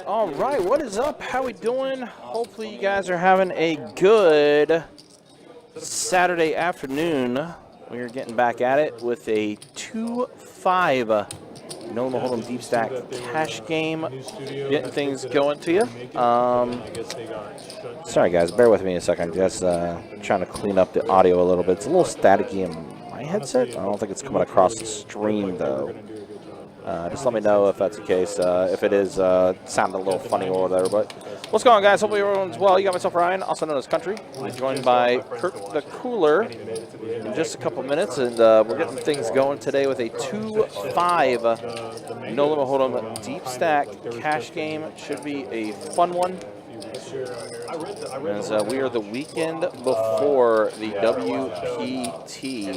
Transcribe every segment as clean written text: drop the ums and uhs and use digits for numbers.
All right, what is up? How we doing? Hopefully you guys are having a good Saturday afternoon. We are getting back at it with a 2-5 No Limit Hold'em Deep Stack cash game. Getting things going to you. Sorry guys, bear with me a second. Just trying to clean up the audio a little bit. It's a little staticky in my headset. I don't think it's coming across the stream though. Just let me know if that's the case. If it is, sounded a little funny or whatever. But what's going on, guys? Hopefully everyone's well. You got myself, Ryan, also known as Country. I'm joined by Kirk the Cooler in just a couple minutes, and we're getting things going today with a 2-5 No Limit Hold'em Deep Stack cash game. It should be a fun one. As we are the weekend before the WPT,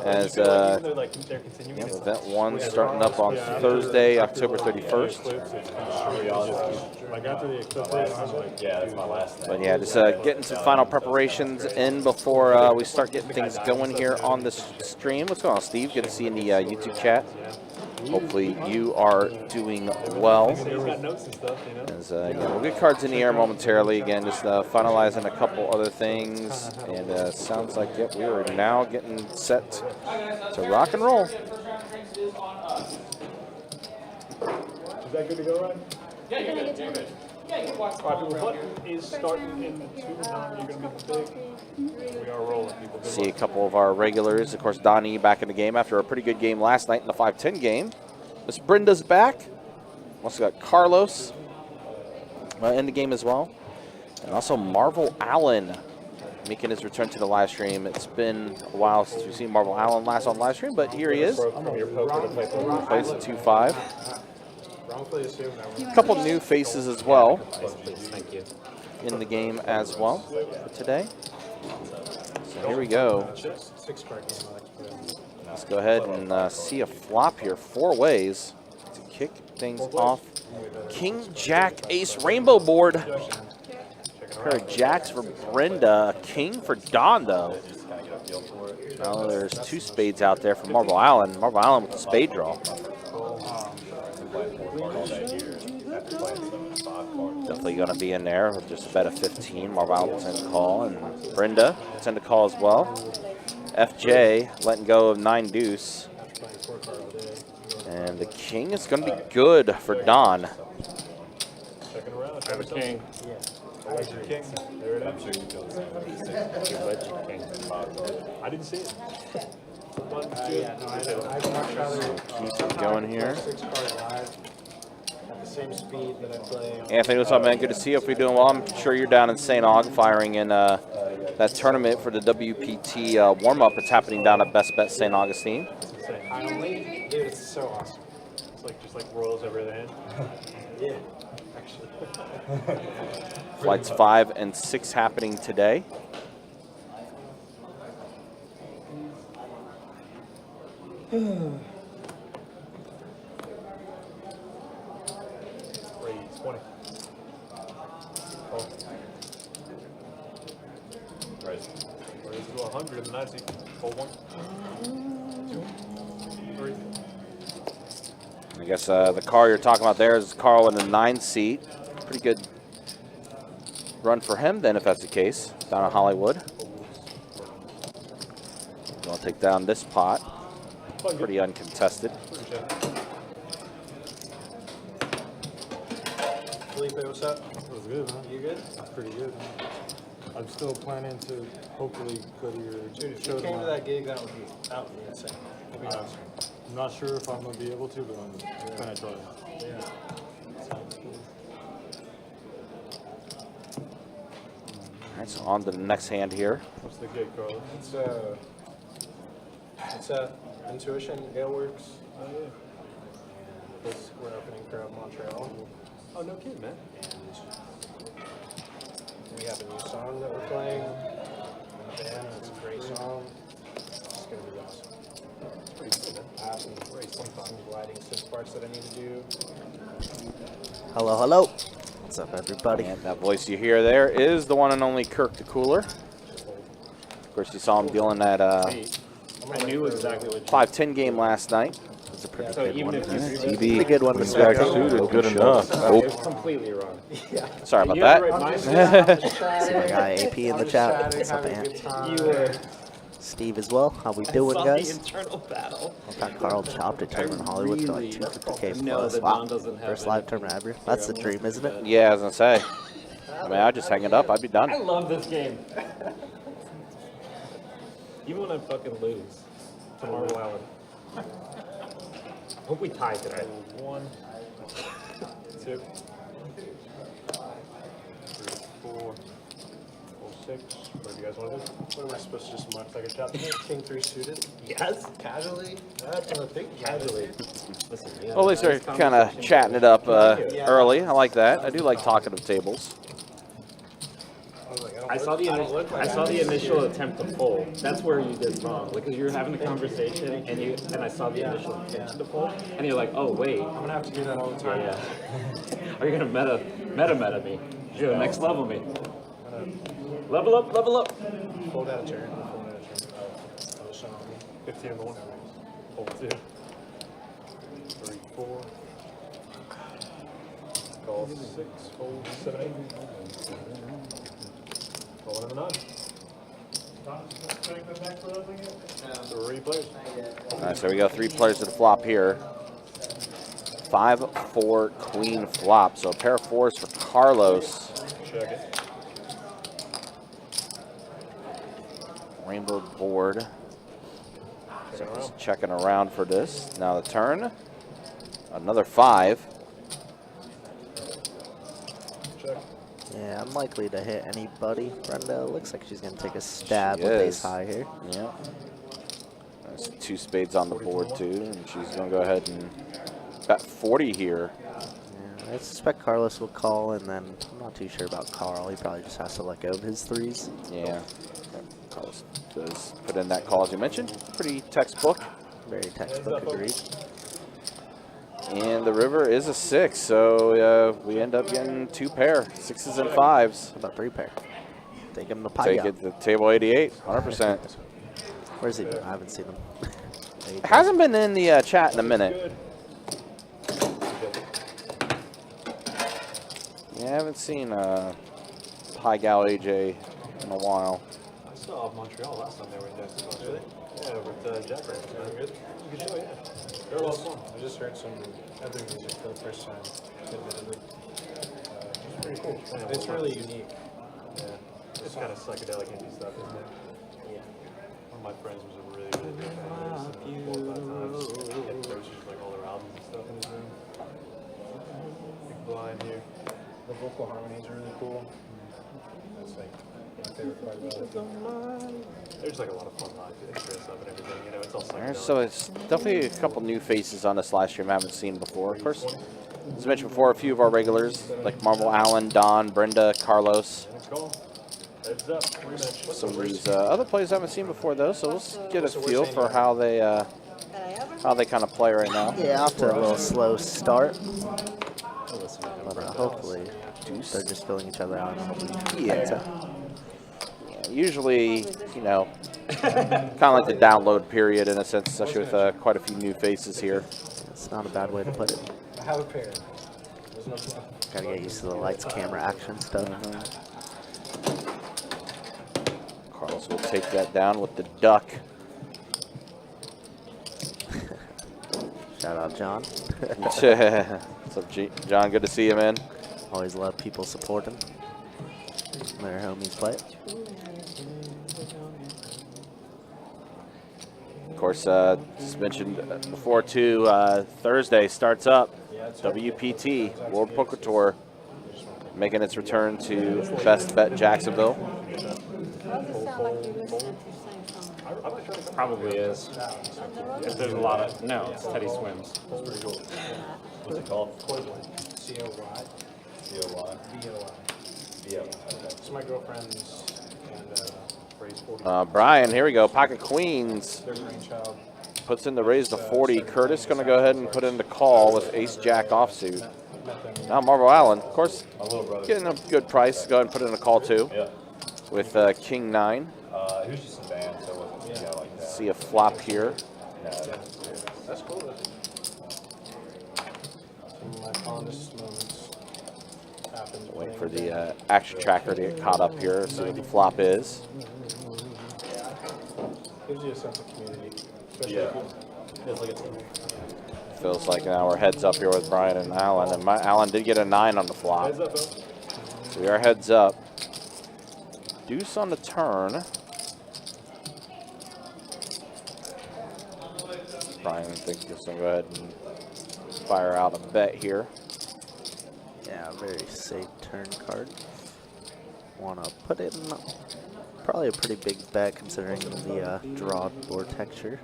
as event 1 starting up on Thursday, October 31st. But yeah, just getting some final preparations in before we start getting things going here on this stream. What's going on, Steve? Good to see you in the YouTube chat. Hopefully you are doing well. As, we'll get cards in the air momentarily. Again, just finalizing a couple other things. And sounds like, yep, we are now getting set to rock and roll. Is that good to go, Ryan? Yeah, you're good. You're good. Yeah, you can watch. All right, what is starting in 2-9? You're going to be big. We are rolling, people. See a couple of our regulars. Of course, Donnie back in the game after a pretty good game last night in the 5-10 game. Miss Brenda's back. Also got Carlos in the game as well. And also Marvel Allen making his return to the live stream. It's been a while since we've seen Marvel Allen last on live stream, but here he is. Plays at 2-5. A couple new faces as well in the game as well for today. So here we go. Let's go ahead and see a flop here 4 ways to kick things off. King, Jack, Ace, Rainbow board. A pair of jacks for Brenda, a king for Don though. Now there's 2 spades out there for Marvel Allen. Marvel Allen with the spade draw. Definitely going to be in there with just a bet of 15. Marvel Allen will tend to call, and Brenda will tend to call as well. FJ letting go of 9 deuce. And the king is going to be good for Don. Second round. I have a king. Legend king. There it is. Legend king. I didn't see it. Keep it going here. 6 card live at the same speed that I play. Anthony, what's up, man? Good to see you. Hope you're doing well. I'm sure you're down in St. Aug firing in that tournament for the WPT warm-up. It's happening down at Best Bet St. Augustine. Dude, it's so awesome. It's like just like rolls over the hand. Yeah, actually. Flights 5 and 6 happening today. Raise 20. Oh. Raise to 100 in the 9 seat. Hold 1. 2. 3. I guess the car you're talking about there is Carl in the 9 seat. Pretty good run for him then, if that's the case, down in Hollywood. Gonna take down this pot. Pretty uncontested. Felipe, what's up? That was good, man. You good? Pretty good. I'm still planning to hopefully go to your Dude, if show you came to tomorrow. that gig, that would be insane. That'd be awesome. I'm not sure if I'm going to be able to, but I'm going to try. Yeah. All right, so on to the next hand here. What's the gig, Carlos? It's Intuition Galeworks. Oh, yeah. We're opening Crowd Montreal. Oh, no kidding, man. And we have a new song that we're playing in the band. It's a great song. It's going to be awesome. Pretty good, man. I have some gliding synth parts that I need to do. Hello, hello. What's up, everybody? And that voice you hear there is the one and only Kirk the Cooler. Of course, you saw him dealing that I knew exactly what 5-10 game last night. That's a pretty So good even one. if you Pretty good one to Queen jack start. suited, good enough. it was completely wrong. Sorry about You had that. the right mindset. See my guy AP in the chat. What's up, having a Ant? good time. You were. Steve as well. How we doing, Saw guys? the internal battle. In fact, Carl chopped a tournament in Hollywood for like really 250K know plus. that Wow. Don doesn't have First live anything tournament ever. That's the here. dream, isn't it? Yeah, I was gonna say. I mean, I'd just hang it up. I'd be I done. love this game. Even when I fucking lose to Marvel Allen. Hope we tie today. 1, 2, 3, 4, 6. What do you guys want to do? What am I supposed to just mark like a shot? King 3 suited? Yes. Casually? That's what I think. Casually. Listen, yeah, Well, at least they're nice kind of conversation. chatting it up early. I like that. I do like talkative tables. I was like, I saw the initial attempt to pull. That's where you did wrong. Like, 'cause you were having a conversation and I saw the initial attempt to pull, and you're like, oh wait, I'm gonna have to do that all the time. yeah. Are you gonna meta me? You're gonna next level me. Level up, level up. Fold out a turn. Fold out a turn. Oh, so 15 in the one. Hold 2. 3, 4. Call 6. Hold 7, 8. Call in the 9. 3 players. All right, so we go 3 players to the flop here. 5-4 queen flop. So a pair of 4s for Carlos. Check it. Rainbow board. So just checking around for this. Now the turn. Another 5. Check. Yeah, unlikely to hit anybody. Brenda looks like she's going to take a stab She with is. ace high here. Yeah. There's 2 spades on the board too, and she's going to go ahead and bet 40 here. Yeah, I suspect Carlos will call, and then I'm not too sure about Carl. He probably just has to let go of his 3s. Yeah. Carlos does put in that call as you mentioned. Pretty textbook. Very textbook, agreed. And the river is a 6, so we end up getting 2 pair, 6s and 5s. How about 3 pair? Take him to pie. Take it to table 88, 100%. Where's he been? I haven't seen him. Hasn't been in the chat in a minute. Yeah, I haven't seen Pie Gal AJ in a while. I saw Montreal last time they were in there. Really? Yeah, with Jack Ray. Good. Good show, yeah. They're a lot of fun. I just heard some other music for the first time. Admittedly. It's pretty cool. It's really unique. Yeah. It's kind of psychedelic indie stuff, isn't it? Yeah. One of my friends was a really, really big fan of this. 4 or 5 times. He had posters like all their albums and stuff in his room. Big blind here. The vocal harmonies are really cool. That's like my favorite part about it. There's like a lot of fun live interest of it and everything, you know, it's all psychedelic. So it's definitely a couple new faces on this live stream I haven't seen before. Of course, as mentioned before, a few of our regulars like Marvel Allen, Don, Brenda, Carlos. And it's gone. Heads up, rematch. Some of these other players I haven't seen before though, so let's get a feel for how they kind of play right now. Yeah, off to a little slow start. But hopefully they're just filling each other out. Yeah. Usually, you know, kind of like the download period in a sense, especially with quite a few new faces here. It's not a bad way to put it. I have a pair. There's no plan. Gotta get used to the lights, camera, action stuff. Carlos will take that down with the duck. Shout out, John. What's up, John? Good to see you, man. Always love people supporting their homies play. Of course, just mentioned before too, Thursday starts up. WPT, World Poker Tour, making its return to Best Bet Jacksonville. Does it sound like you're listening to the same song? Probably is. Because there's a lot of, no, it's Teddy Swims. What's it called? C-O-Y. C-O-Y. B-O-Y. Yeah. It's my girlfriend's and raised 40. Brian, here we go. Pocket Queens Their brainchild. puts in the raise to 40. Curtis going to go ahead and put in the call with Ace Jack offsuit. Now Marvel Allen, of course, My little brother. getting a good price. Go ahead and put in a call too Yeah. with King 9. He was just a band, so it wasn't like that. See a flop here. No. That's cool. fondest moments happen. Wait for the action tracker to get caught up here, see what the flop is. Gives you a sense of community. Especially Yeah. if you- Feels like it's Feels like now we're heads up here with Brian and Alan, and Alan did get a 9 on the flop. Heads up, Phil. So we are heads up. Deuce on the turn. Brian, I think he's gonna go ahead and fire out a bet here. Yeah, very safe turn card. Want to put in probably a pretty big bet considering the draw board texture.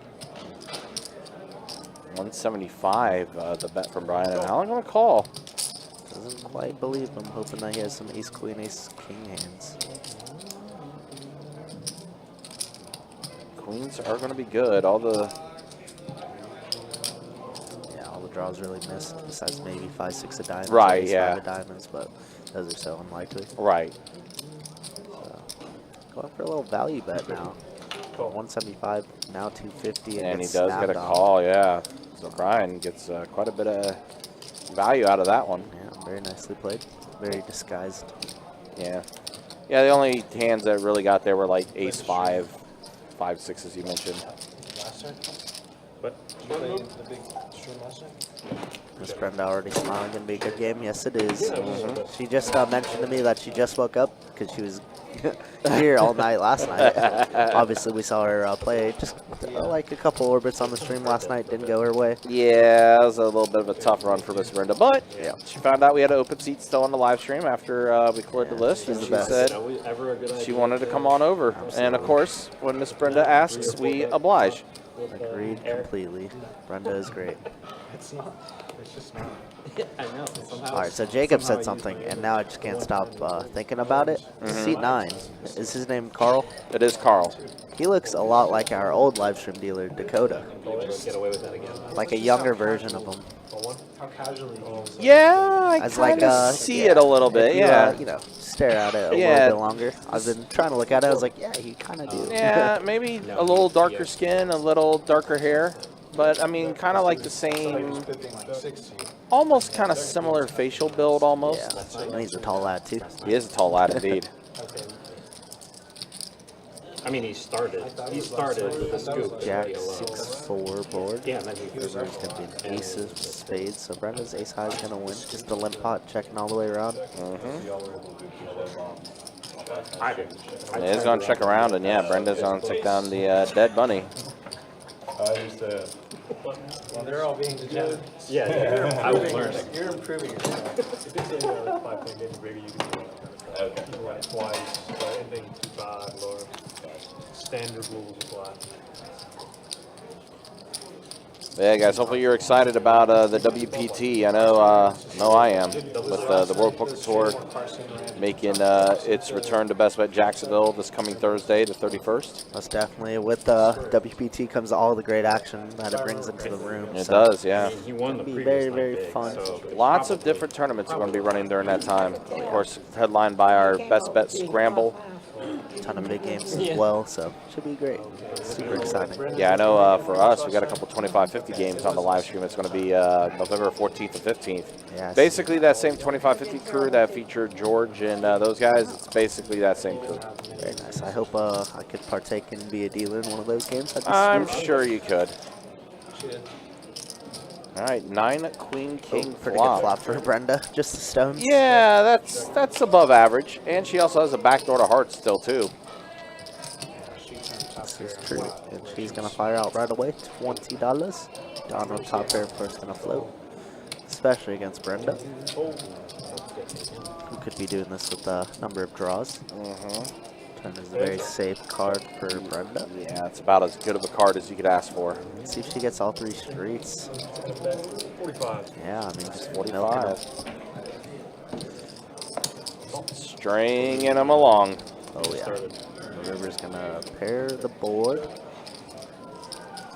175, the bet from Brian, and Alan gonna call. Doesn't quite believe him, hoping that he has some ace queen, ace king hands. Queens are gonna be good. All the Draws really missed, besides maybe 5, 6 of diamonds. Right, or ace yeah. 5 of diamonds, but those are so unlikely. right. So, going for a little value bet now. 175, now 250, And he gets does get a snapped on. call, yeah. So Brian gets quite a bit of value out of that one. Yeah, very nicely played. Very disguised. Yeah. Yeah, the only hands that really got there were like ace 5, 5, 6 as you mentioned. Last time? But Did you play the big stream last time? Miss Brenda already smiling, gonna be a good game. Yes, it is. Yeah, it was a bit. She just mentioned to me that she just woke up because she was here all night last night. Obviously, we saw her play just like a couple orbits on the stream last night. Didn't go her way. Yeah, it was a little bit of a tough run for Miss Brenda, but yeah, she found out we had an open seat still on the live stream after we cleared the list, and she's she the best. said Are we ever a good idea? she wanted to come on over. And of course, when Miss Brenda asks, we oblige. Agreed completely. Brenda is great. It's not. It's just not. I know. Somehow. All right, so Jacob said something, and now I just can't stop thinking about it. Seat 9. Is his name Carl? It is Carl. He looks a lot like our old live stream dealer, Dakota. Get away with that again. Like a younger version of him. How casually you use it. Yeah, I As kind like, of see it a little bit, If you, yeah. you know, stare at it a Yeah. little bit longer. I've been trying to look at it. I was like, yeah, you kind of do. Yeah, maybe a little darker skin, a little darker hair. But, I mean, kind of like the So you're same, spitting like 60. almost kind of similar facial build almost. Yeah, and he's a tall lad too. He is a tall lad indeed. Okay. I mean, he started. He started with a scoop. Jack Pretty low. 6-4 board. Yeah, and then he was River's gonna be an ace of spades, so Brenda's ace high is gonna win. Just a limp pot checking all the way around. I did. He is going to check around, and yeah, Brenda's going to take down the dead bunny. I understand. Well, they're all being degenerate. Yeah, I was learning. You're improving yourself. If it's a 5-point game bigger, you can do it. Okay. You can run it twice, but anything too bad or standard rules apply. Yeah, guys, hopefully you're excited about the WPT. I know I am, with the World Poker Tour making its return to Best Bet Jacksonville this coming Thursday, the 31st. Most definitely. With WPT comes all the great action that it brings into the room. It so does, yeah. He won the Be previous very, night very big, fun. so Lots of different tournaments are going to be running during that time. Of course, headlined by our Best Bet Scramble. ton of big games as well, so should be great. Super exciting. Yeah, I know for us, we got a couple 25-50 games on the live stream. It's going to be November 14th and 15th. Yeah, Basically that same 25-50 crew that featured George and those guys, it's basically that same crew. very nice. I hope I could partake and be a dealer in one of those games. That'd be I'm sweet. sure you could. All right, 9 Queen King Pretty flop. good flop for Brenda. Just a stone. Yeah, that's above average, and she also has a backdoor to hearts still too. This is true. And she's gonna fire out right away. $20. Donald top pair, of course, gonna float. Especially against Brenda, who could be doing this with a number of draws. Turn is a very safe card for Brenda. Yeah, it's about as good of a card as you could ask for. Let's see if she gets all three streets. 45. Yeah, I mean, just 45. Stringing them along. Oh yeah. Started. River's gonna pair the board.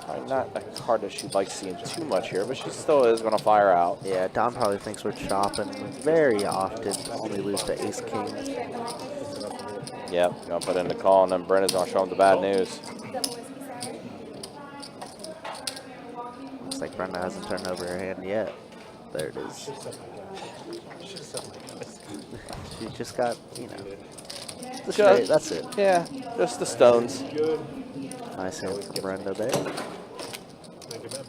Probably not a card that she'd like seeing too much here, but she still is going to fire out. Yeah, Don probably thinks we're chopping very often. Only lose to ace king. Yep, going to put in the call, and then Brenda's going to show him the bad news. Looks like Brenda hasn't turned over her hand yet. There it is. Should set my Should set my guess. She just got, you know, the Just- straight. That's it. Yeah, just the stones. Good. Nice hand from Brenda there. Thank you, man.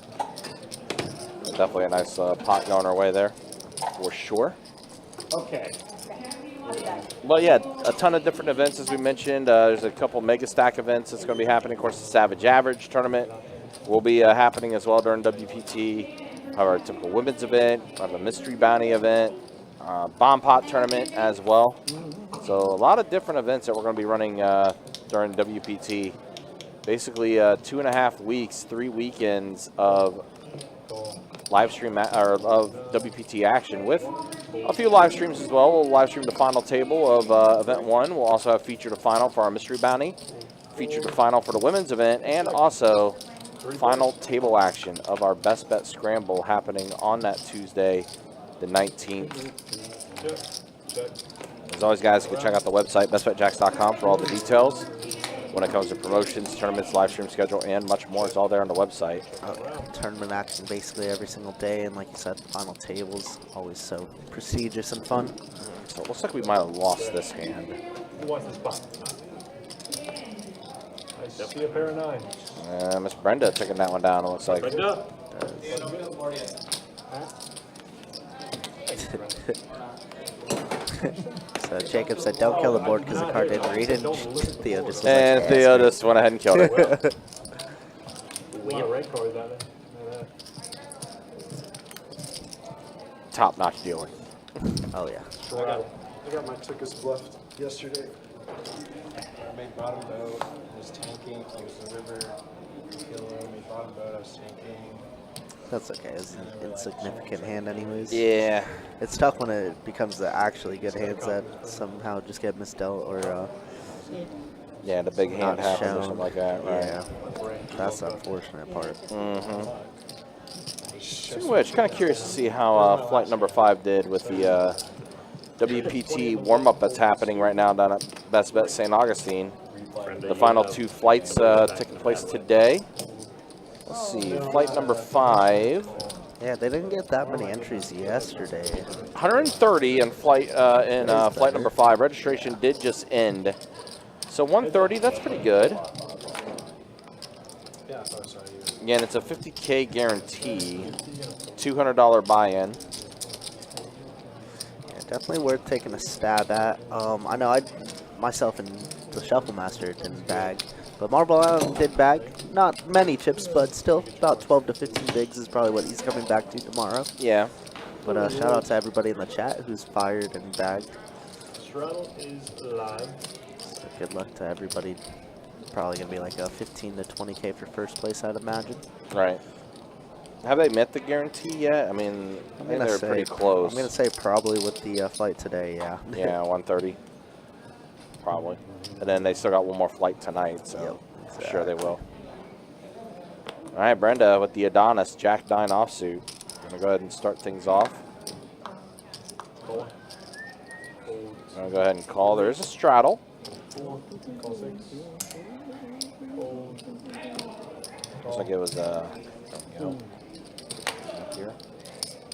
Definitely a nice pot going our way there, for sure. Okay. But yeah, a ton of different events as we mentioned. There's a couple mega stack events that's going to be happening. Of course, the Savage Average tournament will be happening as well during WPT. Our typical women's event, a mystery bounty event, bomb pot tournament as well. So a lot of different events that we're going to be running during WPT. Basically, 2.5 weeks, 3 weekends of live stream or of WPT action with a few live streams as well. We'll live stream the final table of event 1. We'll also have featured a final for our mystery bounty, featured a final for the women's event, and also final table action of our best bet scramble happening on that Tuesday, the 19th. As always, guys, you can check out the website bestbetjacks.com for all the details when it comes to promotions, tournaments, live stream schedule, and much more. It's all there on the website. Tournament action basically every single day, and like you said, the final tables always so prestigious and fun. So it looks like we might have lost this hand. Who wants this spot? I see a pair of 9s. Miss Brenda taking that one down, it looks like. Brenda. So Jacob said, "Don't kill the board because the card didn't read it." And Theo just was And like, Theo "Yeah, just went ahead and killed it. We got a red card that. Top-notch dealer. oh yeah." I got my tickets bluffed yesterday. I made bottom boat. I was tanking. It was the river killer. I made bottom boat. I was tanking. That's okay. It's an insignificant hand anyways. Yeah. It's tough when it becomes the actually good hands that somehow just get misdealt or Yeah, the big hand not happens or shown. something like that, right? Yeah, that's the unfortunate part. Speaking of which, kind of curious to see how flight number 5 did with the WPT warm-up that's happening right now down at Best Bet St. Augustine. The final 2 flights taking place today. Let's see, flight number 5. Yeah, they didn't get that many entries yesterday. 130 in flight flight number 5. Registration did just end. So 130, that's pretty good. Yeah, I thought I saw you. Again, it's a 50K guarantee, $200 buy-in. Yeah, definitely worth taking a stab at. I know myself and the Shuffle Master didn't bag, but Marble Island did bag. Not many chips, but still about 12 to 15 bigs is probably what he's coming back to tomorrow. Yeah. But shout out to everybody in the chat who's fired and bagged. Straddle is live. So good luck to everybody. Probably gonna be like a 15 to 20K for first place, I'd imagine. Right. Have they met the guarantee yet? I mean, I think they're pretty close. I'm gonna say probably with the flight today, yeah. Yeah, 130. Probably. And then they still got one more flight tonight, so Yep, I'm sure they will. All right, Brenda with the Adonis Jack 9 offsuit. Gonna go ahead and start things off. Call. Gonna go ahead and call. There is a straddle. Call 6. Fold. Looks like it was there we go. Up here.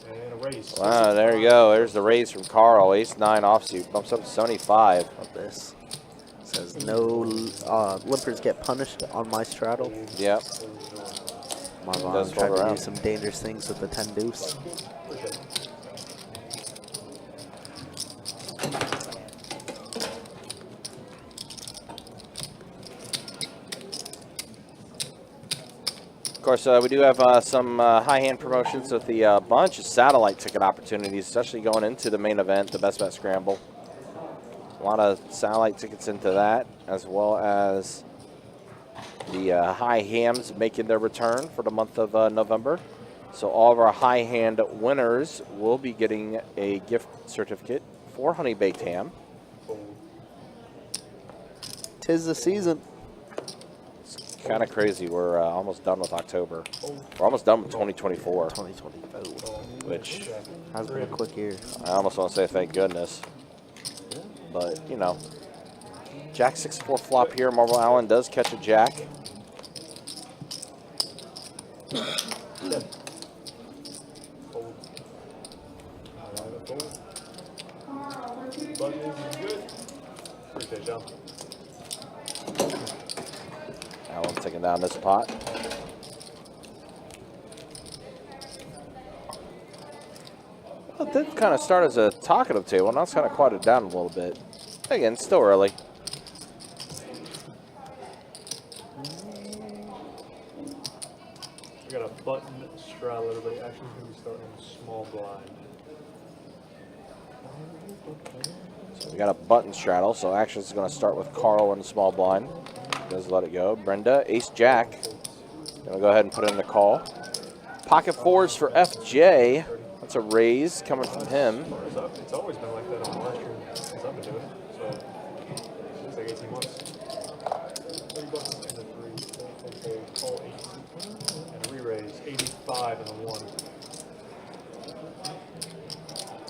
And a race. Wow, there you go. There's the raise from Carl. Ace 9 offsuit bumps up to 75. Love this. Says no limpers get punished on my straddle. Yep. Marvon Does trying fold to do around. some dangerous things with the 10 deuce. Of course, we do have some high hand promotions with the bunch of satellite ticket opportunities, especially going into the main event, the Best Bet Scramble. A lot of satellite tickets into that, as well as the high hams making their return for the month of November. So all of our high hand winners will be getting a gift certificate for Honey Baked Ham. Tis the season. Kind of crazy. We're almost done with October. We're almost done with 2024, 2024. which Has been a quick year. I almost want to say thank goodness. But, you know, Jack 6-4 flop here. Marble Allen does catch a jack. Fold. Button is good. Appreciate y'all. Allen taking down this pot. Well, it did kind of start as a talkative table. Now it's kind of quieted down a little bit. Again, still early. We got a button straddle. Everybody actually going to be starting on a small blind. So we got a button straddle, so action's going to start with Carl in the small blind. Does let it go. Brenda, ace jack. Gonna go ahead and put in the call. Pocket fours for FJ. That's a raise coming from him. It's always been like that on last year since I've been doing it. So it's like 18 months. 30 bucks and a 3. Call 8. And a re-raise. 85 and a 1.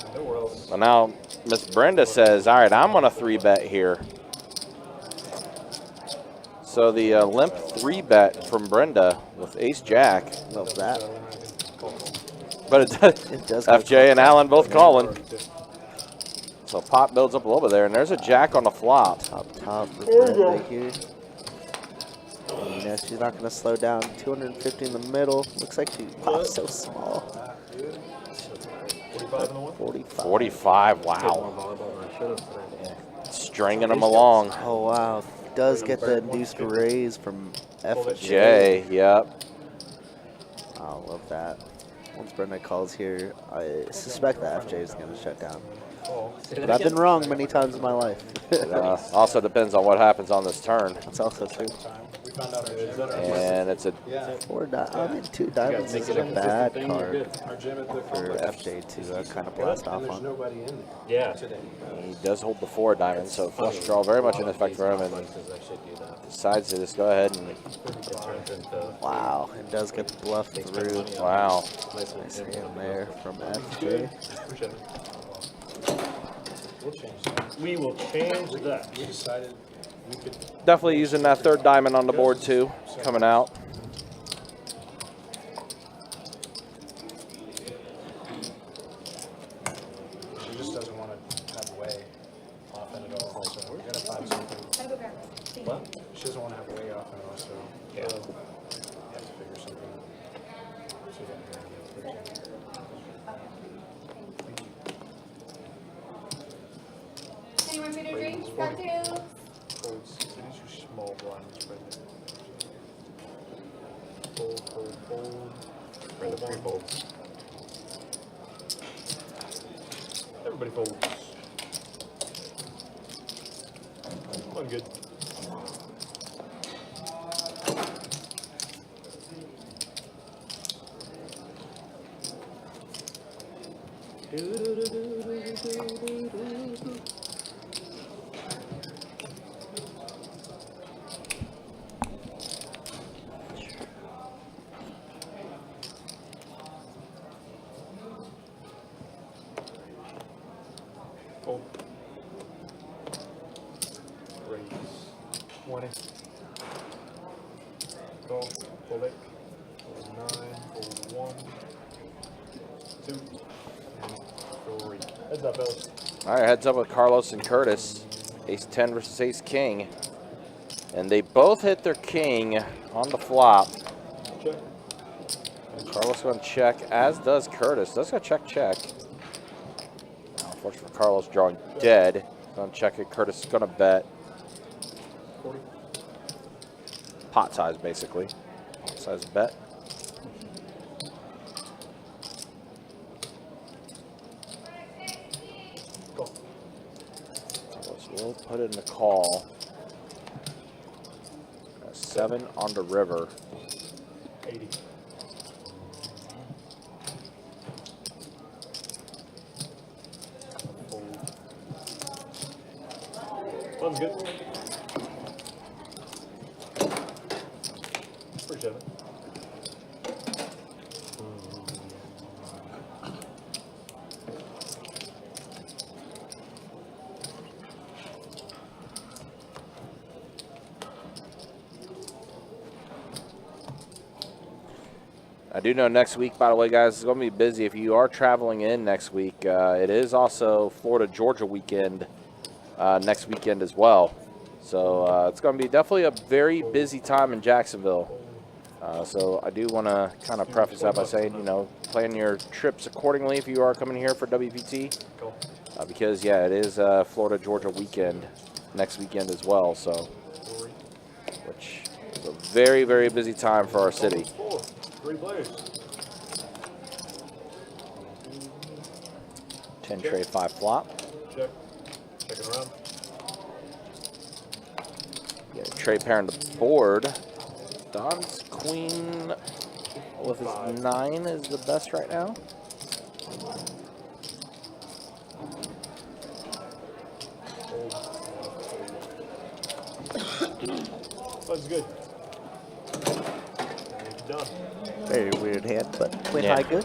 And nowhere else. So now Miss Brenda says, all right, I'm on a 3-bet here. So the limp 3-bet from Brenda with ace jack. Love that. But It does. FJ and Allen both calling. So pot builds up a little bit there, and there's a jack on the flop. Top for Brenda here. You know, she's not going to slow down. 250 in the middle. Looks like she pops so small. 45 and a 1? 45. 45, wow. Stringing them along. Oh, wow. Does get the induced raise from FJ. J, yep. I love that. Once Brenda calls here, I suspect that FJ is going to shut down. But I've been wrong many times in my life. Also depends on what happens on this turn. That's also true. We found out And it's a 2 diamonds isn't a bad card our gym at the for FJ to kind of blast off there's on. nobody in there Yeah. today. He does hold the 4 diamond, so flush draw very much in effect for him, and decides to just go ahead and Wow, it does get the bluff through. wow. Nice hand there from FJ. Appreciate it. We'll change that. We will change that. We decided we could. Definitely using that 3rd diamond on the board too, coming out. She just doesn't want to have way often at all. So we're gonna find something. What? She doesn't want to have way often at all. So Yeah. we have to figure something out. So, yeah. Anyone for your drinks? Cocktails? Folds. So these are small blinds right there. Fold, fold, fold. Right, the 3 folds. Everybody folds. I'm good. Fold. Raise. 20. Go. Fold 8. Fold 9. Fold 1. 2. And 3. Heads up, fellas. All right, heads up with Carlos and Curtis. Ace 10 versus ace king. And they both hit their king on the flop. Check. Carlos going to check, as does Curtis. Does go check, check. Unfortunately for Carlos, drawing dead. Going to check it. Curtis is going to bet. 40. Pot size, basically. Pot size bet. Go. Carlos will put it in the call. 7 on the river. 80. Fold. One's good. Appreciate it. I do know next week, by the way, guys, it's going to be busy. If you are traveling in next week, it is also Florida-Georgia weekend next weekend as well. So it's going to be definitely a very busy time in Jacksonville. So I do want to kind of preface that by saying, you know, plan your trips accordingly if you are coming here for WPT. Because, yeah, it is Florida-Georgia weekend next weekend as well. So, which is a very, very busy time for our city. 3 players. 10 tray, 5 flop. Check. Checking around. Yeah, tray pair on the board. Don's queen with his 9 is the best right now. That's good. Done. Very weird hand, but queen Yeah. high good.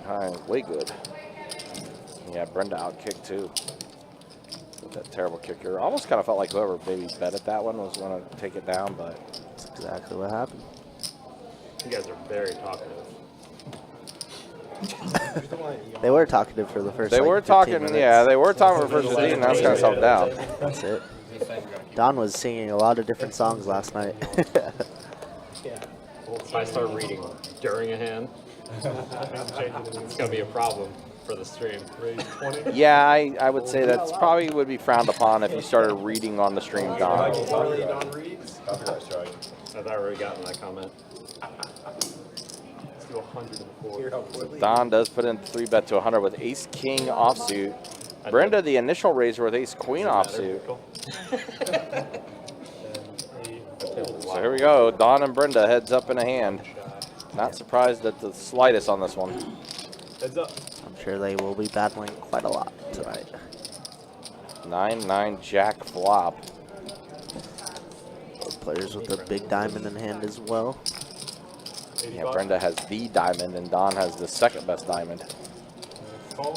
High, way good. Yeah, Brenda outkicked too. With that terrible kicker. Almost kind of felt like whoever maybe bet at that one was going to take it down, but That's exactly what happened. You guys are very talkative. They were talkative for the first. they like, were 15 talking. minutes. Yeah, they were talking for first 15. That's kind of settled down. That's it. Don was singing a lot of different songs last night. If I start reading during a hand, it's gonna be a problem for the stream. Raise 20. Yeah, I would say that's probably would be frowned upon if you started reading on the stream, Don. Copyright strike. I've already gotten that comment. Let's do 104. Don does put in 3-bet to 100 with Ace King offsuit. Brenda, the initial raiser with Ace Queen offsuit. So here we go. Don and Brenda heads up in a hand. Not surprised at the slightest on this one. Heads up. I'm sure they will be battling quite a lot tonight. 9-9 Jack flop. Both players with a big diamond in hand as well. Yeah, Brenda has the diamond and Don has the second best diamond. Call.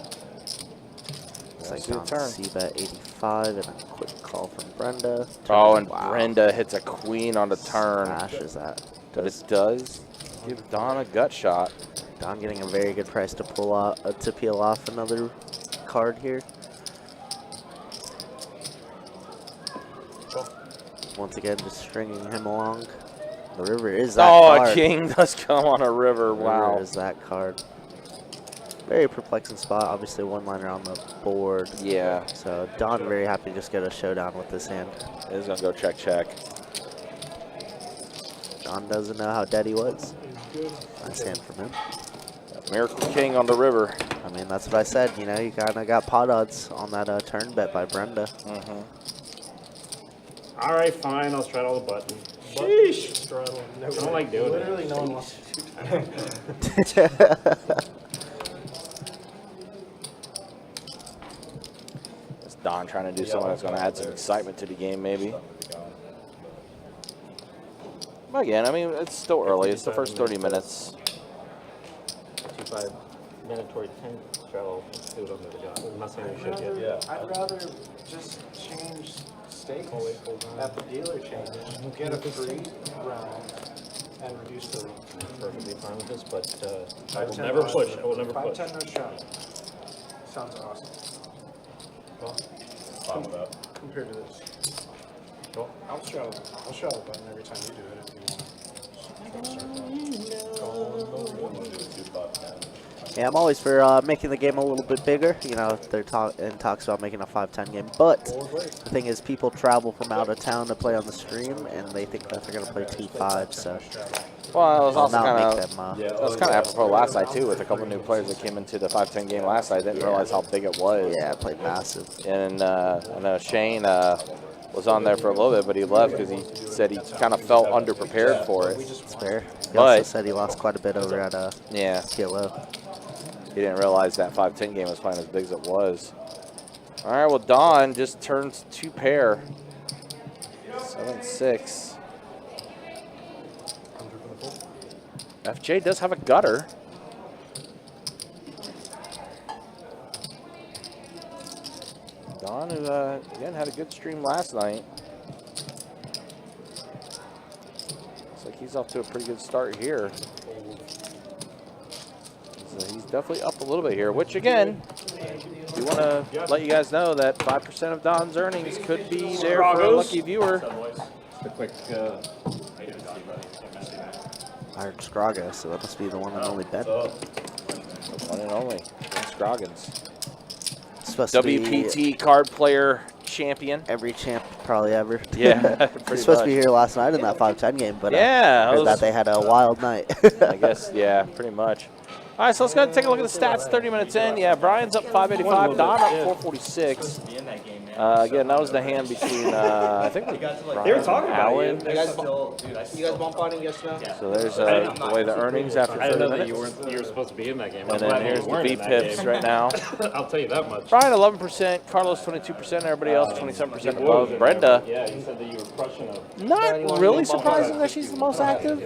Looks like see the Don turn. C-bet 85 and a quick call from Brenda. Oh, and Wow. Brenda hits a queen on the turn. Smashes that. But it does give Don a gut shot. Don getting a very good price to pull out to peel off another card here. Call. Once again, just stringing him along. The river is that Oh, card. a king does come on a river. River Wow. is that card. Very perplexing spot. Obviously, one-liner on the board. Yeah, So Don very happy to just get a showdown with this hand. it is going to go check, check. Don doesn't know how dead he was. Nice hand from him. Miracle King on the river. I mean, that's what I said. You know, you kind of got pot odds on that turn bet by Brenda. All right, fine. I'll straddle the button. Sheesh. Straddle. I don't like doing it. Literally no one wants to. It's Don trying to do something that's going to add some excitement to the game, maybe. But again, I mean, it's still early. It's the first 30 minutes. 2-5 mandatory 10 straddle. See what I've never got. I'm not saying you should yet. Yeah. I'd rather just change stakes at the dealer change. Get a free round and reduce the I'm perfectly fine with this, but I will 5-10 never rush. push. I will never push. 5-10 rush shot. Sounds awesome. Fine with that. Compared to this. I'll show a button every time you do it if you want. Yeah, I'm always for making the game a little bit bigger. You know, they're talks about making a 5-10 game. But the thing is, people travel from out of town to play on the stream, and they think that they're going to play 2-5. So Well, it was I'll also not kind make of them. that was kind of apropos last night too, with a couple new players that came into the 5-10 game last night. Didn't realize how big it was. Yeah, played massive. And I know Shane was on there for a little bit, but he left because he said he kind of felt underprepared for it. It's fair. He But- also said he lost quite a bit over at Yeah, TLO. he didn't realize that 5-10 game was playing as big as it was. All right, well, Don just turns 2 pair. 7-6. FJ does have a gutter. Don, who again had a good stream last night. Looks like he's he's off to a pretty good start here. He's definitely up a little bit here, which again, we want to let you guys know that 5% of Don's earnings could be there for a lucky viewer. The quick. I heard Scroggo, so that must be the one and only bet. One and only. Ben Scroggins. It's supposed to be WPT card player champion. every champ probably ever. Yeah, He's pretty supposed to much. be here last night in that 5-10 game, but Yeah, I heard that they had a wild night. I guess, yeah, pretty much. All right, so let's go ahead and take a look at the stats 30 minutes in. Yeah, Brian's up 585, Don up 446. Again, that was the hand between, I think, Brian They were talking and about Alan. you. You guys bump on him yesterday? So there's the way the earnings after I 30 didn't know minutes. that you were supposed to be in that game. And then here's the V-Pips right now. I'll tell you that much. Brian, 11%. Carlos, 22%. Everybody else, 27% above. Brenda, Yeah, you said that you were crushing a. not really surprising that she's the most active,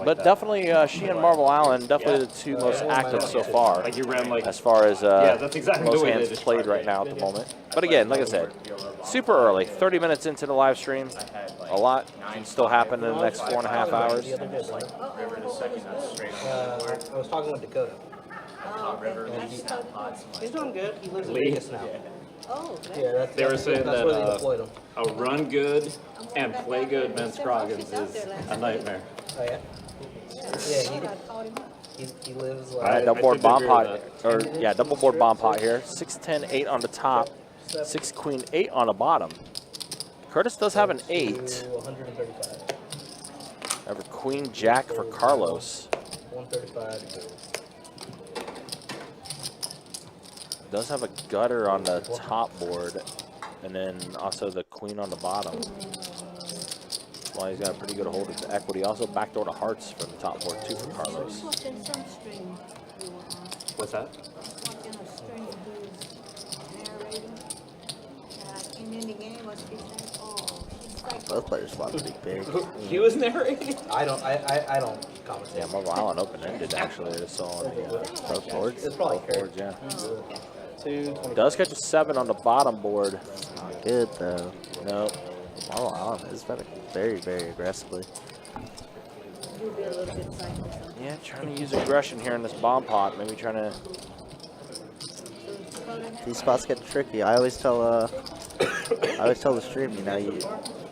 but definitely she and Marvel Allen, definitely the two most active so far, Like you ran like. as far as Yeah, that's exactly the most way they hands described played right it. now at the moment. But again, like I said, super early, 30 minutes into the live stream. A lot can still happen in the next 4.5 hours. I was talking with Dakota. He's doing good. He lives in Lee? Vegas now. Oh, Yeah, that's, They were saying that's that where they deployed him. a run good and play good Ben Scroggins is a nightmare. Oh, yeah? Yeah, I called him up. he lives All like... right, I double board tend to bomb agree pot, with or yeah, double board bomb pot here. 6, 10, 8 on the top, 6, queen, 8 on the bottom. Curtis does have an 8. 135. I have a queen, jack for Carlos. 135. Does have a gutter on the top board, and then also the queen on the bottom. Well, he's got a pretty good hold of the equity. Also backdoor to hearts from the top board too for Carlos. Watching some stream you were on. What's that? Watching a stream who's narrating. And in the game was he said, oh, she's like, Both players flopped pretty big. He was narrating. I don't commentate. Yeah, Marvel Island open-ended actually. I saw on the Both boards. It's probably both boards, yeah. 220. Does catch a 7 on the bottom board. Not good though. No. Marvel Allen is betting very, very aggressively. you'll be a little bit psycho. Yeah, trying to use aggression here in this bomb pot. Maybe trying to. These spots get tricky. I always tell the stream, you know,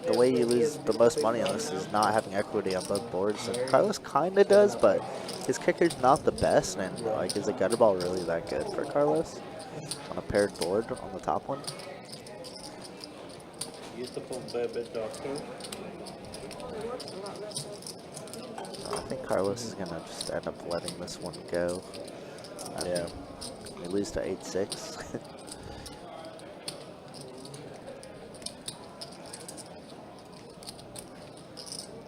the way you lose the most money on this is not having equity on both boards. And Carlos kind of does, but his kicker's not the best. And like, is a gutter ball really that good for Carlos on a paired board on the top one? I think Carlos is gonna just end up letting this one go. Yeah. We lose to 8-6.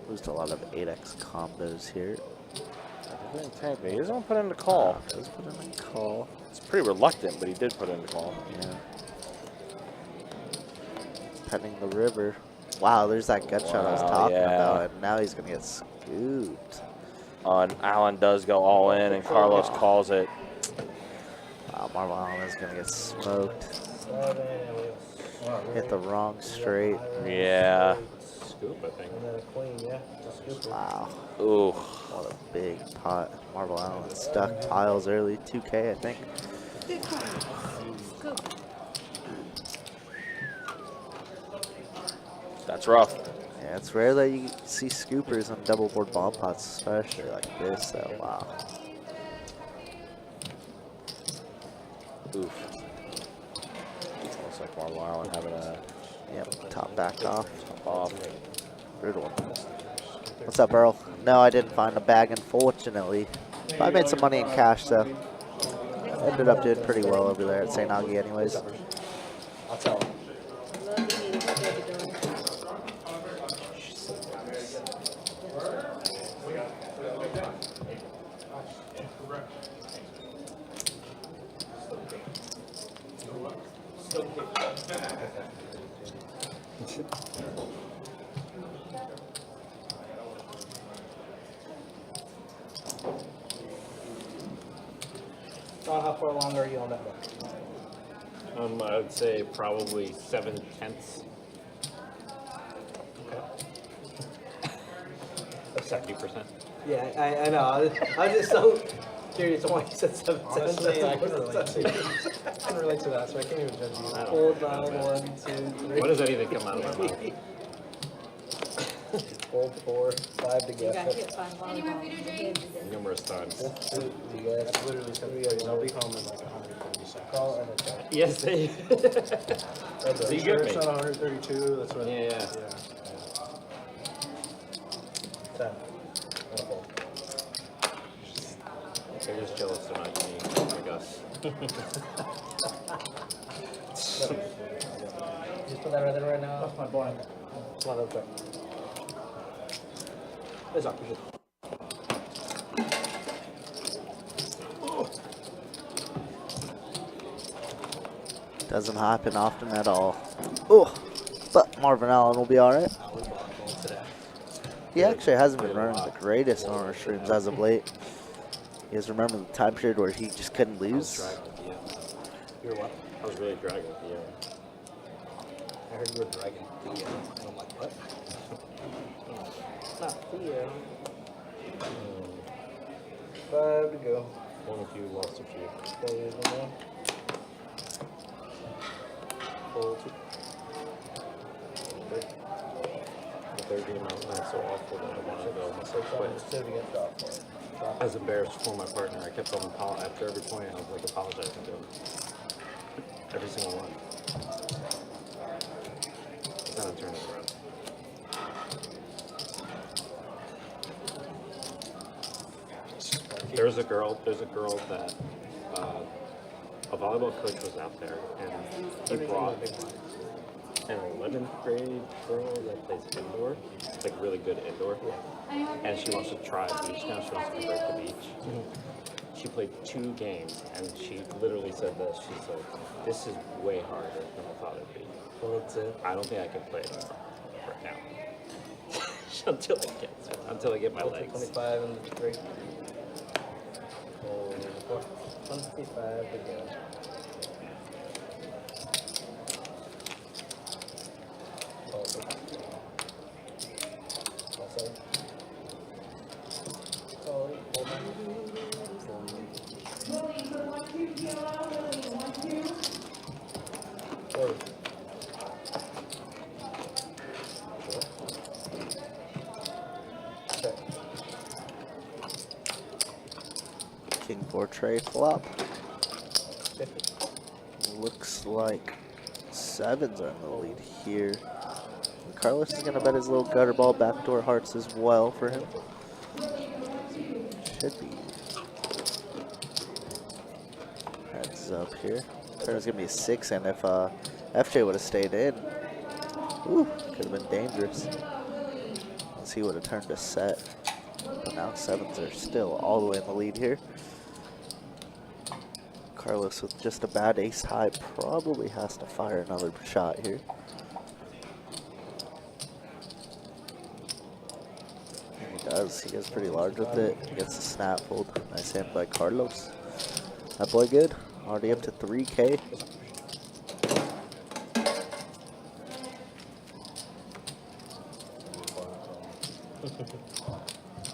Lose to a lot of 8x combos here. He doesn't want to put in the call. Does put in a call. It's pretty reluctant, but he did put in the call. Yeah. Petting the river. Wow, there's that gut shot I was Wow, talking yeah. about. And now he's gonna get scooped. And Allen does go all in, and Carlos calls it. Wow, Marvel Allen is gonna get smoked. Hit the wrong straight. Yeah. Scoop, I think. And then a queen, yeah. Just scoop her. Wow, Ooh. what a big pot. Marvel Allen stuck piles early. 2K, I think. Good. That's rough. Yeah, it's rare that you see scoopers on double board bomb pots, especially like this. So wow. Oof. Looks like Marvel Allen having a Yep, top back off. top off. Good one. What's up, Earl? No, I didn't find a bag, unfortunately. But I made some money in cash, though. Ended up doing pretty well over there at St. Augie anyways. I'll tell him. Love you, need to get it done. Don, how far along are you on that book? I would say probably 7/10. Okay. 70%. Yeah, I know. I was just so curious why you said 7 cents. Honestly, I couldn't relate to it. I couldn't relate to that, so I can't even judge you. I don't Hold know, down, man. 1, 2, 3. When does that even come out of my mouth? Hold 4, 5 to You guess. got hit by volleyball. Numerous times. That's 2 to guess. That's literally something. They'll be home in like 130 seconds. Call and a check. Yes, they. That's So you it. get It's me. not 132. That's what. Yeah. 10. Wonderful. They're just jealous they're not me, like us. Just put that right there right now. That's my blind. Come on, real quick. It's up. Doesn't happen often at all. Oh, but Marvin Allen will be all right. He actually hasn't been running the greatest on our streams as of late. You guys remember the time period where he just couldn't lose? You're what? I was really dragging with the I heard you were dragging Theo. And I'm like, what? Not Theo. 5 to go. Won a few, lost a few. Close the one. Full 2. The third game I was not so awful that I wanted to go myself So quit. it's 2 to get dropped for it. I was embarrassed for my partner. I kept on after every point. I was like apologizing to him. Every single one. Then I turned it around. There's a girl that a volleyball coach was out there, and he brought an 11th grade girl that plays indoor, like really good indoor, and she wants to try beach now. She wants to convert to beach. She played 2 games, and she literally said this. She's like, "This is way harder than I thought it'd be. Well, that's it. I don't think I can play it right now until I get my legs." 25 and 3. Hold 4. 25 to go. Hold 6. Hold 7. Hold 8. Hold 9. Hold 8. Check. King 4 tray flop. 50. Looks like 7s are in the lead here. Carlos is going to bet his little gutter ball backdoor hearts as well for him. Should be. Heads up here. Turn's going to be a 6, and if FJ would have stayed in, ooh, could have been dangerous. Unless he would have turned a set. But now 7s are still all the way in the lead here. Carlos with just a bad ace high probably has to fire another shot here. And he does. He gets pretty large with it. He gets the snap hold. Nice hand by Carlos. That boy good. Already up to 3K.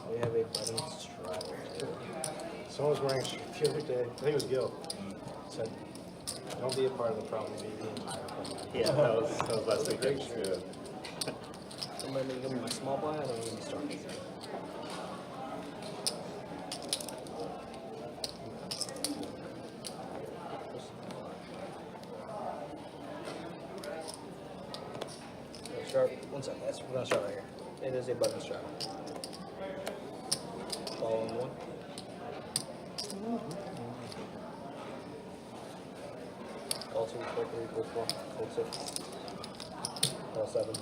We have a button straddle. Someone was wearing a shirt the other day. I think it was Gil. Said, "Don't be a part of the problem. Be the entire problem." Yeah, that was last weekend. Somebody give me my small blind, and I'm going to start. Start. 1 second, guys. We're going to start right here. It is a button straddle. Following 1. Call 2, call 3, call 4, call 6. Call 7.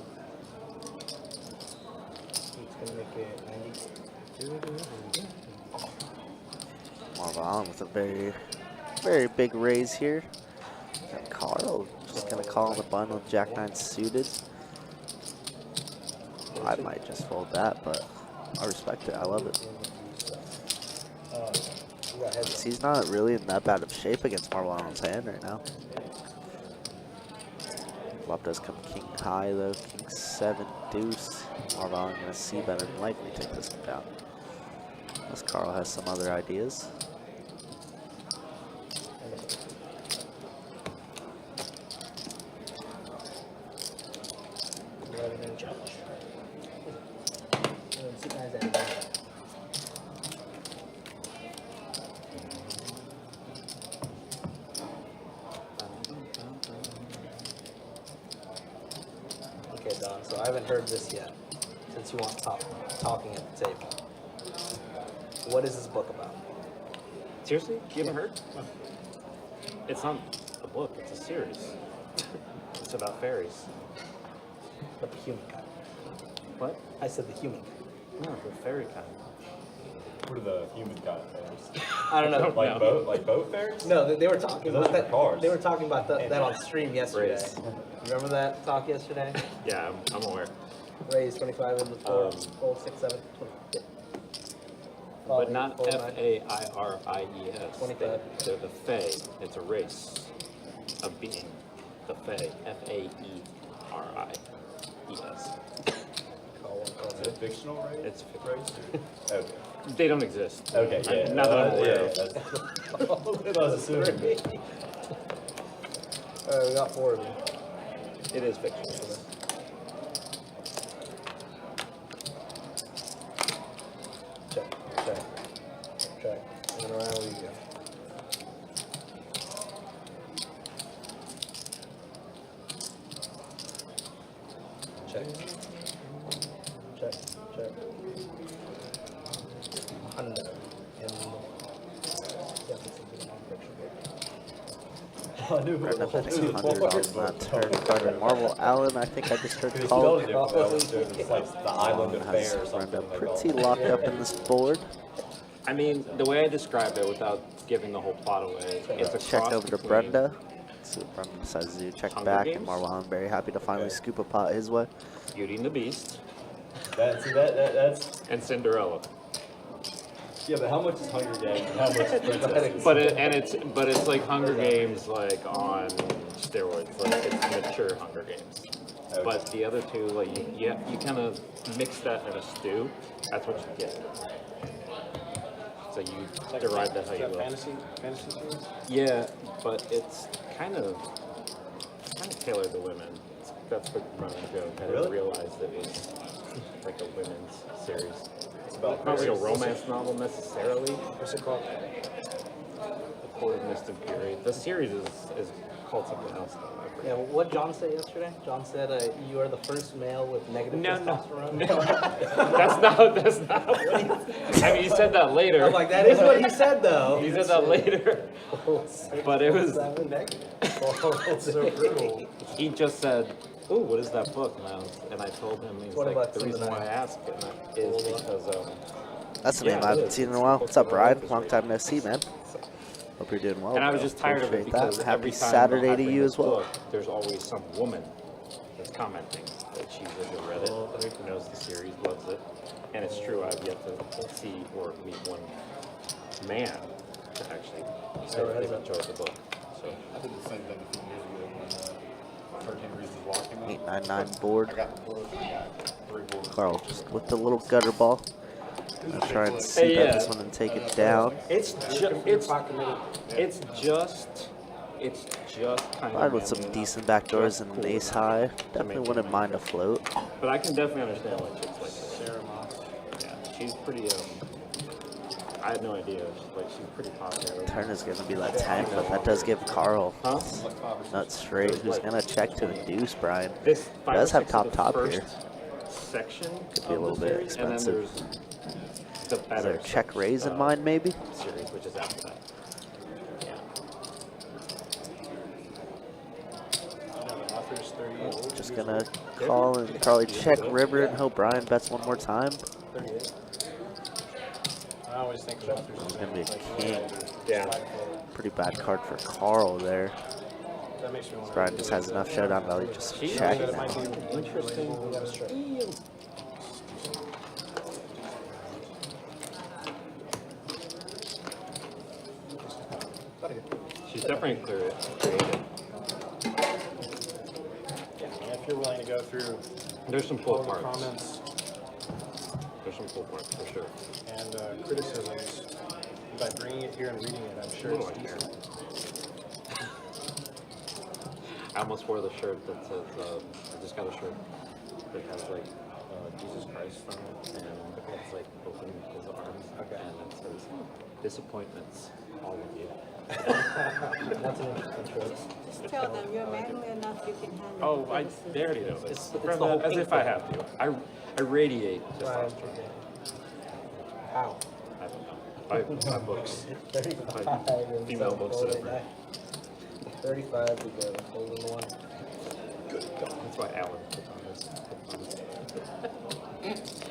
He's going to make it 90. Marvin Allen with a very, very big raise here. And Carl just going to call on the button with Jack 9 suited. I might just fold that, but I respect it. I love it. We got heads. He's not really in that bad of shape against Marvin Allen's hand right now. Flop does come king high though. King 7 deuce. Marble Allen gonna see better than likely take this one down. Unless Carl has some other ideas. Okay, Don, so I haven't heard this yet, since you want talking at the table. What is this book about? Seriously? You haven't heard? It's not a book, it's a series. It's about fairies. But the human kind. What? I said the human kind. No, the fairy kind. What are the human kind of fairies? I don't know. Like boat fairies? No, they were talking Those about are that. cars. They were talking about that on stream yesterday. Raise. You remember that talk yesterday? Yeah, I'm aware. Raise 25 into 4, fold 6, 7, 20. Yeah. But not Fold 9. F-A-I-R-I-E-S. 25. They're the Fae. It's a race of being. The Fae. F-A-E-R-I-E-S. Call one, call Is it a two. fictional race? It's race? Okay. They don't exist. Okay, yeah. Not that I'm aware of. That's what I was assuming. Alright, we got 4 of them. It is fictional. Check, check, check. And around we go. Check. Check, check. Under. And yeah, this is a non-fiction book. I knew Right what up at the 200 on that turn. Brenda Marble Allen, I think I just heard It's called. like the island of Has bear or something. Brenda they call pretty it. locked up in this board. I mean, the way I describe it without giving the whole plot away, it's a Check cross over to between Brenda. See what Brenda decides to do. Check Hunger back, Games? and Marble Allen very happy to finally scoop a pot his way. Beauty and the Beast That's and Cinderella. yeah. But how much is Hunger Games? And how much is Princess? But it's like Hunger Games like on steroids, like it's mature Hunger Games. Okay. But the other two, like you kind of mix that in a stew. That's what you get. So you derive that how you will. Fantasy series? Yeah, but it's kind of tailored to women. That's the running joke. I didn't Really? realize that it was like a women's series. It's about Not like a fairies. romance novel necessarily. What's it called? The Court of Mist and Fury. The series is called something else though. I Yeah, forget. what John said yesterday? John said you are the first male with negative No, testosterone. That's not what he, I mean, he said that later. I'm like, that is what he said though. He said that later. But it was, It's so brutal. he just said, "Ooh, what is that book?" And I told him, he's 20 like, bucks the in the reason why I night. asked it is because That's the Yeah, name it I haven't is. seen in a while. What's up, Brian? Long time no see, man. Hope you're doing well. and I was bro. just tired of it Appreciate because that. Happy every time Saturday I to bring you this as well. book, there's always some woman that's commenting that she's into Reddit, knows the series, loves it, and it's true. I've yet to see or meet one man to actually say that they've enjoyed the book. So I did the same thing a few years ago when 13 Reasons Why came out. 899 board. I got the board. I got 3 boards. Carl just with the little gutter ball. I'll try and see yeah. this one and take it down. it's just kind Tried of with some manly decent enough, backdoors just and cool an ace enough high. to Definitely make wouldn't it mind a nice. float. But I can definitely understand why chicks like her. Sarah Moss. Yeah, she's pretty. I had no idea. She's pretty popular. Turn is going to be like 10, but that does give Carl Huh? nuts straight. Who's going to check to the deuce, Brian? This He does have five or six top of the here. first section Could be a of little the bit series, and then expensive. there's the Is better there a check raise in mind, maybe? series, which is after that. Yeah. Author's 38. Just going to call and probably check river and hope Brian bets one more time. 38. I always think of authors It's as going to be a like, king. Yeah. Pretty bad card for Carl there. that makes me want Brian just has enough showdown value just to check It now. might be interesting. We got a strike. She's definitely creative. if you're willing to go through There's some all pull the parts. comments There's some pull parts for sure. and criticisms, by bringing it here and reading it, I'm sure What it's do I care? decent. I almost wore the shirt that says, I just got a shirt that has like Jesus Christ on it, and it's like open his arms, Okay. and it says, disappointments, all of you. That's an interesting choice. Just tell them you're manly enough, you can handle Oh, the criticism. they already know this. It's the Brenda, whole as pink if I thing. have to. I radiate Right. testosterone. How? I don't know. By books. 35. By female books that I've read. 35 to go. Holding one. That's why Alan puts on this.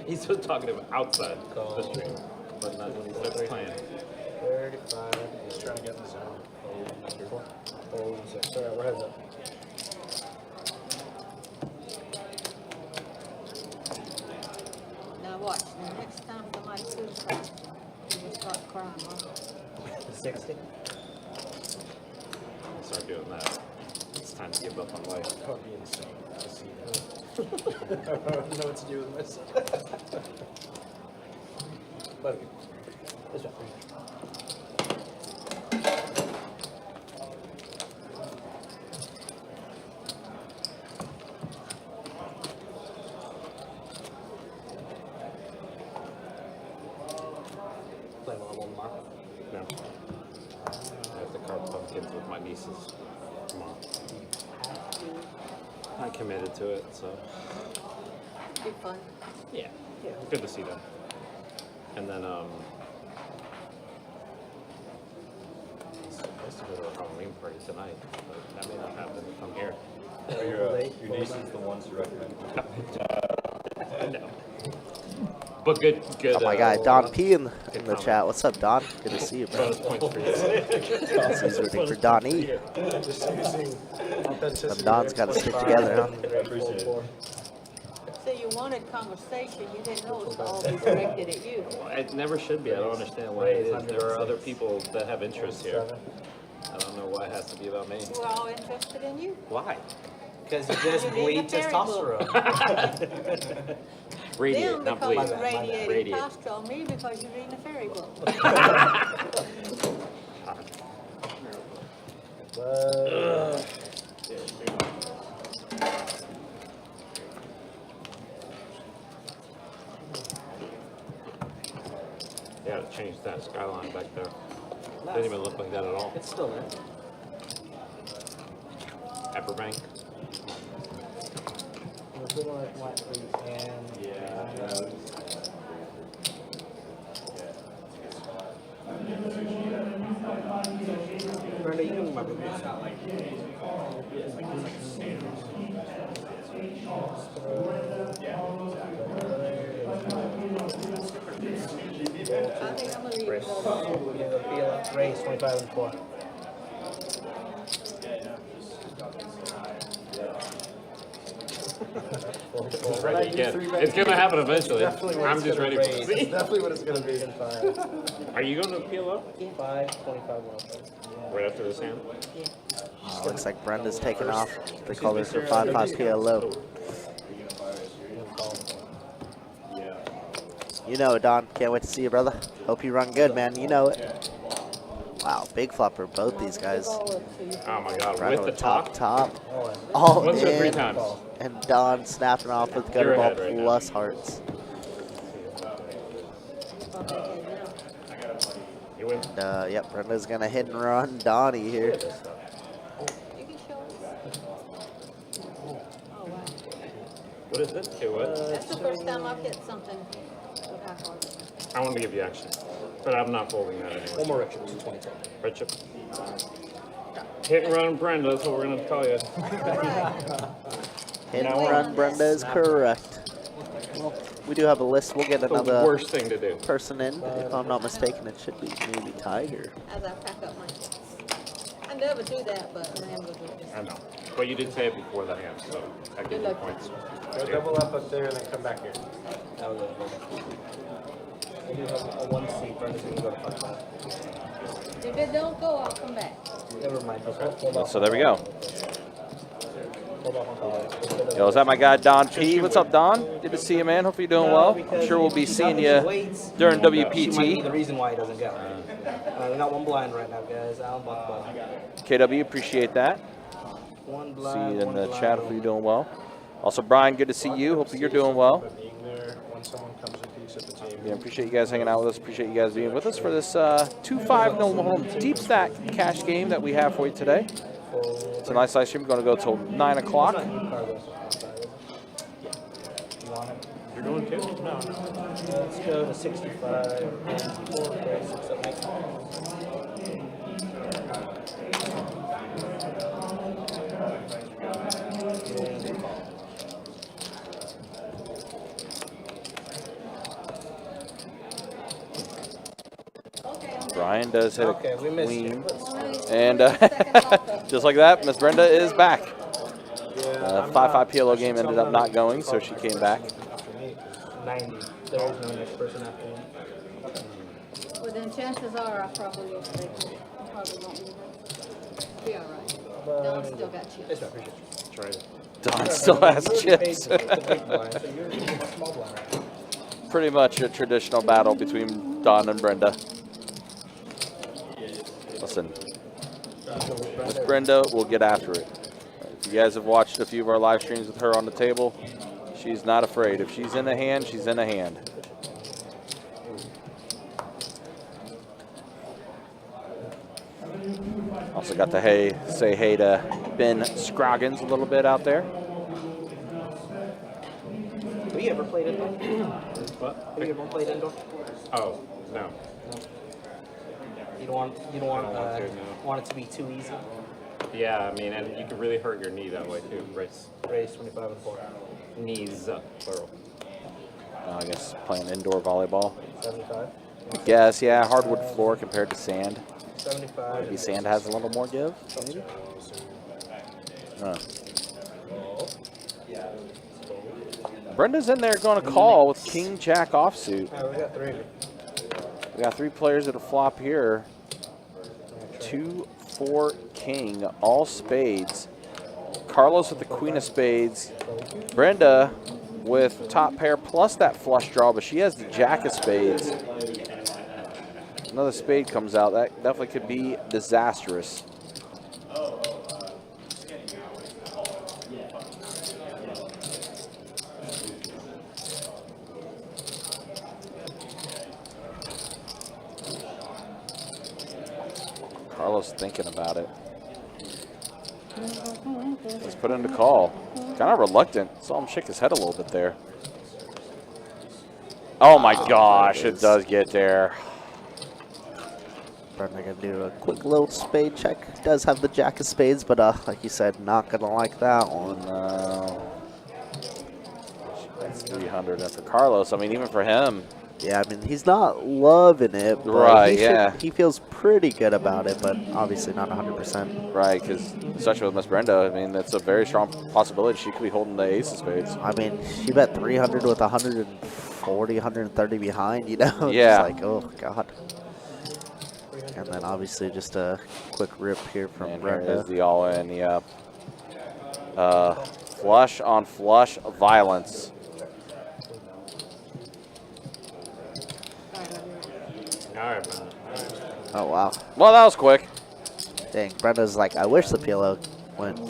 He's just talking about outside the stream, but not when he starts playing. 35. Just trying to get in the zone. Hold 6. All right, we're heads up. Now watch, the next time somebody criticizes you, you start crying, huh? 60. I'll start doing that. It's time to give up on life. That would be insane to see that. I don't know what to do with myself. But this one. Play one more mark. No. I have to carve pumpkins with my nieces tomorrow. I committed to it, so Be fun. yeah, good to see them. And then supposed to go to a Halloween party tonight, but that may not happen if I'm here. Your niece's the ones who recommend. No. But good. Oh my guy, Don P in the chat. What's up, Don? Good to see you, bro. Bonus points for you. He's rooting for Don E. Just using authenticity. Them Dons got to stick together, huh? Appreciate it. So you wanted conversation, you didn't know it was all be directed at you. It never should be. I don't understand why it is. There are other people that have interests here. I don't know why it has to be about me. We're all interested in you. Why? Because you just You're in bleed the fairy book. testosterone. Radiate, Them not because bleed. you're radiating Radiate. testosterone, me because you're reading a fairy book. Yeah, to change that skyline back there. Doesn't even look like that at all. It's still there. Everbank. We're doing like white trees and Brenda, you can remember this. I think I'm gonna read those. Raise 25 and 4. It's ready again. It's gonna happen eventually. I'm just ready for It's it. definitely what it's going to be. 5, Are you gonna peel up 5, 25, 1. right after this hand? Looks like Brenda's taking off. They call this her 5-5 PLO. You know it, Don. Can't wait to see you, brother. Hope you run good, man. You know it. Wow, big flop for both these guys. Oh my god, Brenda with the with top. top. All Once or three in. times. And Don snapping off with You're gutter ball ahead right now. plus hearts. You win. And, yep, Brenda's going to hit and run Donnie here. You can show us. Oh, wow. What is this? Okay, what? That's the first time I've hit something with high cards. I want to give you action, but I'm not folding that One anyway. more Richard, 22. Red chip. Hit and run Brenda, that's what we're gonna call you. Hit and Now run Brenda is correct. Well, we do have a list. We'll get The another worst thing to do. person in. If I'm not mistaken, it should be maybe Tiger. As I pack up my chips. I never do that, but I am gonna do it. I know. But you did say it before the hand, so I give you points. Go double up there and then come back here. That was it. We do have a 1 seat. Brenda's going to go to 5. If it don't go, I'll come back. Never mind. Hold on. So there we go. Yo, is that my guy Don P? What's up, Don? Good to see you, man. Hope you're doing well. I'm sure we'll be seeing you during She might be WPT. the reason why he doesn't go. We got one blind right now, guys. Alan blocked the ball. KW, appreciate that. One See blind. you in one the blind. chat. Hope you're doing well. Also, Brian, good to see you. Hope you're doing well. Being there when someone comes a piece at the table. Yeah, appreciate you guys hanging out with us. Appreciate you guys being with us for this 2-5 no home deep stack cash game that we have for you today. It's a nice live stream. We're going to go till 9 o'clock. You're going to? No, no. Let's go to 65. 4, 5, 6, 7, 8. Brian does hit Okay, a we missed queen. you. And just like that, Miss Brenda is back. 5-5 PLO game ended up not going, so she came back. 90. There is no next person after me. Well, then chances are I probably won't be be all right. Don still got chips. Yes, I appreciate you. Try it. Don still has chips. It's a big blind, so you're a small blind. Pretty much a traditional battle between Don and Brenda. Listen, Miss Brenda will get after it. If you guys have watched a few of our live streams with her on the table, she's not afraid. If she's in a hand, she's in a hand. Also got to say hey to Ben Scroggins a little bit out there. Have you ever played indoor? What? Have you ever played indoor? Oh, no. You don't want I don't want to, no. want it to be too easy. Yeah, I mean, and you could really hurt your knee that way too. Race Race 25 and 4. knees, plural. I guess playing indoor volleyball. 75. Yes, yeah, hardwood floor compared to sand. 75. Maybe sand has a little more give. Maybe. Brenda's in there going to call with King Jack offsuit. We got 3. We got 3 players that are flop here. 2, 4, King, all spades. Carlos with the Queen of Spades. Brenda with top pair plus that flush draw, but she has the Jack of Spades. Another spade comes out. That definitely could be disastrous. Carlos thinking about it. Let's put in the call. Kind of reluctant. Saw him shake his head a little bit there. Oh my gosh, it does get there. Brenda gonna do a quick little spade check. Does have the Jack of Spades, but like you said, not gonna like that one. That's 300. And for Carlos, I mean, even for him. Yeah, I mean, he's not loving it, but Right, yeah. he feels pretty good about it, but obviously not 100%. Right, because especially with Miss Brenda, I mean, that's a very strong possibility. She could be holding the ace of spades. I mean, she bet 300 with 140, 130 behind, you know? Yeah. It's like, oh, God. And then obviously just a quick rip here from And here Brenda. is the all-in, yep. Flush on flush violence. All right, man. Oh, wow. Well, that was quick. Dang, Brenda's like, I wish the PLO went.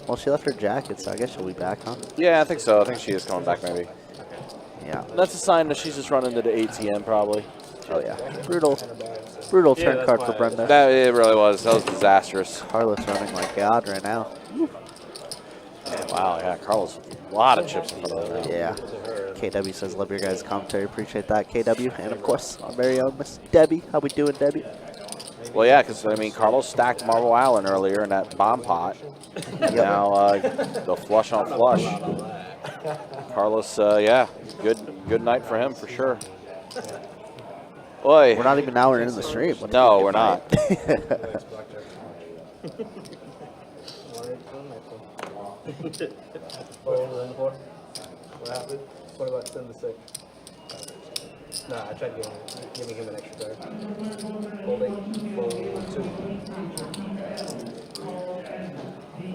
Well, she left her jacket, so I guess she'll be back, huh? Yeah, I think so. I think she is coming back maybe. Yeah. That's a sign that she's just running to the ATM probably. Oh, yeah. Brutal turn that's card why for Brenda. That it really was. That was disastrous. Carlos running like God right now. Wow, yeah, Carlos with a lot of chips in front of her now. Yeah. KW says, love your guys' commentary. Appreciate that, KW. And, of course, our very own Miss Debbie. How we doing, Debbie? Well, yeah, because, I mean, Carlos stacked Marble Island earlier in that bomb pot. Now, the flush on flush. Carlos, yeah, good night for him for sure. Boy. We're not even now in the stream. What No, we're not. What happened? What about 10 to 6? Nah, I tried giving him an extra card. Fold 8, fold 2.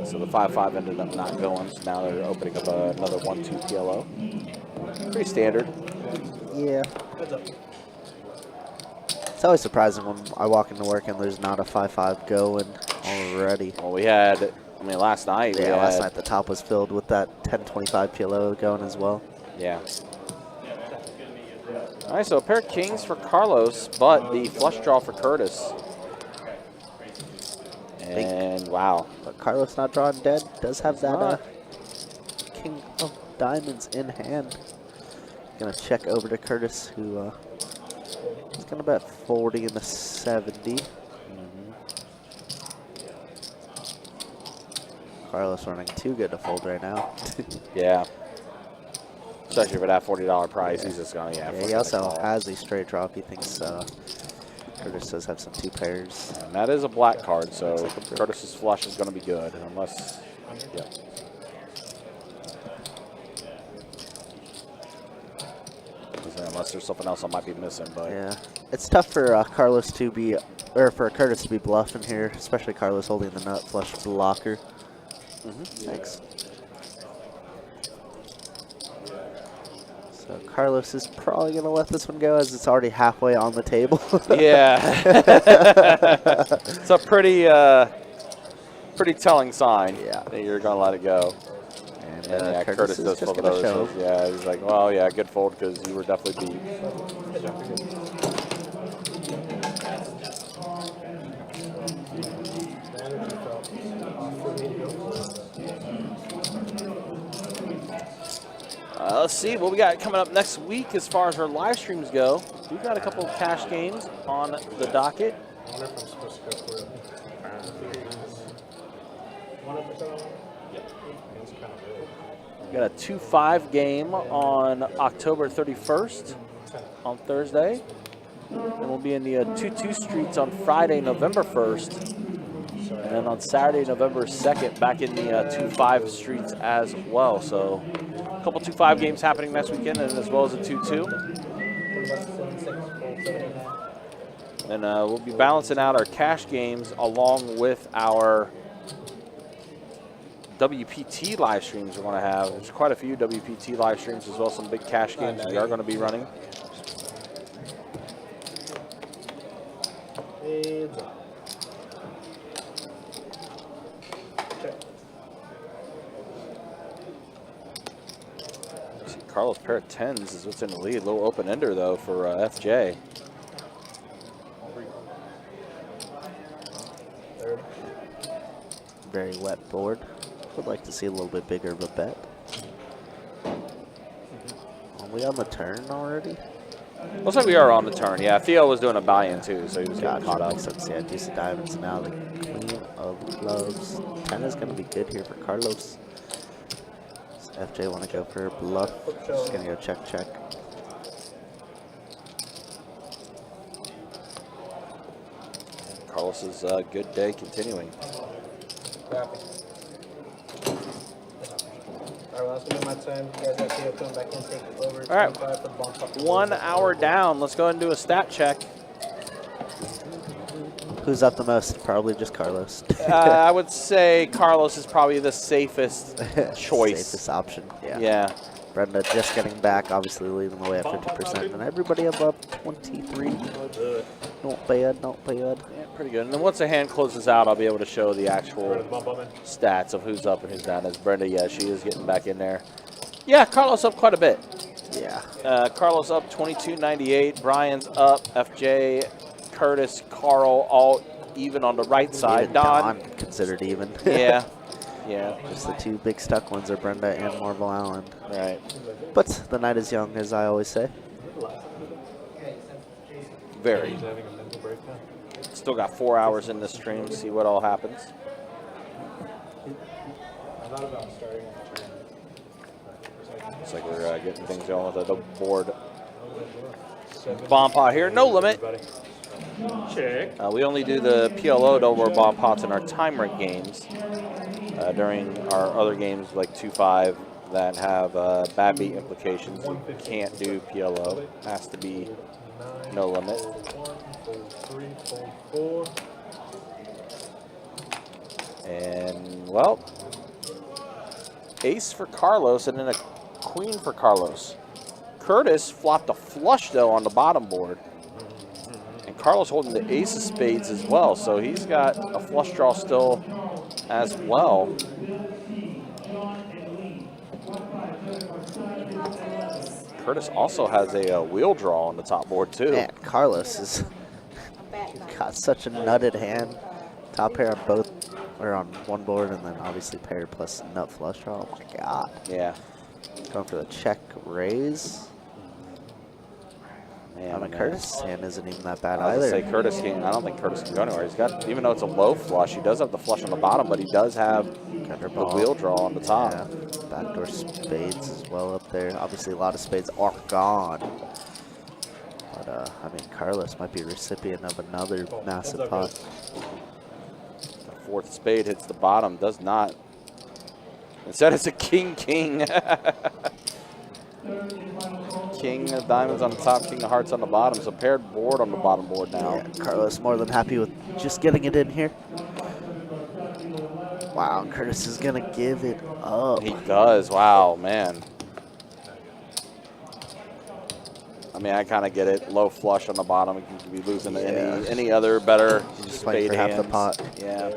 So the 5-5 ended up not going, so now they're opening up another 1-2 PLO. Pretty standard. Yeah. It's always surprising when I walk into work and there's not a 5-5 going already. Well, we had, I mean, last night. Yeah, last night the top was filled with that 10-25 PLO going as well. Yeah. All right, so a pair of kings for Carlos, but the flush draw for Curtis. And wow. But Carlos not drawing dead. Does have that king of diamonds in hand. Gonna check over to Curtis, who is gonna bet 40 in the 70. Carlos running too good to fold right now. Yeah. Especially for that $40 prize, he's just going, yeah. He also has a straight draw if he thinks Curtis does have some 2 pairs. And that is a black card, so Curtis's flush is going to be good, unless, yeah. Unless there's something else I might be missing, but Yeah, it's tough for Carlos to be, or for Curtis to be bluffing here, especially Carlos holding the nut flush blocker. Thanks. So Carlos is probably going to let this one go as it's already halfway on the table. yeah. It's a pretty pretty telling sign that you're going to let it go. And yeah, Curtis does flip it over. So, yeah, he's like, well, yeah, good fold because you were definitely beat. Let's see what we got coming up next week as far as our live streams go. We've got a couple of cash games on the docket. I wonder if I'm supposed to go for it. We got a 2-5 game on October 31st on Thursday. And we'll be in the 2-2 streets on Friday, November 1st. And then on Saturday, November 2nd, back in the 2-5 streets as well. So a couple 2-5 games happening next weekend, and as well as a 2-2. And we'll be balancing out our cash games along with our WPT live streams we're going to have. There's quite a few WPT live streams as well as some big cash games we are going to be running. Carlos pair of 10s is what's in the lead. Little open ender though for FJ. Very wet board. Would like to see a little bit bigger of a bet. Are we on the turn already? Looks like we are on the turn. Yeah, Theo was doing a buy-in too, so he was getting caught up. Makes sense. Yeah, deuce of diamonds now. The queen of clubs. 10 is going to be good here for Carlos. Does FJ want to go for a bluff? Just going to go check, check. Carlos's good day continuing. Alright, well, that's gonna be my turn. You guys got Theo coming back in, take over. All right, 1 hour down. Let's go ahead and do a stat check. Who's up the most? Probably just Carlos. I would say Carlos is probably the safest choice. Safest option, yeah. Yeah. Brenda just getting back, obviously leading the way at 50%, and everybody above 23. Not bad, not bad. Yeah, pretty good. And then once the hand closes out, I'll be able to show the actual stats of who's up and who's down. As Brenda, yeah, she is getting back in there. Yeah, Carlos up quite a bit. Yeah. Carlos up 22.98. Brian's up. FJ, Curtis, Carl, all even on the right side. Even Don considered even. Yeah. Yeah. Just the 2 big stuck ones are Brenda and Marvel Allen. Right. But the night is young, as I always say. Very. Still got 4 hours in this stream. See what all happens. Looks like we're getting things going with the board. Bomb pot here. No limit. Check. We only do the PLO over bomb pots in our time rank games. During our other games like 2-5 that have bad beat implications, we can't do PLO. Has to be no limit. And Well, ace for Carlos and then a queen for Carlos. Curtis flopped a flush, though, on the bottom board. And Carlos holding the ace of spades as well, so he's got a flush draw still as well. Curtis also has a wheel draw on the top board, too. Man, Carlos has got such a nutted hand. Top pair on both, or on one board, and then obviously paired plus nut flush draw. Oh my god. Yeah. Going for the check raise. Man, I mean, man. Curtis' hand isn't even that bad I was either. gonna say Curtis can. I don't think Curtis can go anywhere. He's got, even though it's a low flush, he does have the flush on the bottom, but he does have the wheel draw on the top. Yeah, backdoor spades as well up there. Obviously, a lot of spades are gone. But, I mean, Carlos might be a recipient of another massive pot. The fourth spade hits the bottom, does not. Instead, it's a king. King of diamonds on the top, king of hearts on the bottom. So paired board on the bottom board now. Yeah, Carlos more than happy with just getting it in here. Wow, Curtis is going to give it up. He does. Wow, man. I mean, I kind of get it. Low flush on the bottom. You can be losing to any other better Just spade playing for half the hands. pot. Yeah.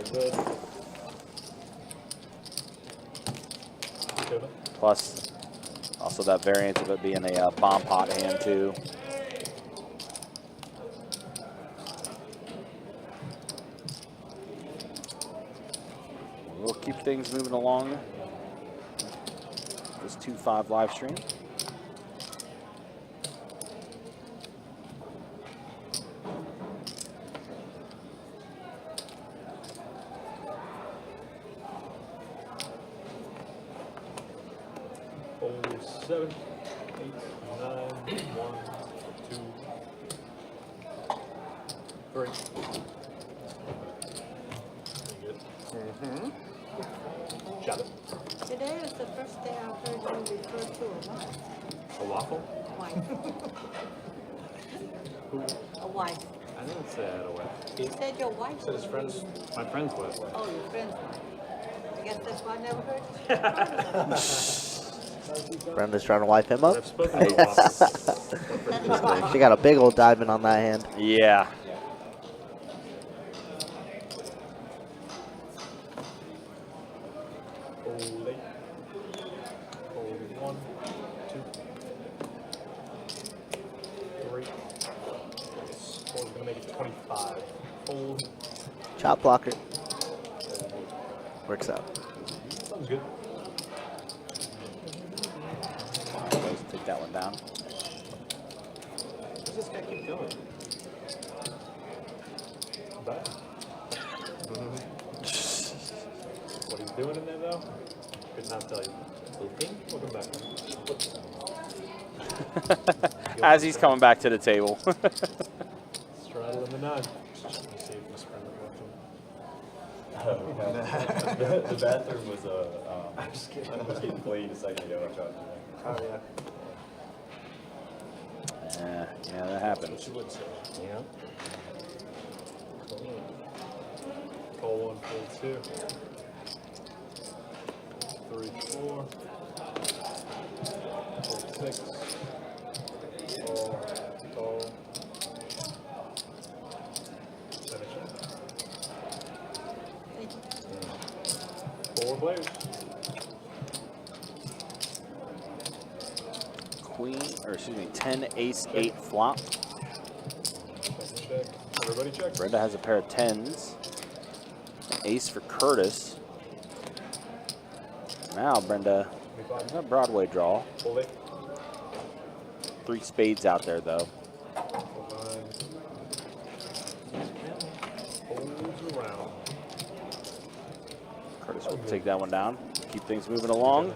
Good. Plus, also that variant of it being a bomb pot hand, too. We'll keep things moving along. This 2-5 live stream. Oh, 7, 8, 9, 1, 2, 3. Shut it. Today was the first day I heard you refer to a wife. A waffle? A wife. I didn't say I had a wife. You said your wife. Said his friends. My friend's wife. Oh, your friend's wife. I guess that's why I never heard. Brenda's trying to wipe him up. I've spoken to waffles. She got a big old diamond on that hand. Yeah. Hold 8. Hold 1, 2, 3. Hold, gonna make it 25. Hold. Chop blocker. Works out. Sounds good. Let's take that one down. Does this guy keep going? Back. What he's doing in there, though, could not tell you. Looping? Welcome back. As he's coming back to the table. Straddle in the 9. Let me see if my friend The bathroom was I was getting cleaned a second ago. I tried to. Oh, yeah. Yeah, that happens. Yeah. Call 1, pull 2. 3, 4. Pull 6. Call. Finish it. 4 players. Queen, or excuse me, 10, ace, 8 flop. Second check. Everybody check. Brenda has a pair of 10s. An ace for Curtis. Now Brenda, a Broadway draw. Hold 8. 3 spades out there, though. Hold 9. Holds around. Curtis will take that one down. Keep things moving along.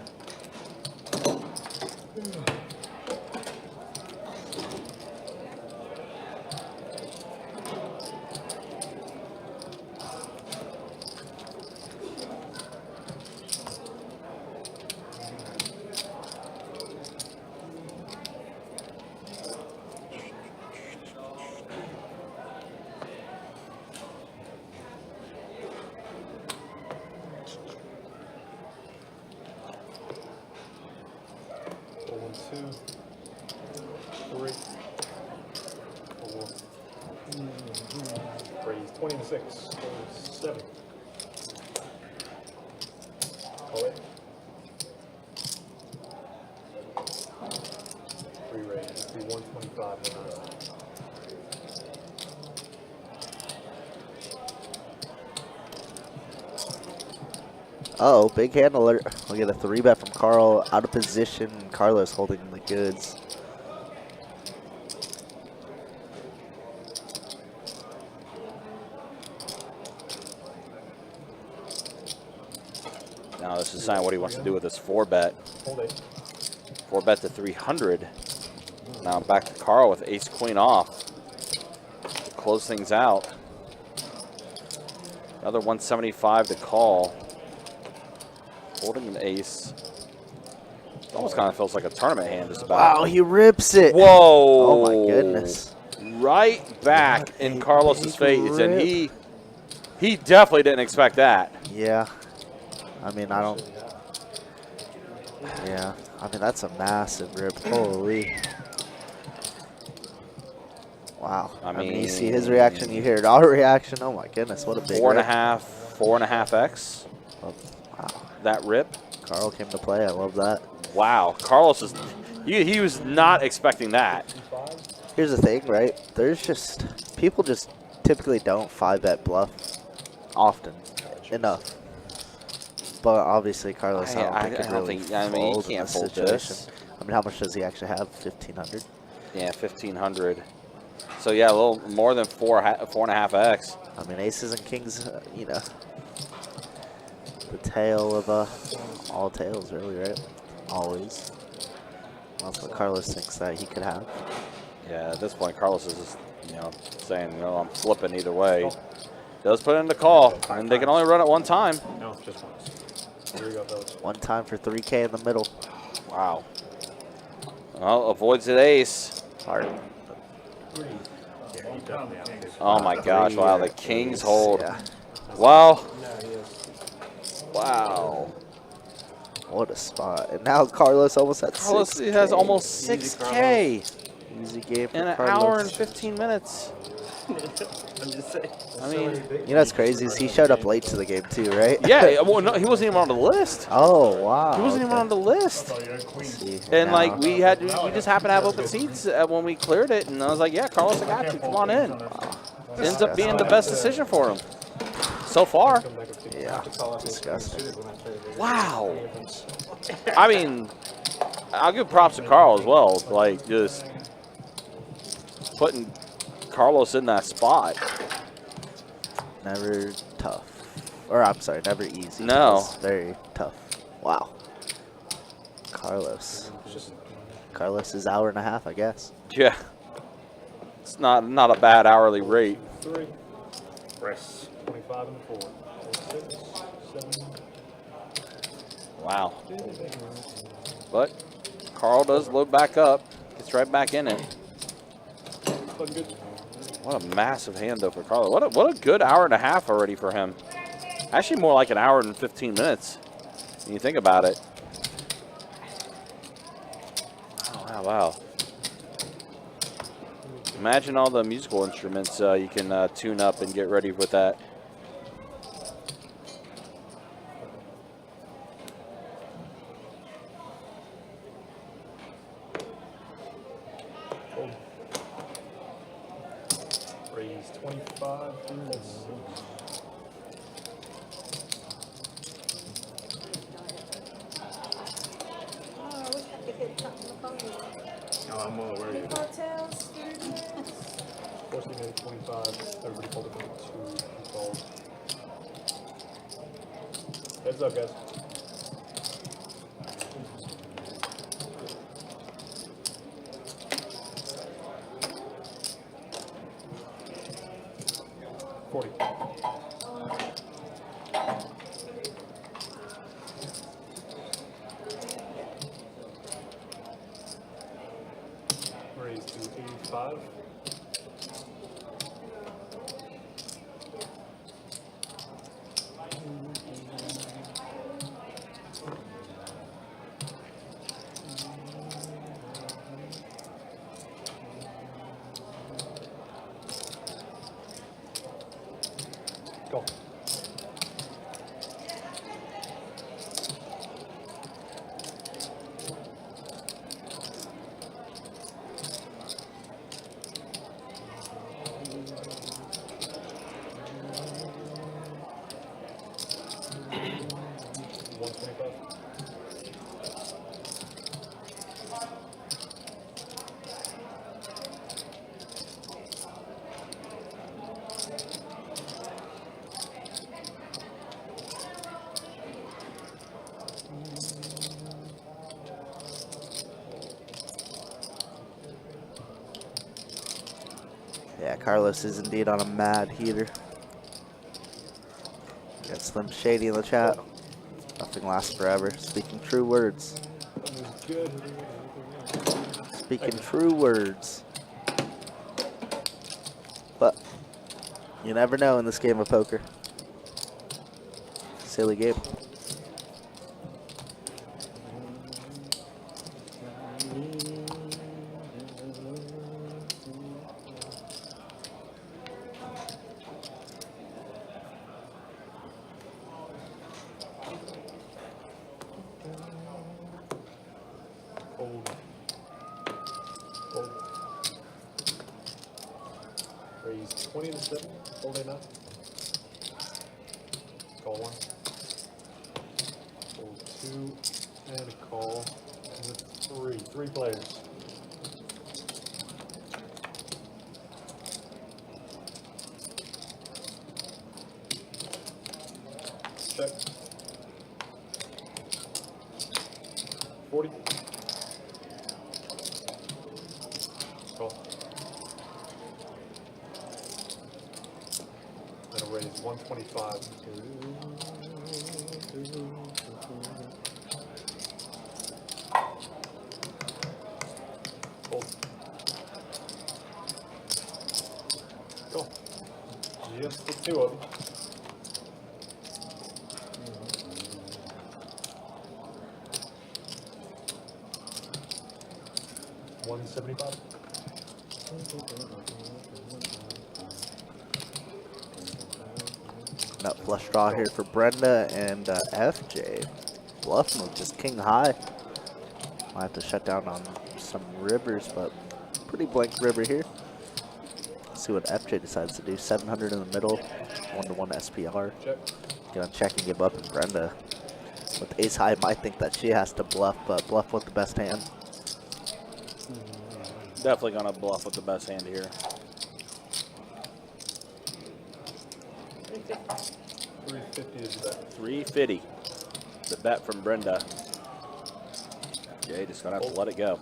2, 3, 4. Raise 20 to 6. 7. Call it. Re-raise. It'd be 125 to 9. Oh, big hand alert. We'll get a 3-bet from Carl. Out of position. Carlos holding the goods. Now this is deciding what he wants to do with this 4-bet. Hold it. 4-bet to 300. Now back to Carl with ace queen off. To close things out. Another 175 to call. Holding an ace. Almost kind of feels like a tournament hand just about. Wow, he rips it. Whoa. Oh my goodness. Right back in Carlos's big face, and rip. he definitely didn't expect that. Yeah. I mean, I don't. Yeah. I mean, that's a massive rip. Holy. Wow. I mean, you see his reaction, you hear our reaction. Oh my goodness, what a big 4.5x. Oh, wow. That rip. Carl came to play. I love that. Wow. Carlos is. He was not expecting that. Here's the thing, right? There's just people just typically don't 5-bet bluff often enough. But obviously, Carlos, I don't think I mean, he can't fold this. I mean, how much does he actually have? 1,500. Yeah, 1,500. So yeah, a little more than 4.5x. I mean, aces and kings, you know, the tail of all tails, really, right? Always. That's what Carlos thinks that he could have. Yeah, at this point, Carlos is just, saying, I'm flipping either way. Does put in the call, and they can only run it one time. No, just once. Here we go, fellas. One time for 3K in the middle. Wow. Well, avoids an ace. Hard. Oh my gosh! Wow, the kings hold. Yeah. Wow. Wow. What a spot. And now Carlos almost at Carlos 6K. has almost 6K Easy game for in an Carlos. hour and 15 minutes. I'm just saying. I mean, You know what's crazy is he showed up late to the game too, right? yeah. Well, no, he wasn't even on the list. Oh, wow. He wasn't even on the list. See, And now- like we just happened to have open seats when we cleared it, and I was like, yeah, Carlos, I got you. Come on in. Ends up being the best decision for him so far. Yeah, disgusting. Wow. I mean, I'll give props to Carl as well. Like just putting Carlos in that spot. Never tough. Or I'm sorry, never easy. No. It's very tough. Wow. Carlos. Carlos's hour and a half, I guess. Yeah. It's not a bad hourly rate. 3. Press. 25 and 4. 6, 7. Wow. But Carl does load back up. Gets right back in it. Looking good. What a massive hand though for Carlo. What a good hour and a half already for him. Actually more like an hour and 15 minutes when you think about it. Wow, wow. Imagine all the musical instruments you can tune up and get ready with that. Raise 25. That's 6. Oh, I wish I could hit something on the phone. No, I'm well aware of you. Hotels. Force me to 25. Everybody fold it to 2. Fold. Heads up, guys. Raise to 85. Yeah, Carlos is indeed on a mad heater. Got Slim Shady in the chat. Nothing lasts forever. Speaking true words. That was good. Speaking true words. But you never know in this game of poker. Silly game. Fold. Fold. Raise 20 to 7. Fold enough. Call 1. Fold 2. And a call. And a 3. 3 players. Check. 40. Call. That'll raise 125. Fold. Go. Just the 2 of them. 175. Nut flush draw here for Brenda and FJ. Bluffing with just king high. Might have to shut down on some rivers, but pretty blank river here. Let's see what FJ decides to do. 700 in the middle, 1-1 SPR. Check. Gonna check and give up, and Brenda with ace high might think that she has to bluff, but bluff with the best hand. Definitely gonna bluff with the best hand here. 350 is that. 350. The bet from Brenda. Jay just gonna have to let it go.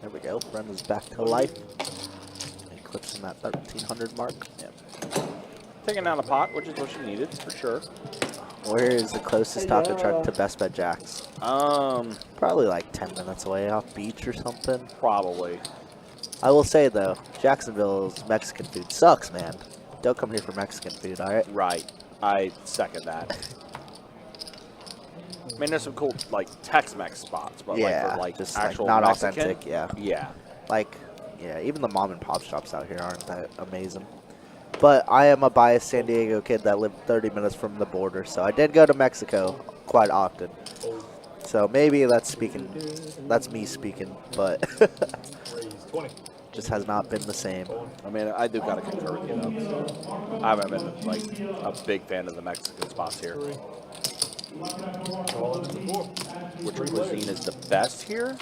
There we go. Brenda's back to life. Eclipsing that 1300 mark. Yep. Taking down a pot, which is what she needed for sure. Where is the closest taco truck to Best Bet Jack's? Probably like 10 minutes away off beach or something. Probably. I will say though, Jacksonville's Mexican food sucks, man. Don't come here for Mexican food, alright? Right. I second that. I mean, there's some cool like Tex-Mex spots, but Yeah, like for like just actual like not Mexican, authentic, yeah. Yeah. Like, yeah, even the mom and pop shops out here aren't that amazing. But I am a biased San Diego kid that lived 30 minutes from the border, so I did go to Mexico quite often. So maybe that's me speaking, but Raise 20. just has not been the same. I mean, I do gotta concur with you though. I haven't been like a big fan of the Mexican spots here. 3. Call into the 4. Which cuisine is the best here?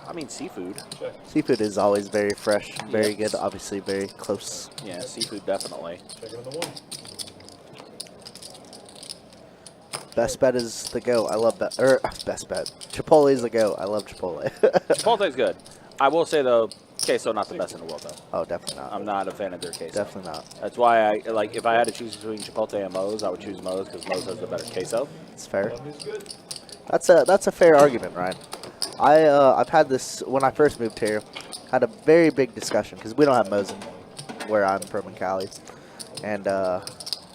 I mean, seafood. Check. Seafood is always very fresh, very Yes. good, obviously very close. Yeah, seafood definitely. Checking on the 1. Best Bet is the go. I love that. Best Bet. Chipotle is the go. I love Chipotle. Chipotle's good. I will say though, queso not the best in the world though. Oh, definitely not. I'm not a fan of their queso. Definitely not. That's why I like if I had to choose between Chipotle and Moe's, I would choose Moe's because Moe's has the better queso. It's fair. 1 is good. That's a fair argument, Ryan. I've had this when I first moved here. Had a very big discussion because we don't have Moe's where I'm from in Cali, and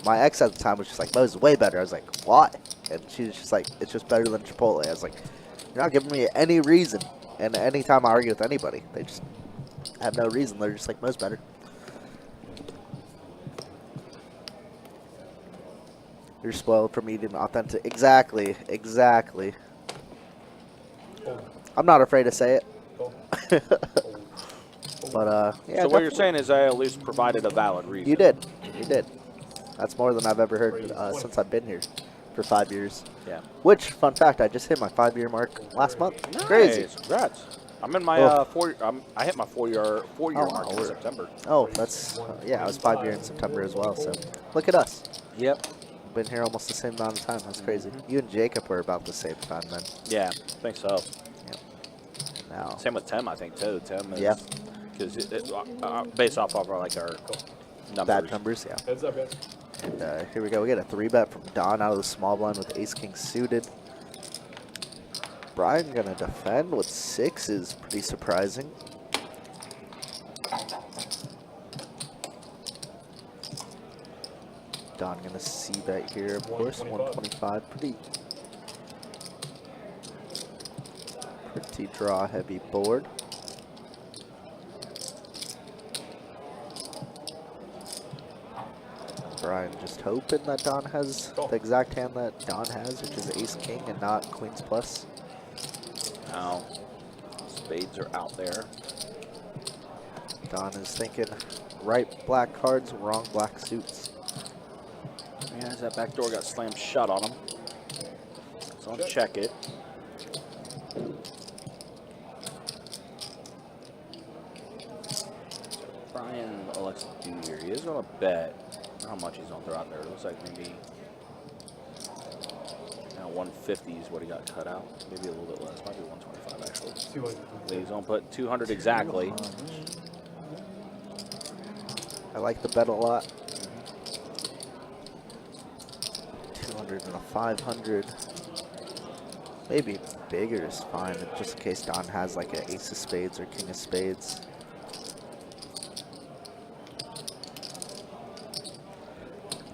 my ex at the time was just like, Moe's is way better. I was like, why? And she was just like, it's just better than Chipotle. I was like, you're not giving me any reason. And anytime I argue with anybody, they just have no reason. They're just like, Moe's better. You're spoiled from eating authentic. Exactly. Exactly. I'm not afraid to say it. But, yeah. So what you're saying is I at least provided a valid reason. You did. You did. That's more than I've ever heard since I've been here for 5 years. Yeah. Which, fun fact, I just hit my 5-year mark last month. Nice. Crazy. Congrats. I'm in my I hit my four-year mark in September. Oh, that's, yeah, I was 5 years in September as well, so look at us. Yep. Been here almost the same amount of time. That's crazy. You and Jacob were about the same time then. Yeah, I think so. Now, Same with Tim, I think too. Tim is yeah. because based off of our numbers. Bad numbers, yeah. Heads up, guys. And here we go. We get a 3-bet from Don out of the small blind with ace-king suited. Brian gonna defend with 6 is pretty surprising. Don gonna c-bet here, of course, 125. Pretty draw-heavy board. Brian just hoping that Don has the exact hand that Don has, which is ace-king and not queens plus. Now, spades are out there. Don is thinking right black cards, wrong black suits. Yeah, as that back door got slammed shut on him. So I'll check it. Brian elects to do here. He is going to bet. How much he's going to throw out there? It looks like maybe 150 is what he got cut out. Maybe a little bit less. Might be 125 actually. 200. But he's going to put 200 exactly. I like the bet a lot. 200 and a 500. Maybe bigger is fine, just in case Don has like an ace of spades or king of spades.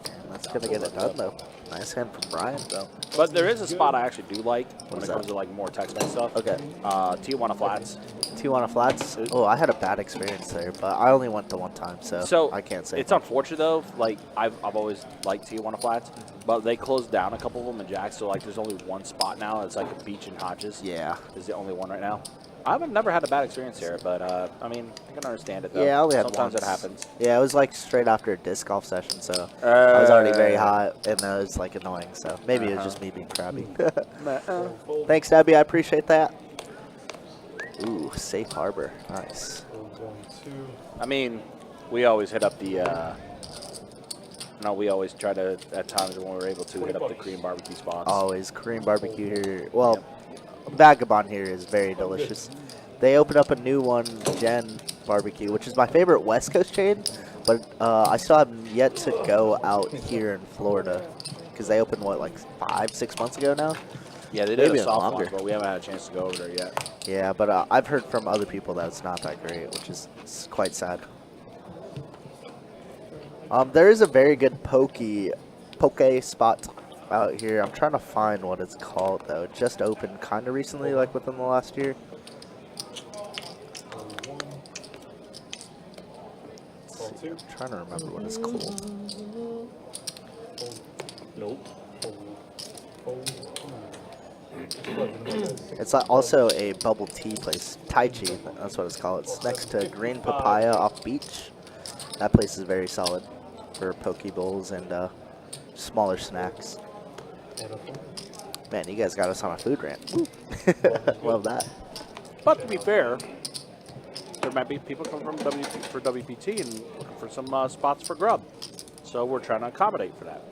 And that's gonna get it done though. Nice hand from Brian though. But there is a spot I actually do like when is it comes that? to more text-based stuff. Okay. Tijuana flats. Tijuana flats. Oh, I had a bad experience there, but I only went the one time, so I can't say. It's unfortunate though. Like I've always liked Tijuana flats, but they closed down a couple of them in Jack. So like there's only one spot now. It's like a beach in Hodges. Yeah. Is the only one right now. I've never had a bad experience here, but I mean I can understand it though. Yeah, I only had sometimes once. it happens. Yeah, it was like straight after a disc golf session, so I was already very hot, and it was like annoying. So maybe it was just me being crabby. Thanks, Debbie. I appreciate that. Ooh, safe harbor. Nice. I mean, we always hit up the. No, we always try to at times when we're able to hit up the Korean barbecue spots. Always Korean barbecue here. Well, Vagabond here is very delicious. They opened up a new one, Gen Barbecue, which is my favorite West Coast chain, but I still have yet to go out here in Florida because they opened what, like 5-6 months ago now. Yeah, they did Maybe a soft longer. launch, but we haven't had a chance to go over there yet. Yeah, but I've heard from other people that it's not that great, which is quite sad. There is a very good poke spot out here. I'm trying to find what it's called though. It just opened kind of recently, like within the last year. I'm trying to remember what it's called. Nope. It's also a bubble tea place, Tai Chi. That's what it's called. It's next to Green Papaya off beach. That place is very solid for poke bowls and smaller snacks. Man, you guys got us on a food rant. Love that. But to be fair, there might be people coming from WPT and looking for some spots for grub. So we're trying to accommodate for that.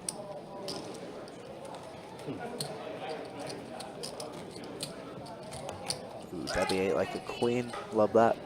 Ooh, Debbie ate like a queen. Love that.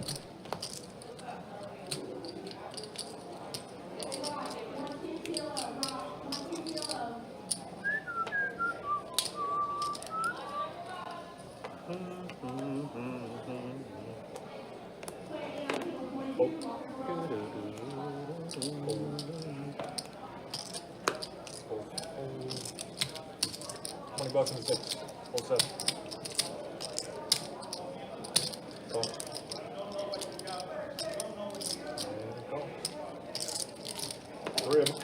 $20 in the tips. Full set. Call. And call. 3 of them.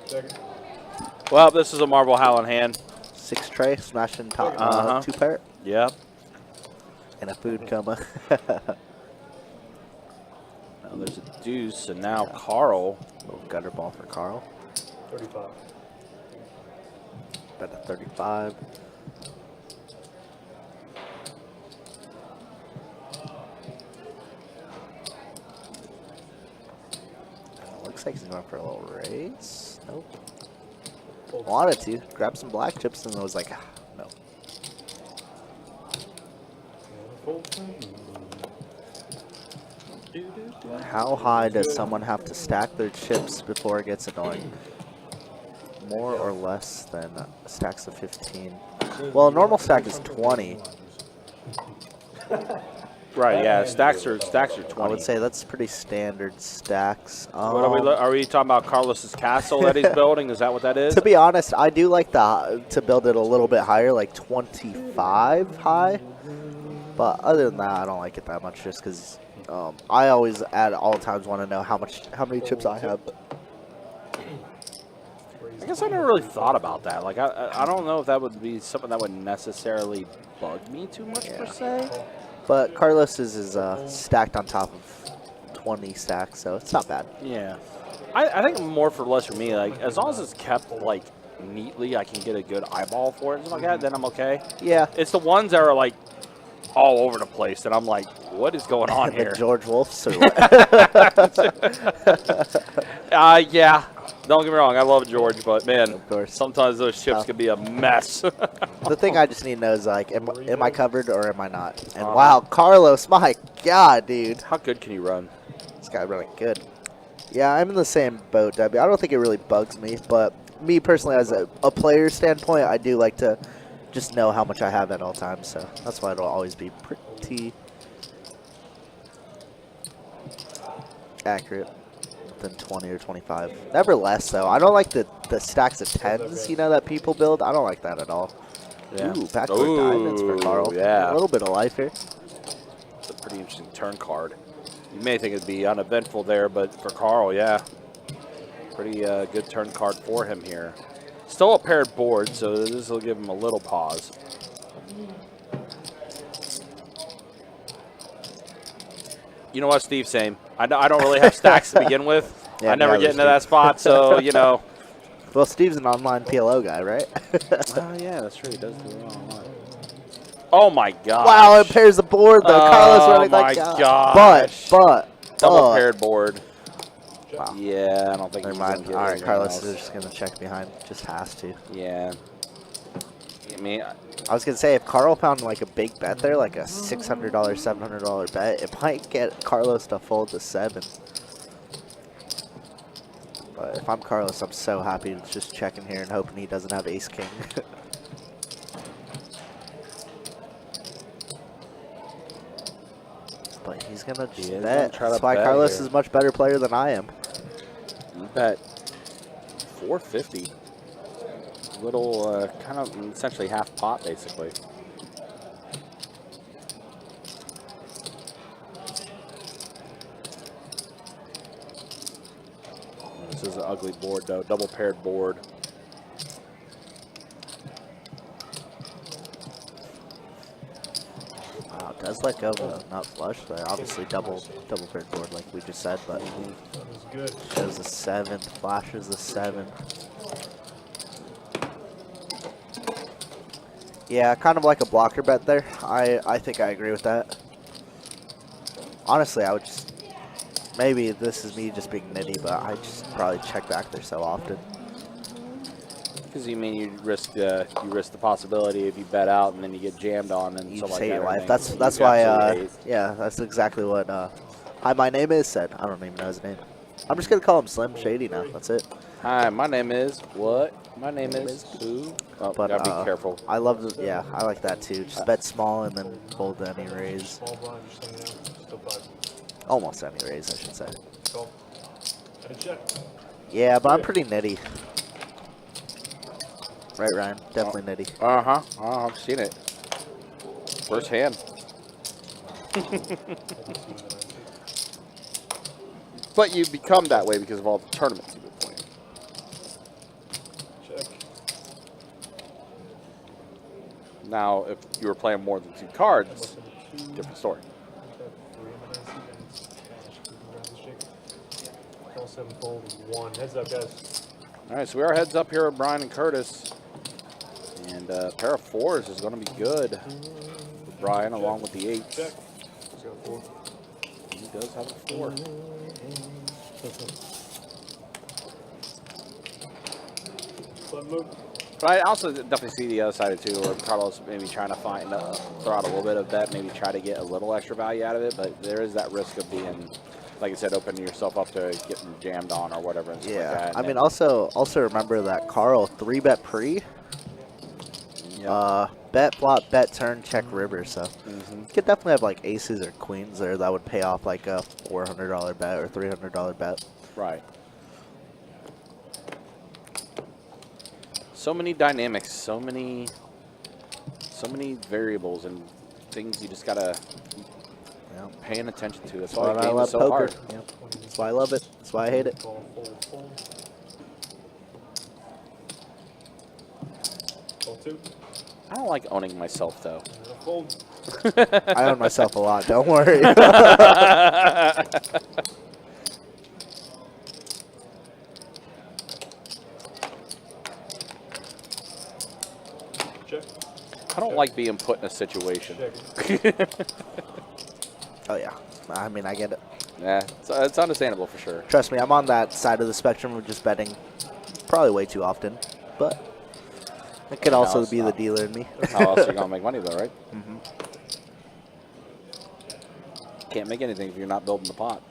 Second. Well, this is a Marble Howland hand. 6 tray, smashing top, Uh-huh. 2 pair, Yep. and a food coma. Now there's a deuce, and now Carl. Little gutter ball for Carl. 35. Bet a 35. Looks like he's going for a little raise. Nope. Wanted to grab some black chips and I was like, ah, no. full thing. How high does someone have to stack their chips before it gets annoying? More or less than stacks of 15? Well, a normal stack is 20. Right, yeah, stacks are 20. I would say that's pretty standard stacks. What are we talking about? Carlos's castle that he's building? Is that what that is? To be honest, I do like to build it a little bit higher, like 25 high. But other than that, I don't like it that much, just because I always at all times want to know how many chips I have. I guess I never really thought about that. Like, I don't know if that would be something that would necessarily bug me too much per se. But Carlos's is stacked on top of 20 stacks, so it's not bad. Yeah, I think more for less for me. Like, as long as it's kept like neatly, I can get a good eyeball for it and stuff like that. Then I'm okay. Yeah. It's the ones that are like all over the place that I'm like, what is going on The here? George Wolf's or what? Yeah. Don't get me wrong, I love George, but man, Of course. sometimes those chips can be a mess. The thing I just need to know is, like, am I covered or am I not? And wow, Carlos, my God, dude. How good can you run? This guy running good. Yeah, I'm in the same boat, Debbie. I don't think it really bugs me, but me personally, as a player standpoint, I do like to just know how much I have at all times, so that's why it'll always be pretty accurate. Than 20 or 25. Never less, though. I don't like the stacks of 10s, you know, that people build. I don't like that at all. Yeah. Ooh, backdoor diamonds for Carl. Yeah. A little bit of life here. It's a pretty interesting turn card. You may think it'd be uneventful there, but for Carl, yeah. Pretty good turn card for him here. Still a paired board, so this will give him a little pause. You know what, Steve? Same. I don't really have stacks to begin with. Yeah, I never me get either, into that spot, so, you know. Well, Steve's an online PLO guy, right? Oh, yeah, that's true. He does do it online. Oh, my God. Wow, it pairs the board, though. Carlos running like my God. gosh. But. Double paired board. Wow. Yeah, I don't think Never he's mind. gonna get All right, anything Carlos else. is just going to check behind. Just has to. Yeah. I mean, I was going to say, if Carl found like a big bet there, like a $600, $700 bet, it might get Carlos to fold to 7. But if I'm Carlos, I'm so happy to just checking here and hoping he doesn't have ace-king. But he's going to He is gonna bet. try to That's why bet Carlos here. is a much better player than I am. you bet 450. Little, kind of essentially half pot, basically. This is an ugly board, though. Double paired board. Wow, does let go, but not flush. But obviously double paired board, like we just said. But That was good. shows a 7th, flashes a 7. Yeah, kind of like a blocker bet there. I think I agree with that. Honestly, I would just, maybe this is me just being nitty, but I just probably check back there so often. Because you mean you risk the possibility if you bet out and then you get jammed on and You stuff just like hate that. your life. everything. That's You why. absolutely hate. Yeah, that's exactly what Hi, my name is said. I don't even know his name. I'm just gonna call him Slim Shady now. That's it. Hi, my name is what? My name is who? Oh, But gotta be careful. I love the, yeah, I like that too. Just bet small and then fold any raise. Small blind, just hanging out. Still 5. Almost any raise, I should say. Call. And a check. Yeah, but I'm pretty nitty. Right, Ryan? Definitely nitty. Uh-huh. Oh, I've seen it. First hand. But you become that way because of all the tournaments you've been playing. Check. Now, if you were playing more than 2 cards, different story. Call 7 fold 1. Heads up, guys. All right, so we are heads up here with Brian and Curtis. And a pair of 4s is going to be good for Brian, along with the 8s. Check. He's got 4. He does have a 4. Fun move. But I also definitely see the other side of it too, where Carlos maybe trying to find, throw out a little bit of bet, maybe try to get a little extra value out of it, but there is that risk of being, like you said, opening yourself up to getting jammed on or whatever and stuff like Yeah, that. I mean, also remember that Carl 3-bet pre. Yep. Bet flop, bet turn, check river. So Mhm. you could definitely have like aces or queens there that would pay off like a $400 bet or $300 bet. Right. So many dynamics, so many variables and things you just gotta paying attention to. That's why the I game love is so poker. hard. Yep. That's why I love it. That's why I hate it. Call, fold. Call 2. I don't like owning myself though. Fold. I own myself a lot. Don't worry. Check. I don't like being put in a situation. Check. Oh yeah. I mean, I get it. Yeah, it's understandable for sure. Trust me, I'm on that side of the spectrum of just betting probably way too often, but it could also be the dealer in me. How else are you gonna make money though, right? Mm-hmm. Can't make anything if you're not building the pot.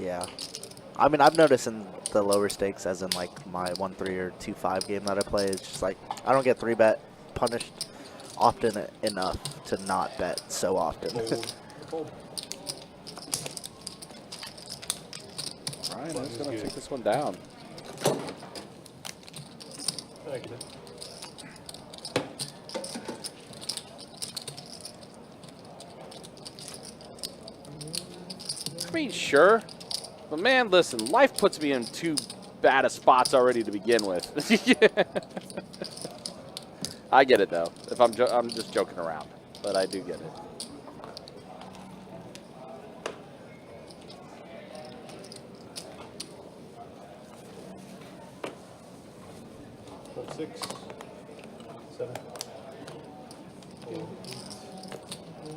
Yeah. I mean, I've noticed in the lower stakes, as in like my 1-3 or 2-5 game that I play, it's just like I don't get 3-bet punished often enough to not bet so often. Fold. Ryan is gonna take this one down. Thank you. I mean, sure. But man, listen, life puts me in too bad of spots already to begin with. I get it though. If I'm just joking around, but I do get it. Fold 6. 7. Fold 8.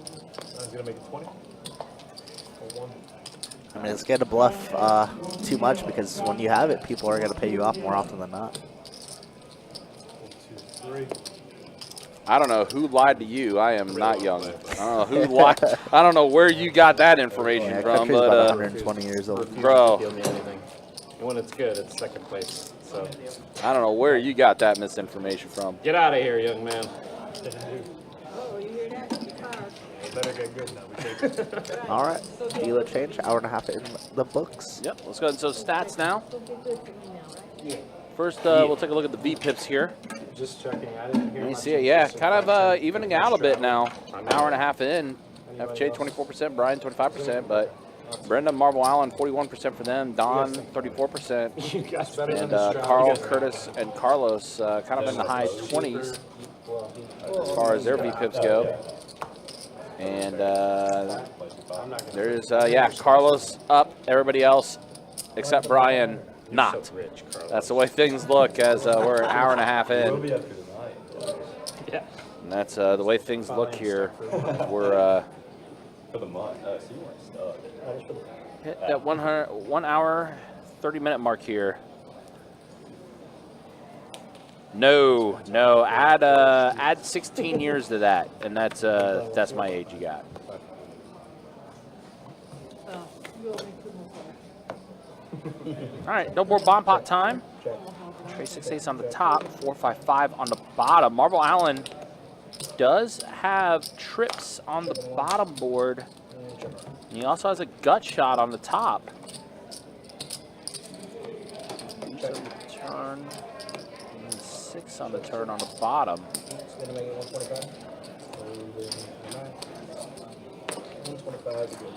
I'm gonna make it 20. Fold 1. I mean, it's good to bluff too much because when you have it, people are going to pay you off more often than not. Fold 2, 3. I don't know who lied to you. I am not young. I don't know who lied. I don't know where you got that information Yeah, from, country's about but 120 years old. bro, Deal me anything. And when it's good, it's second place. So I don't know where you got that misinformation from. get out of here, young man. Oh, you hear that? Cards. Better get good now. We take it. All right, dealer change, hour and a half in the books. Yep, let's go ahead. So stats now. So be good for me now, right? First, we'll take a look at the V-pips here. Just checking. I didn't hear You much see it, of yeah, this, so kind of 5, 10, evening out a bit now. An hour and a half in. Anybody FJ else? 24%, Brian 25%, but Brenda, Marble Allen 41% for them, Don 34%, You guys better and than this Carl, job. Curtis, and Carlos kind of in the high 20s as far as their V-pips go. And there's, yeah, Carlos up, everybody else except Brian not. So rich, Carlos. That's the way things look as we're an hour and a half We'll in. be after tonight. Yeah. And that's the way things look here. We're For the month. So you weren't stuck. hit that 1 hour, 30-minute mark here. No, add 16 years to that, and that's my age you got. Oh, you owe me 2 more cards. All right, no more bomb pot time. Trey 6-8 on the top, 4-5-5 on the bottom. Marble Allen does have trips on the bottom board. And he also has a gut shot on the top. Turn. And 6 on the turn on the bottom. It's gonna make it 125. 125 is good.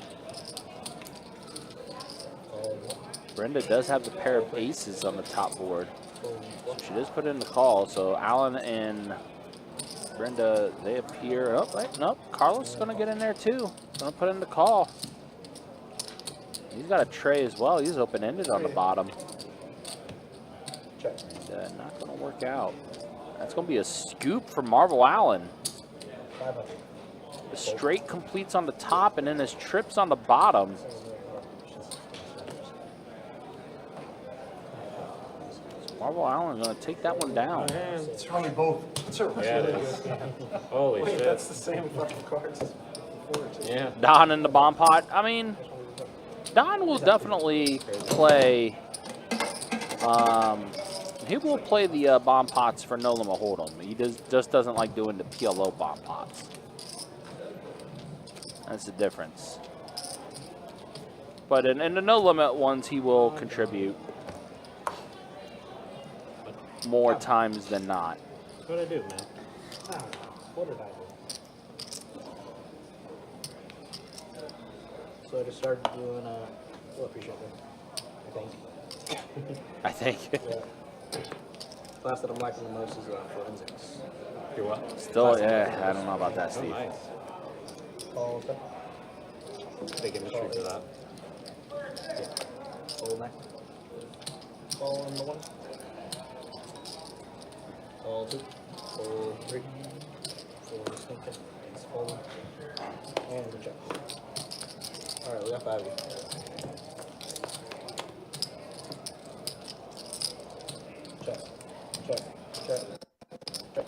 Brenda does have the pair of aces on the top board. So she does put in the call. So Allen and Brenda, they appear. Oh, wait, nope. Carlos is going to get in there too. Going to put in the call. He's got a tray as well. He's open-ended on the bottom. And, not going to work out. That's going to be a scoop for Marble Allen. 500. The straight completes on the top, and then his trips on the bottom. Marble Allen going to take that one down. It's probably both. It's a Yeah, it is. Holy Wait, shit. that's the same fucking cards. Yeah. Don in the bomb pot. I mean, Don will definitely play. He will play the bomb pots for no limit hold'em. He just doesn't like doing the PLO bomb pots. That's the difference. But in the no limit ones, he will contribute more times than not. What did I do, man? What did I do? So I just started doing, well, appreciate that. I think. I think. Yeah. Class that I'm liking the most is forensics. Do what? Still, yeah, I don't know about that, Oh, Steve. nice. Call okay. Big industry for that. Call neck. Call on the one. Call two. Call three. Four snake hit. Thanks, call one. And good check. Alright, we got 5 of you. Check. Check. Check. Check.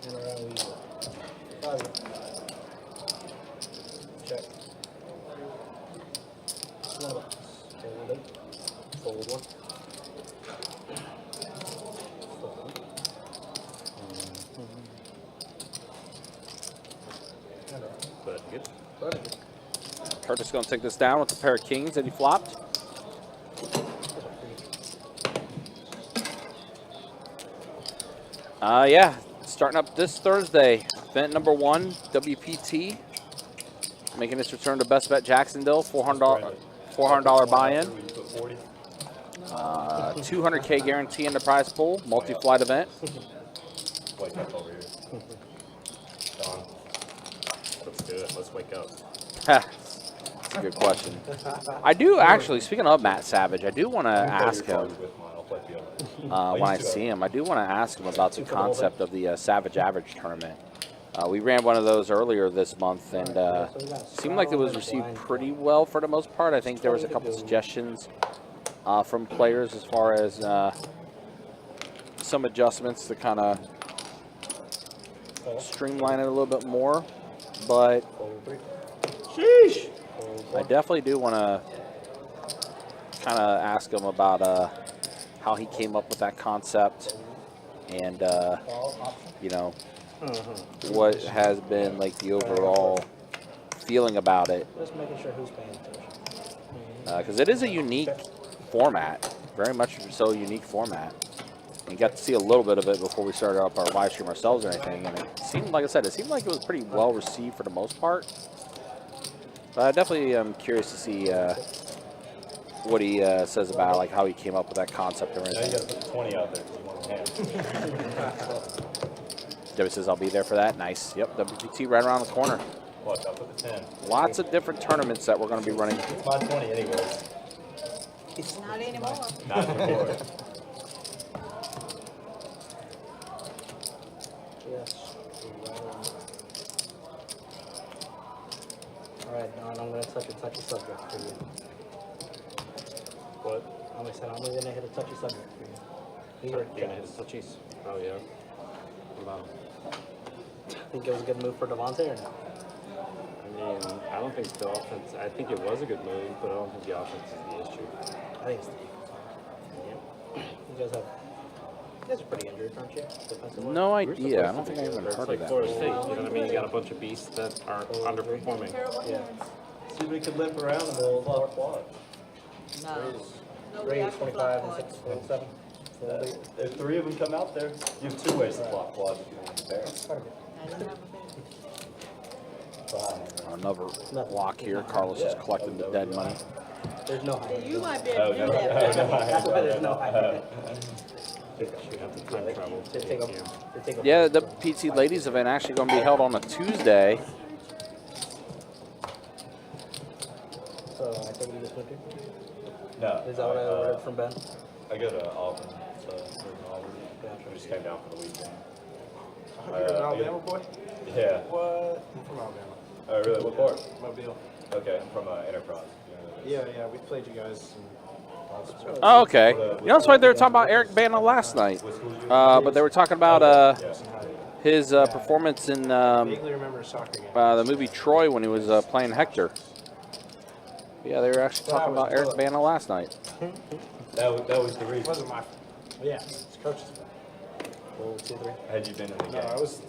And around we go. 5 of you. Check. One box. Fold 8. Fold 1. Fold 1. But good. Good. Curtis going to take this down with the pair of kings that he flopped. Yeah, starting up this Thursday. Event number 1, WPT. Making its return to Best Bet Jacksonville. $400 buy-in. 200K guarantee in the prize pool. Multi-flight event. Wake up over here. Don. Let's do it. Let's wake up. That's a good question. I do actually, speaking of Matt Savage, I do want to ask him, when I see him, I do want to ask him about the concept of the Savage Average tournament. We ran one of those earlier this month, and seemed like it was received pretty well for the most part. I think there was a couple suggestions from players as far as some adjustments to kind of streamline it a little bit more. But sheesh, I definitely do want to kind of ask him about how he came up with that concept, and you know, what has been like the overall feeling about it, Just making sure who's paying attention. because it is a unique format, very much so unique format. We got to see a little bit of it before we started up our live stream ourselves or anything, and it seemed, like I said, it seemed like it was pretty well received for the most part. But I definitely am curious to see what he says about like how he came up with that concept or Now you anything. gotta put 20 out there because you want to hand. Debbie says I'll be there for that. Nice. Yep, WPT right around the corner. Watch, I'll put the 10. Lots of different tournaments that we're going to be running. It's my 20 anyways. Not anymore. Not anymore. Yes. Alright, Don, I'm gonna touch a touchy subject for you. What? I'm gonna hit a touchy subject for you. You're gonna hit the touchies? Oh, yeah. What about him? Think it was a good move for Devontae or no? I mean, I don't think the offense, I think it was a good move, but I don't think the offense is the issue. I think it's the defense. You guys are pretty injured, aren't you? Defensively? No idea. I don't think I even It's heard of like that. Florida State, you know what I mean? You got a bunch of beasts that are underperforming. Terrible Yeah. hands. See if we could limp around and we'll block quad. No. No, we Raise have to 25 block and quad. 6 and 7. If 3 of them come out there, you have 2 ways to block quad if you want to compare. I don't have a bet. Another block here. Carlos is collecting the dead money. There's no height. You might be Oh, able to do no, that. That's why there's no height. You have to time travel. Yeah, the PT Ladies event actually going to be held on a Tuesday. So I think you just went to? No. Is that what I ordered from Ben? I go to Auburn. So Auburn. I just came down for the weekend. You're an Alabama boy? Yeah. What? I'm from Alabama. Oh, really? What part? Mobile. Okay, I'm from Enterprise. Yeah, we played you guys in Oh, okay. You know, that's why they were talking about Eric Bana last night. But they were talking about his performance in Vaguely remember a soccer game. the movie Troy when he was playing Hector. Yeah, they were actually talking about Eric Bana last night. That was the It reason. wasn't my fault. Yeah, it's coach's fault. Roll 2, 3. Had you been in the No, game? I was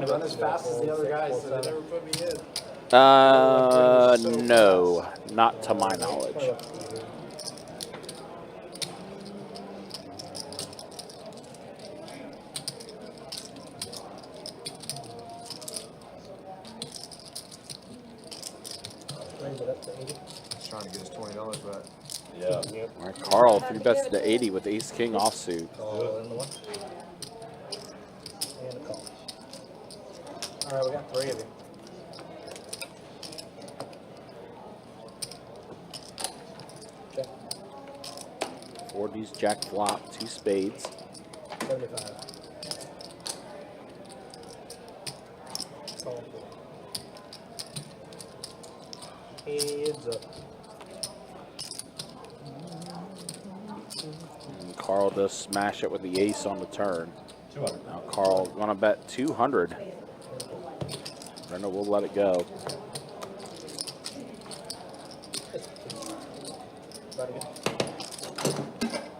run as fast as the other guys, so they never put me in. No, not to my knowledge. Raise it up to 80. He's trying to get his $20 back. Yeah. All right, Carl, 3 bets to 80 with Ace King offsuit. Call in the 1. And a call. Alright, we got 3 of you. Check. 4D's Jack flop, 2 spades. 75. Call. Heads up. And Carl does smash it with the ace on the turn. 200. Now Carl gonna bet 200. Brenda will let it go.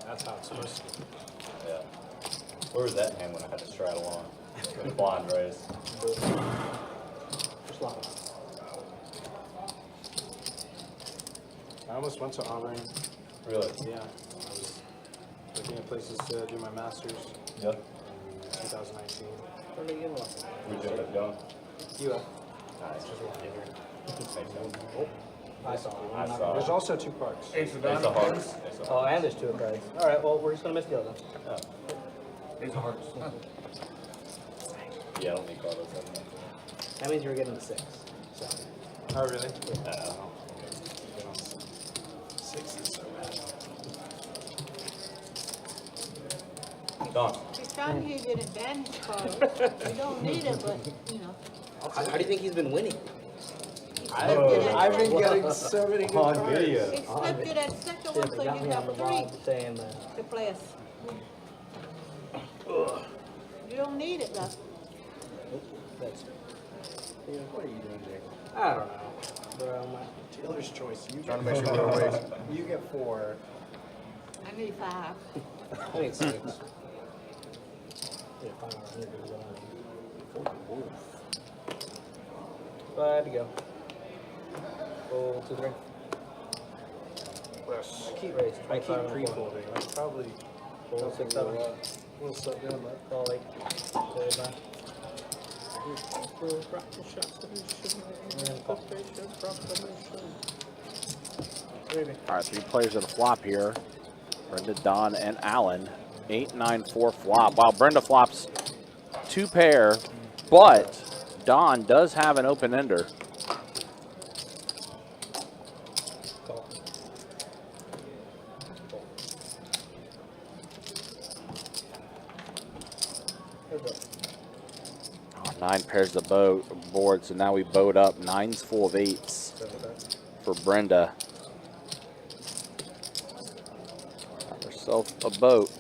That's how it's supposed to be. Yeah. Where was that hand when I had to straddle on? The blind raise. Just lock it. I almost went to Auburn. Really? Yeah. I was looking at places to do my master's Yep. in 2019. Where'd you end up going? UF. Nice. I saw it. I saw There's it. also 2 parks. Ace of hearts. Ace of hearts. Oh, and there's 2 of cards. Alright, well, we're just gonna miss the other. Ace of hearts. Yeah, I don't think Carlos has that. That means you're getting the 6. So, Oh, really? Uh, 6 is so bad. Don. He's trying to get advantage card. You don't need it, but, you know. how do you think he's been winning? I've been getting so many good On cards. video. He slipped you that second one, so They got you me on have the 3 line saying that. to play us. You don't need it, though. That's, What are you doing, Jacob? I don't know. Bro, Dealer's choice. You trying to make sure you're awake. You get 4. I need 5. I need 6. Yeah, 5 hours. I need to do that. 5 to go. Roll 2, 3. Yes. Keep raising. I keep pre-folding. I probably Roll 6, 7. will start doing that. Call 8. Say bye. All right, 3 players at a flop here. Brenda, Don, and Allen. 8, 9, 4 flop. Wow, Brenda flops 2 pair, but Don does have an open ender. Call. Oh, 9 pairs of board, so now we boat up. 9's full of 8s for Brenda. Got herself a boat.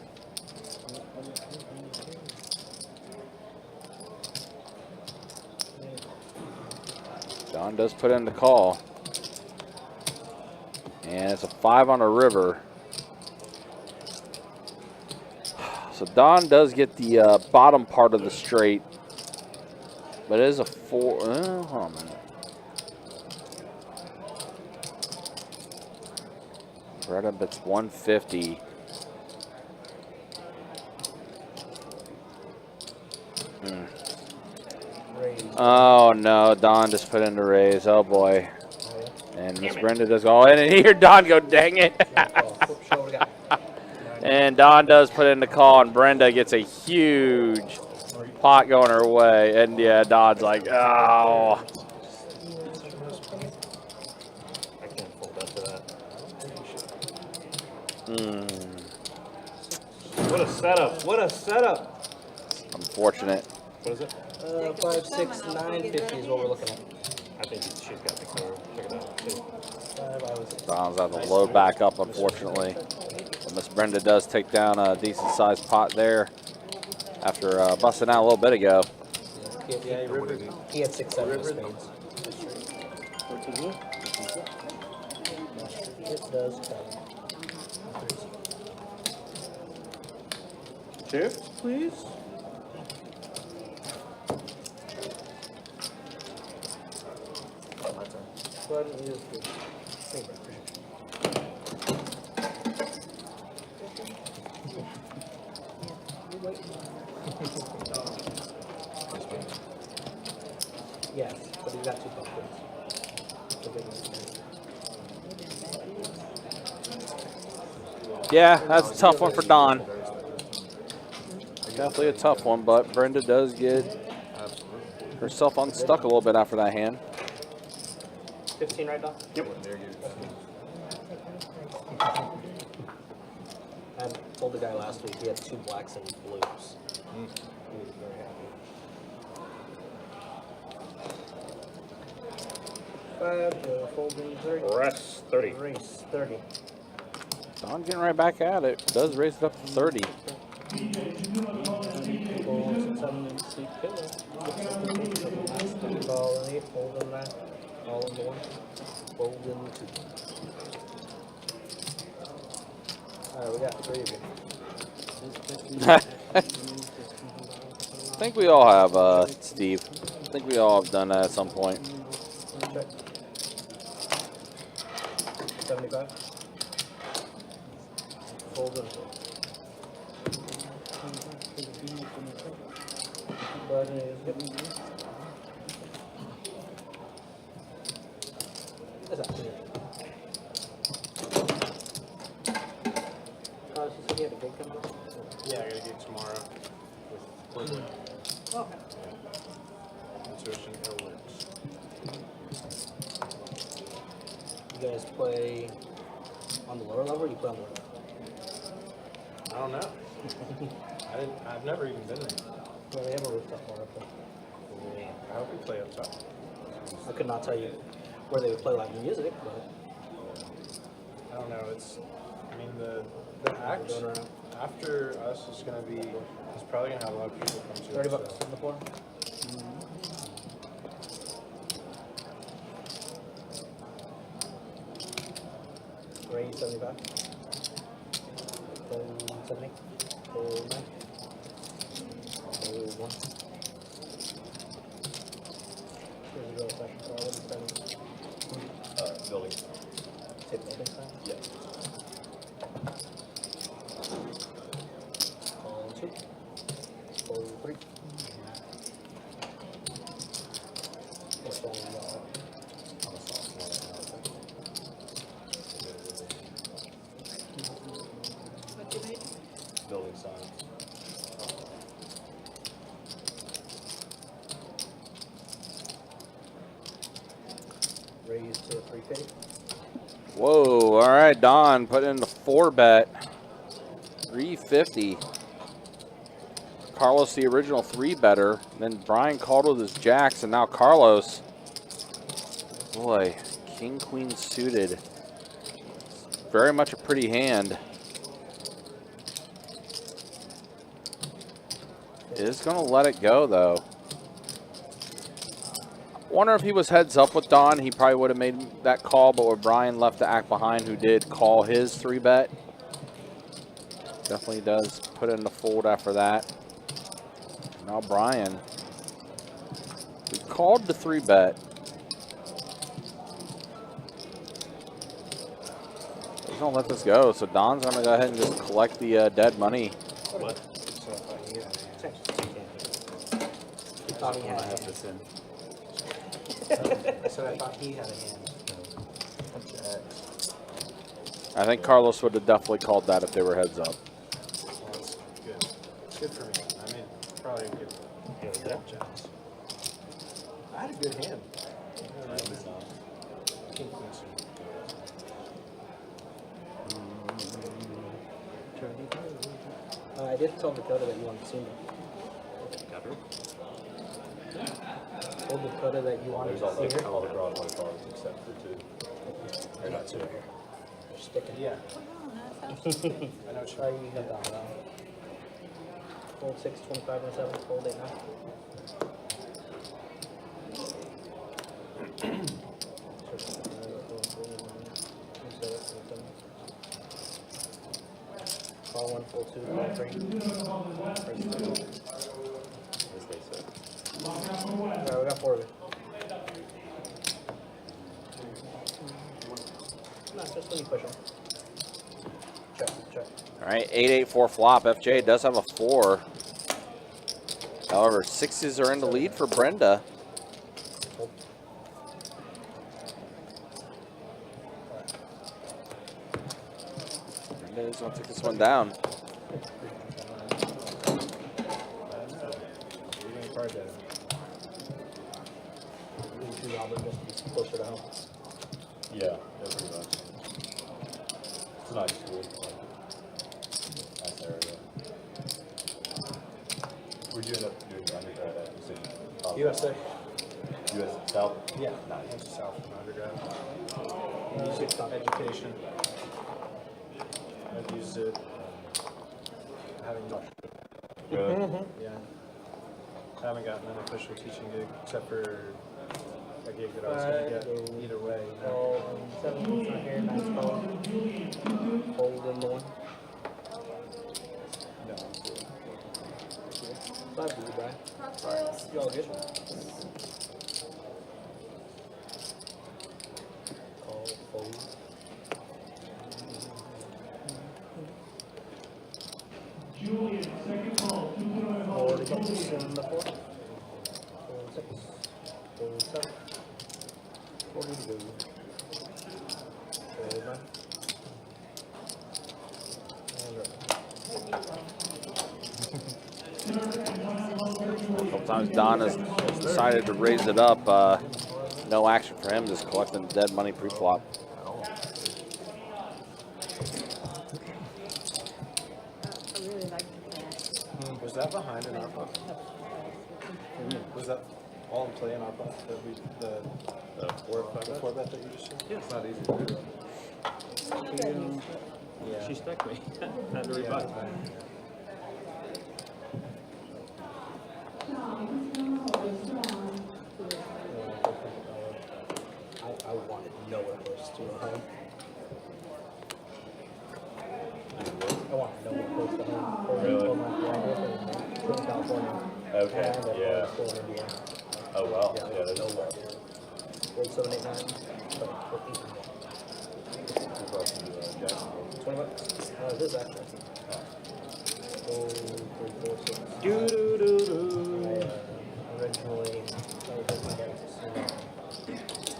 Don does put in the call. And it's a 5 on a river. So Don does get the bottom part of the straight. But it is a 4. Hold on a minute. Brenda bets 150. Oh no, Don just put in the raise. Oh boy. And Miss Brenda does go in, and here Don go, dang it. And Don does put in the call, and Brenda gets a huge pot going her way. And yeah, Don's like, oh. I can't fold up to that. What a setup. What a setup. Unfortunate. What is it? 5, 6, 9, 50 is what we're looking at. I think she's got the curve. Check it out. See? 5, I was Don's have to load back up, unfortunately. But Miss Brenda does take down a decent-sized pot there after busting out a little bit ago. He had 6-7 of spades. It does count. Chips, please. Button is good. Thank you, appreciate it. Yes, but he's got 2 pumpkins. The big ones. Yeah, that's a tough one for Don. Definitely a tough one, but Brenda does get herself unstuck a little bit after that hand. 15 right now? Yep. I told the guy last week he had 2 blacks and blues. He was very happy. 5, folding 30. Rest 30. Race 30. Don getting right back at it. Does raise it up to 30. 4, 6, 7, 8, 6, killer. Ball in 8, fold in 9. All in the 1. Fold in 2. Alright, we got 3 of you. I think we all have, Steve. I think we all have done that at some point. Check. 75. Fold in 4. Button is good. That's not good. She said he had a gig coming up? Yeah, I got a gig tomorrow with Okay. Intuition Airworks. You guys play on the lower level or you play on the roof? I don't know. I've never even been there. Well, they have a rooftop bar up there. I hope we play up top. I could not tell you where they would play live music, but I don't know. I mean, the act going around. after us is going to be, it's probably going to have a lot of people come to it. 30 bucks so. on the floor. Raise 75. Fold 70. Fold 9. Fold 1. Here's a real session call. What is that? Building. Tip building sign. Yeah. Call 2. Fold 3. Or fold What you made? Building signs. raise to 350. Whoa, all right, Don putting in the 4-bet. 350. Carlos, the original 3-better. Then Brian called with his jacks, and now Carlos. Boy, king, queen suited. Very much a pretty hand. Is going to let it go, though. Wonder if he was heads up with Don, he probably would have made that call, but with Brian left to act behind, who did call his 3-bet. Definitely does put in the fold after that. Now Brian. He called the 3-bet. He's going to let this go, so Don's going to go ahead and just collect the dead money. What? Thought he had a I have hand. this in. So I thought he had a hand. I think Carlos would have definitely called that if they were heads up. Well, it's good. It's good for me. I mean, probably a good chance. I had a good hand. King, queen suit. I did tell Dakota that you wanted to see me. Told Dakota that you wanted There's to see also her. all the garage cards except for 2. They're not two. They're sticking. Yeah. Oh, that's I know what Oh, you got that one. Fold 6, 25 and 7, fold 8, 9. Call 1, fold 2, call 3. As they said. Alright, we got 4 of it. No, just let me push him. Check, check. All right, 8-8-4 flop. FJ does have a 4. However, 6s are in the lead for Brenda. Brenda is going to take this one down. Two Robert just to be closer to home. Yeah, pretty much. It's a nice school. Nice area. Where'd you end up doing your undergrad at? You said USA. US South? Yeah. Went to South in undergrad. Music education. I've used it. Haven't got. Good. Yeah. I haven't gotten an official teaching gig except for a gig that I was going to get either way. You know? Call 7, it's not here, 9's calling. Hold in the 1. No. 5 for you, Brian. cocktails. You all good? Call, fold. Forty bucks in the 4. Fold 6. Fold 7. 40 to go. Fold 9. And A couple times Don has decided to raise it up. No action for him, just collecting dead money pre-flop. I really like the cat. Was that behind in our pot? Was that all in play in our pot? The four bet that you just said? Yeah, it's not easy to do. Yeah. She stuck me. Had to rebut. I wanted nowhere close to home. I wanted nowhere close to home. Really? From California. Okay, And I yeah. was still in Indiana. Oh, wow. Yeah, Yeah, that's nowhere. Fold 7, 8, 9. But 20 bucks? No, it is actually. Fold 3, 4, 6. Originally, I was hoping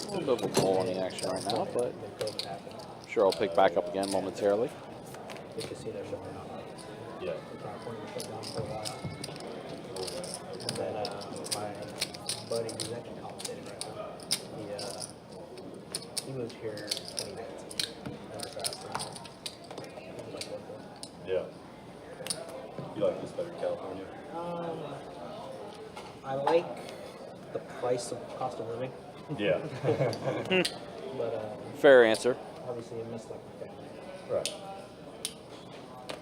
A little bit of a ball in the action right now, but COVID happened. I'm sure I'll pick back up again momentarily. The casino shut down. Yeah. California shut down for a while. And then my buddy, who's actually compensated right now, he moved here 2019. Never fast. He was like local. Yeah. You like this better in California? I like the price of cost of living, Yeah. but Fair answer. obviously I miss like my family. Right.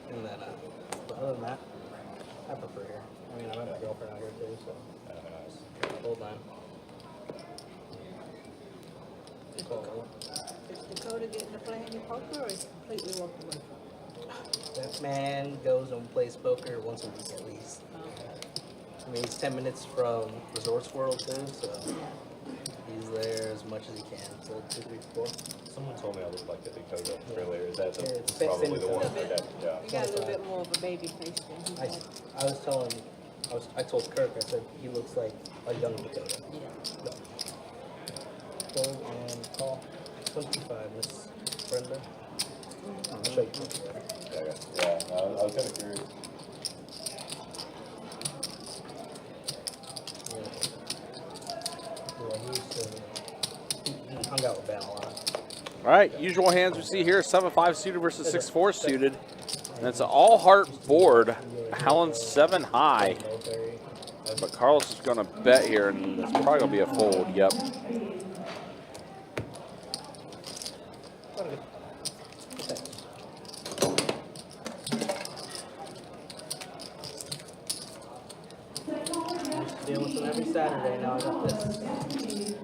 And then, but other than that, I prefer here. I mean, I met my girlfriend out here too, so Nice. full time. Is Dakota getting to play any poker or is he completely walked away from it? That man goes and plays poker once a week at least. I mean, he's 10 minutes from Resorts World too, so he's there as much as he can. So 2, 3, 4. Someone told me I looked like the Dakota earlier. Is that Yeah, it's probably fixed the one? A little bit. Okay, yeah. You got a little bit more of a baby face than he had. I was telling, I told Kirk, I said he looks like a young Dakota. Yeah. Fold and call. 25, Miss Brenda. I'll show you. Yeah, I was kind of curious. Yeah, he used to, he hung out with Ben a lot. All right, usual hands we see here, 7-5 suited versus 6-4 suited. And it's an all-heart board, Helen 7 high. Military. But Carlos is going to bet here, and it's probably going to be a fold, yep. Okay. Okay. I used to deal with them every Saturday. Now I got this.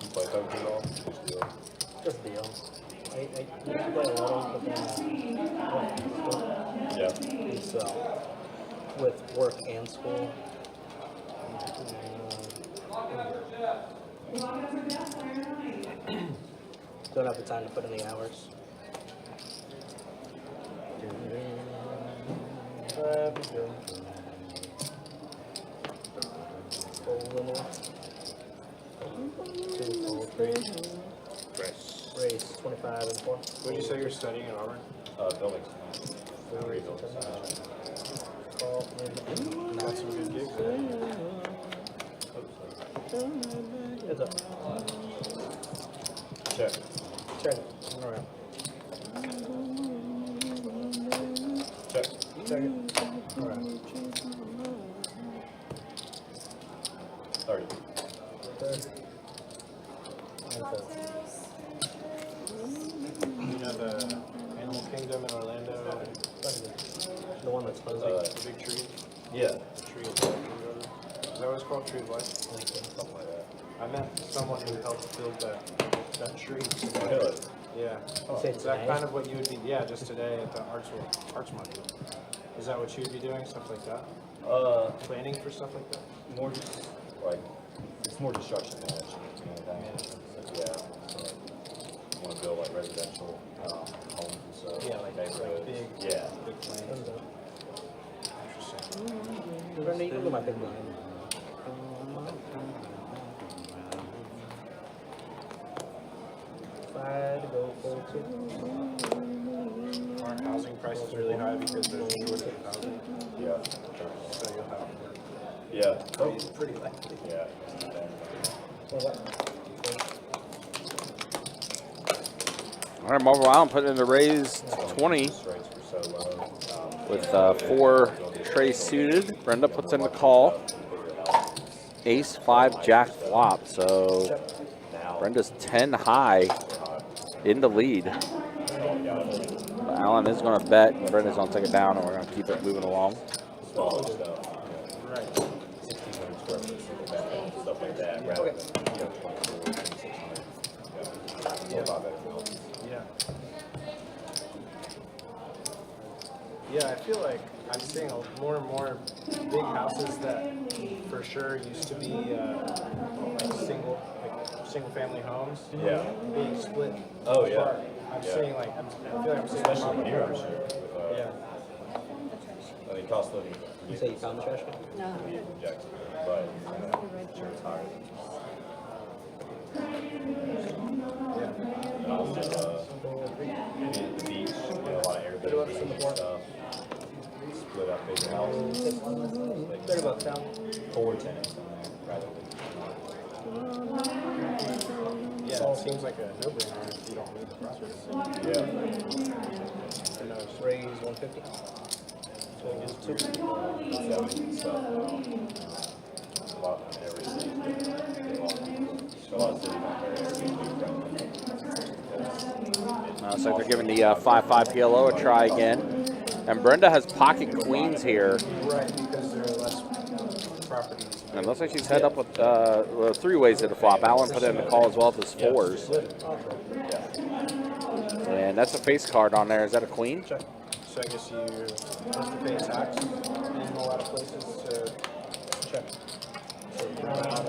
You play poker at all? Just do it. Just deal. I used to play a little, but then I went to school. Yeah. And so, with work and school, don't have the time to put in the hours. Race 25 and 4. What did you say you're studying at Auburn? Buildings. Rebuildings. Got some good gigs there. Heads up. Check. Check it. All right. Check. Check it. All right. 30. You know the Animal Kingdom in Orlando? The one that's fuzzy. The big tree? Yeah. The tree of life or whatever. Is that what it's called? Tree of life? Something like that. I met someone who helped build that tree. Really? Yeah. Say Is that today? kind of what you would be? Yeah, just today at the Arts Market. Is that what you would be doing? Stuff like that? Planning for stuff like that? More just like it's more construction management. Yeah. So, you want to build like residential homes and stuff. Yeah, like neighborhoods. big. Yeah. Big plans. Interesting. Brenda, you can do my big blind. Five to go for 2. Aren't housing prices really high because there's a shortage of housing? Yeah. So you'll have Yeah. pretty likely. Yeah. All right, Marble Island putting in the raise 20 Rates were so low. with 4 trays suited. Brenda puts in the call. Ace 5 Jack flop. So Brenda's 10 high in the lead. But Alan is going to bet, and Brenda's going to take it down, and we're going to keep it moving along. Smaller stuff. Right. 1,600 square foot single family, stuff like that. Rather than 24, 2,600. Yeah. 5X. Yeah. Yeah, I feel like I'm seeing more and more big houses that for sure used to be like single family homes. Yeah. Being split. Oh, yeah. apart. I'm Yeah. seeing like I feel like I'm seeing Especially here, I'm sure. Yeah. I mean, cost of living. You say you found the trash can? No. Jackson, but sure it's higher. Yeah. And also, the beach, a lot of Airbnb and stuff. Split up bigger houses. Like 30 bucks down. 4 tenants rather Yeah, it seems like a no-brainer if you don't need the property. than. Yeah. Who knows? Raise 150. So 2. 70 stuff. A lot of everything. A lot of cities out there. Looks like they're giving the 5-5 PLO a try again. And Brenda has pocket queens here. Right, because there are less properties. And it looks like she's head up with 3 ways to the flop. Alan put in the call as well with his 4s. And that's a face card on there. Is that a queen? Check. So I guess you have to pay tax in a lot of places to check.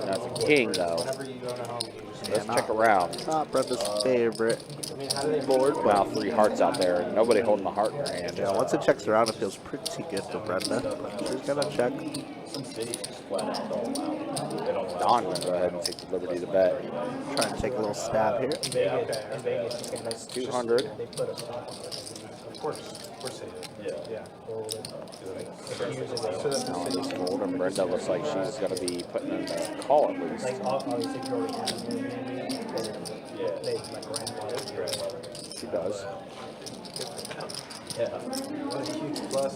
That's a king, though. Whenever you own a home, you just Let's check around. Not Brenda's favorite I mean, how do they board, Wow, but 3 hearts out there. And nobody holding a heart in their hand. yeah, once it checks around, it feels pretty good for Brenda. She's gonna check. Some cities just flat out don't allow it. They don't allow Don going to go ahead and take the liberty to bet. Try and take a little stab here. In Vegas, you can That's 200. they put a stop on it. Of course they do. Yeah. Yeah. Hold it. So that the Alan city is fold, and Brenda looks like she's going to be putting in the call at least. Like, obviously, if you already have Airbnb, Yeah. they like grandfather. She does. Yeah. what a huge plus.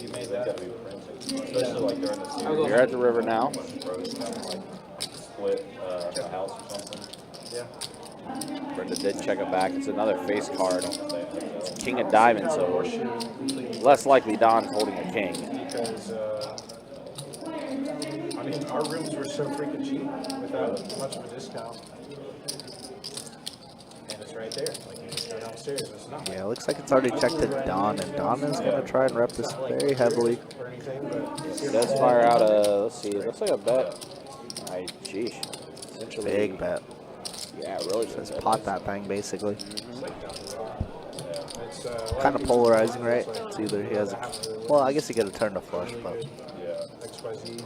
You made They've that. got to be printed, especially like during the series. You're at the river now. Rose kind of like split a house or something. Yeah. Brenda did check it back. It's another face card. It's king of diamonds, so less likely Don's holding a king. Because, I mean, our rooms were so freaking cheap without much of a discount. And it's right there. Like, you just go downstairs. It's not Yeah, it looks like it's already checked to Don, and Don is going to try and rep this very heavily. or anything, but He does fire out a, let's see, it looks like a bet. Ay, sheesh. Essentially, Big bet. yeah, really Just big pot bet. that thing, basically. it's Kind of polarizing, right? It's either he has a... Well, I guess he could have turned a flush, but... XYZ.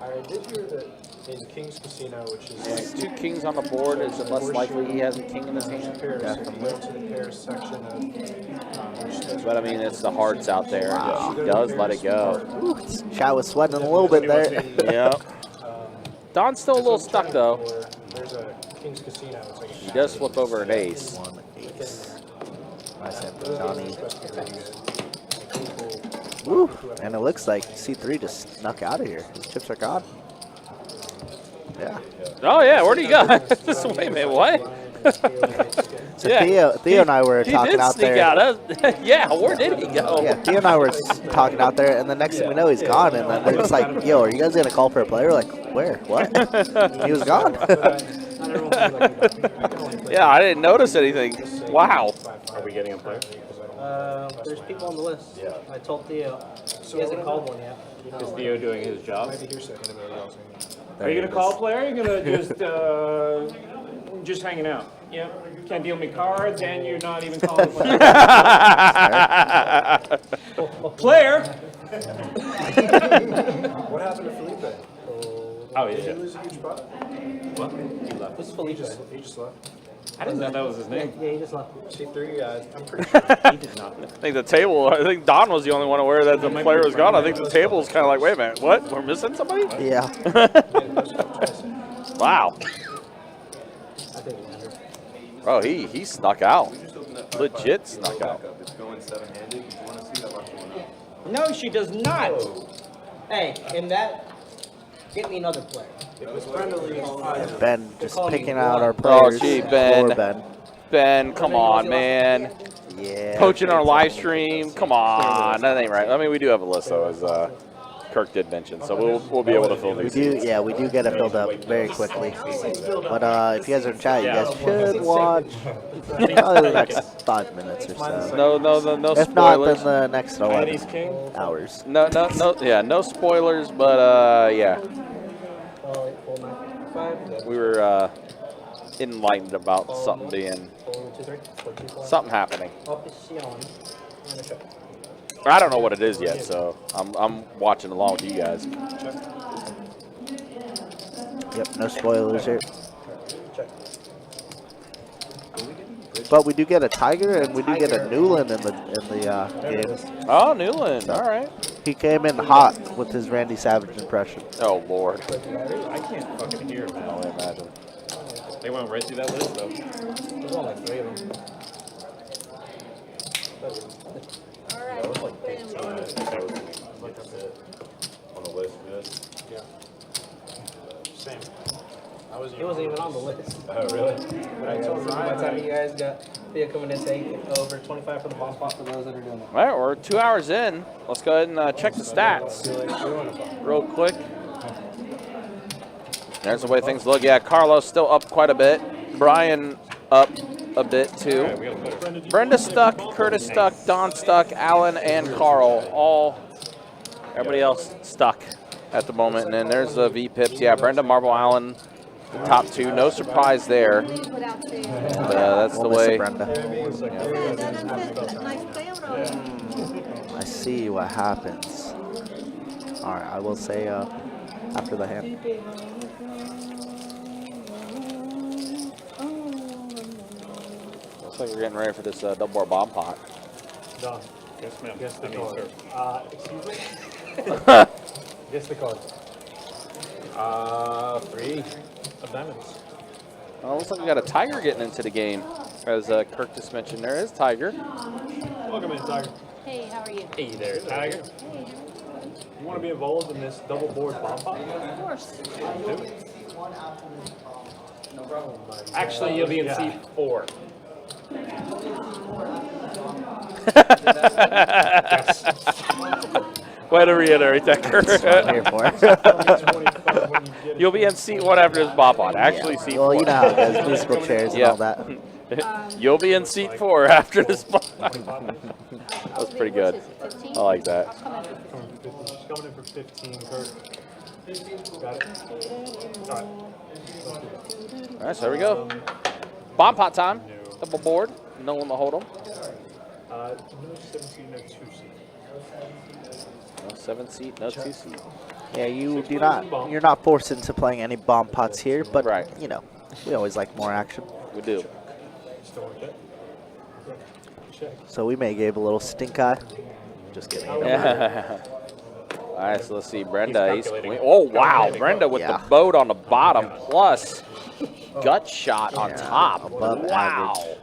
I did hear that in King's Casino, which is Yeah, two kings on the board. Is it less likely he has a king in his hand? pairs, if you go to the pairs section of which does But I mean, it's the hearts out there. She does let it go. Ooh, Chad was sweating a little bit there. Yep. Don's still a little stuck, though. There's a King's Casino. It's like He does flip over an ace. One ace. Nice empty Donnie. Woo! And it looks like C3 just snuck out of here. His chips are gone. Yeah. Oh, yeah, where'd he go? Just wait a minute, what? So Yeah. Theo and I were He talking did out sneak there. out. Yeah, where did he go? Yeah, Theo and I were talking out there, and the next thing we know, he's gone. And then we're just like, yo, are you guys going to call for a player? Like, where? What? He was gone. Yeah, I didn't notice anything. Wow. Are we getting a player? There's people on the list. Yeah. I told Theo. He hasn't called one yet. Is Theo doing his job? maybe here's anybody else. Are you gonna call a player? Are you gonna just hanging out? Yeah. Can't deal me cards, and you're not even calling a player. Player. What happened to Felipe? Oh, Did yeah. he lose a huge pot? What? He left. Who's Felipe? He just left. I didn't know that was his name. Yeah, he just left. C3, I'm pretty sure. He did not. I think the table, I think Don was the only one aware that the player was gone. I think the table's kind of like, wait a minute, what? We're missing somebody? Yeah. Wow. I think Leonard. Oh, he snuck out. Legit snuck out. It's going seven-handed. Do you want to see that much one? No, she does not. Hey, in that, get me another player. It was friendly. Ben just picking out our Oh, players. gee, for Ben. Ben. Ben, come on, man. Yeah. Poaching our live stream. Come on. That ain't right. I mean, we do have a list, though, as Kirk did mention. So we'll be able to fill We these. do, yeah, we do get it filled up very quickly. But if you guys are in chat, you guys should watch probably the next 5 minutes or so. No If not, spoilers. then the next Annie's 11 king. hours. Yeah, no spoilers, but yeah. Oh, 495. We were enlightened about something being, 423. 424. something happening. Opposition. And a check. I don't know what it is yet, so I'm watching along with you guys. Yep, no spoilers here. Check. But we do get a Tiger and we do get a Newland in the game. Oh, Newland. All right. He came in hot with his Randy Savage impression. Oh, Lord. I can't fucking hear, man. I imagine. They went right through that list, though. There's only like 3 of them. All right, who's playing with you? That was On the list for this? Yeah. Same. I wasn't He wasn't even on the list. Oh, really? But I told By the time Ryan. you guys got Theo coming in, take over 25 for the boss spot for those that are doing it. All right, we're 2 hours in. Let's go ahead and check the stats real quick. There's the way things look. Yeah, Carlos still up quite a bit. Brian up a bit too. Brenda stuck, Curtis stuck, Don stuck, Alan and Carl everybody else stuck at the moment. And then there's the V-Pips. Yeah, Brenda, Marble, Allen, the top 2. No surprise there. Put out there. That's the We'll miss it, way. Brenda. Nice player, bro. I see what happens. All right, I will say after the hand. Looks like we're getting ready for this double bar bomb pot. Done. Yes, ma'am. Guess the I mean, card. sir. Excuse me? Guess the card. 3 of diamonds. Well, looks like we got a Tiger getting into the game. As Kirk just mentioned, there is Tiger. Welcome in, Tiger. Hey, how are you? here. Hey there, Tiger. You want to be involved in this double board bomb pop? Of course. Actually, you'll be in seat 4. Way to reiterate that, That's what I'm here for. You'll be in seat 1 after this bop on. Actually, seat 4. Well, you know how it goes, musical chairs and Yeah. all that. You'll be in seat 4 after this bop on. That was pretty good. What is it, 15? I like that. She's coming in for 15, Kurt. Got it? All right. All right, so there we go. Bomb pot time. Double board. No one to hold them. No 7-seat, no 2-seat. No 7-seat, no 2-seat. Yeah, you're not forced into playing any bomb pots here, but Right. you know, we always like more action. We do. Still like that? Check. So we may give a little stink eye. Just kidding. All right, so let's see. Brenda, ace queen. Oh, wow. Brenda with Yeah. the boat on the bottom plus gut shot on top. above Wow. average.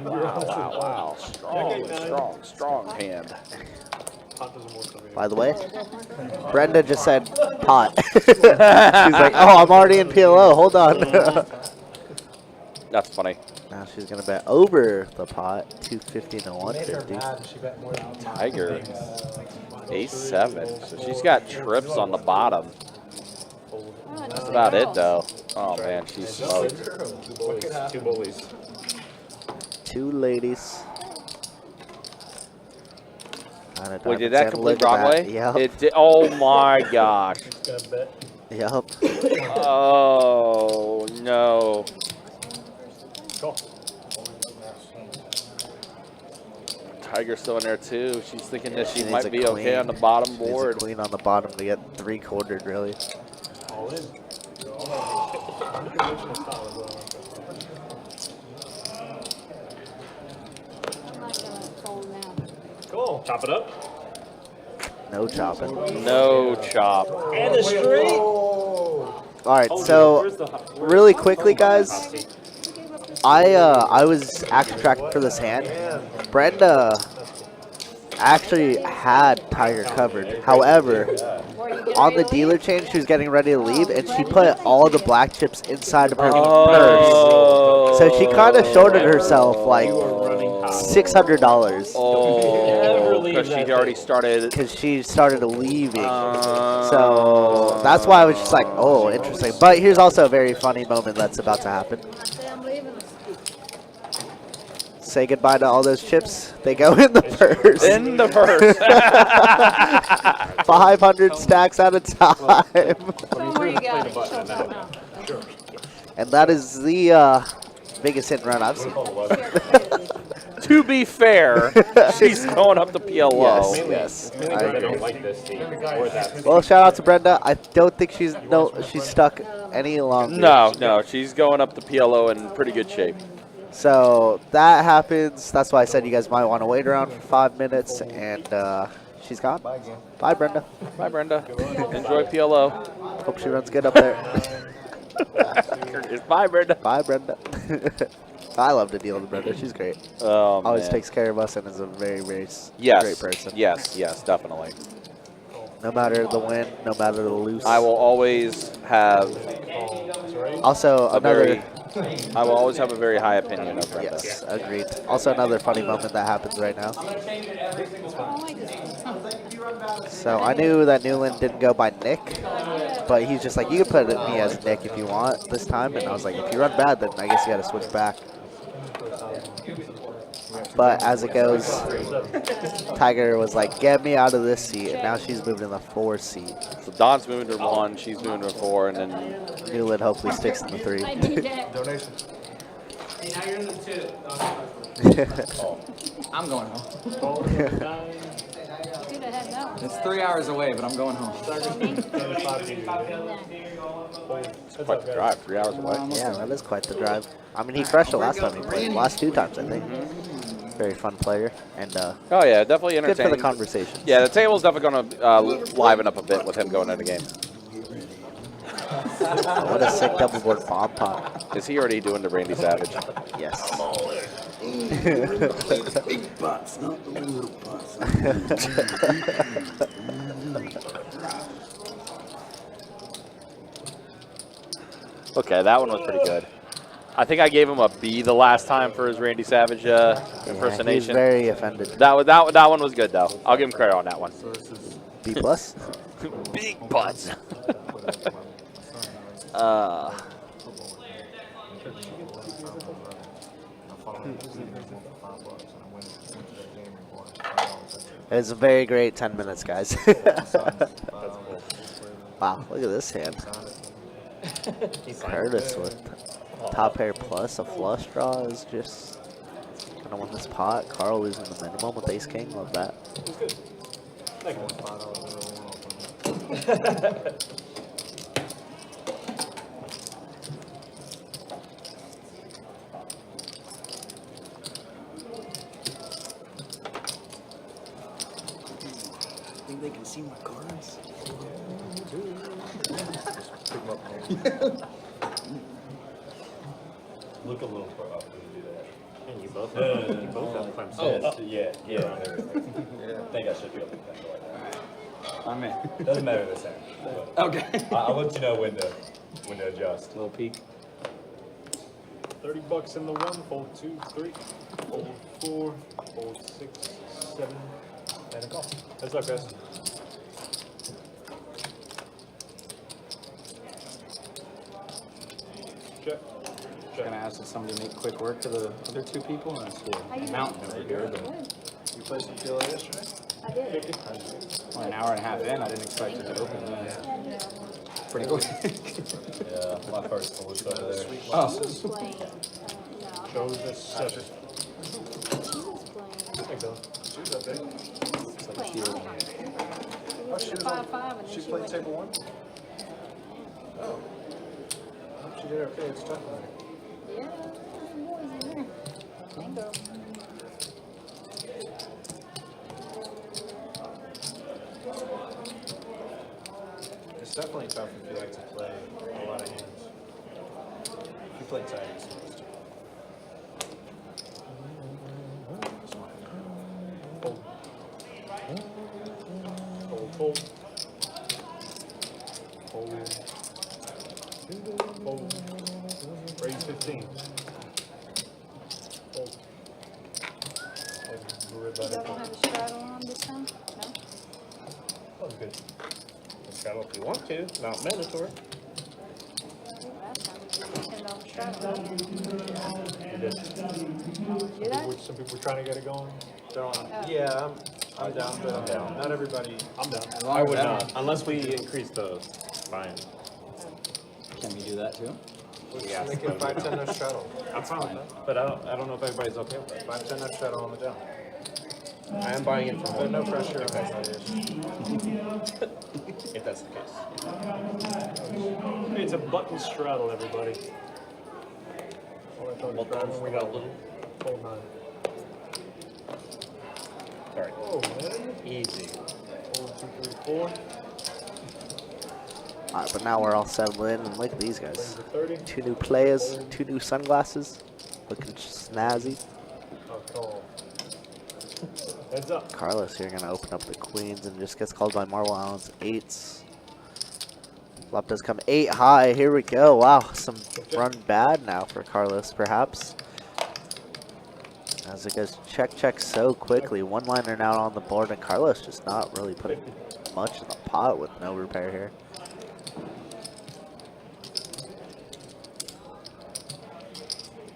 Wow. Strong hand. Pot doesn't work for me. By the way, Brenda just said pot. She's like, oh, I'm already in PLO. Hold on. That's funny. Now she's gonna bet over the pot, 250 to 150. Tiger, ace-7. So she's got trips on the bottom. That's about it, though. Oh, man, she's smoked. 2 bullies. 2 ladies. Wait, did that complete Broadway? Yep. It did. Oh, my gosh. Gonna bet. Yep. Oh, no. Go. Tiger's still in there, too. She's thinking that she needs might a be okay queen. on the bottom Needs a board. queen on the bottom to get 3-quartered, really. All in. I'm not gonna fold now. Cool. Chop it up. No chopping. No chop. And the straight. All right, so really quickly, guys, I was action tracking for this hand. Brenda actually had Tiger covered. However, on the dealer chain, she was getting ready to leave, and she put all the black chips inside of her purse. So she kind of shorted herself like $600 Oh, because she already started. because she started leaving. So that's why I was just like, oh, interesting. But here's also a very funny moment that's about to happen. I say I'm leaving. Say goodbye to all those chips. They go in the purse. In the purse. 500 stacks at a time. Tell me where you got it. Show us out now. And that is the biggest hit and run I've seen. To be fair, she's going up to PLO. Yes. Mainly I because I agree. don't like this seat. Or that. Well, shout out to Brenda. I don't think she's stuck any longer. No, she's going up to PLO in pretty good shape. So that happens. That's why I said you guys might want to wait around for 5 minutes, and she's gone. Bye, Brenda. Bye, Brenda. Enjoy PLO. Hope she runs good up there. Bye, Brenda. Bye, Brenda. I love to deal with Brenda. She's great. Oh, Always man. takes care of us and is a very, very Yes. great person. Yes, definitely. No matter the win, no matter the lose. I will always have Also, I will always have a very high opinion of Brenda. Yes, agreed. Also, another funny moment that happens right now. I don't like this. So I knew that Newland didn't go by Nick, but he's just like, you can put me as Nick if you want this time. And I was like, if you run bad, then I guess you got to switch back. But as it goes, Tiger was like, get me out of this seat, and now she's moved in the 4 seat. So Don's moving to 1, she's moving to 4, and then Newland hopefully sticks in the 3. I need that. Donation. Now you're in the 2. I'm going home. Should have had that one. It's 3 hours away, but I'm going home. it's quite the drive, 3 hours away. Yeah, that is quite the drive. I mean, he crushed it last time he played. Last 2 times, I think. Very fun player, and Oh, yeah, definitely good for entertaining. the conversation. Yeah, the table's definitely going to liven up a bit with him going into the game. What a sick double board bomb pot. Is he already doing the Randy Savage? Yes. Big butts, not the little butts. Okay, that one was pretty good. I think I gave him a B the last time for his Randy Savage impersonation. He's very offended. That one was good though. I'll give him credit on that one. B plus. Big butts. It's a very great 10 minutes, guys. Wow, look at this hand. Curtis with top pair plus a flush draw is just gonna win this pot. Carl losing the minimum with ace king. Love that. Think they can see my cards? Look a little far off when you do that. And you both have Clemson. Yeah. I think I should be able to handle like that. I'm in. Doesn't matter this hand. Okay. I'll let you know when to adjust. Little peek. $30 in the 1, fold 2, 3, fold 4, fold 6, 7, and a call. Heads up, guys. Check. Just gonna ask if somebody make quick work to the other two people, and I see a mountain over here. But You played some PLA yesterday? I did. well, an hour and a half in, I didn't expect it to open. Pretty quick. Yeah, my first full was over there. Oh. She was playing. No, Show the 7. she was playing. Thanks, Ellen. She was up there. Playing high. Oh, she was on. 5-5, and then She she played went. table 1? Oh. She did okay. It's tough. Yeah, some boys in there. Bingo. It's definitely tough if you like to play a lot of hands. If you play tight, it's nice too. Fold. Raise 15. Fold. You don't have a straddle on this time? No? That was good. Straddle if you want to, not mandatory. Last time we did $10 straddle. You did. Did I? Some people were trying to get it going. Yeah, I'm down, but I'm down. Not everybody. I'm down. I would not, unless we increase the buy-in. Can we do that too? Just make it a 5-10 no straddle. I'm fine, but I don't know if everybody's okay with that. 5-10 no straddle on the down. I am buying it from home. No pressure if that's how it is. If that's the case. It's a button straddle, everybody. Oh, I thought straddle. We got a little. Fold 9. Sorry. Oh, man. Easy. Fold 2, 3, 4. Alright, but now we're all settled in, and look at these Raise guys. to 30. 2 new players, 2 new sunglasses, looking snazzy. Oh, call. Heads up. Carlos here gonna open up the queens and just gets called by Marble Allen's 8s. Flop does come 8 high. Here we go. Wow, some run bad now for Carlos, perhaps. As it goes check so quickly. One liner now on the board, and Carlos just not really putting much in the pot with no repair here.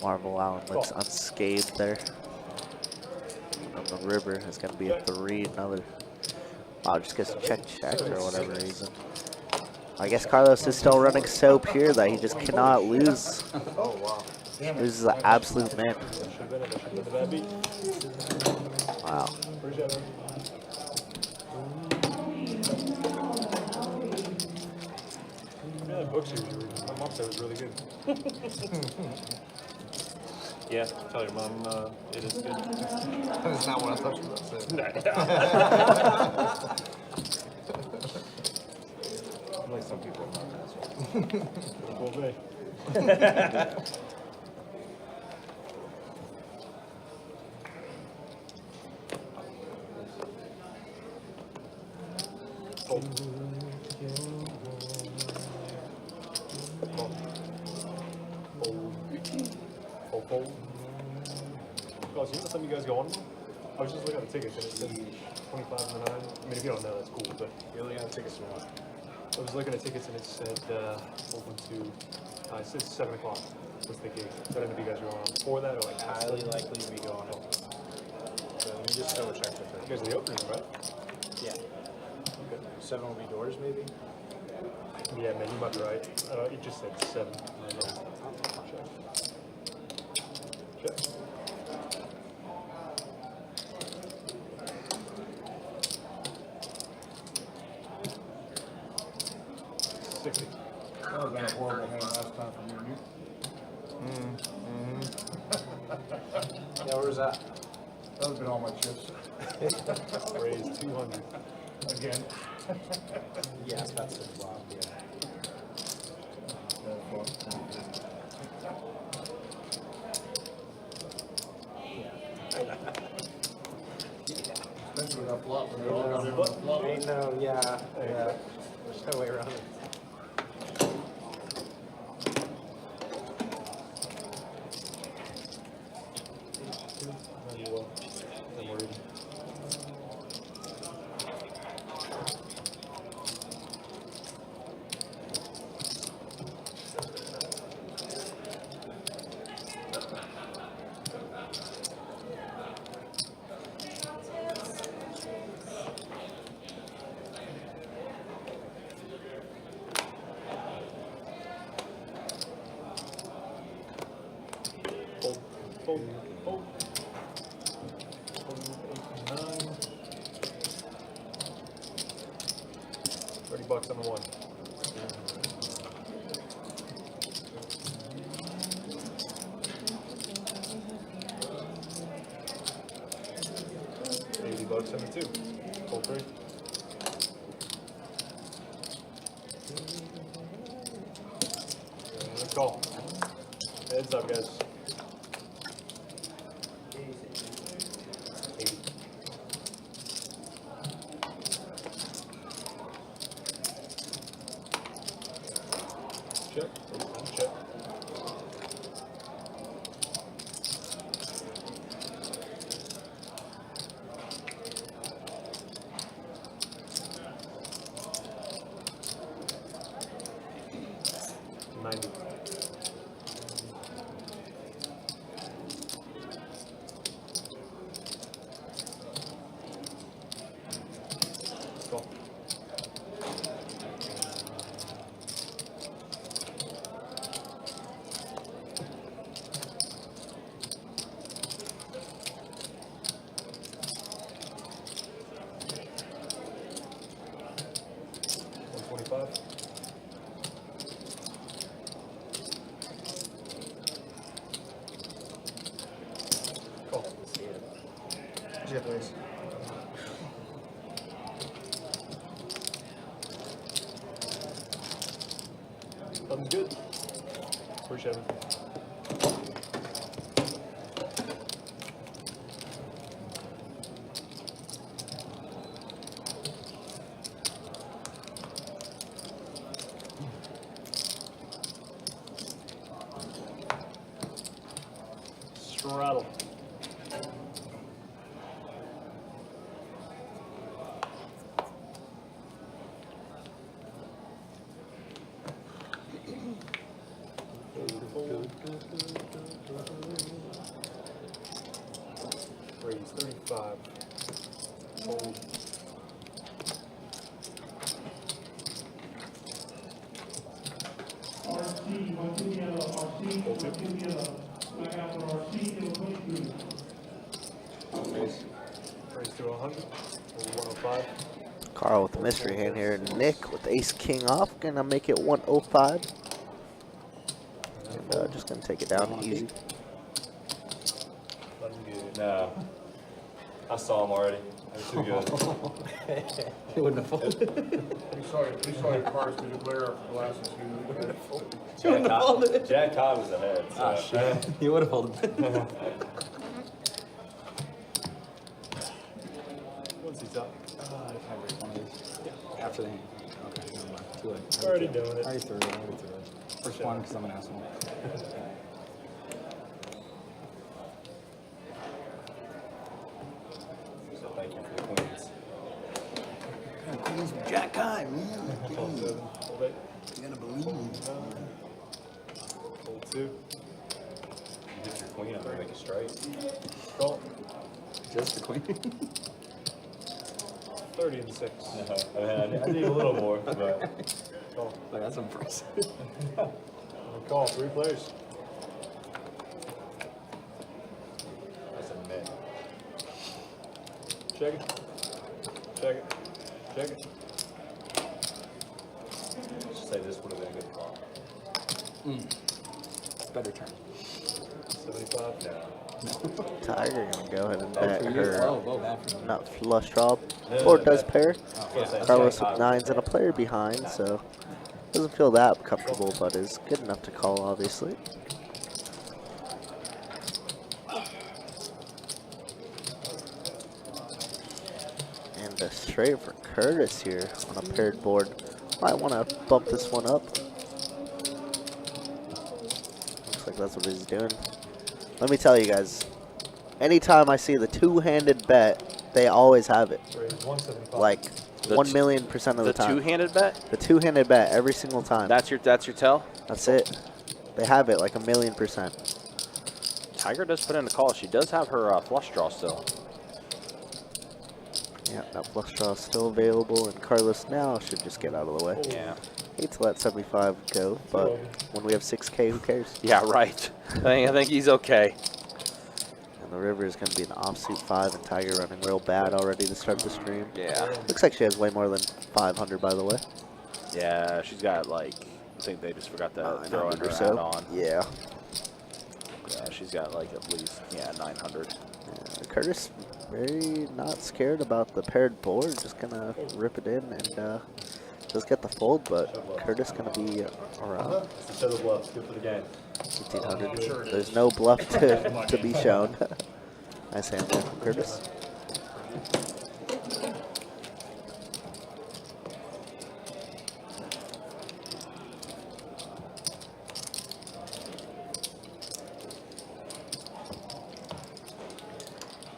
Marble Allen looks unscathed there. And the river is going to be a 3. Another. Wow, just gets checked for whatever reason. I guess Carlos is still running so pure that he just cannot lose. Oh, wow. This is an absolute man. Should have been a bad beat. Wow. Appreciate it. Yeah, that book series you were reading. My mom said it was really good. Yeah, tell your mom it is good. That's not what I thought you were about to say. Like some people are not Well, hey. What time you guys go on tomorrow? I was just looking at the tickets and it said 25 and the 9. I mean, if you don't know, that's cool, but You're looking at tickets for what? I was looking at tickets and it said open to, it says 7 o'clock was the gig. So I don't know if you guys are going on before that or like Highly likely to be going on. So let me just double check with her. You guys are the opening, right? Yeah. Okay. 7 will be doors, maybe? Yeah, man, you might be right. It just said 7. Check. Check. That would have been a horrible hand last time for me and you. Yeah, where was that? That would have been all my chips. Raise 200. Again. Yeah, that's the block, yeah. Especially when that flop, when they're all down there on the flop. Ain't no, yeah. There's no way around it. I'm worried. Fold, fold, fold. 9. $30 on the 1. $80 on the 2. Fold 3. And call. Heads up, guys. 80. Check. Check. $90. Go. $125. Call. Yeah, please. Something's good. Appreciate it. Straddle. Raise 35. Fold. Raise to 100. 105. Carl with the mystery hand here. Nick with ace king off. Gonna make it 105. And just gonna take it down easy. No. I saw him already. It was too good. He wouldn't have folded. We saw your cards through the glare of the glasses. Jack Todd was ahead. So. Ah, shit. He would have folded. Once he's up. If I break one of these. Yeah. After the hand. Okay, never mind. Too late. Already doing it. Already threw it. First one because I'm an asshole. Fold it. You gotta believe. Fold 2. You hit your queen, I'm gonna make a strike. Call. Just the queen. 30 and 6. I mean, I need a little more, but Call. Like, that's impressive. Call. 3 players. that's a net. Check it. Check it. Check it. Just say this would have been a good call. Better turn. 75. No. Tiger gonna go ahead and bet her Oh, bad for me. not flush draw. No, Or no, does no. pair. Yeah. Carlos with 9s and a player behind, so doesn't feel that comfortable, but is good enough to call, obviously. And a straight for Curtis here on a paired board. Might want to bump this one up. Looks like that's what he's doing. Let me tell you guys, anytime I see the two-handed bet, they always have it. Raise 175. Like The 1,000,000% of the The time. two-handed bet? The two-handed bet every single time. That's your tell? That's it. They have it like 1,000,000%. Tiger does put in a call. She does have her flush draw still. Yeah, that flush draw is still available, and Carlos now should just get out of the way. Yeah. Hate to let 75 go, but when we have 6K, who cares? Yeah, right. I think he's okay. And the river is going to be an offsuit 5, and Tiger running real bad already to start the stream. Yeah. Looks like she has way more than 500, by the way. Yeah, she's got like, I think they just forgot to throw in 900 her or so. add-on. Yeah. Yeah, she's got like at least, 900. Curtis very not scared about the paired board, just gonna rip it in and does get the fold, but Curtis gonna be around Show the bluffs, good for the game. 1,500. There's no bluff to be shown. Nice hand there from Curtis.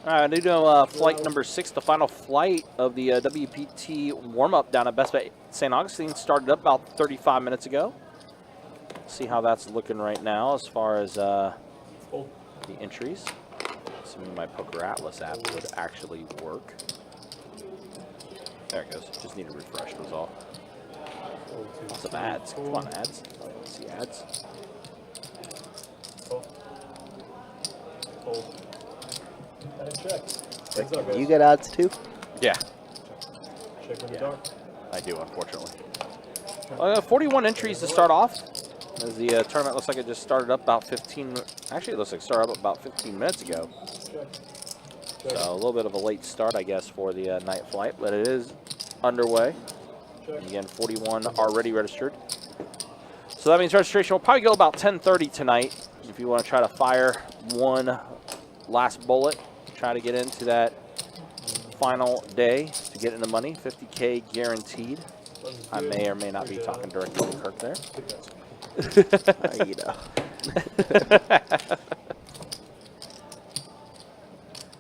All right, new to flight number 6, the final flight of the WPT warm-up down at Best Bet St. Augustine. Started up about 35 minutes ago. See how that's looking right now as far as the entries. Assuming my Poker Atlas app would actually work. There it goes. Just need a refresh, was all. Some ads. Come on, ads. Let's see ads. Fold. And check. You get odds too? Yeah, Check when you're dark. I do, unfortunately. 41 entries to start off. As the tournament looks like it just started up about 15. Actually, it looks like it started up about 15 minutes ago. Check. So a little bit of a late start, I guess, for the night flight, but it is underway. And again, 41 already registered. So that means registration will probably go about 10:30 tonight. If you want to try to fire one last bullet, try to get into that final day to get in the money, 50K guaranteed. I may or may not be talking directly to Kirk there. You know.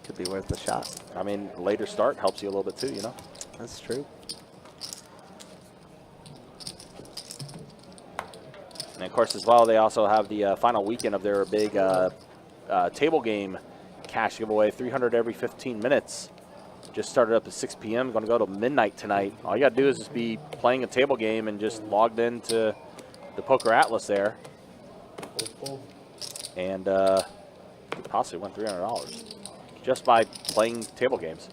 Could be worth a shot. I mean, later start helps you a little bit too, That's true. And of course, as well, they also have the final weekend of their big table game cash giveaway, 300 every 15 minutes. Just started up at 6 p.m. Going to go to midnight tonight. All you got to do is just be playing a table game and just logged into the Poker Atlas there. And you possibly win $300 just by playing table games.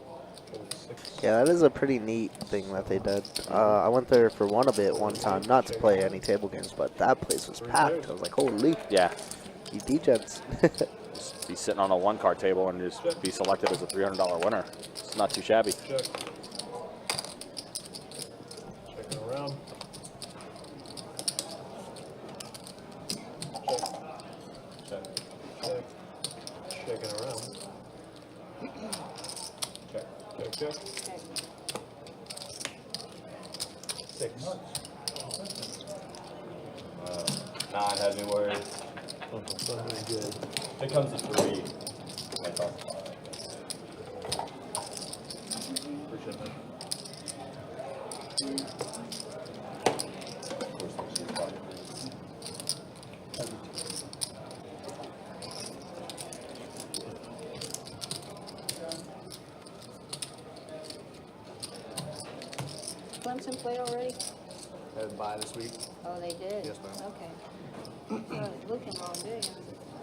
Yeah, that is a pretty neat thing that they did. I went there for one time, not to play any table games, but that place was packed. I was like, holy, Yeah, you degens. just be sitting on a one-card table and just be selected as a $300 winner. It's not too shabby. Check. Checking around. Check. Check. Checking around. Check. Check. 6. 9 has me worried. Good. If it comes to 3, I talk. Appreciate that. Jackson play already? Had bye this week. Oh, they did? Yes, ma'am. Okay. I was looking all day. I didn't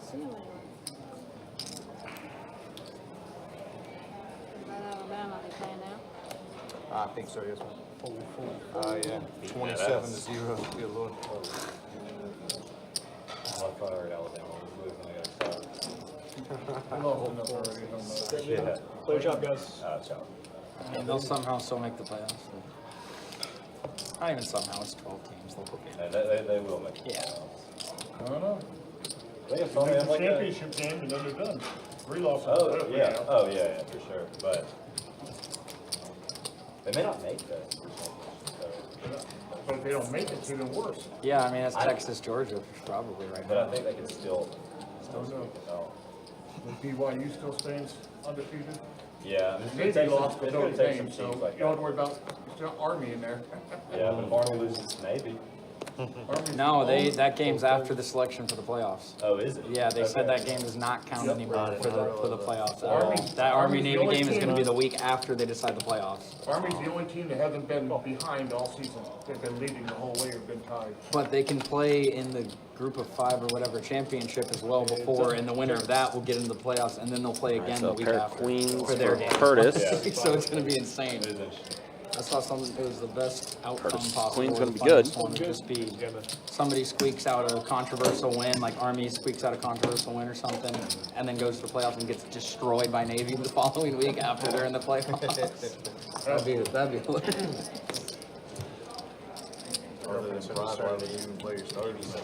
see them anywhere. About Alabama, they playing now? I think so, yes, ma'am. Yeah, 27-0. Good Lord. Modifier at Alabama was losing the other side. Yeah. Play job, guys. Ciao. And they'll somehow still make the playoffs. Not even somehow, it's 12 teams. They'll get And they will make it. Yeah. I don't know. They have They something make the like that. championship game and then they're done. 3 losses. Oh, yeah. Oh, yeah, for sure. But they may not make that. But if they don't make it, it's even worse. Yeah, I mean, it's Texas, Georgia, probably right But I now. think they can still Don't know. squeak it out. With BYU still stays undefeated. Yeah, it's Maybe gonna take lost some, to it's gonna Notre take Dame, some so teams like you don't have that. to worry about still Army in there. Yeah, but if Army loses, maybe. Army's No, always- that game's after the selection for the playoffs. Oh, is it? Yeah, they said Okay. that game does not count Yep. anymore for the playoffs. at Army- all. That Army Army's the Navy only game is team going to be on- the week after they decide the playoffs. Army's the only team that hasn't been behind all season. They've been leading the whole way or been tied. But they can play in the group of 5 or whatever championship as well before, and the winner of that will get into the playoffs, and then they'll play again So the week pair of after queens for their for game. Curtis. Yeah. So it's going to be insane. It is interesting. I saw something. It was the best outcome Curtis possible. Queen's gonna The be good. funniest one would just be somebody squeaks out a controversial win, like Army squeaks out a controversial win or something, and then goes to the playoffs and gets destroyed by Navy the following week after they're in the playoffs. that'd be hilarious. Other than pride, why would you even play your starters?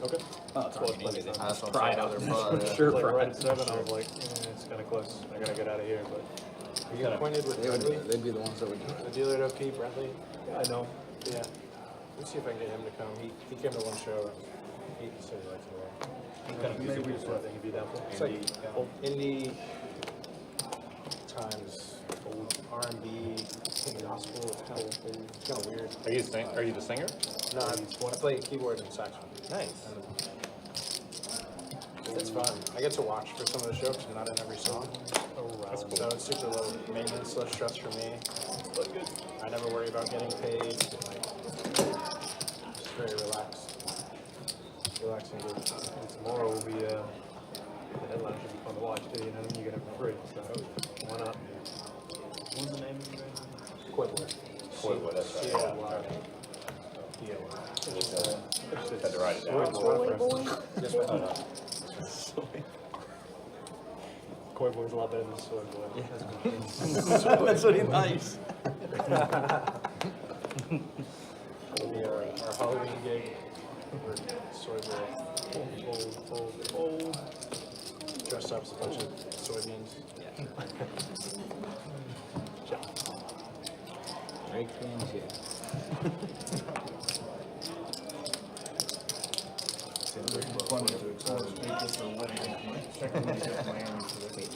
Okay. Oh, it's Army Navy. They That's what I'm pride saying, out other pride, yeah. Sure, Like pride. right at 7, I was like, it's kind of close. I gotta get out of here, but. Are you acquainted with Bradley? They'd be the ones that would do it. The dealer at OP, Bradley? Yeah, I know. Yeah. Let's see if I can get him to come. He came to one show and he said he likes it a lot. Maybe so I think he'd be down for it. It's like old indie times old R&B gospel. It's kind of weird. Are you the singer? No, I play keyboard and saxophone. Nice. It's fun. I get to watch for some of the shows. I'm not in every song. That's cool. So it's super low maintenance, less stress for me. But good. I never worry about getting paid. Like, just very relaxed. Relaxing good. And tomorrow will be, the headline should be fun to watch too, you know, you get it for free. So why not? What's the name of it? Quibble. Quibble, that's right. Had to write it down. Boy, boy. Yes, ma'am. Koi boy's a lot better than soy boy. That's what he likes. It'll be our Halloween gig. We're soy boy. Old. Dressed up as a bunch of soybeans. Drake fans, yeah. Funny to Florida State gets their winning. Second week at Miami today.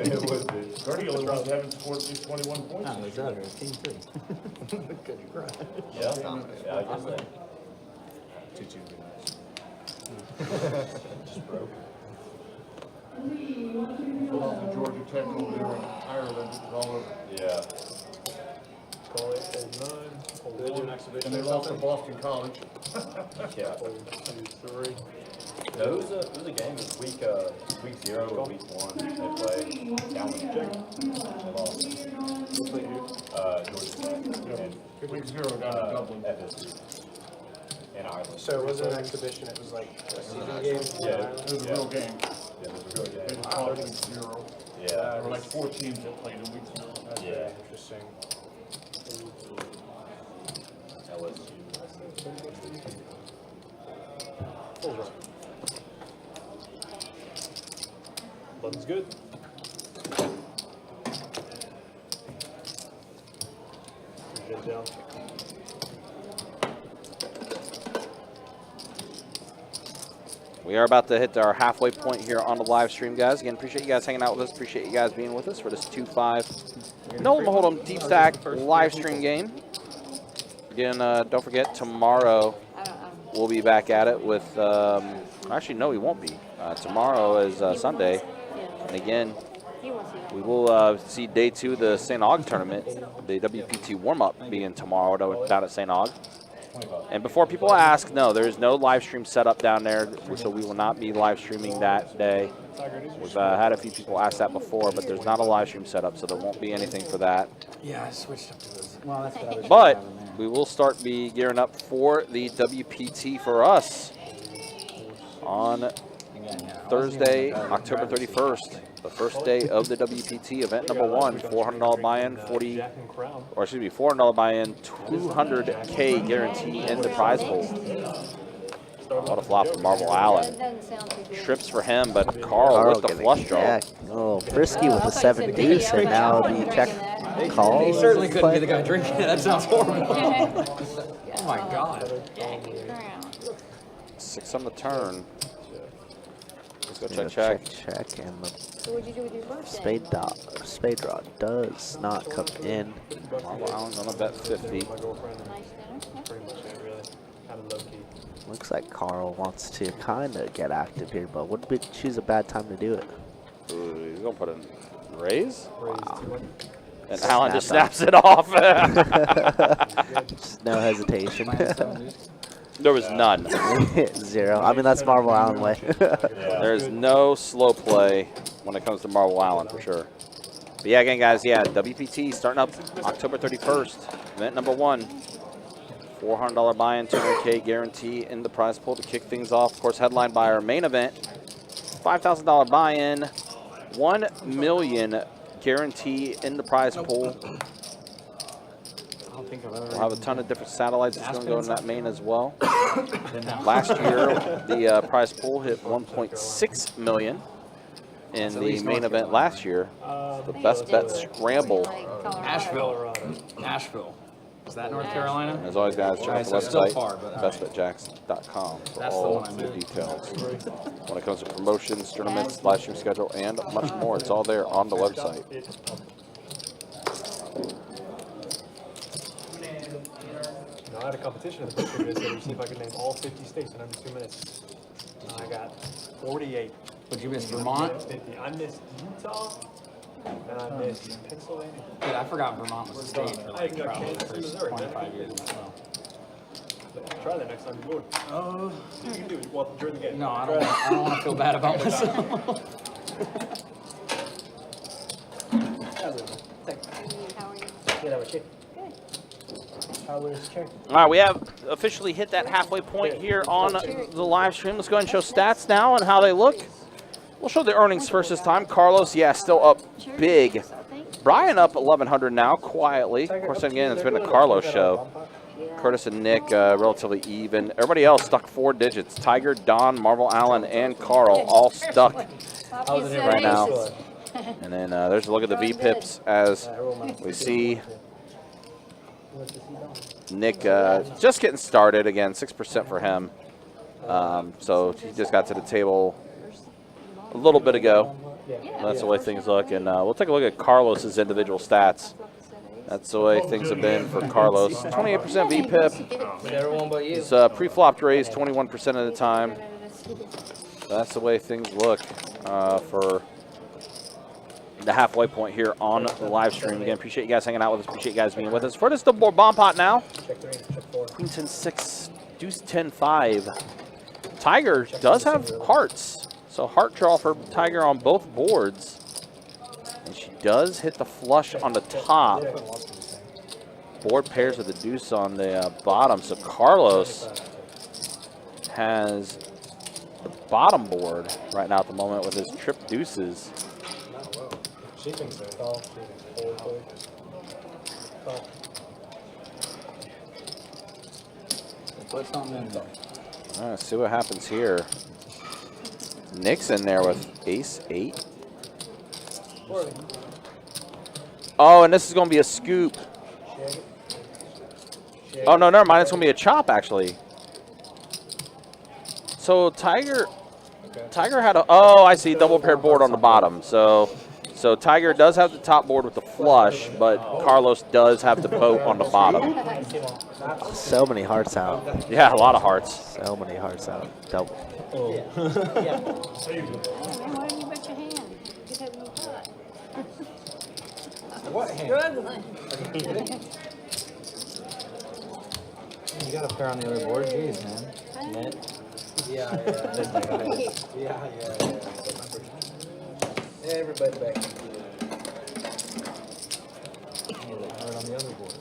It would be. 30 of those haven't scored at least 21 points. No, there's other. Team 3. Good cry. Yeah, I guess that. Just broke. Pulled off the Georgia Tech over there in Ireland. It was all over. Yeah. Call it old 9. Old 1. And they lost to Boston College. Yeah. Old 2, 3. No, it was a game. It was week 0 or week 1. They played down with Jack. They lost. Georgia Tech. And, Week 0 down in Dublin. FSU. In Ireland. So it wasn't an exhibition, it was like a season game? Yeah. It was a real game. Yeah, it was a real They game. just called it week 0. Yeah. There were like 4 teams that played in week 0. Yeah. Interesting. LSU. Full run. Button's good. Get down. We are about to hit our halfway point here on the live stream, guys. Again, appreciate you guys hanging out with us. Appreciate you guys being with us for this 2-5 Nolan Hold'em Deep Stack live stream game. Again, don't forget, tomorrow we'll be back at it with, actually, no, we won't be. Tomorrow is Sunday. And again, We will see day 2 of the St. Aug tournament, the WPT warm-up being tomorrow down at St. Aug. And before people ask, no, there's no live stream set up down there, so we will not be live streaming that day. We've had a few people ask that before, but there's not a live stream set up, so there won't be anything for that. Yeah, I switched up to this. Well, that's what I was But we will start gearing up for the WPT for us on Thursday, October 31st. The first day of the WPT, event number 1, $400 buy-in, $400 buy-in, 200K guarantee in the prize pool. What a flop for Marvel Allen. Trips for him, but Carl with the flush draw. Oh, Frisky with a 7 deuce, and now the check call. He certainly couldn't be the guy drinking it. That sounds horrible. Oh my God. 6 on the turn. Let's go check. Check, and the So what'd you do with your birthday? spade draw does not come in. Marvel Allen gonna bet 50. Nice dinner? Pretty much it, really. Kind of low key. Looks like Carl wants to kind of get active here, but would we choose a bad time to do it? Ooh, he's gonna put in raise? Wow. And Allen just snaps it off. Just no hesitation. There was none. 0. I mean, that's Marvel Allen way. There's no slow play when it comes to Marvel Allen for sure. But yeah, again, guys, WPT starting up October 31st. Event number 1. $400 buy-in, 200K guarantee in the prize pool to kick things off. Of course, headlined by our main event. $5,000 buy-in, $1 million guarantee in the prize pool. We'll have a ton of different satellites that's going to go in that main as well. Last year, the prize pool hit $1.6 million in the main event last year. The best bet scramble. Nashville. Is that North Carolina? As always, guys, check out the So website, far, but bestbetjacks.com for That's the all one I the meant. details. When it comes to promotions, tournaments, live stream schedule, and much more, it's all there on the website. No, I had a competition in the book review to see if I could name all 50 states in under 2 minutes. And I got 48. Would you miss Vermont? 50. I missed Utah, and I missed Pennsylvania. Dude, I forgot Vermont was a state for like I got probably the Kansas and first Missouri, 25 years. Well, Try that next time you're bored. You can do it while during the game. no, I Try it. don't want to feel bad about myself. How are you? Good, how about you? Good. How was church? All right, we have officially hit that halfway point here on the live stream. Let's go ahead and show stats now and how they look. We'll show the earnings first this time. Carlos, still up big. Brian up 1,100 now, quietly. Of course, again, it's been a Carlos show. Curtis and Nick relatively even. Everybody else stuck 4 digits. Tiger, Don, Marvel Allen, and Carl all stuck right now. And then there's a look at the V-pips as we see Nick just getting started. Again, 6% for him. So he just got to the table a little bit ago. That's the way things look. And we'll take a look at Carlos's individual stats. That's the way things have been for Carlos. 28% V-pip. Everyone but you. His pre-flopped raise 21% of the time. That's the way things look for the halfway point here on the live stream. Again, appreciate you guys hanging out with us. Appreciate you guys being with us. For this double bomb pot now. Check 3, check 4. Queen 10-6, deuce 10-5. Tiger does have hearts. So heart draw for Tiger on both boards. And she does hit the flush on the top. Board pairs with the deuce on the bottom. So Carlos has the bottom board right now at the moment with his trip deuces. She thinks so. Call. She thinks fold. Call. Put something in there. All right, let's see what happens here. Nick's in there with ace-8. Oh, and this is going to be a scoop. Oh, no, never mind. It's going to be a chop, actually. So Tiger had a, oh, I see, double paired board on the bottom. So Tiger does have the top board with the flush, but Carlos does have the boat on the bottom. So many hearts out. Yeah, a lot of hearts. So many hearts out. Double. Why didn't you bet your hand? You just had no pot. What hand? Good one. You got a pair on the other board? Jeez, man. Net. Yeah. Everybody back. You got a card on the other board.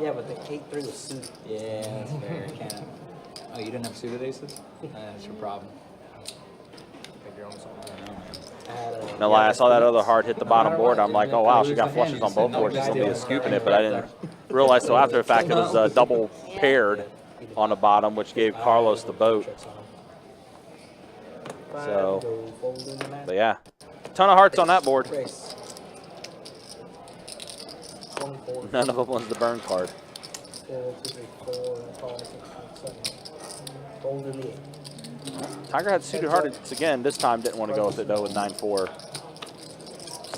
Yeah, but the 8-3 was suited. Yeah, that's fair. Can't. Oh, you didn't have suited aces? That's your problem. Think you're on something. I don't know, man. I had a- No lie, I saw that other hard hit the bottom board. I'm like, oh wow, she got flushes on both boards. She's gonna be scooping it, but I didn't realize till after the fact it was double paired on the bottom, which gave Carlos the boat. So, but yeah, ton of hearts on that board. Race. 24. None of them was the burn card. 1, 2, 3, 4, 5, 6, 7. Fold in the 8. Tiger had suited hearts again. This time didn't want to go with it though with 9-4.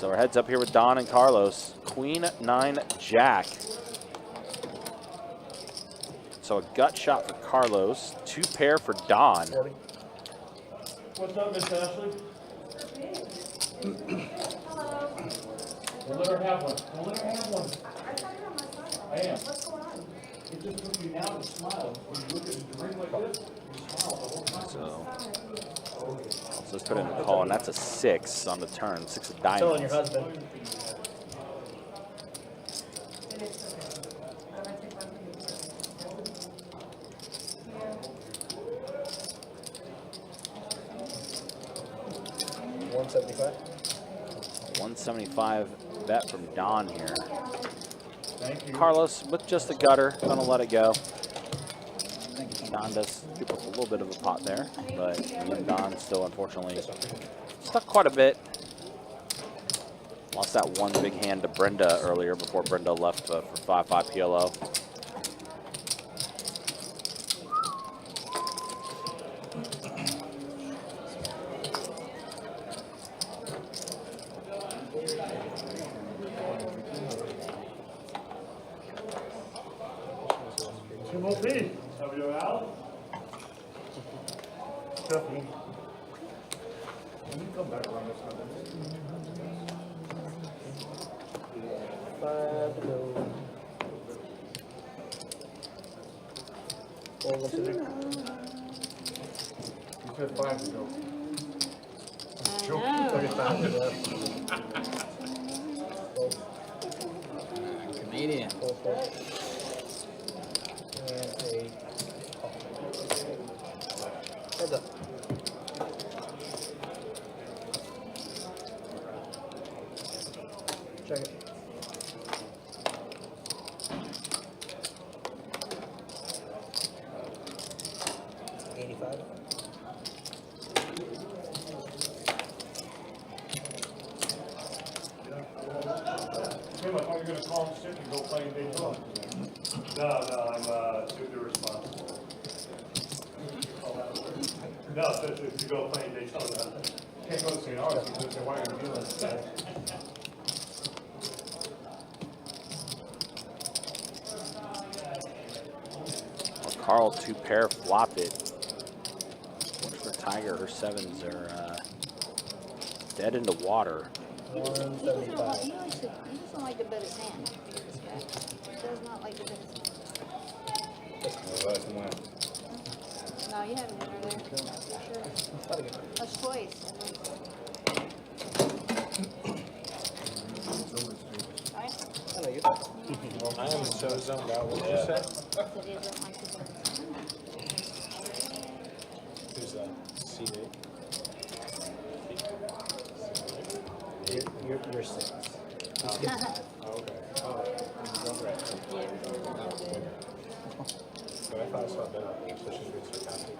So our heads up here with Don and Carlos. Queen 9 Jack. So a gut shot for Carlos. 2 pair for Don. 40. What's up, Miss Ashley? We'll let her have one. We'll let her have one. I am. What's going on? It just took me now to smile. When you look at the ring like this, you smile the whole time. So let's put in a call, and that's a 6 on the turn. 6 of Telling your diamonds. husband. $175. 175 bet from Don here. Thank you. Carlos with just a gutter, gonna let it go. Don does give us a little bit of a pot there, but me and Don still unfortunately stuck quite a bit. Lost that one big hand to Brenda earlier before Brenda left for 5-5 PLO. Timothy, have you out? Stephanie. When you come back around this time. 5 to go. Fold 1, 2, 3. You said 5 to go. 35 to go. Canadian. 4, 4. And a call. Heads up. Check it. $85. Tim, I thought you were gonna call him sick and go play in Daytona. No, I'm super responsible. No, to go play in Daytona. Can't go to St. Augustine because they're white and dealing. Well, Carl 2 pair flopped it. Looks for Tiger, her 7s are dead into water. 175. He doesn't like to bet his hand. This guy does not like to bet his hand. No, you have a winner there. For sure. That's twice. Right? Hello, you. I am so zoned out. What did you say? That's what he doesn't like to bet his hand. Who's that? CD. You're 6. Yeah, Okay. Oh, right. But I thought I saw that, so she's being sarcastic.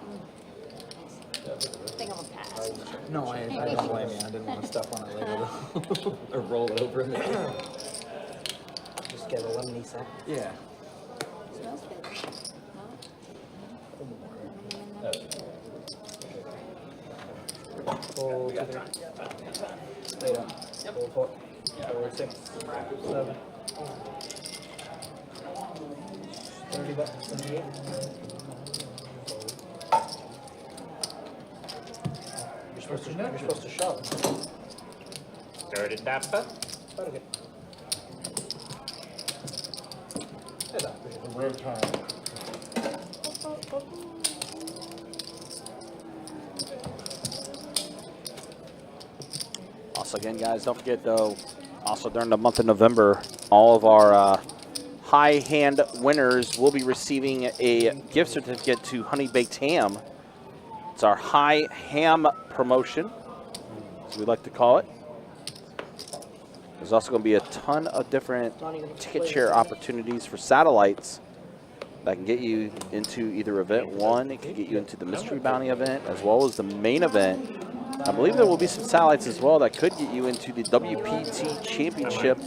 I think I'm a pass. No, I don't blame you. I didn't want to step on it later though. Or roll it over in the Just get a lemony sack. Yeah. Smells good. Fold 2, 3. Straight up. Fold 4. Forward 6, 7. $30, 78. You're supposed to shove. Dirty Dapper. Okay. Hey, that. Real time. Also, again, guys, don't forget, though, also during the month of November, all of our high hand winners will be receiving a gift certificate to Honey Baked Ham. It's our high ham promotion, as we like to call it. There's also going to be a ton of different ticket share opportunities for satellites that can get you into either event 1, it can get you into the Mystery Bounty event, as well as the main event. I believe there will be some satellites as well that could get you into the WPT Championship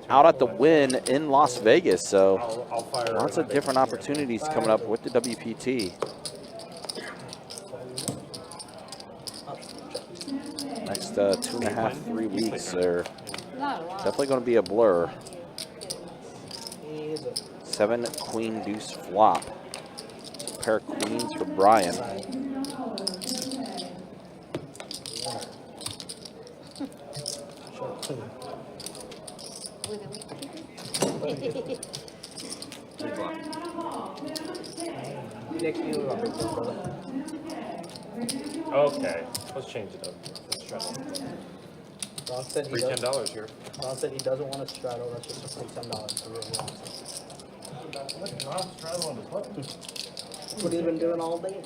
out at the Wynn in Las Vegas. So lots of different opportunities coming up with the WPT. Next 2.5, 3 weeks are definitely going to be a blur. 7 queen deuce flop. A pair of queens for Brian. Okay, let's change it up. Let's try it. Ron said he Free doesn't. $10 here. Ron said he doesn't want a straddle. That's just a free $10 for real Ron. That's what he's been doing all day.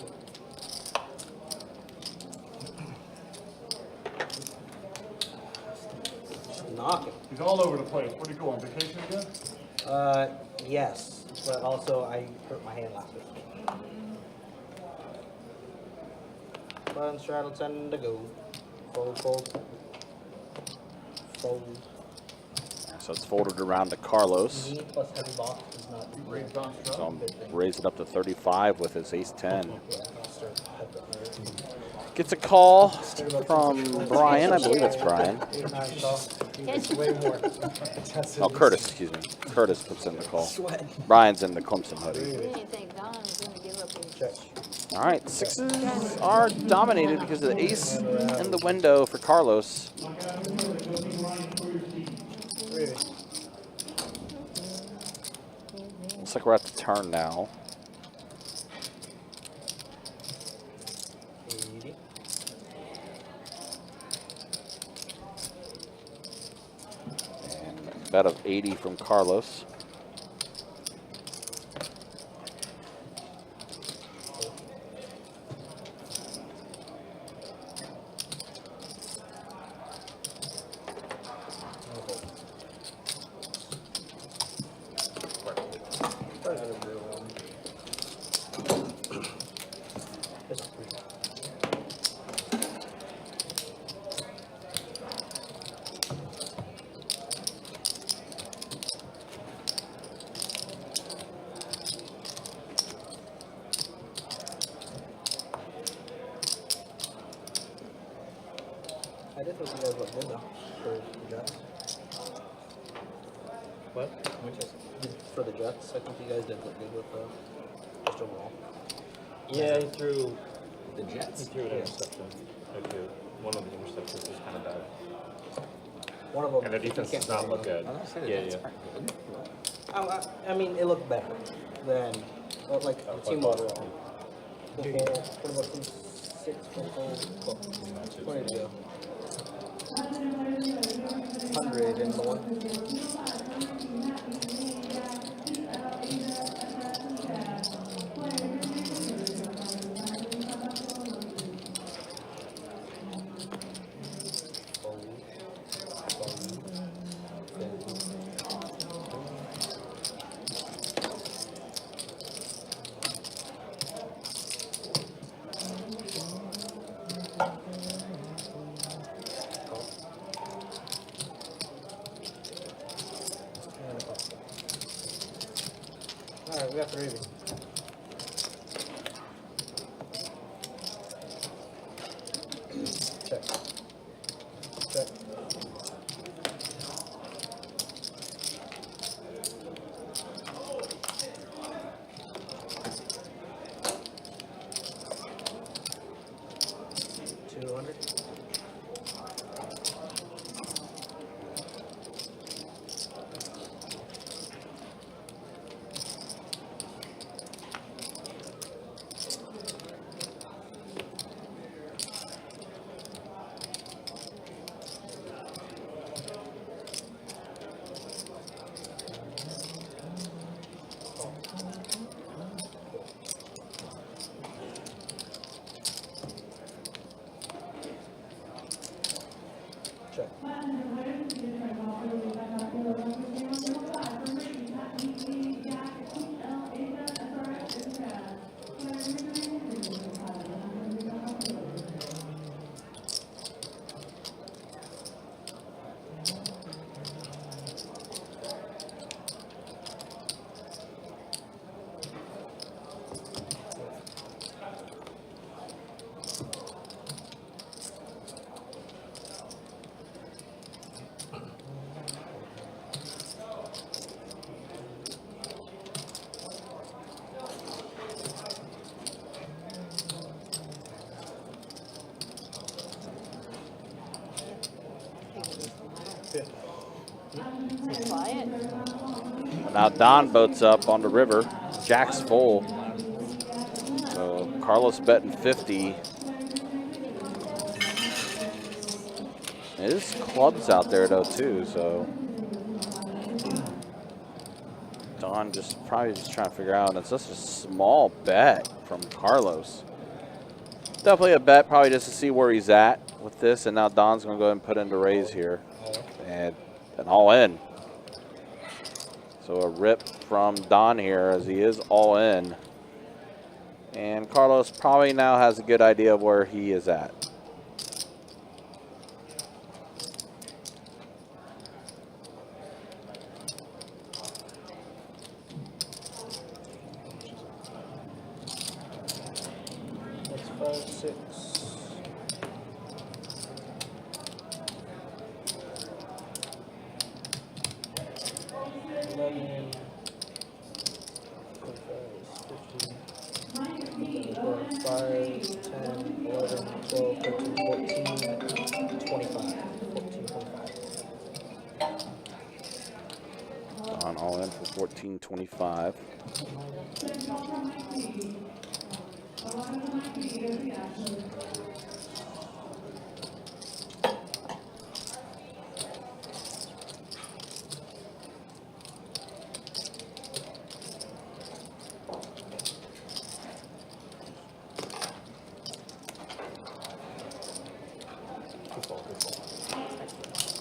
Knocking. He's all over the place. Where'd he go, on vacation again? Yes, but also I hurt my hand last week. Button straddle 10 to go. Fold, fold. Fold. So it's folded around to Carlos. Me plus heavy box is not great. So I'm raising up to 35 with his ace-10. Gets a call from Brian. I believe it's Brian. Way more. Oh, Curtis, excuse me. Curtis puts in the call. Brian's in the Clemson hoodie. didn't think Don was going to give up his All right, 6s are dominated because of the ace in the window for Carlos. Looks like we're at the turn now. And bet of 80 from Carlos. I did think you guys looked good though for the Jets. What? For the Jets, I think you guys did look good with just overall. Yeah, he threw The Jets. an interception. One of the interceptions was kind of bad. One of them. And the defense does not look good. I was gonna say the Yeah, Jets yeah. aren't good. I mean, it looked better than like the team overall. What about team 6 for 20 to go? 100 and the one. Alright, we got 3 of you. Check. Check. 200. Check. Quiet. Now Don boats up on the river. Jack's full. So Carlos betting 50. There's clubs out there though too, so Don probably just trying to figure out. It's just a small bet from Carlos. Definitely a bet, probably just to see where he's at with this. And now Don's going to go ahead and put in the raise here, and an all in. So a rip from Don here as he is all in. And Carlos probably now has a good idea of where he is at. That's 5, 6. 11, 5, 10, 11, 12, 13, 14, 25. 14, 25. Don all in for 14.25.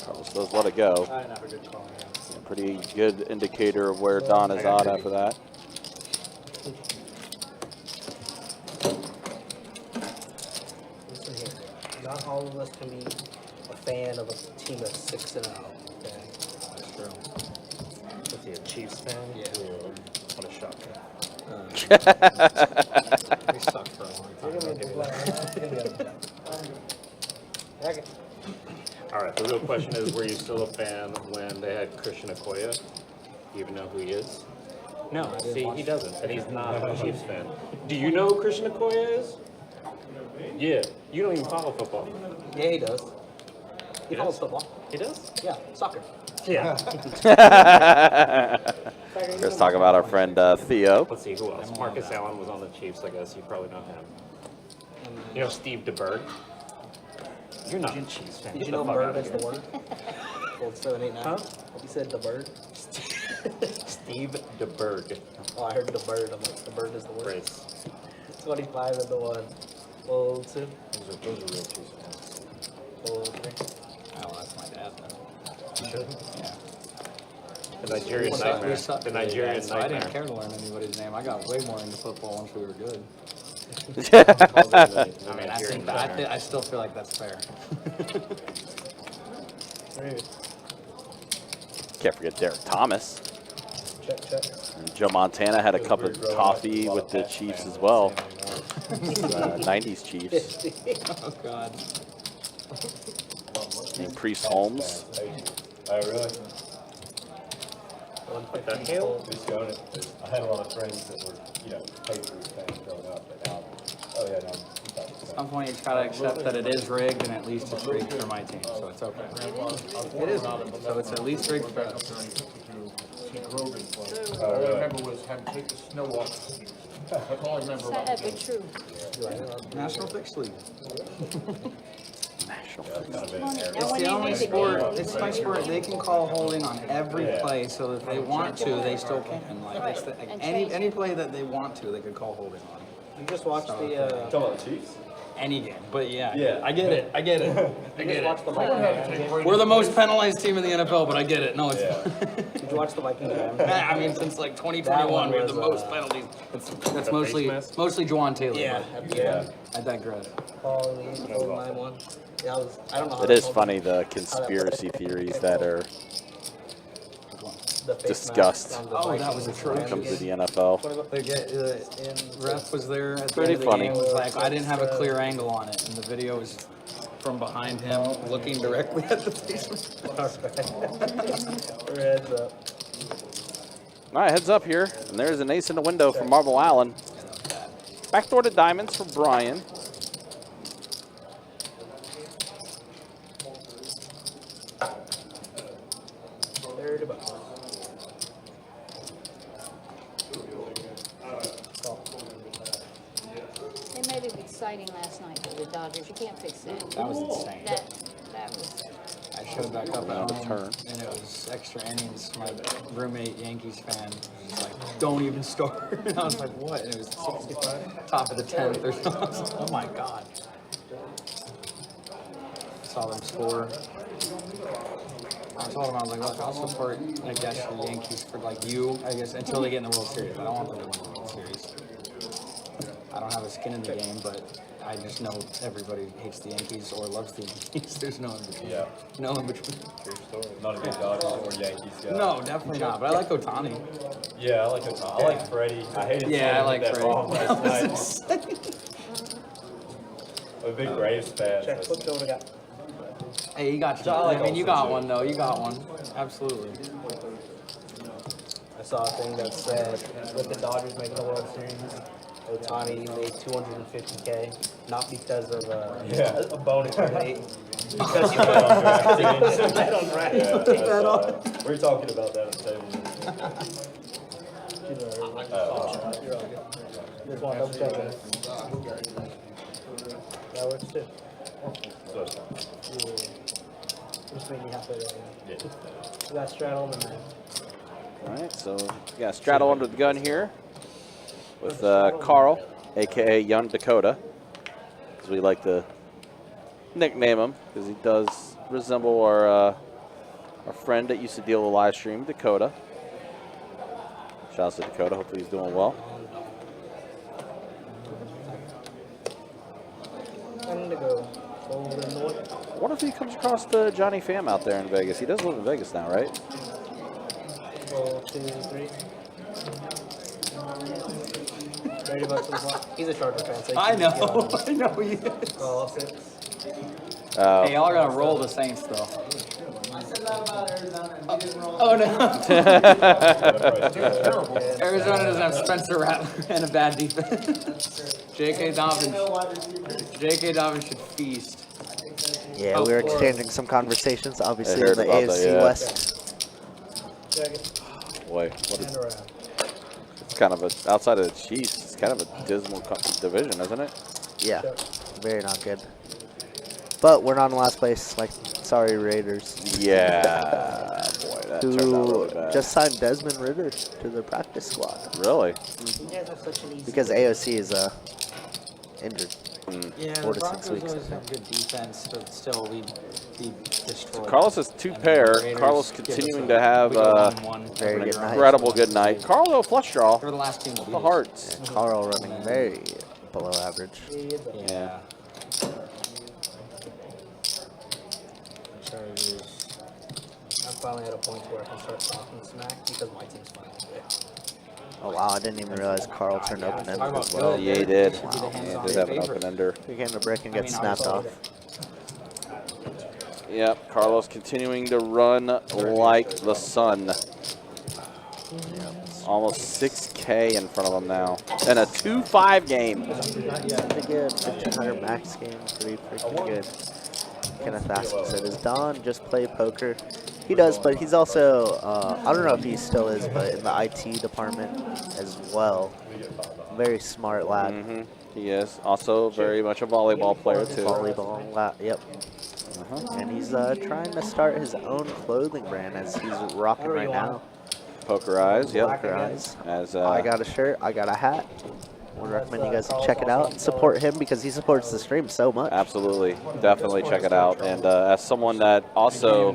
Carlos does let it go. I didn't have a good call. A pretty good indicator of where Don is at after that. Listen here. Not all of us can be a fan of a team that's 6-0. Okay? That's true. What's he, a Chiefs fan? Yeah. Ooh, what a shocker. We sucked for a long time. Don't give me that. Okay. All right, the real question is, were you still a fan when they had Christian Okoye? Do you even know who he is? No, see, he doesn't, and he's not a Chiefs fan. Do you know who Christian Okoye is? Yeah, you don't even follow football. Yeah, he does. He He follows does? football. He does? Yeah, soccer. Yeah. Let's talk about our friend Theo. Let's see, who else? Marcus Allen was on the Chiefs, I guess. You probably know him. You know Steve DeBerg? You're not a Chiefs fan. Did Get you the know fuck bird outta is the here. word? Old 789. Huh? You said the bird? Steve DeBerg. Oh, I heard the bird. I'm like, the bird is the word. Brace. 25 and the 1. Old 2. Those are real Chiefs fans. Old 3. Oh, that's my dad, though. You should? Yeah. The Nigerian We Nightmare. sucked The really Nigerian bad, so I didn't Nightmare. care to learn anybody's name. I got way more into football once we were good. I mean, I still feel like that's fair. Can't forget Derek Thomas. Check, check. And Joe Montana had a cup of coffee with the Chiefs as well. 90s Chiefs. Oh, God. Named Priest Holmes. Oh, really? What the hell? Just going it. I had a lot of friends that were, Patriots fans growing up, but now, oh yeah, no, At some point, you just gotta accept that it is rigged, and at least it's rigged for my team, so it's okay. It is, so it's at least rigged for us. All I remember was having to take the snow off. That's all I remember about Sad but true. National Fixed League. Now when It's the you only make the sport, game, it's my sport, they can call holding on every play, so if they want to, they still can. Like, it's the, like And any change it. play that they want to, they could call holding on. You just watched the. Talking about the Chiefs? Any game, but yeah, Yeah. I get it, I get it. I Did get you watch it. the Vikings game? We're the most penalized team in the NFL, but I get it. No, it's Did you watch the Vikings game? I mean, since like 2021, we have the most penalties. That's mostly Juwan Taylor. Yeah, but at the end. I digress. Paul and the 9-1. Yeah, I don't know how It they is called funny the conspiracy theories that are the face discussed mask on the Oh, that Vikings was when it atrocious. comes to game. the NFL. The ref was there at the Pretty end of the funny. game. Was like, I didn't have a clear angle on it, and the video was from behind him, looking directly at the face. Or heads up. All right, heads up here, and there's an ace in the window for Marble Allen. Backdoor to diamonds for Brian. Third about. they made it exciting last night for the Dodgers. You can't fix that. That was insane. That was. I showed back up Another at home, turn. and it was extra innings. My roommate, Yankees fan, was like, "Don't even start." And I was like, "What?" And it was 65, top of the 10th or something. I was like, oh my god! Saw them score. I told him, I was like, "Look, I'll support, I guess, the Yankees for like you, I guess, until they get in the World Series. I don't want them to win the World Series. I don't have a skin in the game, but I just know everybody hates the Yankees or loves the Yankees. There's no in between. Yeah. No in between. True story. Not a big Dodgers or Yankees guy. No, definitely not. But I like Otani. Yeah, I like Otani. I like Freddie. I hated Yeah, I seeing him like hit that Freddie. bomb last night. I'm a big Braves fan. Check, so- flip shoulder got. Hey, you got you. I like I mean, you also got too. one though. You got one. Absolutely. I saw a thing that said with the Dodgers making the World Series, Otani made $250K, not because of Yeah. a bonus rate, because he bet on draft. Yeah, Take I that saw off. it. We were talking about that at the table. You're all good. Just want to double check it. That works too. So it's fine. Just made me halfway there. Yeah. We got straddled and then. All right, so we got Straddle under the gun here with Carl, a.k.a. Young Dakota, as we like to nickname him, because he does resemble our friend that used to deal with live stream, Dakota. Shouts to Dakota. Hopefully he's doing well. Time to go. Golden North. I wonder if he comes across Johnny Pham out there in Vegas. He does live in Vegas now, right? 1, 2, 3. $30 for the block. He's a Charger fan, so he I can get on know. it. I know he is. Oh, 6. Hey, y'all are gonna roll the Saints though. Oh no. Arizona doesn't have Spencer Rattler and a bad defense. J.K. Dobbins should feast. Yeah, we were exchanging some conversations, obviously, I in heard the about that, AFC yeah. West. Boy, what And is, around. it's kind of a, outside of the Chiefs, it's kind of a dismal division, isn't it? Yeah, very not good. But we're not in last place. Like, sorry, Raiders. Yeah, boy, that turned out Who really bad. just signed Desmond Ritter to the practice squad Really? You guys have such an easy. because AOC is injured. Yeah, 4 the to 6 Broncos weeks. always have good defense, but still we destroyed. Carlos has two And pair. the Raiders Carlos give us continuing a- to have we go 1-1. very Like, good night. incredible good night. Carlo flush draw. They were the last team to beat The us. Hearts. Carl running very below average. Yeah. Chargers. I'm finally at a point where I can start talking smack because my team's finally good. Oh wow, I didn't even realize Carl turned open Talk ender about as well. good. Yeah, he did. Should be the Yeah, hands-on he did have an favorite. open ender. He came to break and get I mean, snapped off. Yep, Carlos continuing to run like the sun. Almost 6K in front of him now. And a 2-5 game. Pretty good. 1500 max game. Pretty freaking good. Kenneth Aston said, "Is Don just play poker?" He does, but he's also, I don't know if he still is, but in the IT department as well. Very smart lad. Mm-hmm. He is. Also very much a volleyball player, too. Volleyball lad, yep. And he's trying to start his own clothing brand as he's rocking right now. Poker Eyes, yep. Poker Eyes. As, I got a shirt, I got a hat. I would recommend you guys check it out and support him because he supports the stream so much. Absolutely. Definitely check it out. And as someone that also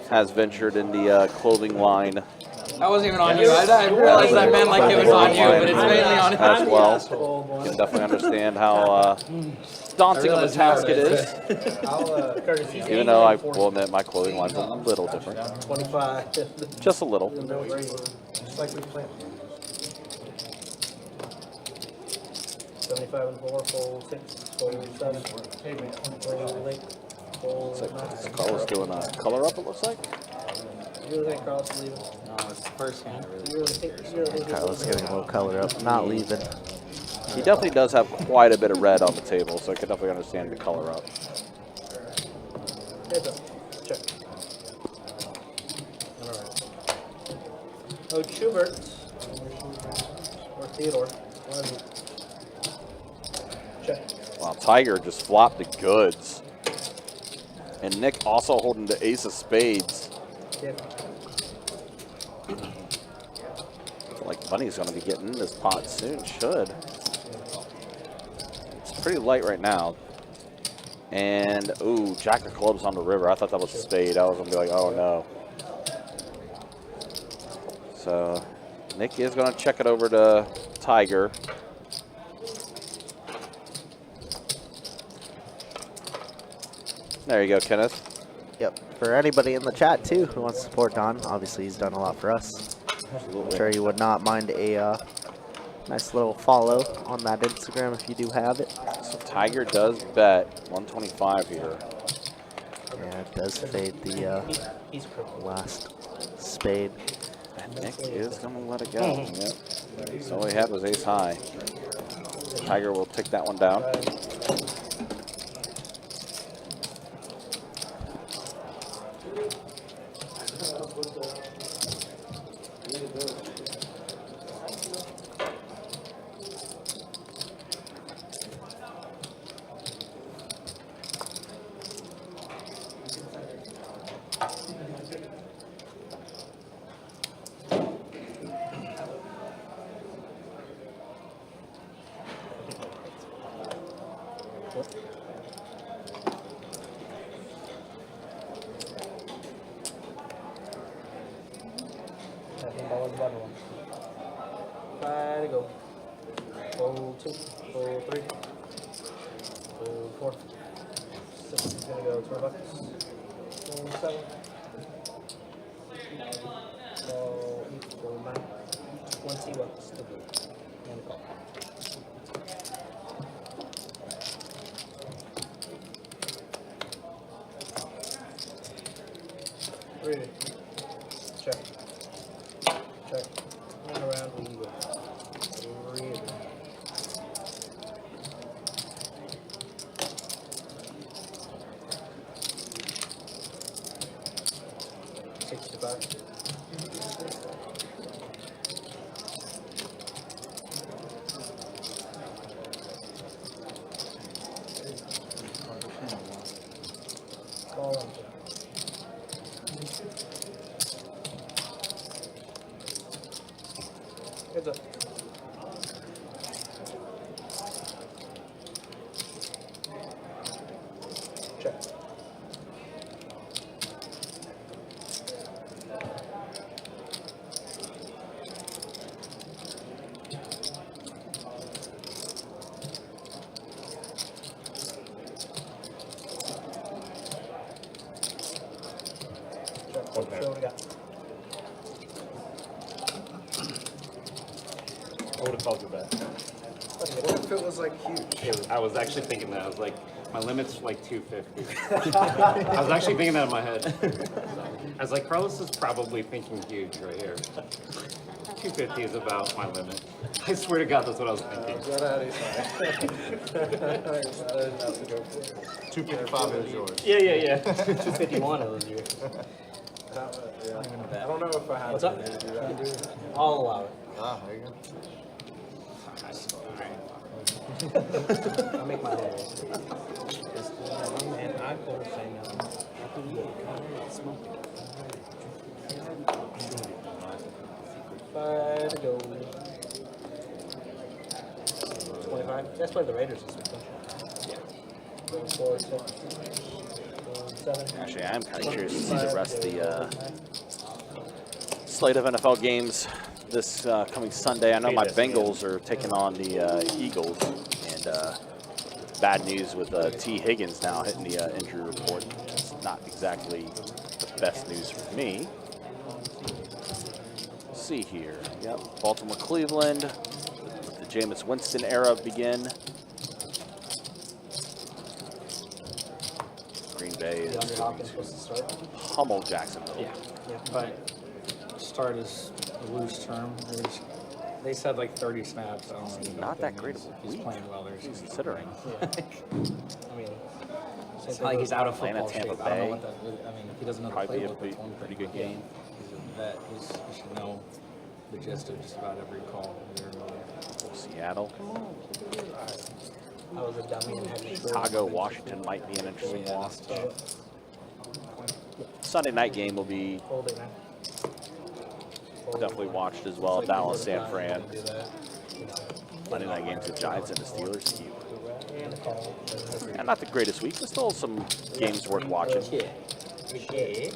has ventured in the clothing line That wasn't even on you. I realized I meant like it was on you, but it's mainly on him. as well, you can definitely understand how daunting of a task it is. Even though I will admit my clothing line's a little different. 25. Just a little. Just like we planned. 75 and 4, full 6, full 7, full 8, full So 9. Carlos doing a color up, it looks like. You really think Carlos leaving? No, it's the first hand. You really think Carlos getting a little color up, not leaving. He definitely does have quite a bit of red on the table, so I can definitely understand the color up. Heads up. Check. Alright. Oh, Schubert. Or Theodore. One of you. Check. Wow, Tiger just flopped the goods. And Nick also holding the ace of spades. Yeah. Like Bunny's going to be getting in this pot soon. Should. It's pretty light right now. And, ooh, Jack of clubs on the river. I thought that was a spade. I was going to be like, oh, no. So, Nick is going to check it over to Tiger. There you go, Kenneth. Yep. For anybody in the chat too who wants to support Don, obviously he's done a lot for us. Absolutely. I'm sure you would not mind a nice little follow on that Instagram if you do have it. So Tiger does bet 125 here. Yeah, it does fade the last spade. And Nick is going to let it go. Yep. So all he had was ace high. Tiger will take that one down. Five to go. Fold 2, fold 3, fold 4. 6 is going to go $20. Fold 7. Fold 8, fold 9. $20 to go. And a call. Ready. Check. Check. And around we go. Ready. Call him. Heads up. Check. Check. Okay. So we got. I would have called you back. What if it was like huge? I was actually thinking that. I was like, my limit's like 250. I was actually thinking that in my head. I was like, Carlos is probably thinking huge right here. 250 is about my limit. I swear to God, that's what I was thinking. 255 is yours. Yeah. 251 it was you. I don't know if I have What's to up? do that. I'll allow it. Ah, there you go. I'll make my little. Man, I'm going to say no. Five to go. 25. That's why the Raiders this week, don't you? Yeah. 4, 6, 7. Actually, I'm kind of curious to see the rest of the slate of NFL games this coming Sunday. I know my Bengals are taking on the Eagles, and bad news with T. Higgins now hitting the injury report. It's not exactly the best news for me. Let's see here. Yep, Baltimore, Cleveland. Let the Jameis Winston era begin. Green Bay is DeAndre Hopkins supposed to start. pummel Jacksonville. Yeah, but start is a loose term. They said like 30 snaps. I don't really know Not what that great of a means. If he's week, playing well, there's considering. I mean, It's not like he's out of Atlanta, football Tampa shape. I don't know Bay. what that really, I mean, if he doesn't know the Probably be a playbook, that's one pretty thing. good game. He's a vet. He should know the gist of just about every call. Seattle. I was a dummy and had to Chicago, Washington might be an interesting one. Sunday night game will be hold it, man. definitely watched as well. Dallas, San Fran. Monday night games with Giants and the Steelers. Cute. And the call. And not the greatest week, but still some games worth watching. Okay.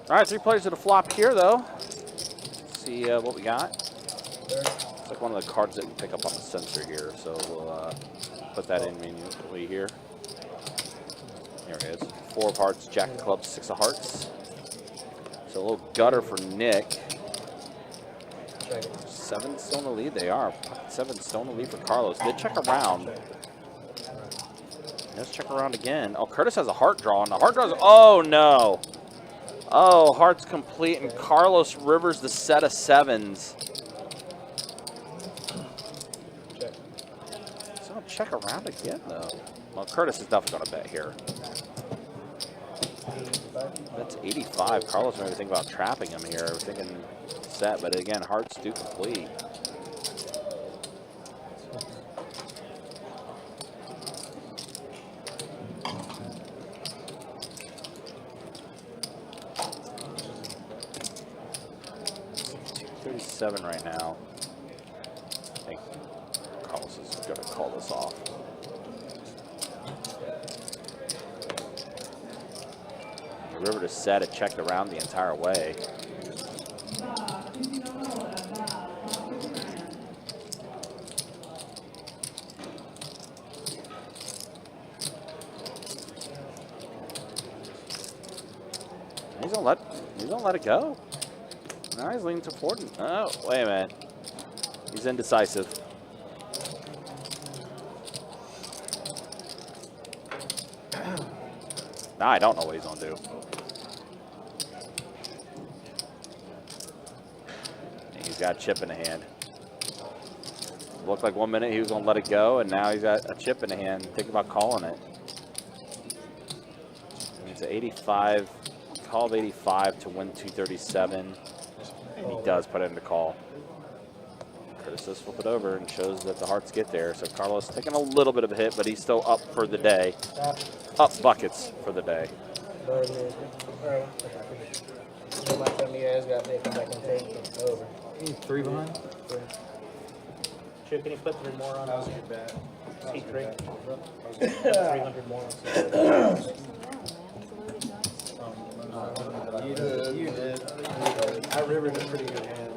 All right, 3 players that have flopped here, though. Let's see what we got. It's like one of the cards that we pick up on the sensor here, so we'll put that in manually here. Here it is. 4 of hearts, Jack of clubs, 6 of hearts. So a little gutter for Nick. 7 still in the lead. They are. 7 still in the lead for Carlos. Did check around. Let's check around again. Oh, Curtis has a heart draw. And the heart draws. Oh, no. Oh, heart's complete. And Carlos Rivers the set of 7s. So I'll check around again, though. Well, Curtis is definitely going to bet here. That's 85. Carlos maybe think about trapping him here. We're thinking set, but again, hearts do complete. $237 right now. I think Carlos is going to call this off. The river to set, it checked around the entire way. He's gonna let it go. Now he's leaning to Forden. Oh, wait a minute. He's indecisive. Now I don't know what he's gonna do. He's got a chip in the hand. Looked like 1 minute he was gonna let it go, and now he's got a chip in the hand. Think about calling it. It's an 85, call of 85 to win 237, and he does put it in the call. Curtis does flip it over and shows that the hearts get there. So Carlos taking a little bit of a hit, but he's still up for the day. Up buckets for the day. Over. 3 behind? Chip, can you put 3 more on? That was your bet. Heat 3. 300 more. You did. I rivered a pretty good hand.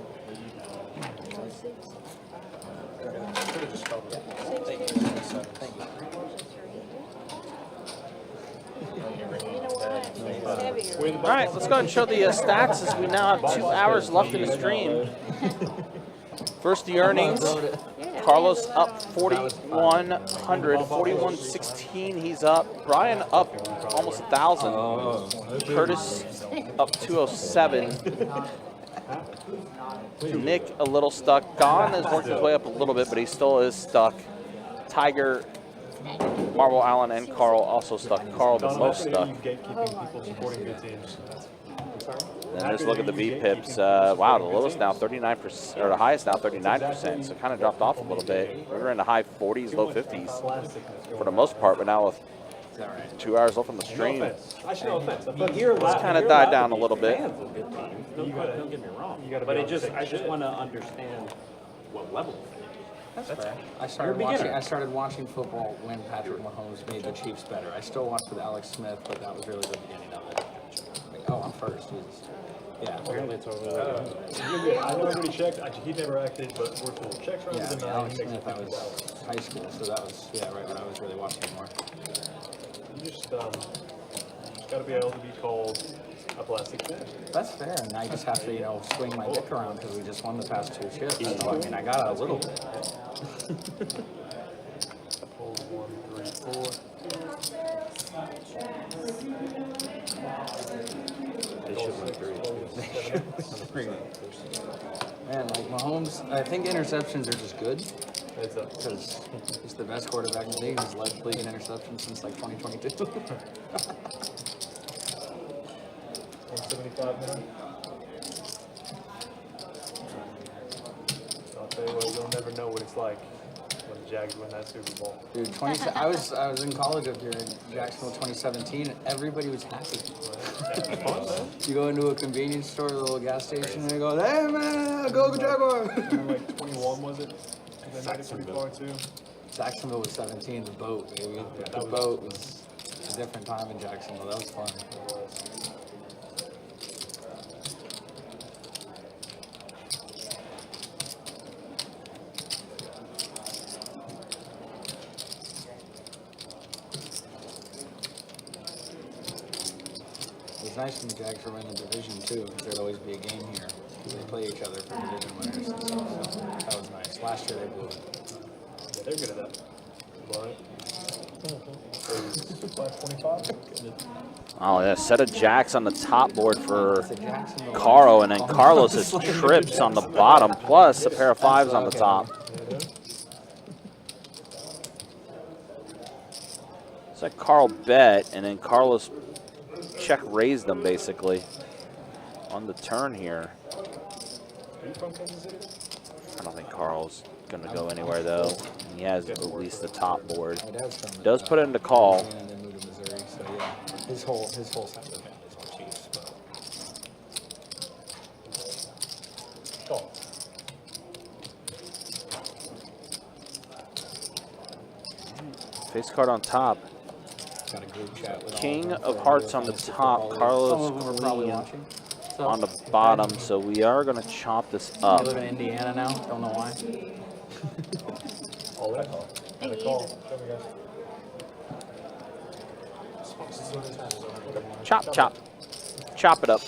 Could have just covered it. Thank you. All right, let's go ahead and show the stats as we now have 2 hours left in the stream. First, the earnings. Carlos up 4,100, 41.16. He's up. Brian up almost 1,000. Curtis up 207. Nick a little stuck. Gon has worked his way up a little bit, but he still is stuck. Tiger, Marble Allen, and Carl also stuck. Carl the most stuck. Gatekeeping people supporting good teams. And just look at the V-pips. Wow, the lowest now 39%, or the highest now 39%. So kind of dropped off a little bit. We were in the high 40s, low 50s for the most part, but now with 2 hours left on the stream, it's kind of died down a little bit. Don't get me wrong. But I just want to understand what level. That's fair. I started watching football when Patrick Mahomes made the Chiefs better. I still watched with Alex Smith, but that was really the beginning of it. Like, oh, I'm first. Jesus. Yeah. Apparently it's over there. I know everybody checked. He never acted, but we're cool. Checks around Yeah, the Alex 9. Smith, I was high school, so that was, right when I was really watching more. You just got to be able to be called a plastic fish. That's fair, and I just have to, swing my dick around because we just won the past 2 shifts. So, I mean, I got a little bit. Hold 1, 3, 4. They should win 3. Man, like Mahomes, I think interceptions are just good It's up. because he's the best quarterback in the league. He's led the league in interceptions since like 2022. 175 minutes. I'll tell you what, you'll never know what it's like when the Jags win that Super Bowl. Dude, I was in college up here in Jacksonville 2017, and everybody was happy. You go into a convenience store, a little gas station, and they go, "Hey man, go Jaguar!" Like 21 was it? And they made it pretty far too. Jacksonville was 17, the boat, baby. The boat was a different time in Jacksonville. That was fun. It was nice when the Jags were in the division too, because there'd always be a game here. They play each other for division winners and stuff, so that was nice. Last year they blew it. Yeah, they're good at that. But 525. Oh, yeah, set of jacks on the top board for It's a Jacksonville. Caro, and then Carlos's trips on the bottom, plus a pair of 5s on the top. So that Carl bet, and then Carlos check raised them basically on the turn here. Are you from Kansas City? I don't think Carl's going to go anywhere though. He has at least the top board. My dad's from Does put it into call. and then moved to Missouri, so yeah. His whole side of the family is all Chiefs, but Call. Face card on top. got a group chat with King all of them of for hearts on the fantasy top, football leagues. Carlos Some of them are probably Queen watching. So, on the bottom, so we are going to chop this I up. live in Indiana now. Don't know why. All that call. And a call. Show me guys. Chop, chop. Chop it up.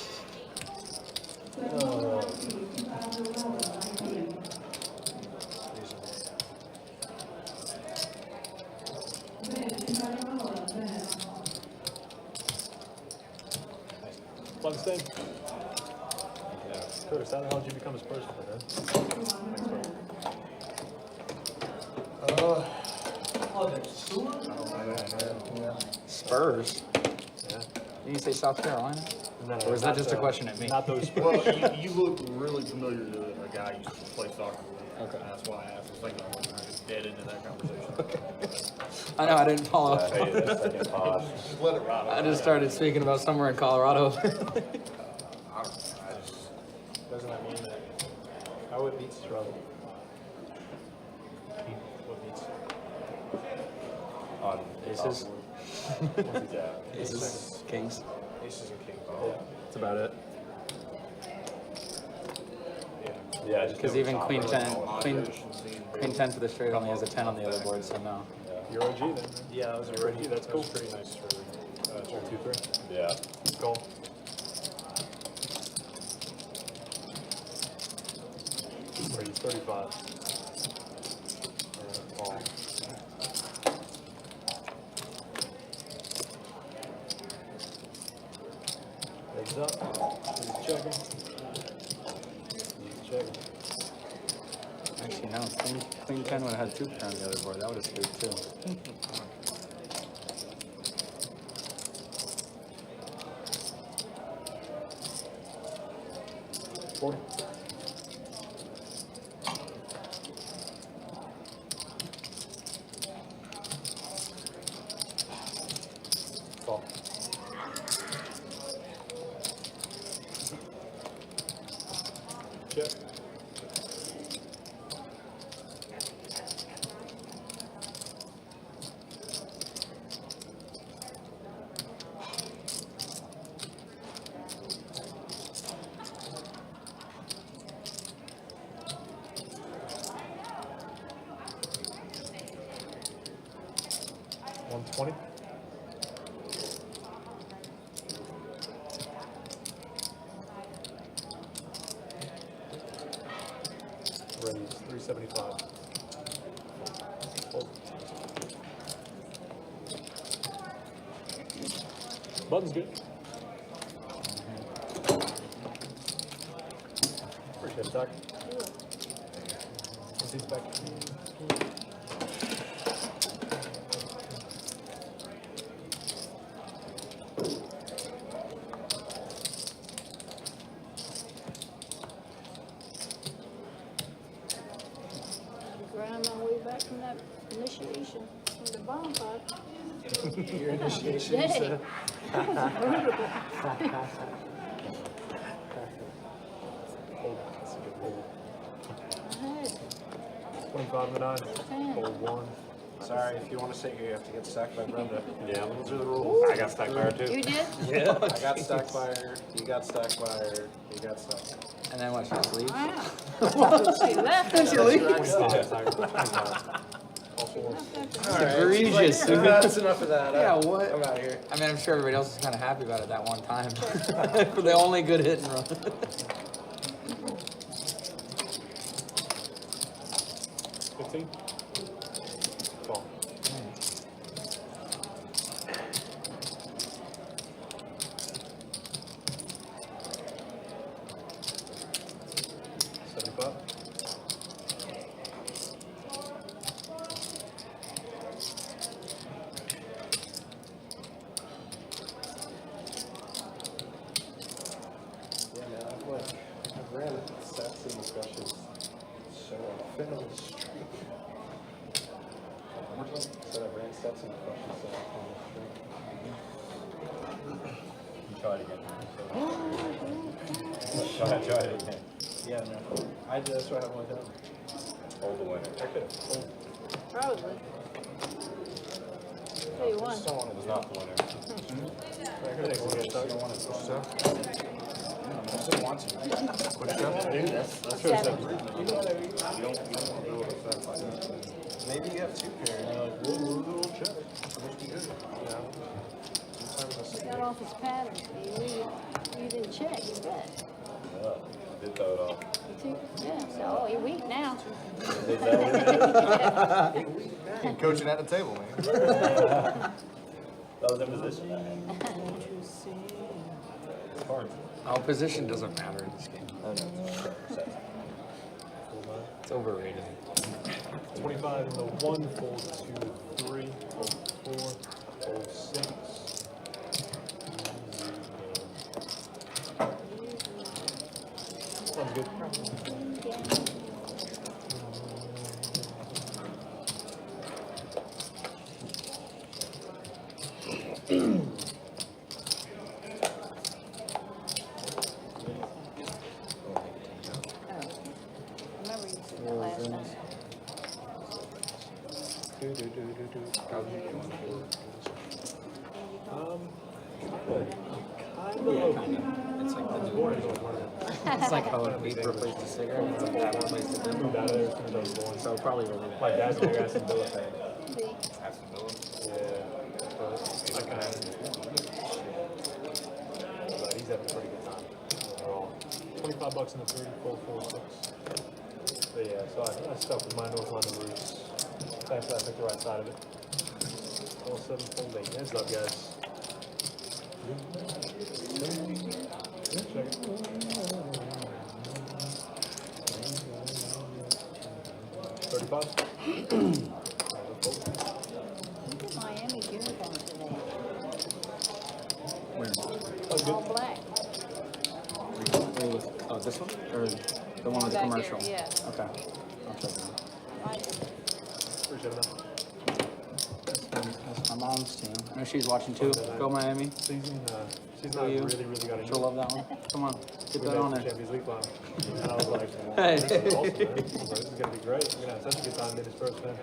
Fun thing. Curtis, how the hell did you become his person, man? Spurs. Yeah. Did you say South Carolina? No, Or is that just a question at me? Not those Well, Spurs. you look really familiar to a guy I used to play soccer with. Okay. And that's why I asked. I was thinking I wasn't just dead into that conversation. I know I didn't follow. Hey, that's second pause. Just let it ride. I just started speaking about somewhere in Colorado. Doesn't that mean that how it beats struggle? What beats? On Aces. Yeah. Aces, kings. Aces and kings. That's about it. Yeah, just Because go even top queen row. 10, queen 10 for the straight only has a 10 on the other board, so no. You're OG then, man. Yeah, that was a You're OG, that's cool. Pretty nice for 2-3. Yeah. Call. Or he's 35. Call. Legs up. He's checking. balance. Queen 10 would have had 2 pair on the other board. That would have screwed too. 40. Fall. Check. $120. Raise $375. Hold. Button's good. Appreciate it, Doc. Let's see back. Grind my way back from that initiation, from the bonfire. Your initiation Dang. is Hold. That's a good hold. I had 25 and 9. 10. Hold 1. Sorry, if you want to sit here, you have to get stacked by Brenda. Yeah. Those are the rules. I got stacked by her too. You did? Yeah. I got stacked by her. You got stacked by her. You got stacked. And then what? She just leaves? Wow. She left. She leaves? 25. All fours. Egregious. That's enough of that. Yeah, what? I'm out of here. I mean, I'm sure everybody else is kind of happy about it that one time. For the only good hit and run. 15. Fall. $75. Yeah, man, I've ran stats and discussions so often on the street. Said I've ran stats and discussions so often on the street. You try it again. Try it again. Yeah, no. That's what I have one down. Hold the winner. I could have told. Probably. Tell you one. Someone It was not the winner. I could have told you. I don't want to push up. I just didn't want to. Push up. Seven. You know what I mean? You don't know what that's like. Maybe you have 2 pairs. You're like, we'll check. Which be good. You know? Sometimes I say, Got off his pattern. You didn't check, you bet. Yeah. Did throw it off. You took, yeah, so, oh, you're weak now. Did that you're coaching at the table, man. That was in position. It's hard. Oh, position doesn't matter in this game. It's overrated. 25 in the 1, fold 2, 3, fold 4, fold 6. Sounds good. Remember you said that last time. It's like it's like how weed replaced the cigarette. It's like that replaced the Moved dimple. out of there as soon as I was born. So probably really bad. My dad's the guy from Villa fan. See? Yeah. But I kind of. But he's having a pretty good time overall. $25 in the 30, fold 4, 6. But yeah, so I stuck with my North London roots. Thankfully, I picked the right side of it. Fold 7, fold 8. Heads up, guys. Check it. 25. Look at Miami's uniform today. Where? All black. Oh, this one? Or the one with the Back commercial? here, yeah. Okay. I'll check it out. Like, Appreciate it. That's my mom's team. I know she's watching too. Go Miami. Season, she's Go not you. really got into She'll love that one. Come on, get We that made on the there. Champions League final. And I was like, Hey. this is awesome, man. I was like, this is going to be great. We're going to have such a good time being his first man.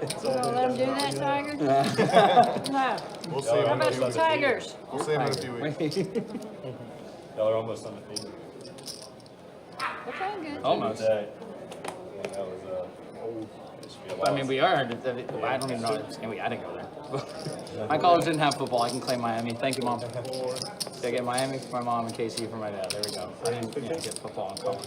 you gonna let them do that, Tiger? No. We'll see. How when about it's some undefeated. Tigers? We'll see him in a few weeks. Y'all are almost undefeated. They're playing good. Almost. That was I mean, we are. I don't even know. I didn't go there. My college didn't have football. I can claim Miami. Thank you, Mom. Did I get Miami for my mom and KC for my dad? There we go. I didn't get football in college.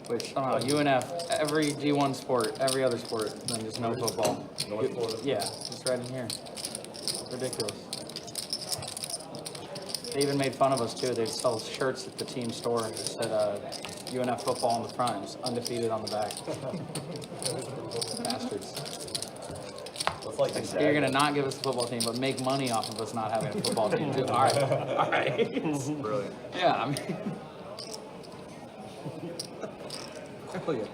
Which, I don't know, UNF, every D1 sport, every other sport, then just no football. Yeah, just right in here. Ridiculous. They even made fun of us too. They'd sell shirts at the team store that said UNF football on the front, just undefeated on the back. Bastards. like Like, so you're gonna not give us a football team, but make money off of us not having a football team too. All right, all right. Brilliant. Yeah, I mean. Oh, yeah.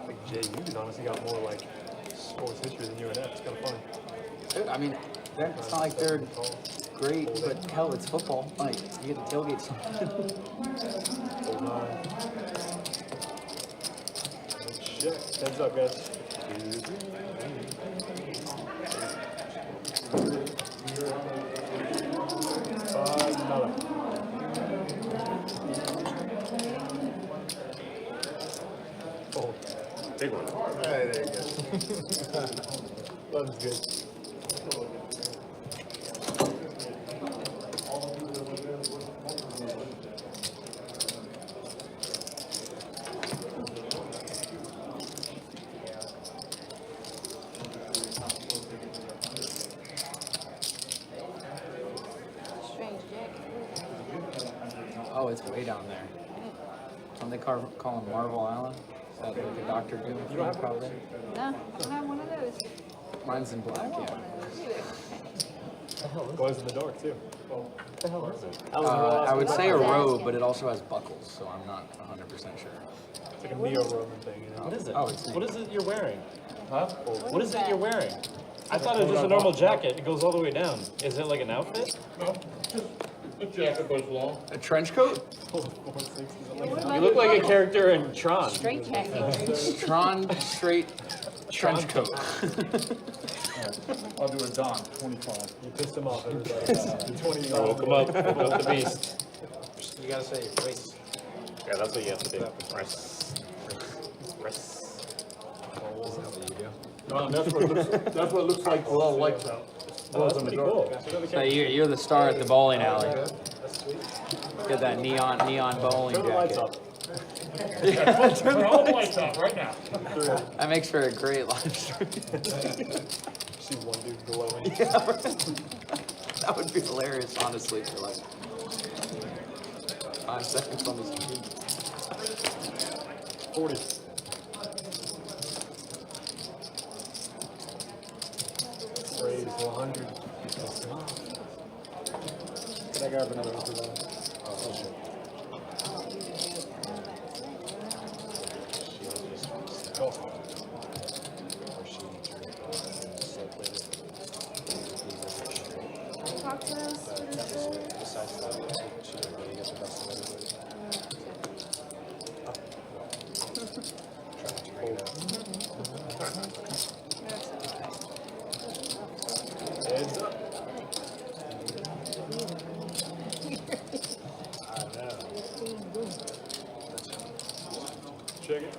Like JU's honestly got more like sports history than UNF. It's kind of funny. Dude, I mean, it's not like they're great, but hell, it's football. Like, you get to tailgate something. Shit. Heads up, guys. Another. Oh, Big one. Hey, there you go. that's good. Strange jacket. Oh, it's way down there. Don't they call him Marvel Island? Is that like a Doctor Doom thing, probably? No, I don't have one of those. Mine's in black, I want yeah. one of those either. Glows in the dark too. What the hell is it? I would say a That's robe, asking. but it also has buckles, so I'm not 100% sure. It's like a neo-Roman thing, you know? What is it? Oh, it's What is it you're wearing? Huh? What is it that? you're wearing? I thought it was just a normal jacket. It goes all the way down. Is it like an outfit? The jacket goes long. A trench coat? You look like a character in Tron. Straight jacket. Tron straight trench coat. I'll do a Don, 25. You pissed him off, everybody. You're 20 years Woke him up. Woke up the beast. You gotta say your face. Yeah, that's what you have to do. Press. That's what it looks like with all the lights out. Oh, that's pretty cool. So you're the star at the bowling alley. That's sweet. Get that neon bowling Turn the lights jacket. up. Turn all the lights out right now. That makes for a great live stream. See one dude glowing. Yeah, right. That would be hilarious, honestly, for like 5 seconds on the screen. 40. Raise 100. Can I grab another one for that? Heads up. Check it.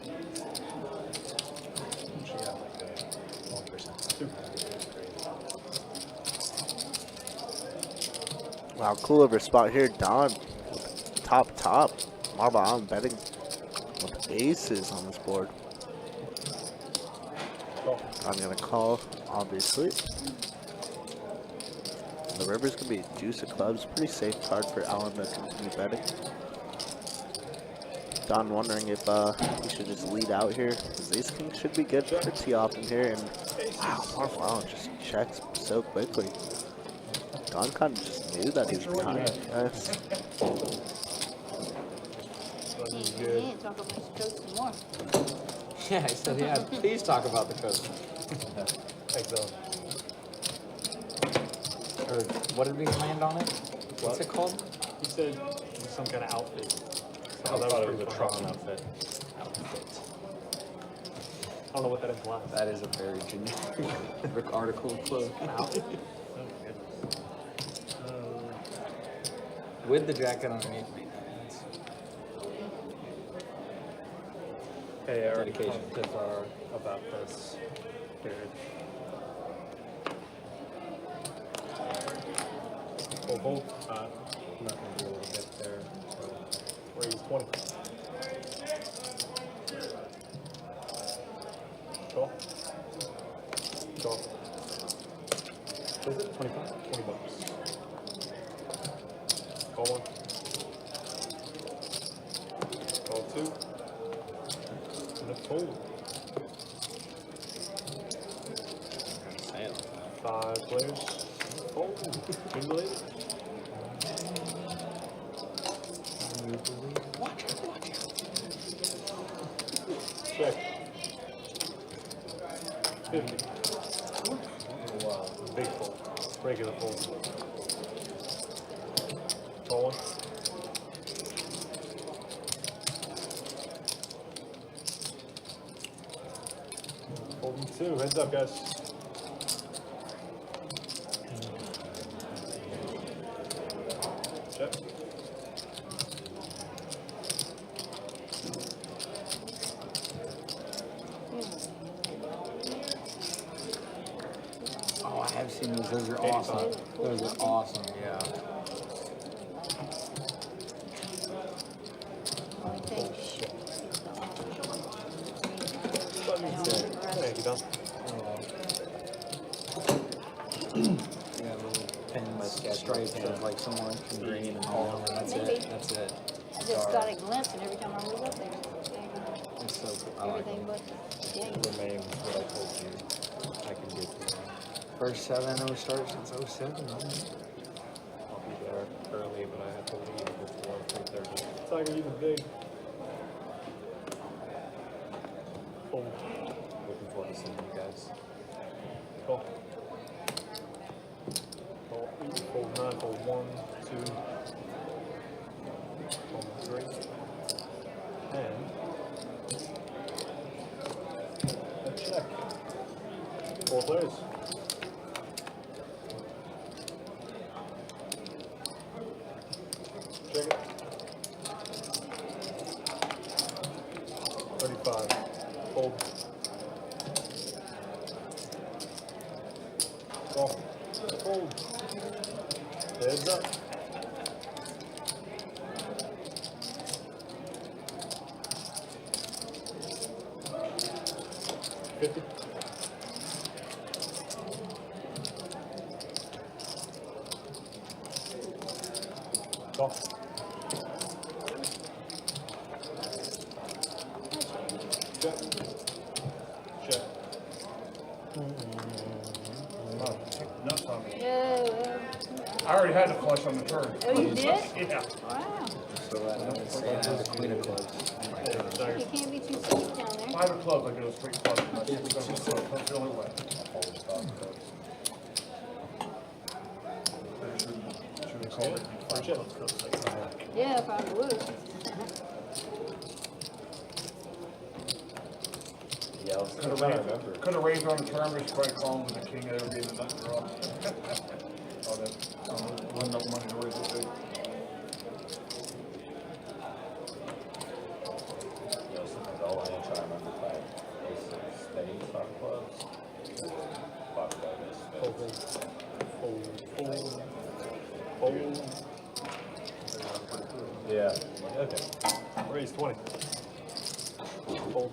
Wow, cool over spot here. Don, top. Marble Island betting with aces on this board. I'm gonna call, obviously. The river's gonna be deuce of clubs. Pretty safe card for Alan to continue betting. Don wondering if he should just lead out here. His ace king should be good for tee off in here. And wow, Marvel Allen just checks so quickly. Don kind of just knew that he was behind. Yes. He ain't talking about the coach some more. Yeah, I said, yeah, please talk about the coach. Thanks, Dylan. Or what did we land on it? What's it called? He said it was some kind of outfit. I thought it was a Tron outfit. I don't know what that implies. That is a very generic article of clothing. With the jacket underneath me. Hey, I already Dedication. talked to Zara about this. Jared. Full hold. I'm not going to be able to get there. So raise 20. Call. Call. What is it? 25? 20 bucks. Call one. Call two. And a fold. 5 players. Fold. Cumulated. Check. 50. Wow. Big fold. Regular fold. Call one. Folding 2. Heads up, guys. Check. Oh, I have seen those. Those are awesome. Those are awesome, yeah. Only thing, shit. Thank you, Don. Yeah, little pins, stripes of like some orange and green and all. That's it. That's it. I just got a glimpse, and every time I was up there, It's so cool. I like everything them. but the game. Remain what I told you I can do for you. First 7-0 start since 07. I'll be there early, but I have to leave before 3:30. Tiger, you was big. Fold. Looking forward to seeing you guys. Call. Call 8, fold 9, fold 1, 2, fold 3, and a check. 4 players. Check it. 35. Fold. Call. Fold. Heads up. $50. Call. Check. Check. Yeah, I already had the flush on the turn. oh, you did? Yeah. Wow. So that is the queen of clubs. You can't be too safe down there. 5 of clubs, I go straight flush. That's the only way. Should we call it? Yeah, if I would. Yeah, Could have raised on the turn, but she's probably calling with the king of there being a nut draw. Oh, that, wasn't enough money to raise it big. Yeah, sometimes all I try to remember five is spades, 5 clubs. 5 clubs, spades. Fold. Yeah, okay. Raise 20. Fold.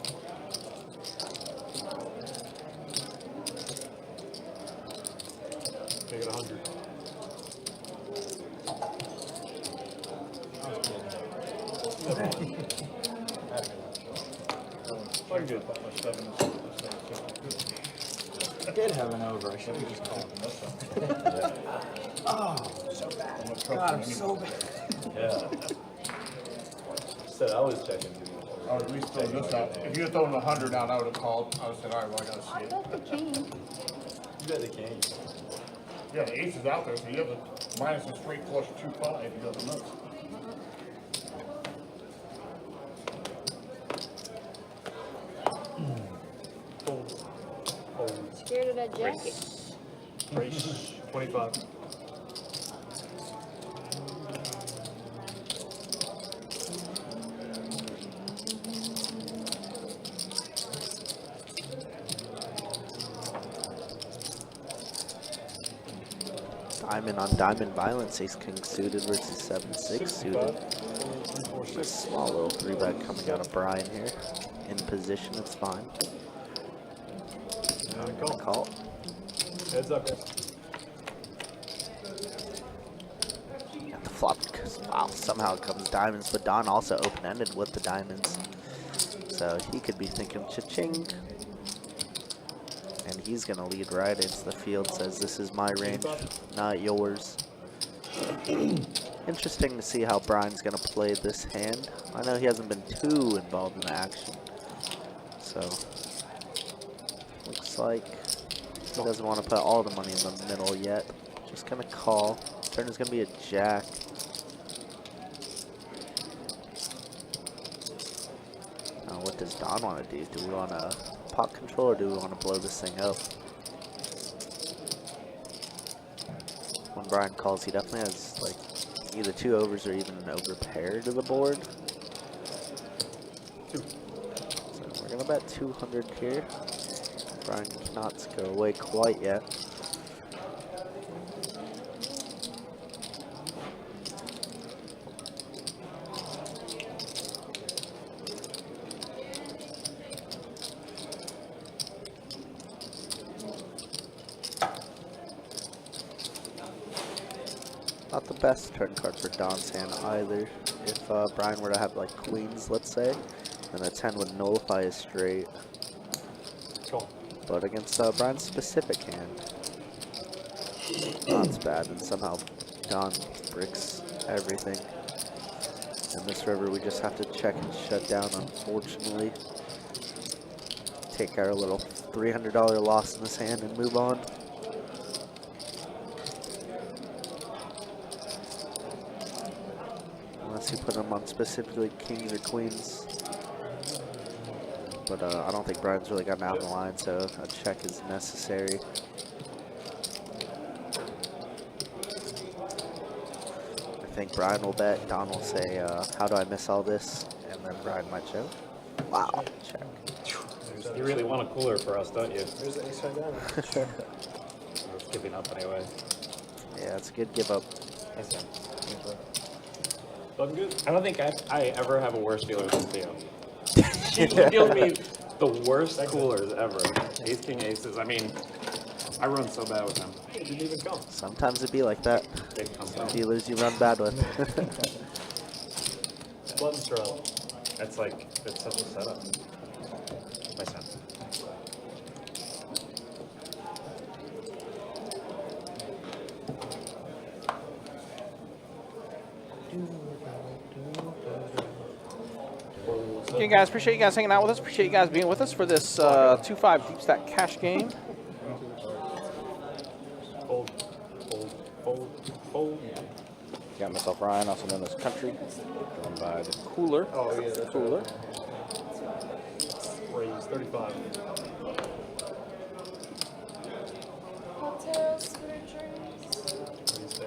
Make it 100. I get about my 7 and 7. I did have an over. I should have just called. Oh, so bad. God, I'm so bad. Yeah. Said I was checking. I would at least throw this out. If you had thrown 100 out, I would have called. I would have said, all right, well, I got to I see it. bet the king. You bet the king. Yeah, the ace is out there, so you have a minus a straight flush 2-5. You got the nuts. Scared of that jacket. Race 25. Diamond on diamond violence, ace king suited versus 7-6 suited. A small little 3-bet coming out of Brian here. In position, it's fine. Call. Heads up, guys. Got the flop because, wow, somehow it comes diamonds, but Don also open-ended with the diamonds. So he could be thinking cha-ching. And he's going to lead right into the field, says this is my range, not yours. Interesting to see how Brian's going to play this hand. I know he hasn't been too involved in the action. So, looks like he doesn't want to put all the money in the middle yet. Just going to call. Turn is going to be a jack. Now, what does Don want to do? Do we want to pot control or do we want to blow this thing up? When Brian calls, he definitely has like either 2 overs or even an over pair to the board. So we're gonna bet 200 here. Brian cannot go away quite yet. Not the best turn card for Don's hand either. If Brian were to have like queens, let's say, then a 10 would nullify his straight. Call. But against Brian's specific hand, not bad, and somehow Don bricks everything. In this river, we just have to check and shut down, unfortunately. Take our little $300 loss in this hand and move on. Unless you put them on specifically kings or queens. But I don't think Brian's really gotten out of the line, so a check is necessary. I think Brian will bet, Don will say, how do I miss all this? And then Brian might show. Wow, check. You really want a cooler for us, don't you? There's the ace high down. We're giving up anyway. Yeah, it's a good give up. Looking good. I don't think I ever have a worse dealer than Theo. She deals me the worst coolers ever. Ace, king, aces. I mean, I run so bad with him. It didn't even come. Sometimes it'd be like that. They come Some down. dealers you run bad with. Button throw. It's like, it's such a setup. My son. Okay, guys, appreciate you guys hanging out with us. Appreciate you guys being with us for this 2-5 deep stack cash game. Fold. Fold. Fold. Fold. Got myself Ryan, also known as Country, joined by the Cooler. Oh, yeah, that's Cooler. Raise 35. Hotels, scooter trains. Raise to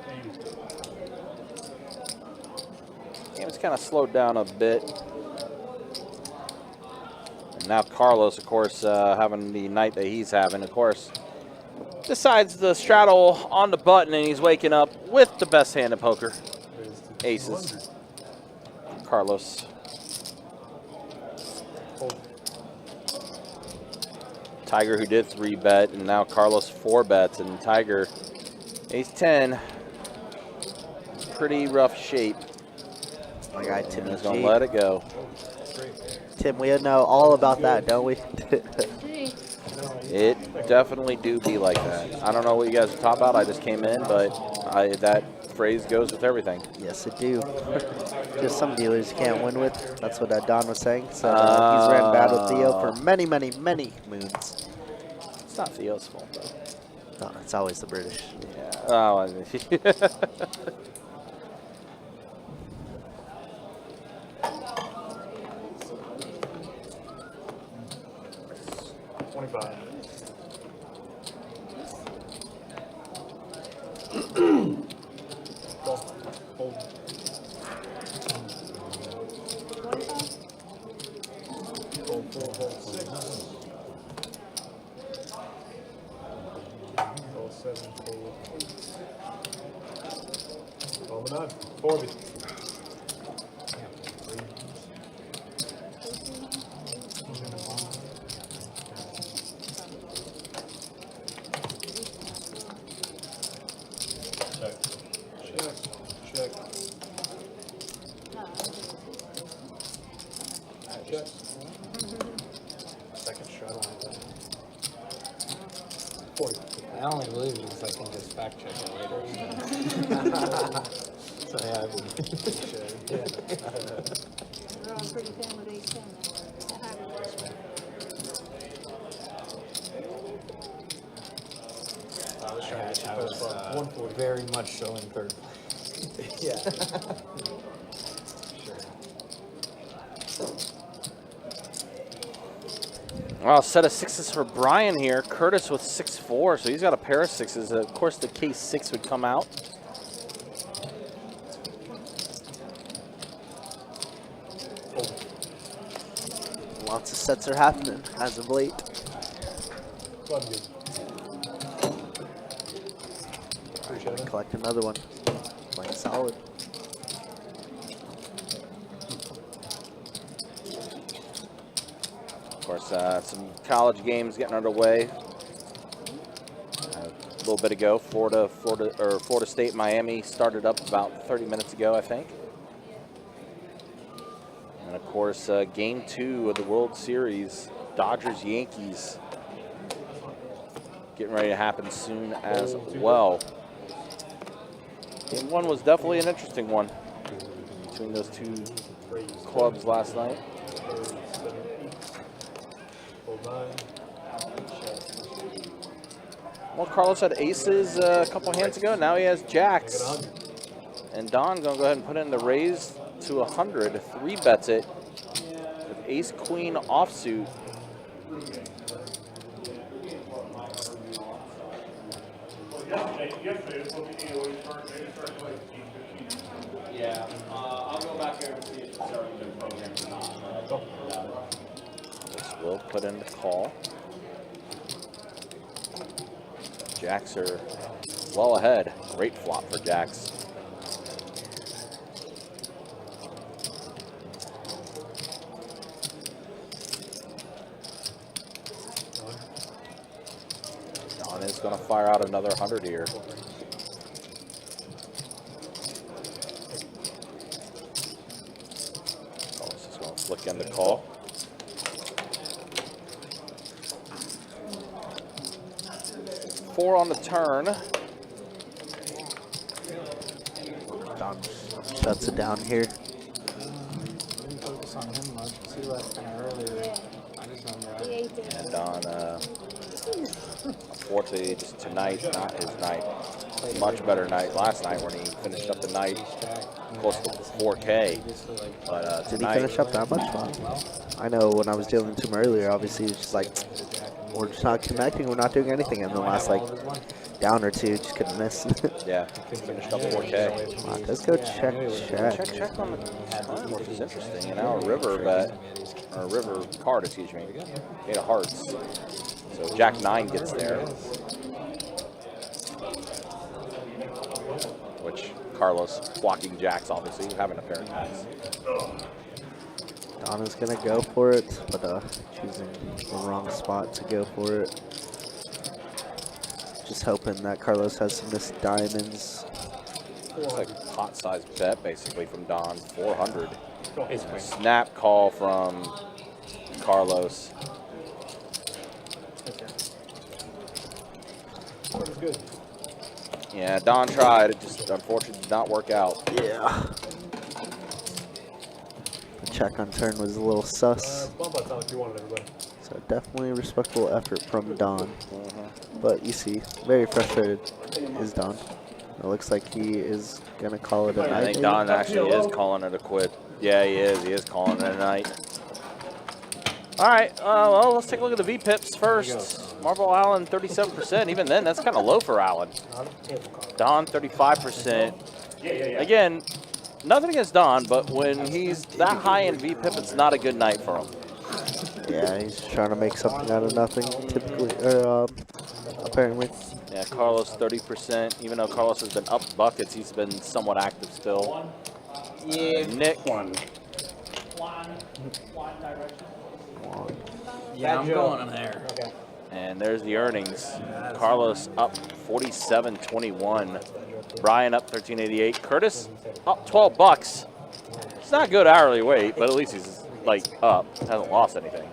80. Game's kind of slowed down a bit. And now Carlos, of course, having the night that he's having, of course, decides to straddle on the button, and he's waking up with the best hand of poker. Raise to Aces. Carlos. Fold. Tiger, who did 3-bet, and now Carlos 4-bets, and Tiger, ace-10. Pretty rough shape. My guy Timmy He's gonna G. let it go. Tim, we know all about that, don't we? Gee, It definitely do be like that. I don't know what you guys are talking about. I just came in, but that phrase goes with everything. Yes, it do. Just some dealers you can't win with. That's what Don was saying. So he's ran bad with Theo for many, many, many moons. It's not Theo's fault, though. No, it's always the British. Yeah. Oh, 25. Go. Hold. 25? Hold 4, hold 6. Hold 7, hold 8. Hold 9. 40. Check. No. Check. Second shot on that. 40. I only believe you because I can just fact check it later. So yeah, I believe We're on pretty thin with ace 10 I was 140. very much so in third place. Yeah. Well, set of sixes for Brian here. Curtis with 6-4, so he's got a pair of sixes. Of course, the case 6 would come out. Lots of sets are happening as of late. So I'm good. Appreciate it. Collect another one. Playing solid. Of course, some college games getting underway. A little bit ago, Florida State, Miami started up about 30 minutes ago, I think. And of course, game 2 of the World Series, Dodgers Yankees, getting ready to happen soon as well. Game 1 was definitely an interesting one between those two clubs last night. Hold 9. Well, Carlos had aces a couple hands ago. Now he has jacks. I got 100. And Don gonna go ahead and put in the raise to 100. 3 bets it with ace queen offsuit. Yeah, I'll go back there and see if it's starting to program or not. This will put in the call. Jacks are well ahead. Great flop for jacks. Don is going to fire out another 100 here. Carlos is going to flick in the call. Four on the turn. Don shuts it down here. Didn't focus on him much. See last kind of earlier. Yeah. I just remember. The 8th is. And Don, unfortunately, just tonight, not his night. Much better night last night when he finished up the night close to 4K. But Did he tonight, finish up that much? Wow. I know when I was dealing to him earlier, obviously he was just like, we're just not connecting, we're not doing anything. And the last like down or two, just couldn't miss. yeah, finished up 4K. Wow, let's go check. Check on the turn, which is interesting. And now a river bet, or a river card, excuse me, 8 of hearts. So Jack 9 gets there. Which Carlos blocking jacks, obviously, having a pair of jacks. Donna's gonna go for it, but choosing the wrong spot to go for it. Just hoping that Carlos has some missed diamonds. It's like a pot size bet basically from Don, 400. Ace queen. Snap call from Carlos. It's good. Yeah, Don tried. It just unfortunately did not work out. Yeah. The check on turn was a little sus. Bump outs not what you wanted, everybody. So definitely a respectable effort from Don. But you see, very frustrated is Don. It looks like he is going to call it a night. I think Don actually is calling it a quit. Yeah, he is. He is calling it a night. All right, well, let's take a look at the V-pips first. Marble Allen, 37%. Even then, that's kind of low for Allen. Don, 35%. Again, nothing against Don, but when he's that high in V-pip, it's not a good night for him. Yeah, he's trying to make something out of nothing, typically, or apparently. Yeah, Carlos, 30%. Even though Carlos has been up buckets, he's been somewhat active still. Nick. Yeah, I'm going in there. Okay. And there's the earnings. Carlos up 47.21. Brian up 13.88. Curtis up 12 bucks. It's not a good hourly wage, but at least he's like up. Hasn't lost anything.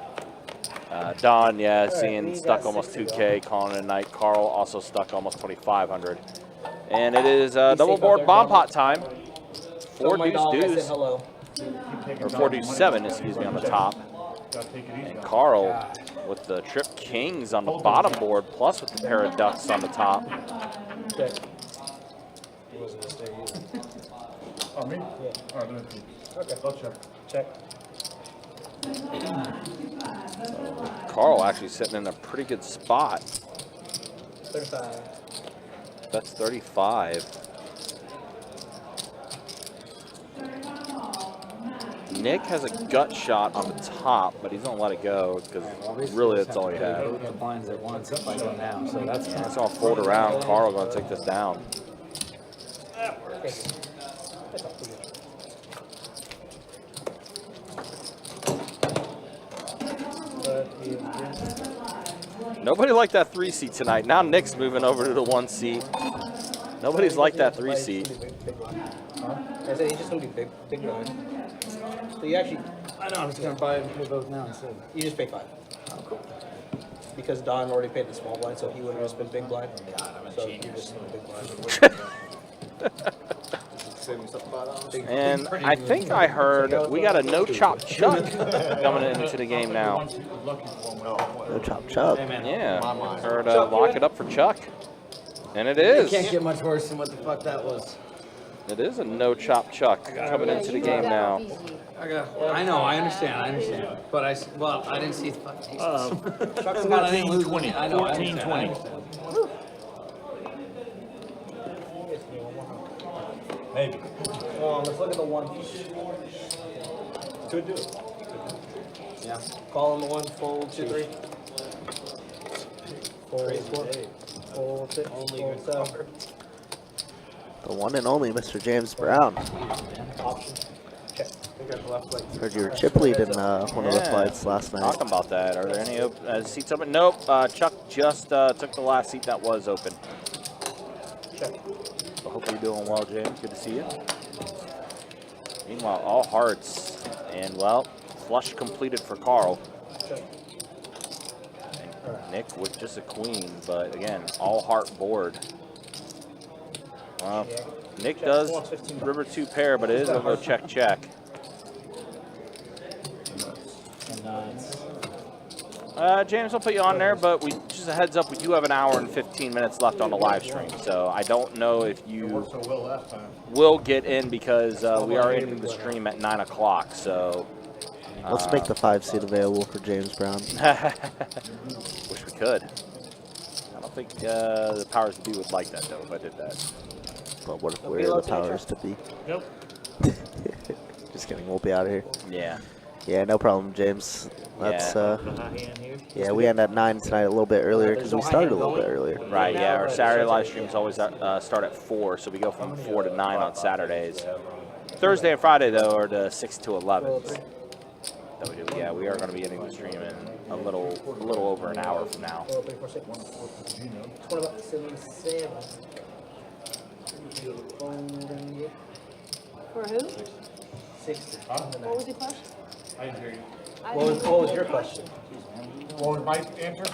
Don, yeah, seeing stuck almost 2K, calling it a night. Carl also stuck almost 2,500. And it is double board bomb pot time. 4 deuce, or 4 deuce 7, excuse me, on the top. And Carl with the trip kings on the bottom board, plus with the pair of ducks on the top. He wasn't gonna stay either. Oh, me? Yeah. All right, let me see. Okay. I'll check. Check. Carl actually sitting in a pretty good spot. 35. That's 35. Nick has a gut shot on the top, but he's gonna let it go because really that's all he had. The blinds at once if I go now, so that's Yeah, it's all fold around. Carl gonna take this down. Nobody liked that 3 seat tonight. Now Nick's moving over to the 1 seat. Nobody's liked that 3 seat. I said he's just gonna be big blind. So you actually, I know, I'm just gonna buy both now instead. you just pay 5. Oh, cool. Because Don already paid the small blind, so he would have just been big blind. God, I'm a So genius. you just big blind. And I think I heard we got a no chop Chuck coming into the game now. No chop chop. Hey, man. Yeah, heard lock it up for Chuck. And it is. Can't get much worse than what the fuck that was. It is a no chop Chuck coming into the game now. I know, I understand. But I didn't see the fucking Chuck's 14-20. I know, 14-20. Maybe. Let's look at the 1. Could do it. Yeah. Call on the 1, fold 2, 3. Fold 4. Fold 6. Fold 7. The one and only Mr. James Brown. Option. Check. I think I've left like. Heard you were chip lead in one of the fights last night. Talking about that. Are there any seats open? Nope. Chuck just took the last seat that was open. Check. So hope you're doing well, James. Good to see you. Meanwhile, all hearts. And, well, flush completed for Carl. Check. And Nick with just a queen, but again, all heart board. Well, Nick does river 2 pair, but it is over check check. James, I'll put you on there, but we just a heads up, we do have an hour and 15 minutes left on the live stream, so I don't know if you will get in because we are ending the stream at 9 o'clock. So let's make the 5 seat available for James Brown. wish we could. I don't think the powers to be would like that though if I did that. But what if we're the powers to be? Nope. Just kidding, we'll be out of here. Yeah. Yeah, no problem, James. That's yeah, we end at 9 tonight, a little bit earlier because we started a little bit earlier. Right, yeah, our Saturday live streams always start at 4, so we go from 4 to 9 on Saturdays. Thursday and Friday, though, are the 6 to 11. That we do. Yeah, we are going to be ending the stream in a little over an hour from now. 4, 3, 4, 6. 27. For who? 60. What was your question? I didn't hear you. What was your question? What was my answer?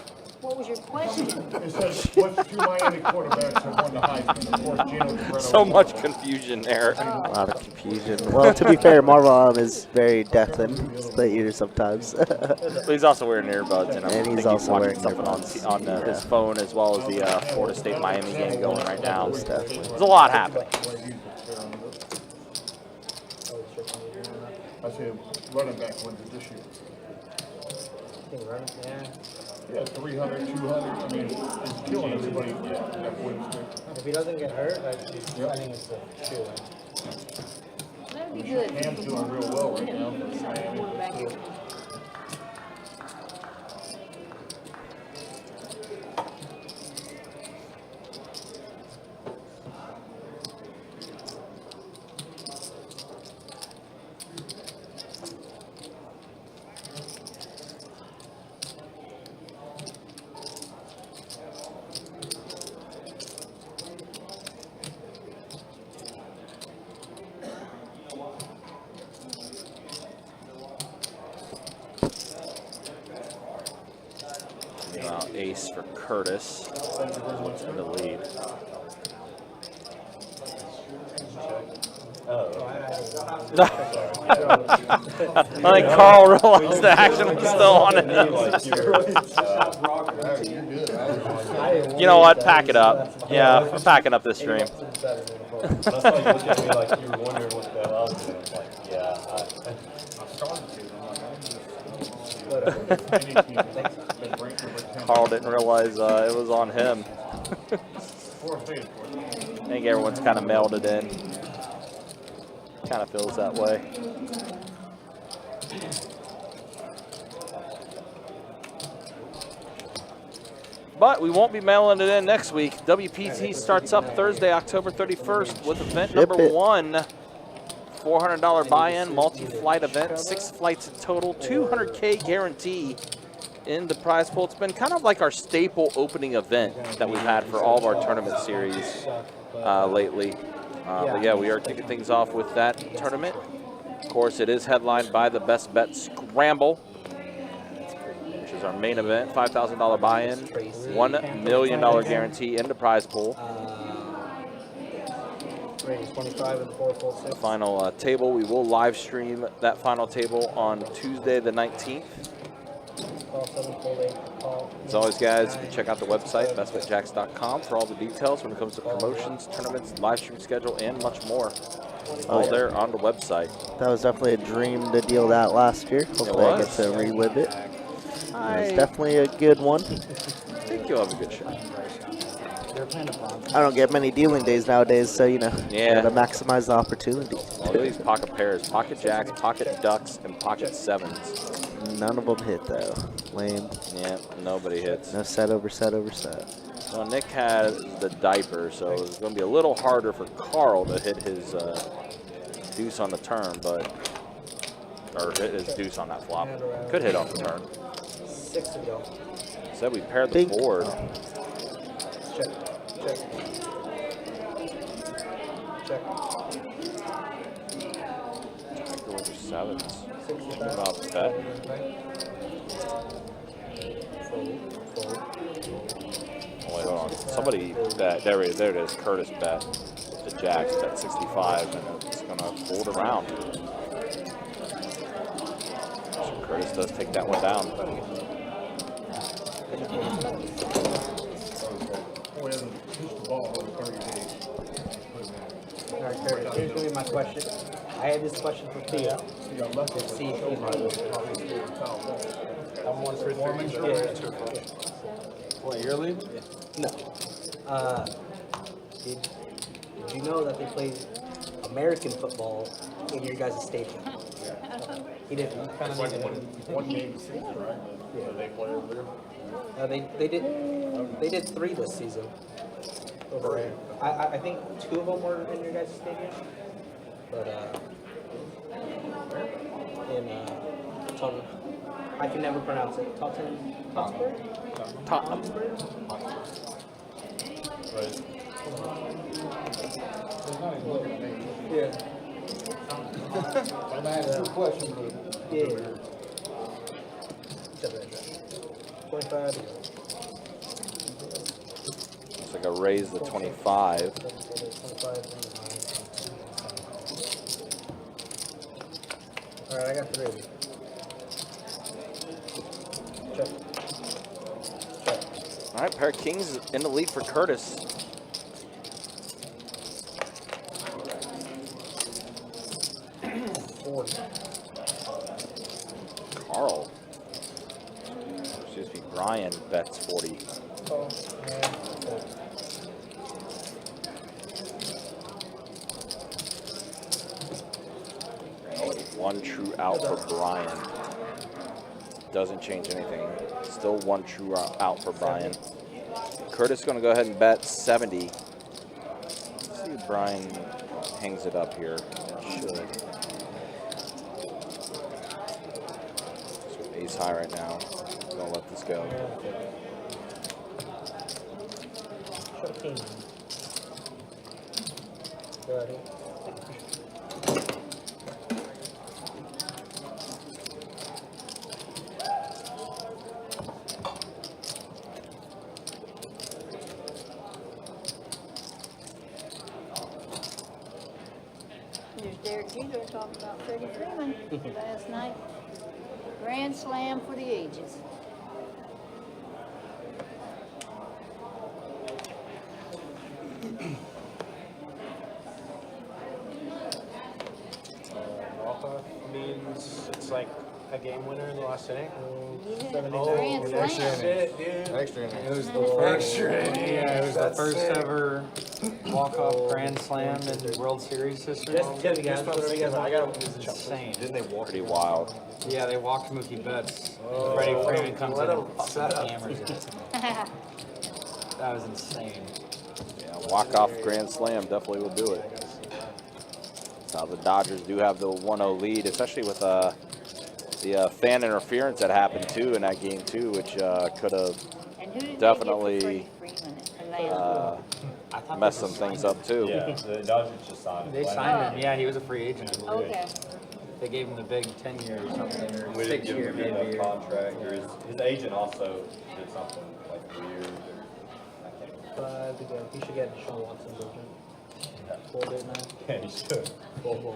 What was your question? It says, what's two Miami quarterbacks have won the Heisman? Of course, Geno Toretto. So much confusion there. A lot of confusion. Well, to be fair, Marvel is very deaf in the ears sometimes. But he's also wearing earbuds, and I And think he's he's also watching wearing something earbuds. on his phone as well as the Florida State Miami game going right now. Most definitely. There's a lot happening. I say running back wins it this year. Yeah. Yeah, 300, 200. I mean, it's killing everybody that wins. If he doesn't get hurt, I think it's a shoe. That'd be good. Cam's doing real well right now. Quarterback here. Ace for Curtis in the lead. I think Carl realized the action was still on it. You know what? Pack it up. Yeah, we're packing up this stream. That's why you looked at me like you were wondering what the hell I was doing. Like, Carl didn't realize it was on him. I think everyone's kind of mailed it in. Kind of feels that way. But we won't be mailing it in next week. WPT starts up Thursday, October 31st with event number 1. $400 buy-in, multi-flight event, 6 flights in total, $200K guarantee in the prize pool. It's been kind of like our staple opening event that we've had for all of our tournament series lately. But yeah, we are kicking things off with that tournament. Of course, it is headlined by the Best Bet Scramble, which is our main event. $5,000 buy-in, $1 million guarantee in the prize pool. 25 and 4 The final table, we will live stream that final table on Tuesday the 19th. As always, guys, you can check out the website, bestbetjacks.com, for all the details when it comes to promotions, tournaments, live stream schedule, and much more. All there on the website. That was definitely a dream to deal that last year. Hopefully I get to relive it. It's definitely a good one. I think you'll have a good shot. I don't get many dealing days nowadays, so, you know, Yeah. gotta maximize the opportunity. All these pocket pairs, pocket jacks, pocket ducks, and pocket sevens. None of them hit, though. Lame. Yeah, nobody hits. No set over set over set. Well, Nick had the diaper, so it's going to be a little harder for Carl to hit his deuce on the turn, or hit his deuce on that flop. Could hit off the turn. 6 to go. Said we paired the board. Check. Check. Check. Go with the sevens. About bet. Oh, wait, hold on. Somebody bet. There it is. Curtis bet. The jacks bet 65, and it's going to fold around. So Curtis does take that one down. All right, Curtis, here's going to be my question. I had this question for Theo. Let's see if he knows. I'm one for 3. What, your lead? No. Did you know that they play American football in your guys' stadium? He didn't. One game a season, right? Yeah. They play over there. They did 3 this season. Over there. I think 2 of them were in your guys' stadium. But in Tottenham. I can never pronounce it. Tottenham. Right. Yeah. I'm asking a question, but. Yeah. Except that. 25 to go. Looks like a raise to 25. 25. All right, I got 3 of you. Check. All right, pair of kings in the lead for Curtis. Carl. Excuse me, Brian bets 40. One true out for Brian. Doesn't change anything. Still one true out for Brian. Curtis going to go ahead and bet 70. Let's see if Brian hangs it up here. It should. So ace high right now. Gonna let this go. There's Derek Jeter talking about Freddie Freeman last night. Grand slam for the ages. Walk-off means it's like a game winner in the last inning. Yeah, Grand slam. Shit, dude. Extra inning. It was the first. Yeah, it was the first ever walk-off grand slam in World Series history. Just get the guys, whatever you guys want. I got It was insane. Didn't they walk? Pretty wild. Yeah, they walked Mookie Betts. Freddie Freeman comes in and fucking hammers it. That was insane. Yeah, walk-off grand slam definitely will do it. Now the Dodgers do have the 1-0 lead, especially with the fan interference that happened too in that game too, which could have And who did definitely they get for Freddie Freeman? Atlanta. messed some things up too. Yeah, the Dodgers just signed him. They signed him. Yeah, he was a free agent. Okay. They gave him the big 10-year or something, or We didn't give 6-year him maybe. a contract, or his agent also did something like weird, or I can't remember. 5 to go. He should get Deshaun Watson version. 4 bid now. Yeah, he should. 4-4.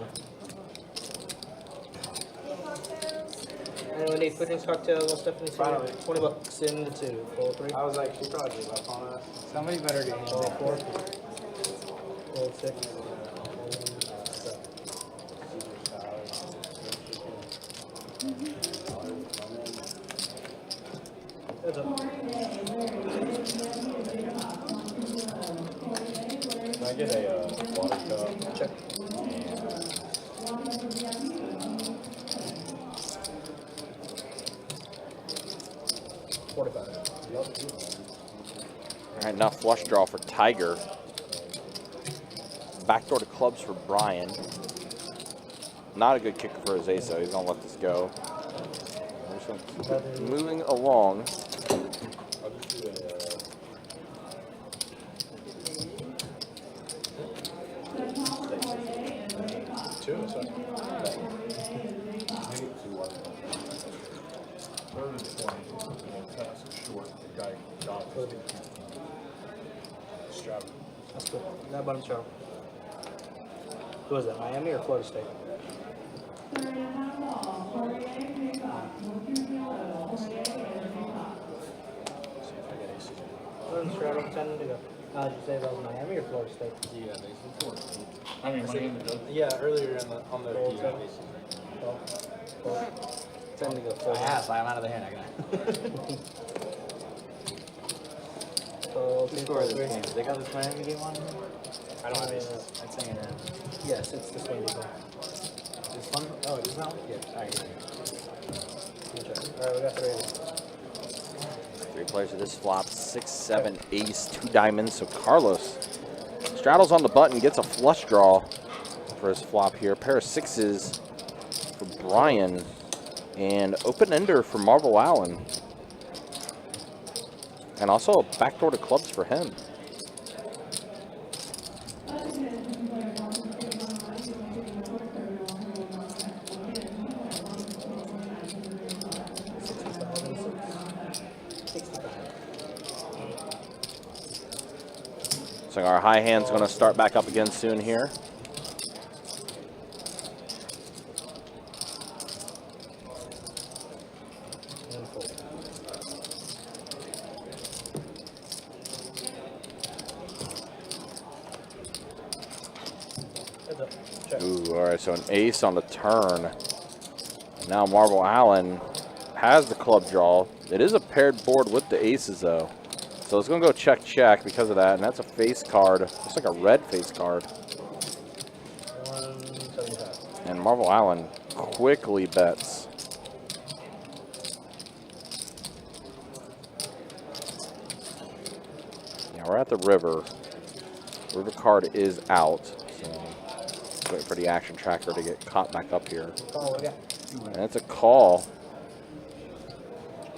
Anyone need food drinks, cocktails, all stuff in the Finally. $20 in the 2. 4-3. I was like, she probably gave up on us. Somebody better get him. 4-4. 4-6. That's up. Can I get a water cup? Check. All right, now flush draw for Tiger. Backdoor to clubs for Brian. Not a good kicker for his ace though. He's gonna let this go. We're just gonna keep it moving along. I'll just do Two, so. Third and 20, pass it short, the guy got it. Stroud. That's good. That bottom show. Who was that, Miami or Florida State? Stroud up 10 to go. Did you say that was Miami or Florida State? Yeah, they support. I mean, Miami does. Yeah, earlier on the Roll 10. 10 to go. I have. I'm out of the hand. I got it. Who scored this game? They got this Miami game on here? I don't have aces. It's hanging in. Yes, it's this one. This one? Oh, it is now? Yeah. All right. Alright, we got 3. 3 players of this flop, 6, 7, ace, 2 diamonds. So Carlos straddles on the button, gets a flush draw for his flop here. Pair of 6s for Brian, and open ender for Marvel Allen. And also a backdoor to clubs for him. So our high hand's going to start back up again soon here. Ooh, all right, so an ace on the turn. And now Marble Allen has the club draw. It is a paired board with the aces, though. So it's going to go check, check because of that, and that's a face card. Looks like a red face card. 175. And Marble Allen quickly bets. Yeah, we're at the river. River card is out. So wait for the action tracker to get caught back up here. And it's a call.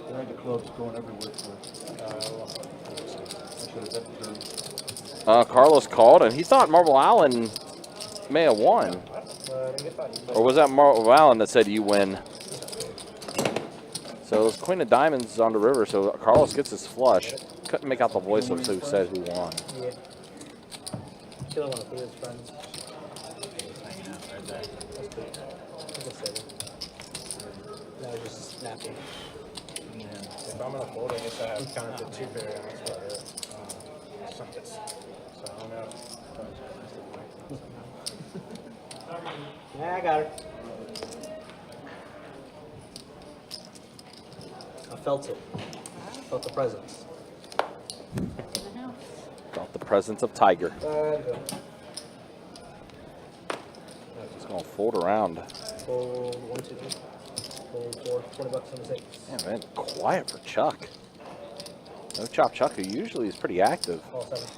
The club's going everywhere for Carlos called, and he thought Marble Allen may have won. Or was that Marble Allen that said you win? So it was Queen of Diamonds on the river, so Carlos gets his flush. Couldn't make out the voice of who said who won. Yeah. Killing one of his friends. No, just snapping. If I'm gonna fold, I guess I have counted to 2 pair. That's about it. So I don't know. Yeah, I got her. I felt it. Felt the presence. Felt the presence of Tiger. Just gonna fold around. Fold 1, 2, 3. Fold 4, 20 bucks on the 6. Yeah, man, quiet for Chuck. No Chop Chuck, who usually is pretty active. Call 7.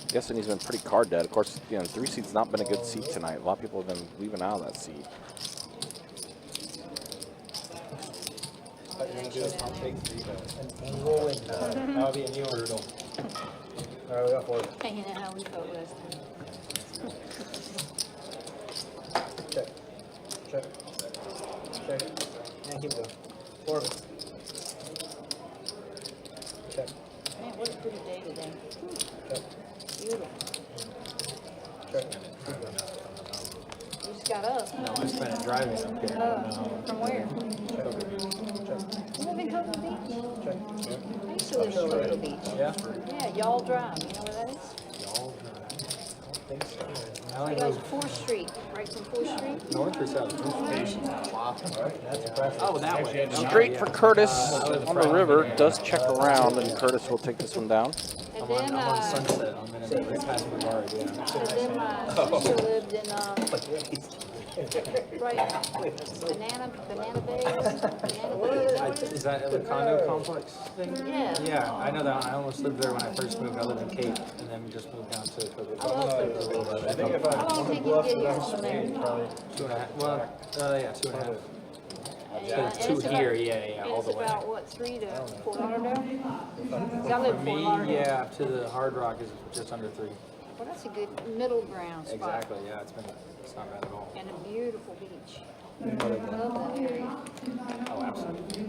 Guessing he's been pretty card dead. Of course, you know, 3 seat's not been a good seat tonight. A lot of people have been leaving out of that seat. That'll be a new hurdle. Alright, we got 4. Hanging out how we felt last time. Check. Check. Check. And keep going. 4 of it. Check. Man, what a pretty day today. Check. Beautiful. Check. Keep going. You just got up. No, I spent it driving up here. From where? Check. You live in Cocoa Beach? Check. I used to live in Cocoa Beach. Yeah? Yeah, Y'all Drive. You know where that is? It goes 4th Street, right from 4th Street. North or south? Wow. That's impressive. Oh, that way. Straight for Curtis on the river. Does check around, and Curtis will take this one down. And I'm then, on Sunset. I'm in right past Brevard, yeah. and then my sister lived in, right, Banana Bay. Is that a condo complex thing? Yeah. Yeah, I know that. I almost lived there when I first moved. I lived in Cape, and then we just moved down to Cocoa. I love Cocoa Beach. I think if I How long want did to you bluff get it here out from straight, there? probably 2.5. Well, yeah, 2.5. Yeah, and Two it's about- here, yeah, all It's the way. about, what, 3 to Fort Lauderdale? 'Cause I live in Fort Me, Lauderdale. yeah, to the Hard Rock is just under 3. Well, that's a good middle ground spot. Exactly, yeah, it's not bad at all. And a beautiful beach. I love that area. Oh, absolutely.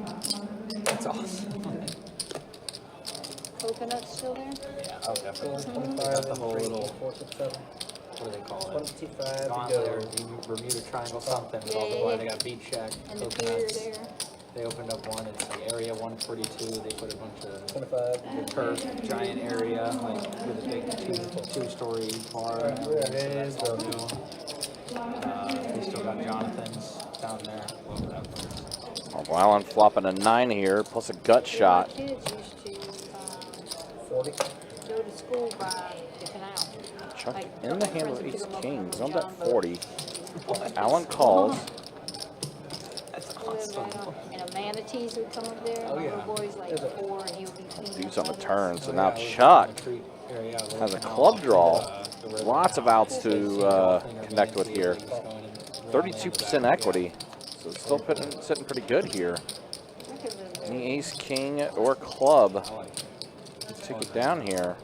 That's awesome. Coconuts still there? Yeah, oh, definitely. 25 Got the and whole 3. little, 4, 6, 7. what do they call it? 25 Gauntlet to or go. Bermuda Triangle something. With all Yeah, the, yeah, they got Beach Shack, And the pier coconuts. there. They opened up one, it's like Area 142. They put a bunch of 25. turf, giant area, like with a big two-story bar. There it is. That's all new. They still got Jonathan's down there. Love that place. Marble Allen flopping a 9 here, plus a gut shot. My kids used to 40. go to school by the canal. Chuck Like, in the hand with friends would ace pick 'em up king. on He's on John that boat. 40. Allen calls. That's Live awesome. right on- And a manatees would come up there. Oh, My yeah. little boy's like 4 and he would be cleaning Dude's up on the brothers. turn, so now Chuck has a club draw. Lots of outs to connect with here. 32% equity, so it's still sitting pretty good here. I could live there. Any ace, king, or club. Take it down here.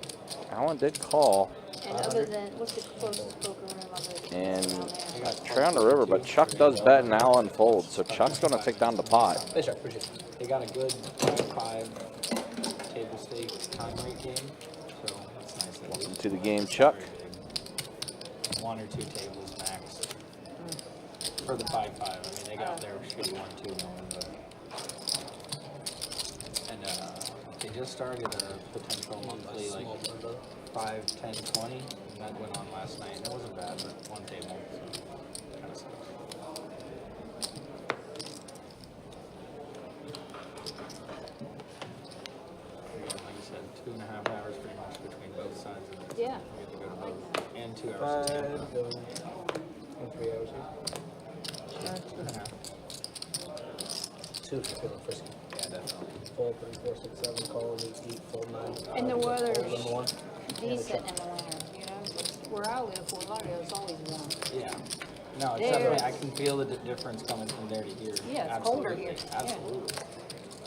Allen did call. And other than, what's the closest poker room on the And down there? got Trey on the river, but Chuck does bet and Allen folds, so Chuck's going to take down the pot. Thanks, Chuck. Appreciate it. They got a good 5 table stake time rate game, so that's nice. Welcome to the game, Chuck. One or two tables max. For the 5-5. I mean, they got their shitty 1-2 going, but. And they just started a potential monthly, like 5, 10, 20. And that went on last night. It wasn't bad, but one table. So kind of sucks. Like you said, 2.5 hours pretty much between both sides of it. Yeah. We get to go to both. And 2 hours. to stand up. 3 hours here. 2.5. 2 if you're feeling frisky. Yeah, definitely. Full 3, 4, 6, 7, call, 8, full 9. And the weather's Full 1. decent in the winter, you know? Where I live, Fort Lauderdale, it's always warm. Yeah. No, it's There- definitely, I can feel the difference coming from there to here. Yeah, it's colder here. Yeah. Absolutely.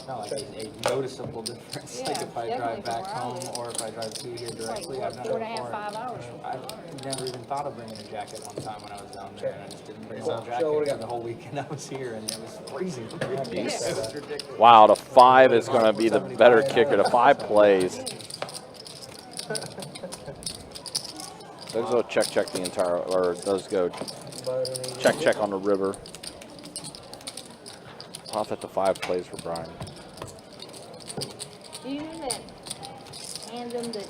No, like a noticeable difference. Yeah, Like if I definitely drive back from where I home live. or if I drive to here It's like, directly, what, I've never 4.5, before. 5 hours. I've never even thought of bringing a jacket one time when I was down there, and I just didn't bring a Cool. jacket So what do we for got? the whole weekend I was here, and it was freezing. It was ridiculous. Wow, the 5 is going to be the better kicker. The 5 plays. Does go check the entire, or does go check on the river. Off at the 5 plays for Brian. Do you know that tandem that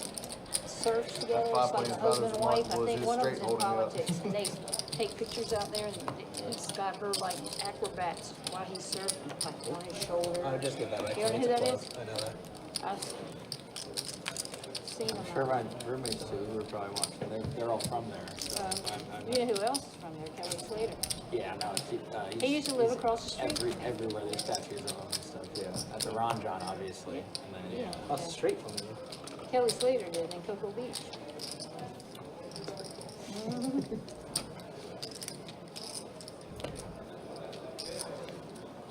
surfs together? That It's five like plays a about as husband and wife. I remarkable as think his one of straight them's in holding it up. politics. And they take pictures out there, and it's got her like acrobats while he's surfing, like on his shoulder. I just give that right. You know who that is? I know that. I've seen them. I'm sure my roommates too, who are probably watching, they're all from there. So You know who else is from there? Kelly Slater. yeah, no, He used to live across the street from me. Everywhere there's statues of him and stuff, yeah. At the Ron John, obviously. And then, yeah. Across the street from you. Kelly Slater did in Cocoa Beach.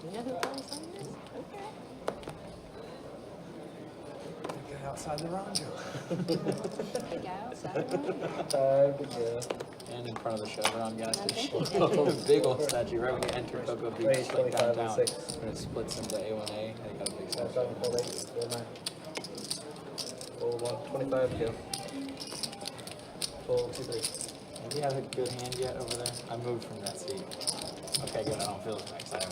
You know who Kelly Slater is? Okay. Get outside the Ron John. The guy outside. And in front of the Chevron gas I think he station. did. Big old statue right when you enter Cocoa Beach, Range like 25 and downtown. 6. And it splits into A1A. They got a big statue. Full 8, full 9. Full 1, 25 to go. Full 2, 3. Do you have a good hand yet over there? I moved from that seat. Okay, good. I don't feel as excited.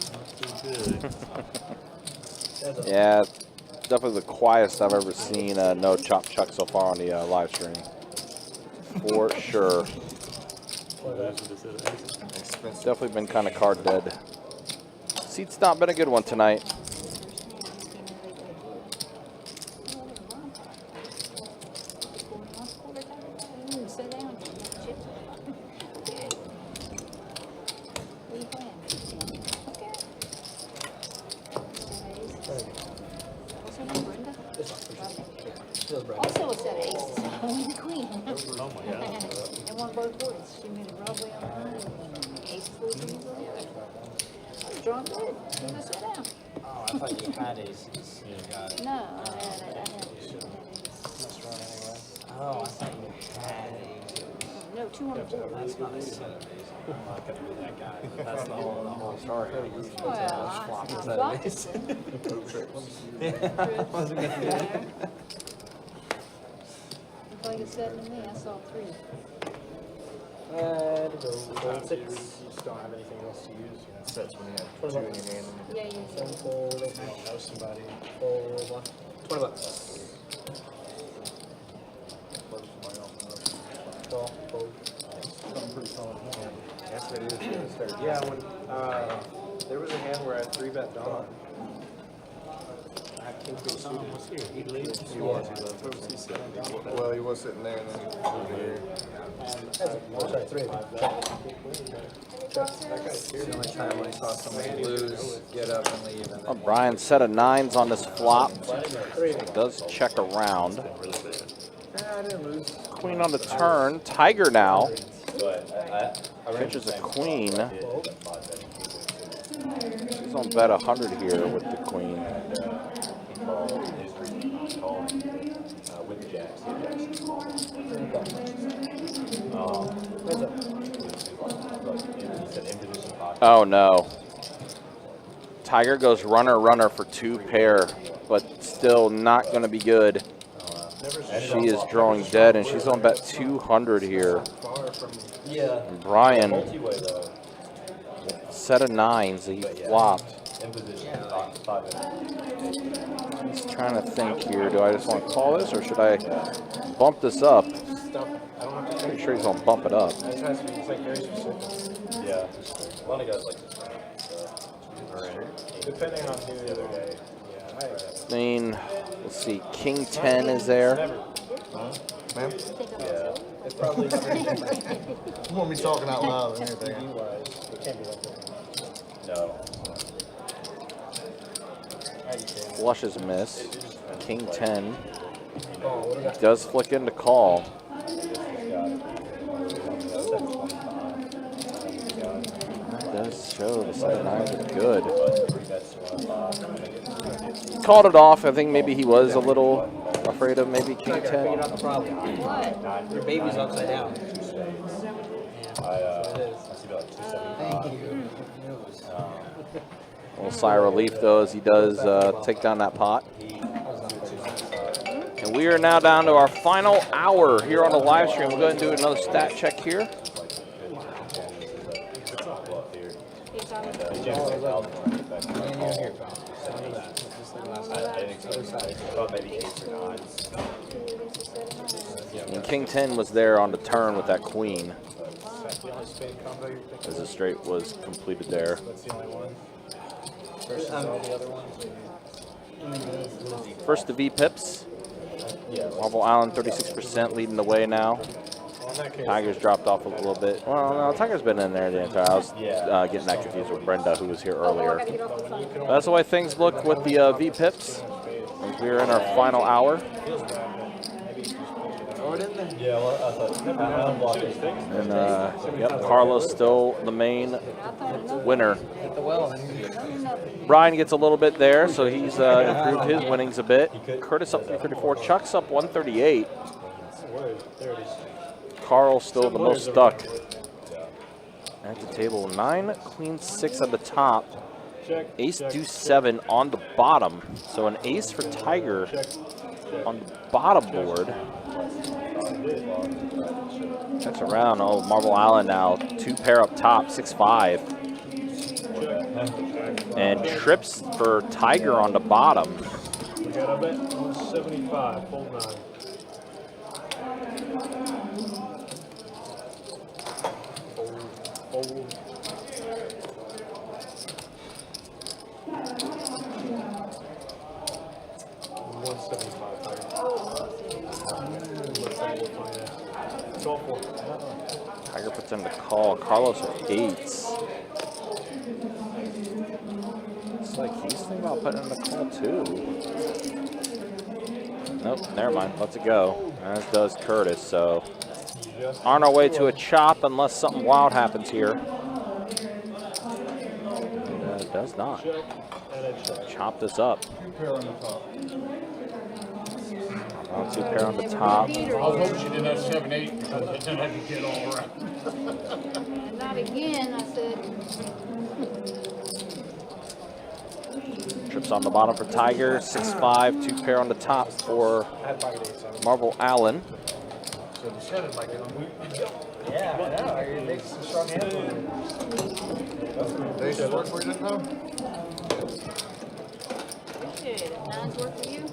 Yeah, definitely the quietest I've ever seen No Chop Chuck so far on the live stream. For sure. Definitely been kind of card dead. Seat's not been a good one tonight. Sit down. Chip. Okay. What are you playing? Okay. What's her name, Brenda? Also a set of aces. Only the queen. Oh my God. And won both boards. She made a Broadway on one and aces for the queens on the other. I was drawing good. You must sit down. Oh, I thought you had aces. You got it. No, I had aces. Oh, I thought you had aces. No, 2 on the board. That's not a set of aces. I'm not going to be that guy. That's the whole story. Well, Flop I set of flopped aces. it. Yeah, I wasn't going to do that. It's like it said to me, I saw 3. To go. Full 6. You just don't have anything else to use. Sets when you have 2 in your hand. Yeah, you Full, I don't know somebody. full 1. 20 bucks. Call, fold. That's what it is. Yeah, when there was a hand where I 3-bet Dawn. I had king queen suited. He leads. He was well, he was sitting there and then he moved here. Sorry, 3. The only time when I saw somebody lose, get up and leave. And then Brian set of 9s on this flop. Does check around. I didn't lose. Queen on the turn. Tiger now. But I Pitches a queen. She's on bet 100 here with the queen. With the jacks. Oh no. Tiger goes runner for 2 pair, but still not going to be good. She is drawing dead, and she's on bet 200 here. Yeah. And Brian, Multi-way though. set of nines that he flopped. In position. 5 minutes. He's trying to think here. Do I just want to call this, or should I bump this up? Pretty sure he's going to bump it up. It has to be, it's like very specific. Yeah. A lot of guys like this. So. Depending on who the other day. Yeah, I mean, let's see. King 10 is there. Ma'am? Yeah. it's probably You want me talking out loud and everything? it can't be like that. No. Flush is a miss. King 10 does flick into call. That does show the set of nines are good. Called it off. I think maybe he was a little afraid of maybe King 10. Figured out the problem. What? Your baby's upside down. I see about 275. Thank you. A little sigh of relief though as he does take down that pot. And we are now down to our final hour here on the live stream. We'll go ahead and do another stat check here. And King 10 was there on the turn with that queen as the straight was completed there. That's the only one. Versus all the other ones. First to V Pips. Marble Island 36% leading the way now. Well, in that case, Tigers dropped off a little bit. Well, no, Tigers been in there the entire. I was getting that confused with Brenda, who was here earlier. That's the way things look with the V Pips. We're in our final hour. Yeah, well, I thought And yep, Carlos still the main winner. Hit the well, then. Brian gets a little bit there, so he's improved his winnings a bit. Curtis up 334. Chuck's up 138. Carl's still the most stuck at the table. 9, queen 6 at the top. Ace deuce 7 on the bottom. So an ace for Tiger on the bottom board. Checks around. Oh, Marble Island now. 2 pair up top, 6-5. And trips for Tiger on the bottom. We got a bet 175, fold 9. Fold. 175. Tiger puts in the call. Carlos with 8s. Looks like he's thinking about putting in the call too. Nope, never mind. Lets it go. As does Curtis. So on our way to a chop unless something wild happens here. And, it does not. Chop this up. 2 pair on the top. 2 pair on the top. I was hoping she didn't have 7-8 because then I could get all around. Not again, I said. Trips on the bottom for Tiger. 6-5. 2 pair on the top for Marble Allen. So the 7 might get on. Yeah, I know. You're making some strong hands. They should work for you this time? Shit, 9's work for you?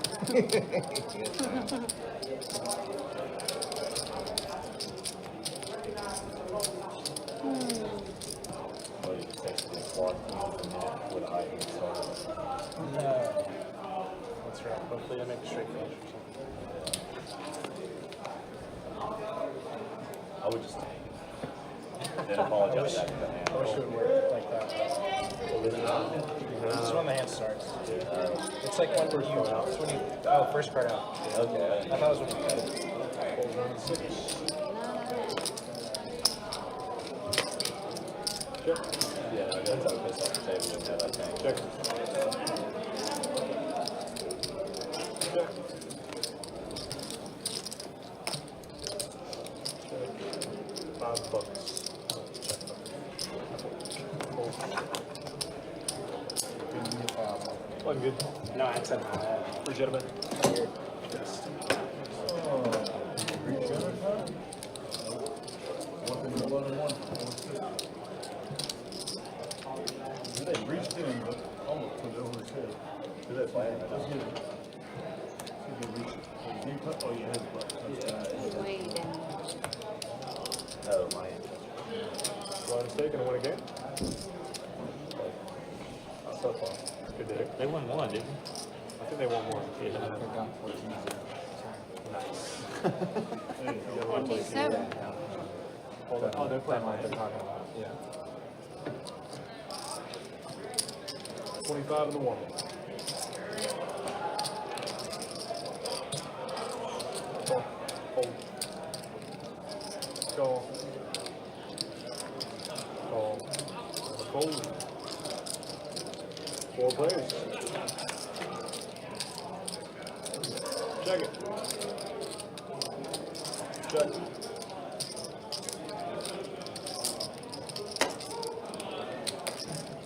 That's right. Hopefully I make a straight flush or something. I would just then apologize back to the hand. I wish it would work like that. This is when the hand starts. It's like when you, it's when you, oh, first card out. Okay. I thought it was when you cut it. Yeah, I got to piss off the table with that, I think. Check. $5. Wasn't good. No, I said Appreciate it, man. chin, but almost put it over his head. Is it flat right now? Oh, yeah, his butt. He's way down. Oh, my. Right mistake and win a game. So far. Good day. They won one, didn't I think they won more. Nice. 14-7. Oh, they're playing my head. Yeah. 25 in the warm. Hold. Call. Call. Fold. 4 players. Check it. Check.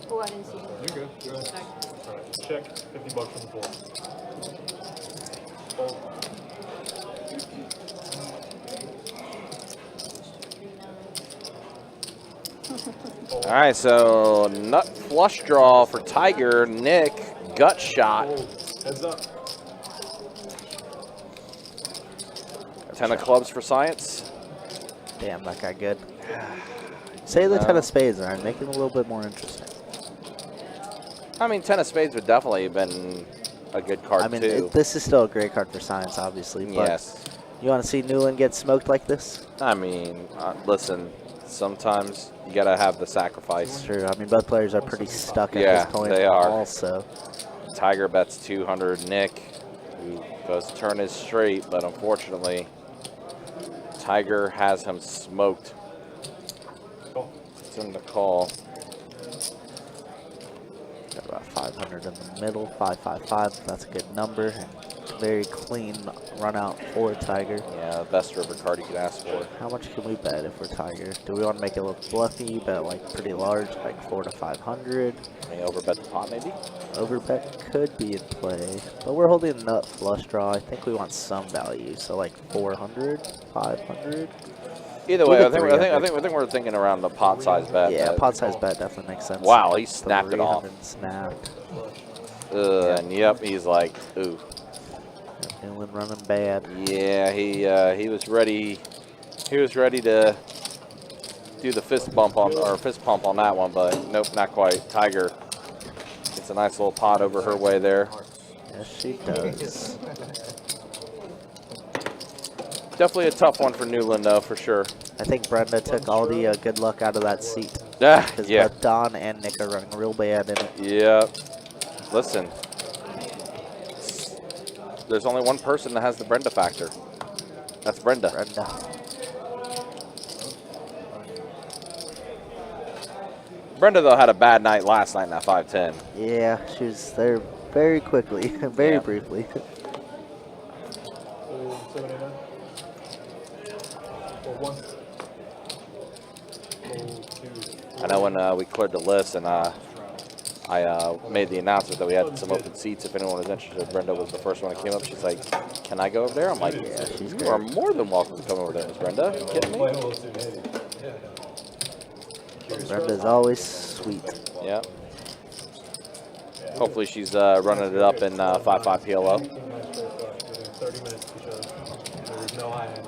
Oh, I didn't see him. You're good. You're good. Sorry. All right. Check. $50 on the floor. Fold. All right, so nut flush draw for Tiger. Nick, gut shot. Fold. Heads up. 10 of clubs for Science. Damn, that guy good. Say the 10 of spades, Aaron. Make it a little bit more interesting. I mean, 10 of spades would definitely have been a good card, I mean, too. this is still a great card for Science, obviously. But Yes. you want to see Newland get smoked like this? I mean, listen, sometimes you got to have the sacrifice. It's true. I mean, both players are pretty stuck at Yeah, this point they are. also. Tiger bets 200. Nick, who goes to turn his straight, but unfortunately, Tiger has him smoked. It's in the call. Got about 500 in the middle, 555. That's a good number. And very clean run out for Tiger. Yeah, best river card you could ask for. How much can we bet if we're Tiger? Do we want to make it look bluffy? Bet like pretty large, like 400 to 500. May overbet the pot, maybe? Overbet could be in play, but we're holding a nut flush draw. I think we want some value, so like 400, 500. Either way, Keep I it think 300. we're thinking around the pot size bet. Yeah, pot size bet definitely makes sense. Wow, he snapped it off. 300 snapped. And yep, he's like, ooh. Newland running bad. Yeah, he was ready. He was ready to do the fist pump on that one, but nope, not quite. Tiger gets a nice little pot over her way there. Yes, she does. Definitely a tough one for Newland, though, for sure. I think Brenda took all the good luck out of that seat. Because Yeah. both Don and Nick are running real bad in it. Yeah. Listen. There's only one person that has the Brenda factor. That's Brenda. Brenda. Brenda, though, had a bad night last night in that 5-10. Yeah, she was there very quickly, very Yeah. briefly. 79. Or 1. 2. I know when we cleared the list and I made the announcement that we had some open seats if anyone was interested. Brenda was the first one that came up. She's like, can I go over there? I'm like, Yeah, she's you great. are more than welcome to come over there, Miss Brenda. Are you kidding me? Brenda's always sweet. Yeah. Hopefully she's running it up in 5-5 PLO. 30 minutes to show. There was no high end. It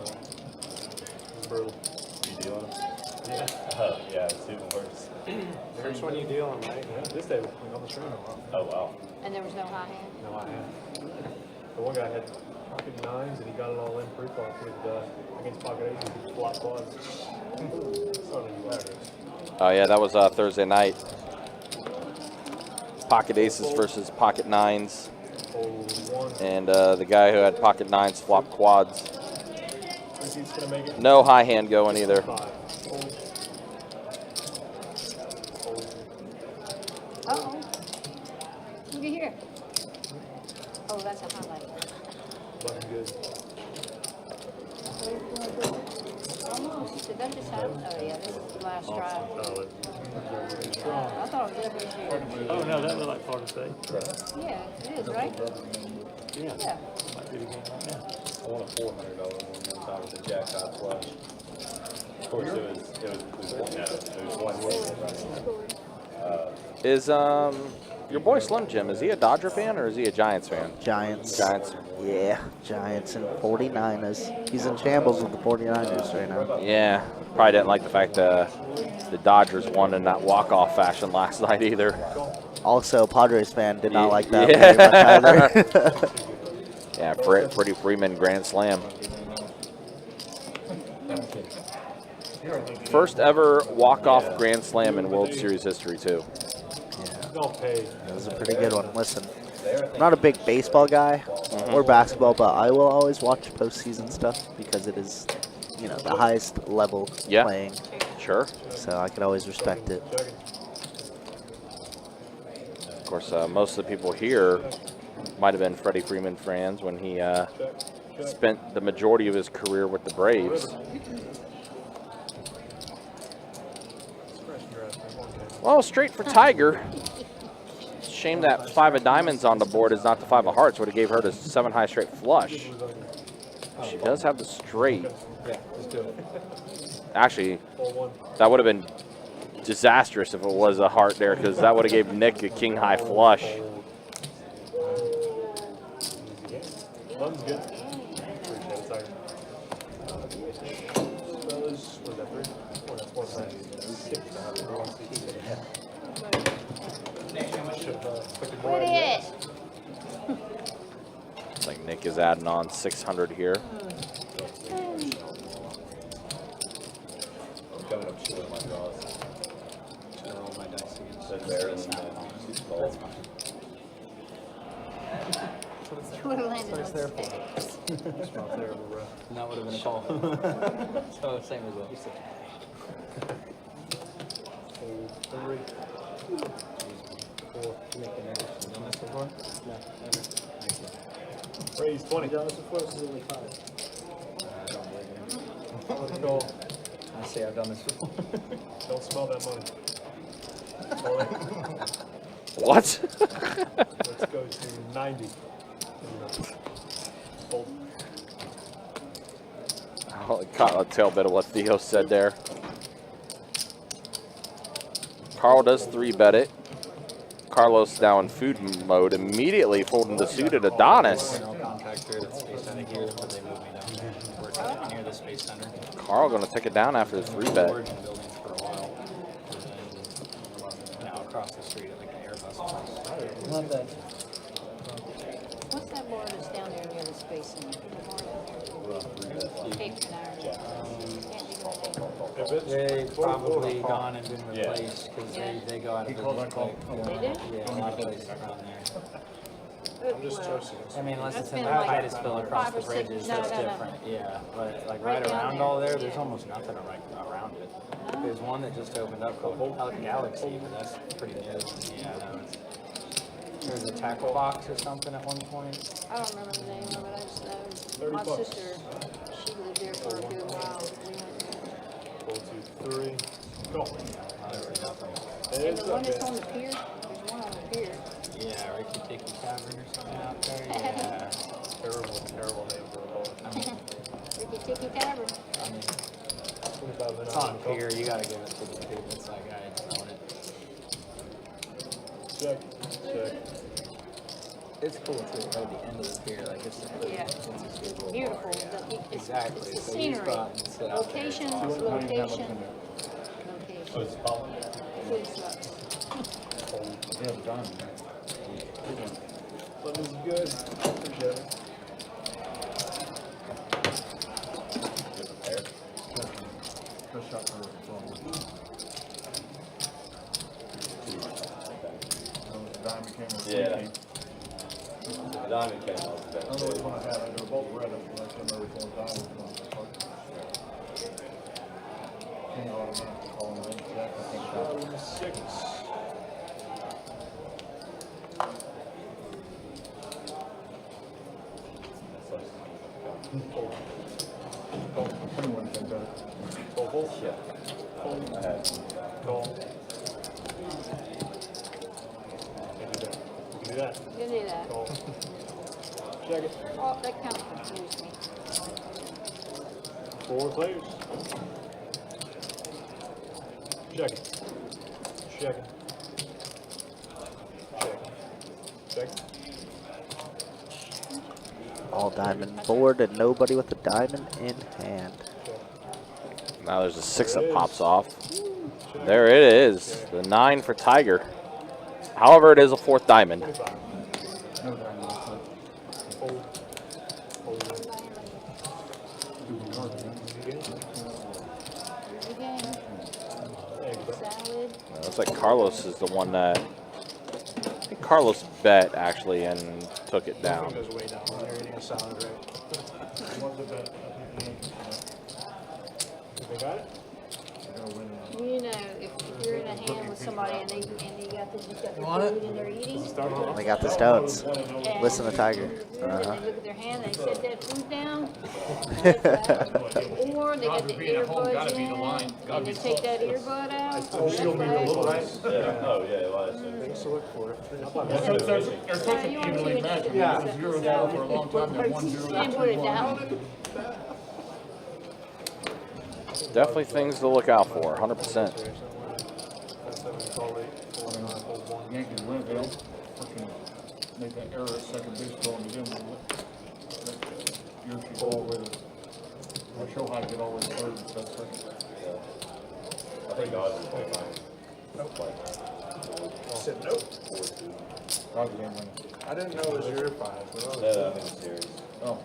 was brutal. You dealing? Yeah. Yeah, it's even worse. First one you deal on, right? Yeah, this day we on the stream. Oh, wow. And there was no high hand. No high hand. The one guy had pocket 9s and he got it all in pre-flop with against pocket 8s and flop quads. So hilarious. Oh, yeah, that was Thursday night. Pocket aces versus pocket 9s. Fold 1. And the guy who had pocket 9s flopped quads. Think he's gonna make it? No high hand going either. 5. Fold. Fold. Uh-oh. Look at here. Oh, that's a highlight. Button good. Almost. Did that just happen? Oh, yeah, this is the last try. Solid. I thought it was every year. Oh, no, that looked like far to say. Yeah, it is, right? Yeah. Yeah. Might be the game right now. I won a $400 one time with the jack hot flush. Of course, it was one, no, it was one game. Is your boy Slim Jim, is he a Dodger fan or is he a Giants fan? Giants. Giants. Yeah, Giants and 49ers. He's in shambles with the 49ers right now. Yeah, probably didn't like the fact the Dodgers won in that walk-off fashion last night either. Also, Padres fan did not like that Yeah. very much either. Yeah, Freddie Freeman grand slam. First ever walk-off grand slam in World Series history too. Don't pay. That was a pretty good one. Listen, I'm not a big baseball guy or basketball, but I will always watch postseason stuff because it is, you know, the highest level playing. Sure. So I can always respect it. Of course, most of the people here might have been Freddie Freeman fans when he spent the majority of his career with the Braves. Well, straight for Tiger. Shame that 5 of diamonds on the board is not the 5 of hearts. Would have gave her the 7 high straight flush. She does have the straight. Actually, that would have been disastrous if it was a heart there, because that would have gave Nick a king high flush. Lun's good. Appreciate it, Tiger. Fellas, what is that, 3? Oh, that's 4 times. 6. Quit it. Looks like Nick is adding on 600 here. Coming up short of my draws. Should roll my dice again. That's better than That's fine. You would have landed on six. Not terrible, bro. And that would have been a call. So same as what you said. Hold 3. 4. You done this before? No, never. Raise 20. Done this before? This is only 5. I don't believe Let's go. I say I've done this before. Don't smell that money. Hold it. What? Let's go to 90. Hold. I caught a tail bit of what Theo said there. Carl does 3-bet it. Carlos now in food mode, immediately folding the suited Adonis. No contact here. That's space out of here, but they moved me down there. We're near the space center. Carl going to take it down after the 3-bet. Origin buildings for a while. And now across the street at like an Airbus place. Not that. What's that board that's down there near the space center? Cape Canaveral. Can't think of the name. If it's They probably gone and been replaced because they go out of business quick. They do? Yeah, a lot of places around there. I'm just toasting. I mean, unless it's That's in been the like Titusville across 5 the or 6 bridges, no, that's no, no. different. Yeah, but like Right right down around there. all there, there's Yeah. almost nothing right around it. There's one that just opened up called Galaxy, but that's pretty new. Yeah, I know. There's a tackle box or something at one point. I don't remember the name of it. I just know my 30 bucks. sister, she lived there for a good while. We went there. Hold 2, 3. Go. And It's the one okay. that's on the pier, there's one on the pier. Yeah, Ricky Ticky Tavern or something out there. Yeah. Terrible name for a boat. Ricky Ticky Tavern. I mean, 25 minutes. it's on a pier. You gotta give it to the dude that's that guy own it. Check. Check. It's cool too, right at the end of the pier. Like it's Yeah. it's a good little Beautiful. bar. It's Exactly. the So you scenery. go out and sit out there. It's Location, awesome. location, So it's following. food sucks. Yeah, done. That is good. Appreciate it. Good shot for Diamond came with Yeah. safety. The diamond came off the I don't know which one I had. They were both red. I can't remember which one was diamond. King automatic calling it in check. I think that 6. anyone can bet. Hold. Yeah. Hold. I had. Call. Can't do that. You can do that. You do that. Call. Check it. Oh, that kind of confused me. 4 players. Check it. Check it. Check. All diamond board and nobody with a diamond in hand. Now there's a 6 that pops off. There it is. The 9 for Tiger. However, it is a 4th diamond. No diamond. Fold. Fold. Again. There you go. Salad. Looks like Carlos is the one that. I think Carlos bet actually and took it down. Goes way down when you're eating a salad, right? What's the bet? They got it? You know, if you're in a hand with somebody and they got the food and they're eating, They got the stones. and Listen to Tiger. and they look at their hand and they set that food down, or they got the earbuds in and they take that earbud out. Oh, she'll be a little right. Yeah, oh, yeah, it was. Things to look for. They're such an evenly matched. Yeah. It was 0-0 for a long time, then 1-0. And put it down. Definitely things to look out for, 100%. Yankees win, they don't freaking make that error at second base going to them. You're all the way to, or show how to get all the way to third instead of second. I think Dodgers will play fine. Said nope. Dodgers ain't winning. I didn't know it was your 5. No, I'm in the series. Oh,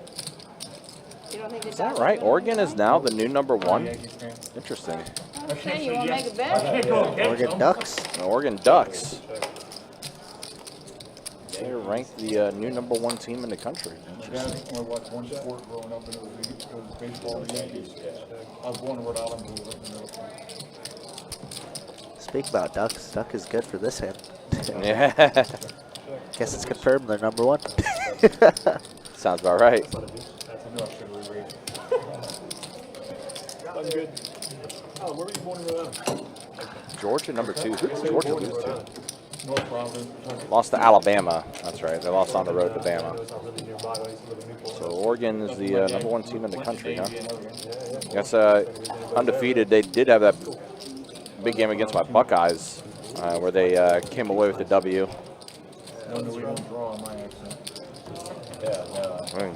You don't think Is that right? Oregon is now the new number 1? Yankees fan. Interesting. Okay, you want to make a bet? Oregon Ducks. The Oregon Ducks. They're ranked the new number 1 team in the country. Dad only watched one sport growing up, and it was baseball and the Yankees. I was born in Rhode Island, but we lived in Middleton. Speak about Ducks. Duck is good for this hand. Yeah. Guess it's confirmed they're number 1. Sounds about right. I knew I should have reread. I'm good. Oh, where were you born in Rhode Island? Georgia number 2. Who did Georgia lose to? North Providence. Lost to Alabama. That's right. They lost on the road to Bama. It's not really nearby. I used to live in Newport. So Oregon is the number 1 team in the country, huh? Yeah. That's undefeated. They did have that big game against my Buckeyes where they came away with the W. No New England draw on my accent. Yeah, no. I mean,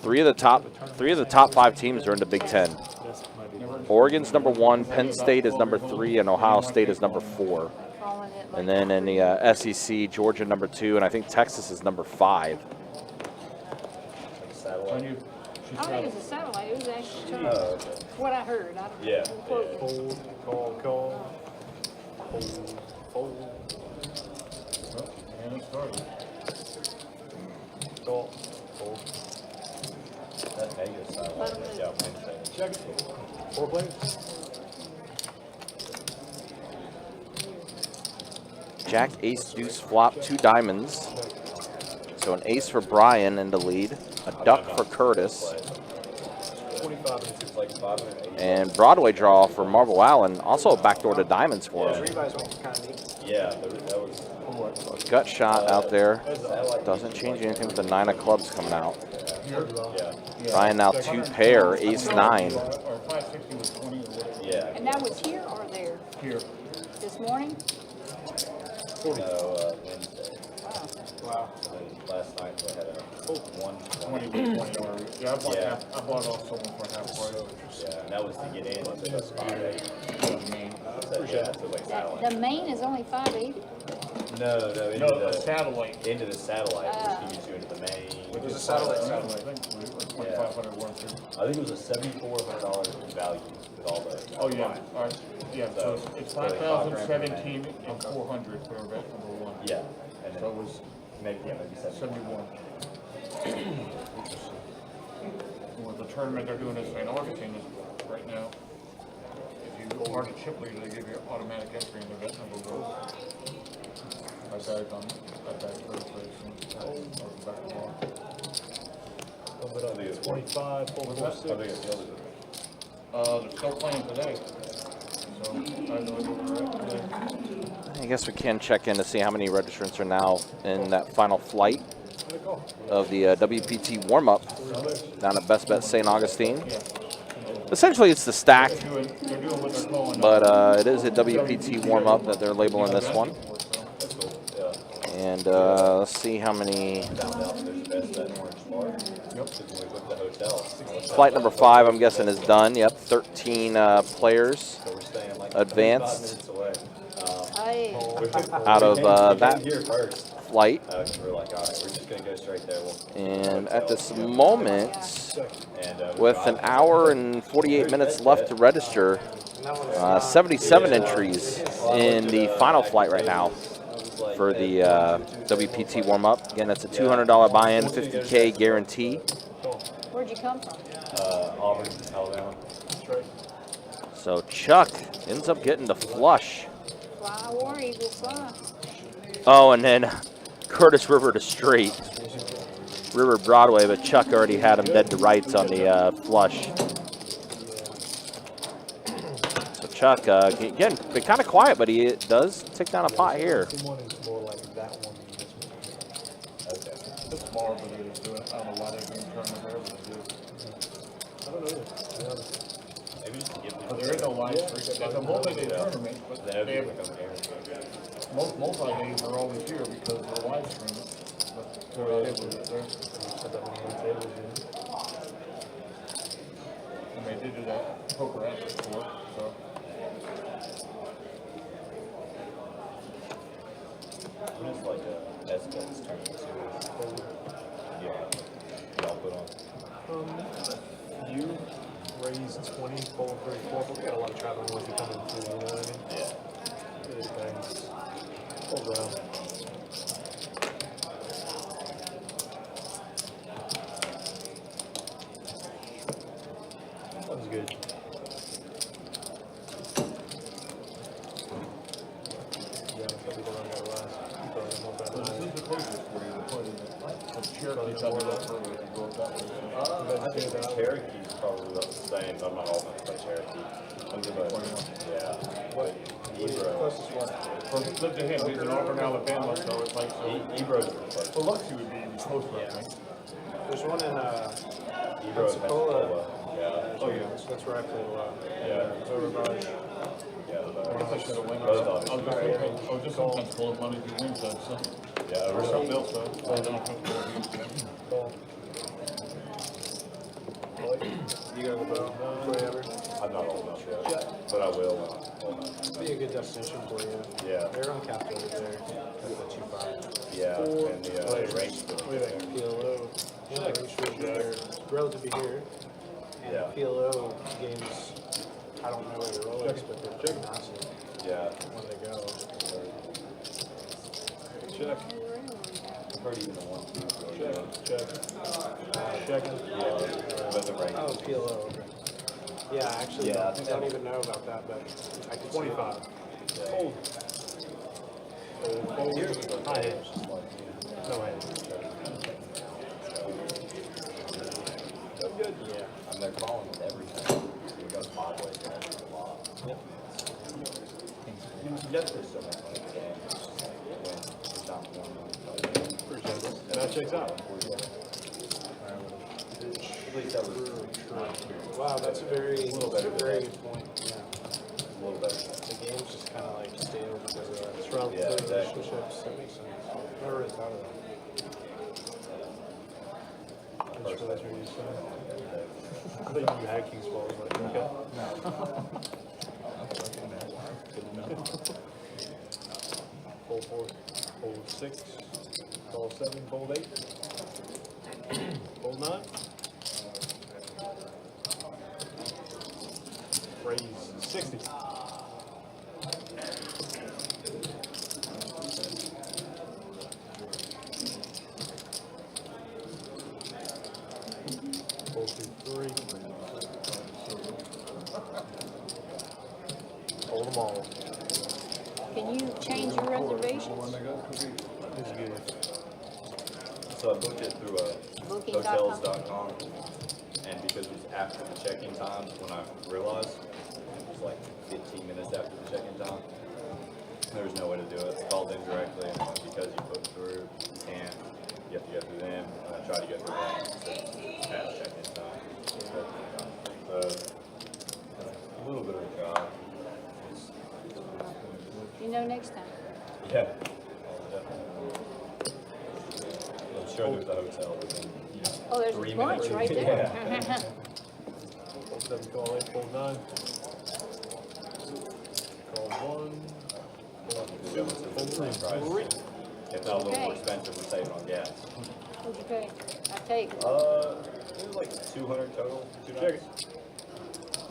three of the top 5 teams are in the Big Ten. Oregon's number 1, Penn State is number 3, and Ohio State is number 4. Calling it like And then in the SEC, Georgia number 2, and I think Texas is number 5. When you, she I don't think said, it was a satellite. It was actually turned. Oh, okay. What I heard. I don't Yeah, quote me. Fold, call. Fold. and it started. Call. Fold. That Vegas side, Let 'em yeah, Wednesday. Check. 4 players. Jack, ace, deuce, flop, 2 diamonds. So an ace for Brian in the lead, a duck for Curtis, 25 minutes, it's like 580. and Broadway draw for Marvel Allen. Also a backdoor to diamonds for him. Revised one's kind of neat. Yeah, that was. So a gut shot out there. Doesn't change anything with the 9 of clubs coming out. Yeah, Brian now 2 pair, ace 9. Or 560 was 20 or whatever. yeah. And that was here or there? Here. This morning? No, Wednesday. Wow. And then last night we had a 120. 20 or 20 or, yeah, Yeah. I bought off someone for half price. Yeah, and that was to get into the spot 8. Maine. So, yeah, so like satellite. The main is only 580. No, No, into a the satellite. into the satellite, which gets you into the main. It was a satellite. I think it was 2,500 one too. I think it was a $7,400 value with all the. Oh, yeah, all right, yeah, so it's 5,017 and 400 for event number 1. Yeah, and So then it was maybe 71. With the tournament they're doing in St. Augustine is right now, if you are the chip leader, they give you automatic entry in the event number 1. I bagged on, I bagged third place and I was back to one. A little bit of 25, 4, What's 4, that? 6. I think it's the other. They're still playing today. So I know where we're at today. I guess we can check in to see how many registrants are now in that final flight of the WPT warm-up down at Best Bet St. Augustine. Essentially, it's the stack, They're doing what they're calling. but it is a WPT warm-up that they're labeling this one. And let's see how many. Found out there's a best at Orange Bar. Yep. Because when we booked the hotel. Flight number 5, I'm guessing, is done. Yep, 13 players So we're staying like advanced 35 minutes away. out of We that came here first. flight. We're like, all right, we're just gonna go straight there. And at this moment, And, with an hour and 48 minutes left to register, 77 entries in the final flight right now for the WPT warm-up. Again, that's a $200 buy-in, 50K guarantee. Where'd you come from? Auburn, Alabama. That's right. So Chuck ends up getting the flush. Fly, War Eagle, fly. Oh, and then Curtis River to straight. River Broadway, but Chuck already had him dead to rights on the flush. So Chuck, again, been kind of quiet, but he does tick down a pot here. One is more like that one than this one. Okay. It's Marvel that is doing it. I don't know why they're doing tournament there, but they do. I don't know either, to be honest. Maybe just give But there is no live stream. It's a multi-day tournament, but They they have, come here. most multi-days are always here because they're live streaming. But they're not able to get there. Said that one on the table, yeah. And they did do that poker at before, so. When is like a S-Guns tournament series? Yeah. Y'all put on. You raised 20, fold 34, but we got a lot of traveling with you coming through, you know what I mean? Yeah. It depends. Hold around. That was good. Yeah, probably the one that last. Probably more So bad this is the closest for you, the point is that the Cherokee comes up further if you go up that way. I think the Cherokee's probably about the same. I'm not old enough to play Cherokee. But, yeah. But Ebro. Flip to him, he's in Auburn, Alabama, so it's like, so. Ebro's the first. Biloxi would be closer, I think. There's one in Ebro has Pensacola. Yeah. Oh, yeah, that's where I played a lot. Yeah. Over by Yeah. I guess I should have went. Both I was obviously. gonna say, oh, just some Pensacola money if you win, so. Yeah. Or something else, though. I don't know. You got the bow, whatever. I'm not old enough yet, but I will when I'm old enough. Be a good destination for you. Yeah. They're uncapped over there. That's the 2-5. Yeah, and the range. What do you think? PLO. Yeah, range for there. Relative to here. And Yeah. PLO games, I don't know where they're rolling, but they're massive Yeah. when they go. Check. I've heard even the 1-2 is really good. Checking. Yeah. But the range. Oh, PLO, okay. Yeah, actually, Yeah, I I think don't that- even know about that, but I can 25. Yeah. Old. Old. Years ago, High it hand. was just like, No hand. I'm good. Yeah. I'm there calling with everything. We go spot ways there a lot. Yep. You get there's so much money in the game. It's just like when it's not one money. Appreciate it. That checks out. At least that was Wow, that's a very little better than very that. good point. Yeah. a little better. The game's just kind of like stale because of that. It's around Yeah, the exactly. Relationships, that makes sense. Never really thought of that. That's what you're used to. I thought you had King's Fall. I was like, okay. Fold 4, fold 6, call 7, fold 8, fold 9. Raise 60. Fold 2, 3. Hold them all. Can you change your reservations? It's good. So I booked it through Booking.com. hotels.com, and because it was after the check-in time, when I realized it was like 15 minutes after the check-in time, there was no way to do it. I called them directly, and like, because you booked through, you can't. You have to go through them. And I tried to go through them, so it's past check-in time. So a little bit of a job. You know next time. Yeah. Definitely. sure there's a hotel within, you know, Oh, there's 3 lunch minutes. right there. Yeah. Fold 7, call 8, fold 9. Call 1. Going to the same price. If not a little more expensive, we're saving on gas. What'd you pay? I take. It was like 200 total, 2 nights.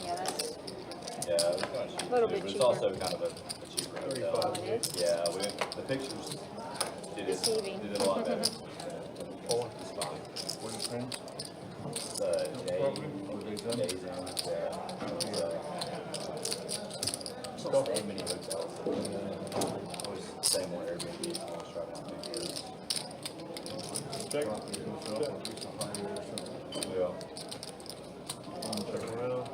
Yeah, that's Yeah, it was kind of cheap. Little too, bit but it's cheaper. also kind of a cheaper hotel. Oh, it is? Yeah, the pictures did Deceiving. did it a lot better. It's fine. What is it? It's days in, yeah. Don't stay in many hotels. Always stay more Airbnb if I was traveling to years. Check. Yeah. Check around.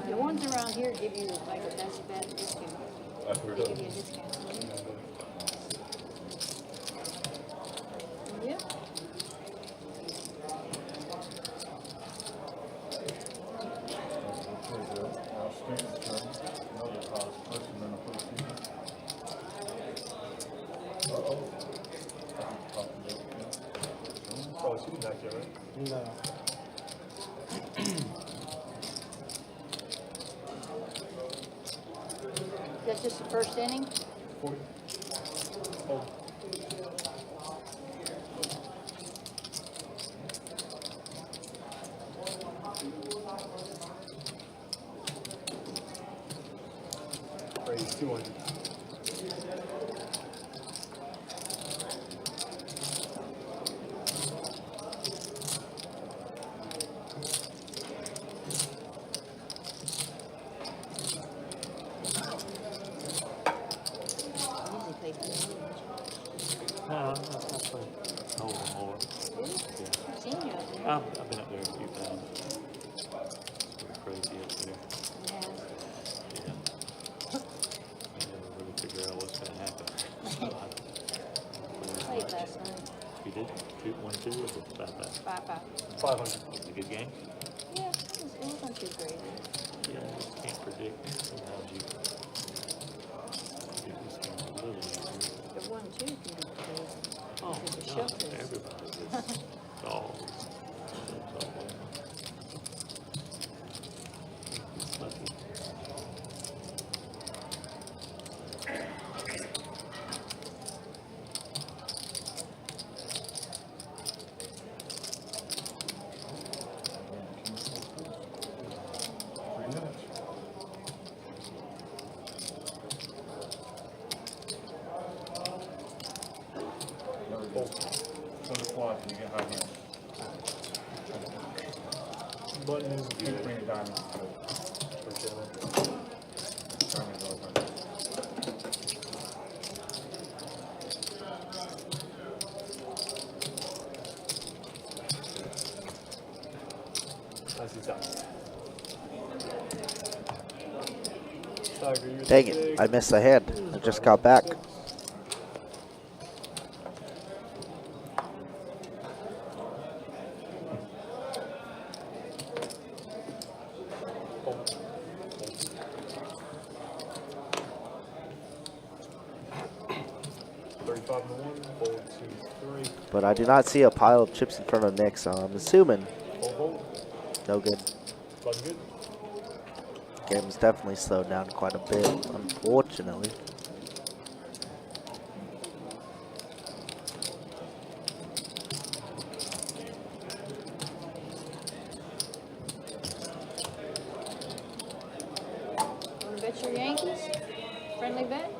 The ones around here give you like a best bet discount. I've heard They of give you a it. discount. Yeah. Probably shooting back here, right? No. That's just the first inning? 40. Hold. Raise 200. Usually pay for No, that's fine. Oh, more. Yeah. I've seen you up there. I've been up there a few times. It's pretty crazy up there. Yeah. Yeah. I never really figure out what's going to happen. Played last night. You did? 2-1-2 or 5-5? 5-5. 500. Was it a good game? Yeah, it wasn't too crazy. Yeah, I just can't predict. Sometimes you predict this game a little easier. The 1-2 can be crazy. Oh, Because the no, shelters. everybody is dogs. It's all it's lucky. So the quad, you get high hand. Button is You bring a diamond. for channel. Diamond's all right. That's the top. Tiger, you're Dang the it, big. I missed the hand. I just got back. Hold. 35 to 1, fold 2, 3. But I do not see a pile of chips in front of Nick, so I'm assuming Hold. no good. Button good. Game's definitely slowed down quite a bit, unfortunately. Want to bet your Yankees? Friendly bet?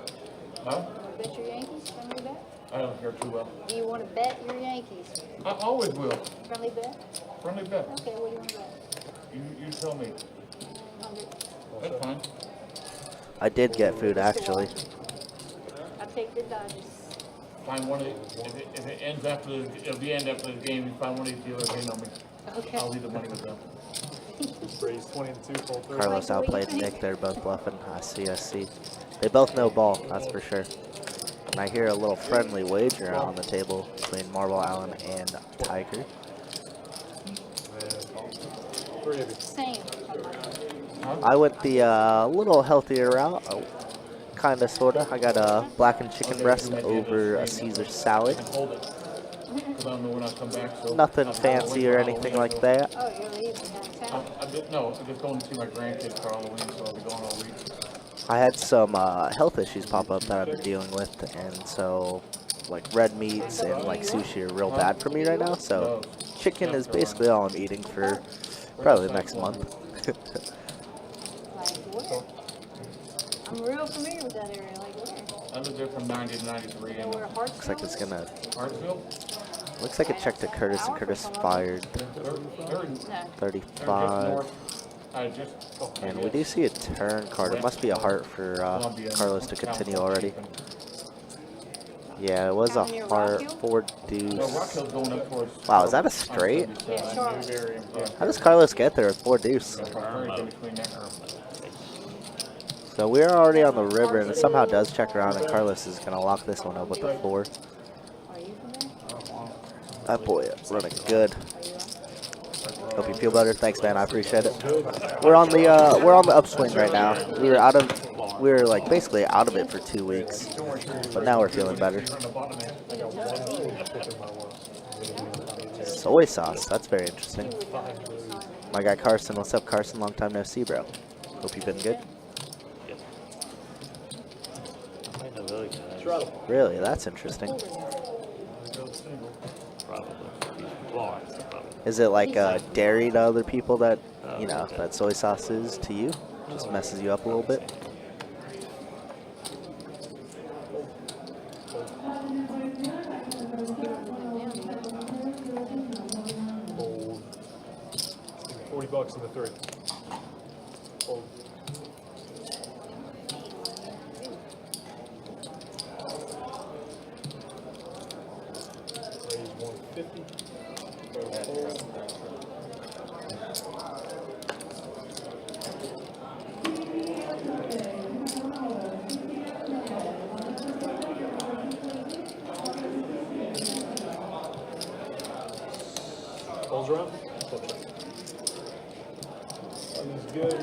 Huh? Want to bet your Yankees? Friendly bet? I don't hear too well. Do you want to bet your Yankees? I always will. Friendly bet? Friendly bet. Okay, what do you want to bet? You tell me. 100. That's fine. I did get food, actually. I take the Dodgers. Find one of the, if it ends after the, if the end after the game, you find one of these dealers, they know me. Okay. I'll leave the money with them. Raise 20 to 2, fold 3. Carlos outplayed Nick. They're both bluffing. I see. They both know ball, that's for sure. And I hear a little friendly wager on the table between Marble Allen and Tiger. 3 of you. Same. I went the little healthier route. kinda, sorta. I got a blackened chicken breast over a Caesar salad. Hold it. Because I don't know when I come back, so. Nothing fancy or anything like that. Oh, you're leaving downtown? I'm just going to see my grandkids for Halloween, so I'll be gone all week. I had some health issues pop up that I've been dealing with, and so like red meats and like sushi are real bad for me right now. So chicken is basically all I'm eating for probably the next month. Like where? I'm real familiar with that area. Like where? I lived there from 90 to 93. You know And where Looks like it's gonna. Hartsville? Looks like it checked at Curtis, and Curtis fired They're 35. And we do see a turn card. It must be a heart for Carlos to continue already. Yeah, it was a heart, 4 deuce. Wow, is that a straight? Yeah, sure. How does Carlos get there with 4 deuce? So we're already on the river, and it somehow does check around, and Carlos is going to lock this one up with a 4. Are you from there? That boy running good. Hope you feel better. Thanks, man. I appreciate it. We're on the upswing right now. We were like basically out of it for 2 weeks, but now we're feeling better. Soy sauce. That's very interesting. My guy Carson. What's up, Carson? Long time no see, bro. Hope you've been good. Really? That's interesting. Is it like dairy to other people that, you know, that soy sauce is to you? Just messes you up a little bit? Hold. $40 in the 3. Hold. Raise 150. Holds around. That good.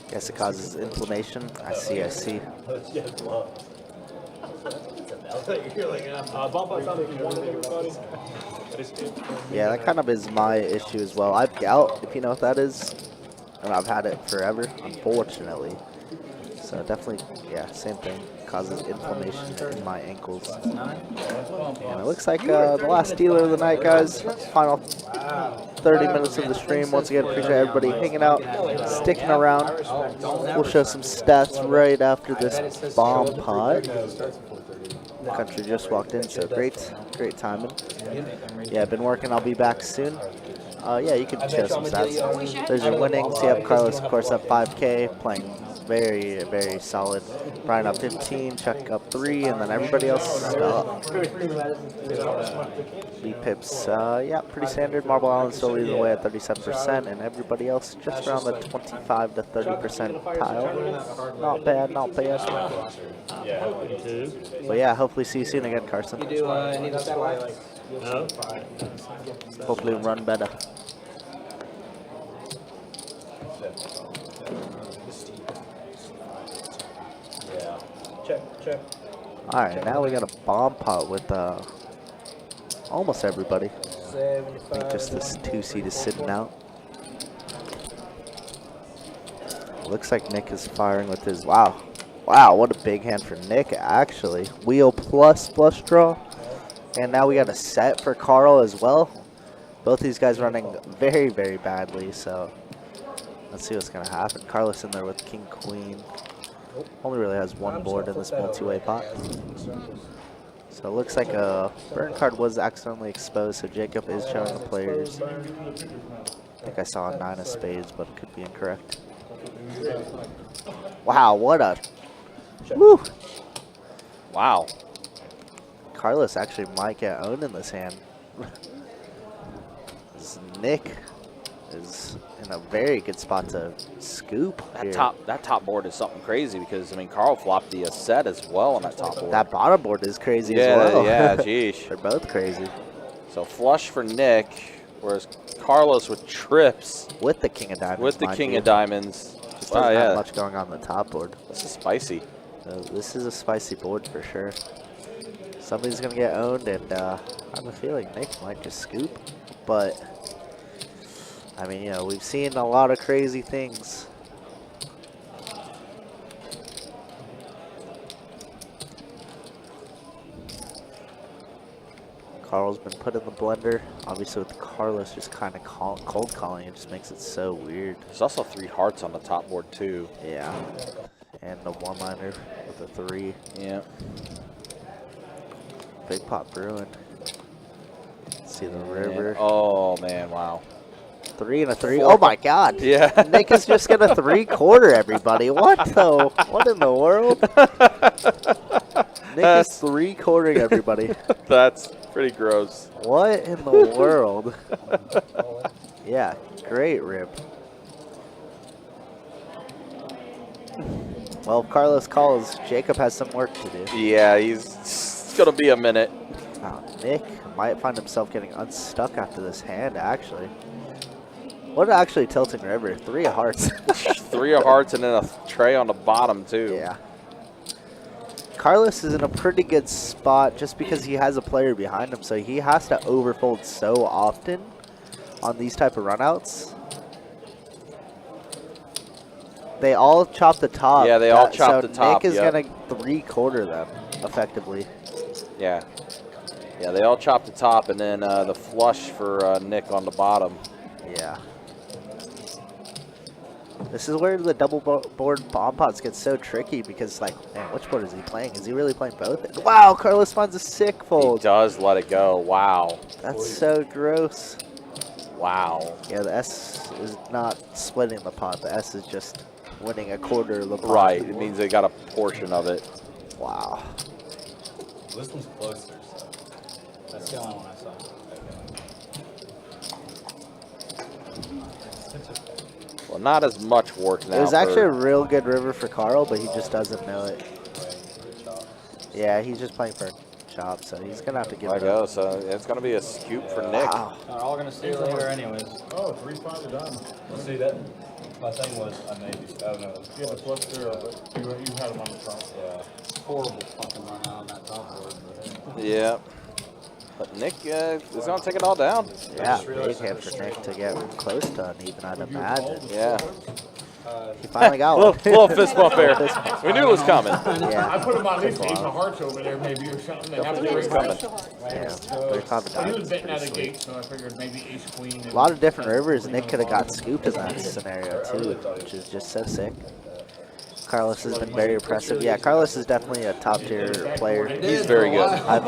Guess it causes inflammation. I see, I see. Yeah, that kind of is my issue as well. I've gout, if you know what that is, and I've had it forever, unfortunately. So definitely, yeah, same thing. Causes inflammation in my ankles. And it looks like the last dealer of the night, guys. Final 30 minutes of the stream. Once again, appreciate everybody hanging out, sticking around. We'll show some stats right after this bomb pod. The country just walked in, so great timing. Yeah, I've been working. I'll be back soon. Yeah, you can show some stats. There's your winnings. You have Carlos, of course, up 5K, playing very, very solid. Brian up 15, Chuck up 3, and then everybody else up. B-Pips, yeah, pretty standard. Marble Island still leading the way at 37%, and everybody else just around the 25 to 30% tile. Not bad, not bad. But yeah, hopefully see you soon again, Carson. Hopefully run better. Check. Alright, now we got a bomb pot with almost everybody. I think just this 2-seed is sitting out. Looks like Nick is firing with his, wow, what a big hand for Nick, actually. Wheel plus flush draw. And now we got a set for Carl as well. Both these guys running very, very badly, so let's see what's going to happen. Carlos in there with King Queen. Only really has one board in this multi-way pot. So it looks like a burn card was accidentally exposed, so Jacob is showing the players. I think I saw a 9 of spades, but it could be incorrect. Wow, what a... Woo! Wow. Carlos actually might get owned in this hand. Nick is in a very good spot to scoop here. That top board is something crazy because, I mean, Carl flopped the set as well on that top board. That bottom board is crazy as well. Yeah, geez. They're both crazy. So flush for Nick, whereas Carlos with trips. With the king of diamonds. With the mind king you. of diamonds. Just Wow, doesn't have yeah. much going on the top board. This is spicy. This is a spicy board for sure. Somebody's gonna get owned, and I have a feeling Nick might just scoop. But I mean, you know, we've seen a lot of crazy things. Carl's been put in the blender. Obviously, with Carlos just kind of cold calling, it just makes it so weird. There's also 3 hearts on the top board, too. Yeah. And the one-liner with the 3. Yeah. Big pot brewing. See the river. Oh, man, wow. 3 and a 3. Oh my God. Yeah. Nick is just gonna 3/4 everybody. What the? What in the world? Nick is 3/4 everybody. That's pretty gross. What in the world? Yeah, great rip. Well, if Carlos calls, Jacob has some work to do. Yeah, it's going to be a minute. Oh, Nick might find himself getting unstuck after this hand, actually. What actually tilting river? 3 of hearts. 3 of hearts and then a tray on the bottom, too. Yeah. Carlos is in a pretty good spot just because he has a player behind him, so he has to overfold so often on these type of runouts. They all chop the top. Yeah, they all chop the top, Nick is yep. going to 3/4 them, effectively. Yeah. Yeah, they all chop the top, and then the flush for Nick on the bottom. Yeah. This is where the double board bomb pots get so tricky because, like, man, which board is he playing? Is he really playing both? Wow, Carlos finds a sick He fold. does let it go. Wow. That's so gross. Wow. Yeah, the S is not splitting the pot. The S is just winning 1/4 of the pot. Right. It means they got a portion of it. Wow. This one's closer, so. That's the only one I saw. Well, not as much work now. It was actually a real good river for Carl, but he just doesn't know it. Yeah, he's just playing for chop, so he's going to have to give There it you go. up. So it's going to be a scoop for Nick. Wow. They're all gonna see you later anyways. Oh, 3-5 done. Let's see that. My thing was I maybe. Oh no. Yeah, the plus 0, but you had him on the front. Yeah. Horrible fucking run out on that top board. Yeah. But Nick is going to take it all down. Yeah, big hand for Nick to get close to uneven, I'd imagine. Yeah. He finally got little, one. little fist bump there. We knew it was coming. Yeah. I put him on at least 8 of hearts over there, maybe, or something. And have Definitely was coming. Yeah, So, 35 of he was diamonds, betting out pretty of sweet. gate, so I figured maybe ace queen. A lot of different rivers. Nick could have got scooped in that scenario too, which is just so sick. Carlos has been very impressive. Yeah, Carlos is definitely a top tier player. He's very good. I've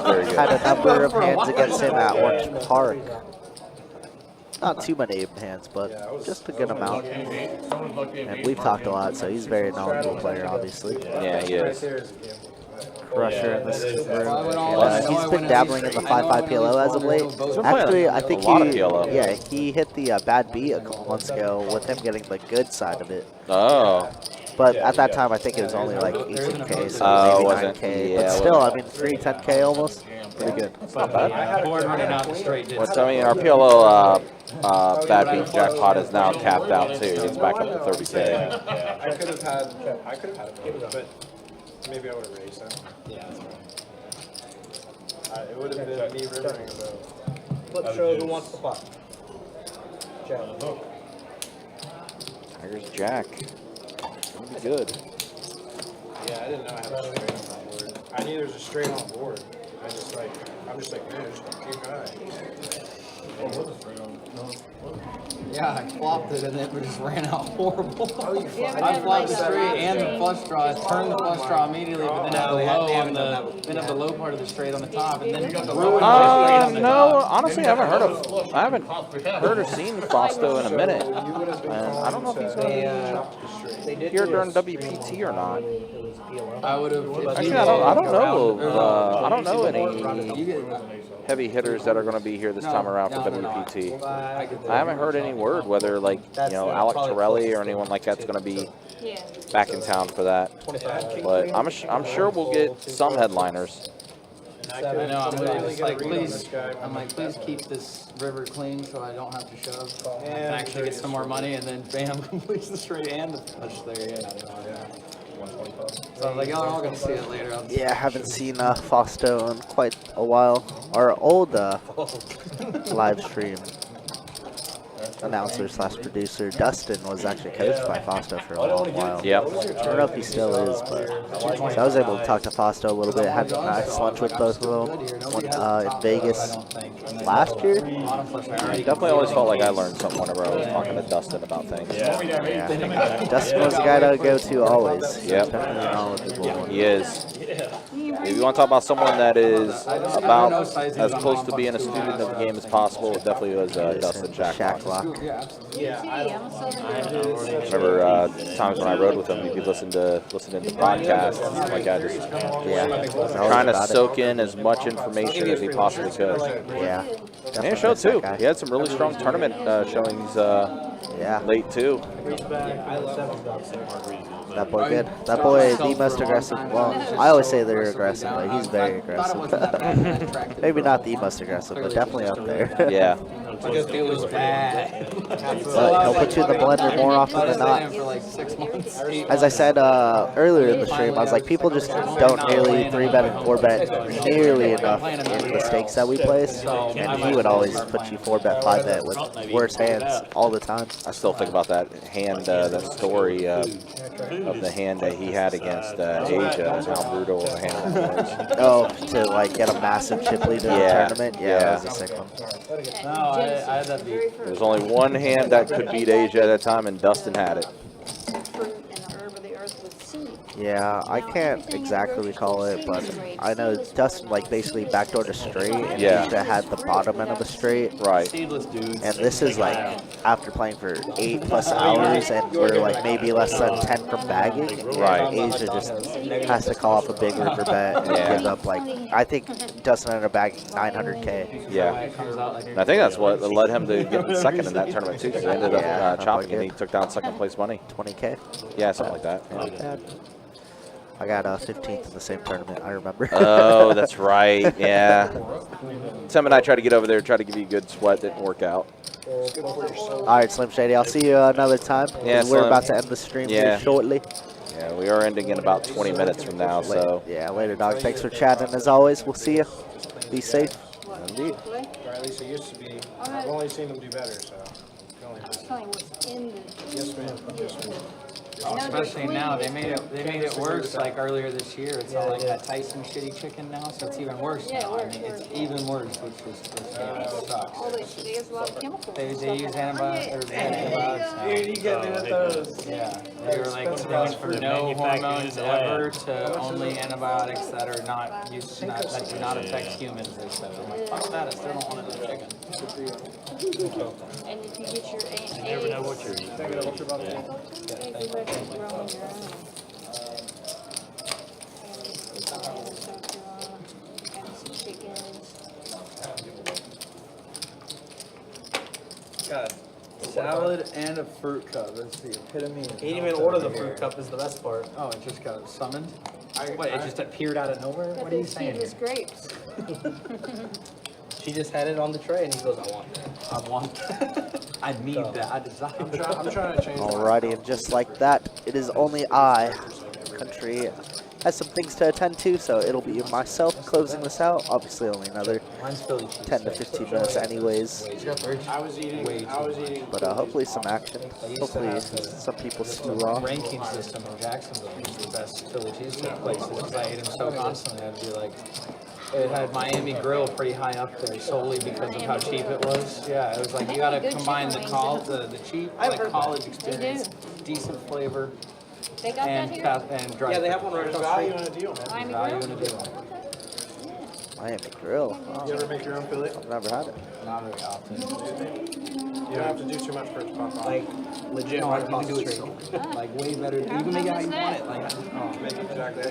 very good. had a number of hands against him at Orange Park. Not too many even hands, but just a good amount. And we've talked a lot, so he's a very knowledgeable player, obviously. Yeah, he is. Crusher in this room. And, he's been dabbling in the 5-5 PLO as of late. playing Actually, I a think lot of PLO. yeah, he hit the bad beat a couple months ago with him getting the good side of it. Oh. But at that time, I think it was only like 18K, so Oh, maybe was it? 9K. Yeah, But still, I mean, 10K almost. Pretty good. Not bad. Board running out the straight did. Well, I mean, our PLO bad beat jackpot is now capped out too. It's back up to 30K. I could have had it, but maybe I would have raised that. Yeah, that's right. It would have been me rivering about. Flip show who wants the pot. Check. Tiger's jack. Gonna be good. Yeah, I didn't know I had a straight on that board. I knew there was a straight on board. I'm just like, man, just keep an eye. Yeah, I flopped it and then we just ran out horrible. Yeah, but I then flopped the like, straight and the flush draw. I turned the flush draw immediately, but then had the low on the low part of the straight on the top, and then ruined my straight on the No, top. honestly, I haven't heard or seen Fausto in a minute. And I don't know if he's going to be here during WPT or not. I would have. Actually, I don't know any heavy hitters that are going to be here this time around for WPT. I haven't heard any word whether, like, Alec Torelli or anyone like that's going to be back in town for that. But I'm sure we'll get some headliners. active. I know. I'm Somebody really really just get a like, read on please. this guy. I'm like, please keep this river clean so I don't have to shove. I Yeah, can actually get sure. some more money, and then bam, completes the straight and the push there. Yeah. 125. So I was like, y'all are all gonna see it later. I'll just Yeah, I haven't seen Fausto in quite a while. Our old live stream announcer slash producer Dustin was actually coached by Fausto for a long while. Yep. I don't know if he still is, but so I was able to talk to Fausto a little bit. Had a nice lunch with both of them in Vegas last year. Definitely always felt like I learned something whenever I was talking to Dustin about things. Yeah. Dustin was the guy to go to always. He's Yep. definitely knowledgeable. He is. If you want to talk about someone that is about as close to being a student of the game as possible, it definitely was Dustin Shacklock. Shacklock. Yeah, I Remember times when I rode with him, he'd be listening to podcasts and stuff like that, just trying to soak in as much information as he possibly could. Yeah. And it showed too. He had some really strong tournament showings late too. That boy good. That boy, the most aggressive. Well, I always say they're aggressive, but he's very aggressive. Maybe not the most aggressive, but definitely up there. Yeah. It was bad. But he'll put you in the blender more often than not. For like 6 months. As I said earlier in the stream, I was like, people just don't nearly 3-bet and 4-bet nearly enough in the stakes that we place. And he would always put you 4-bet, 5-bet with worse hands all the time. I still think about that hand, that story of the hand that he had against Asia and how brutal the hand was. Oh, to like get a massive chip lead in the tournament? Yeah, that was a sick one. No, I had that beat. There was only one hand that could beat Asia at a time, and Dustin had it. Yeah, I can't exactly recall it, but I know Dustin like basically backdoored a straight, and Asia had the bottom end of the straight. Right. And this is like after playing for 8+ hours, and we're like maybe less than 10 from bagging. Right. Asia just has to call off a big river bet and give up like, I think Dustin ended up bagging 900K. Yeah. And I think that's what led him to get second in that tournament too, because he ended up chopping and he took down second place money. 20K. Yeah, something like that. Not bad. I got 15th in the same tournament, I remember. Oh, that's right. Yeah. Tim and I tried to get over there, try to give you a good sweat. Didn't work out. All right, Slim Shady. I'll see you another time. Yeah, We're Slim. about to end the stream here shortly. Yeah, we are ending in about 20 minutes from now. So yeah, later, dog. Thanks for chatting as always. We'll see you. Be safe. Indeed. Or at least it used to be. I've only seen them do better, so. Yes, ma'am. Yes, ma'am. Especially now, they made it worse. Like earlier this year, it's all like that Tyson shitty chicken now, so it's even worse. Now. I mean, it's even worse, which sucks. They use a lot of chemicals. They use antibiotics now. Dude, you get me with those. Yeah, they were like going from no hormones ever to only antibiotics that are not used to that do not affect humans. They said, I'm like, fuck that. I still don't want another chicken. And if you get your eggs, You never know what you're eating. Got a salad and a fruit cup. That's the epitome of He didn't even order the fruit cup is the best part. Oh, it just got summoned? What, it just appeared out of nowhere? What are you saying? Seedless grapes. She just had it on the tray and he goes, I want that. I want that. I need that. I desire that. I'm trying to change. Alrighty, and just like that, it is only country has some things to attend to, so it'll be myself closing this out. Obviously, only another 10 to 15 minutes anyways. I was eating. But hopefully some action. Hopefully some people screw off. Ranking system in Jacksonville is the best Philly cheesesteak places because I ate them so constantly. I'd be like, it had Miami Grill pretty high up there solely because of how cheap it was. Yeah, it was like you gotta combine the cheap, like college experience, decent flavor, They got that and here? and dry. Yeah, they have one right across the street. Miami Grill? Value in a deal. Miami Grill. Oh, You ever make your own Philly? I've never had it. Not very often. You don't have to do too much for it to pop off. Like, legit, No, right you across can the do it street. so, like way better. You can make it how you want it. Like,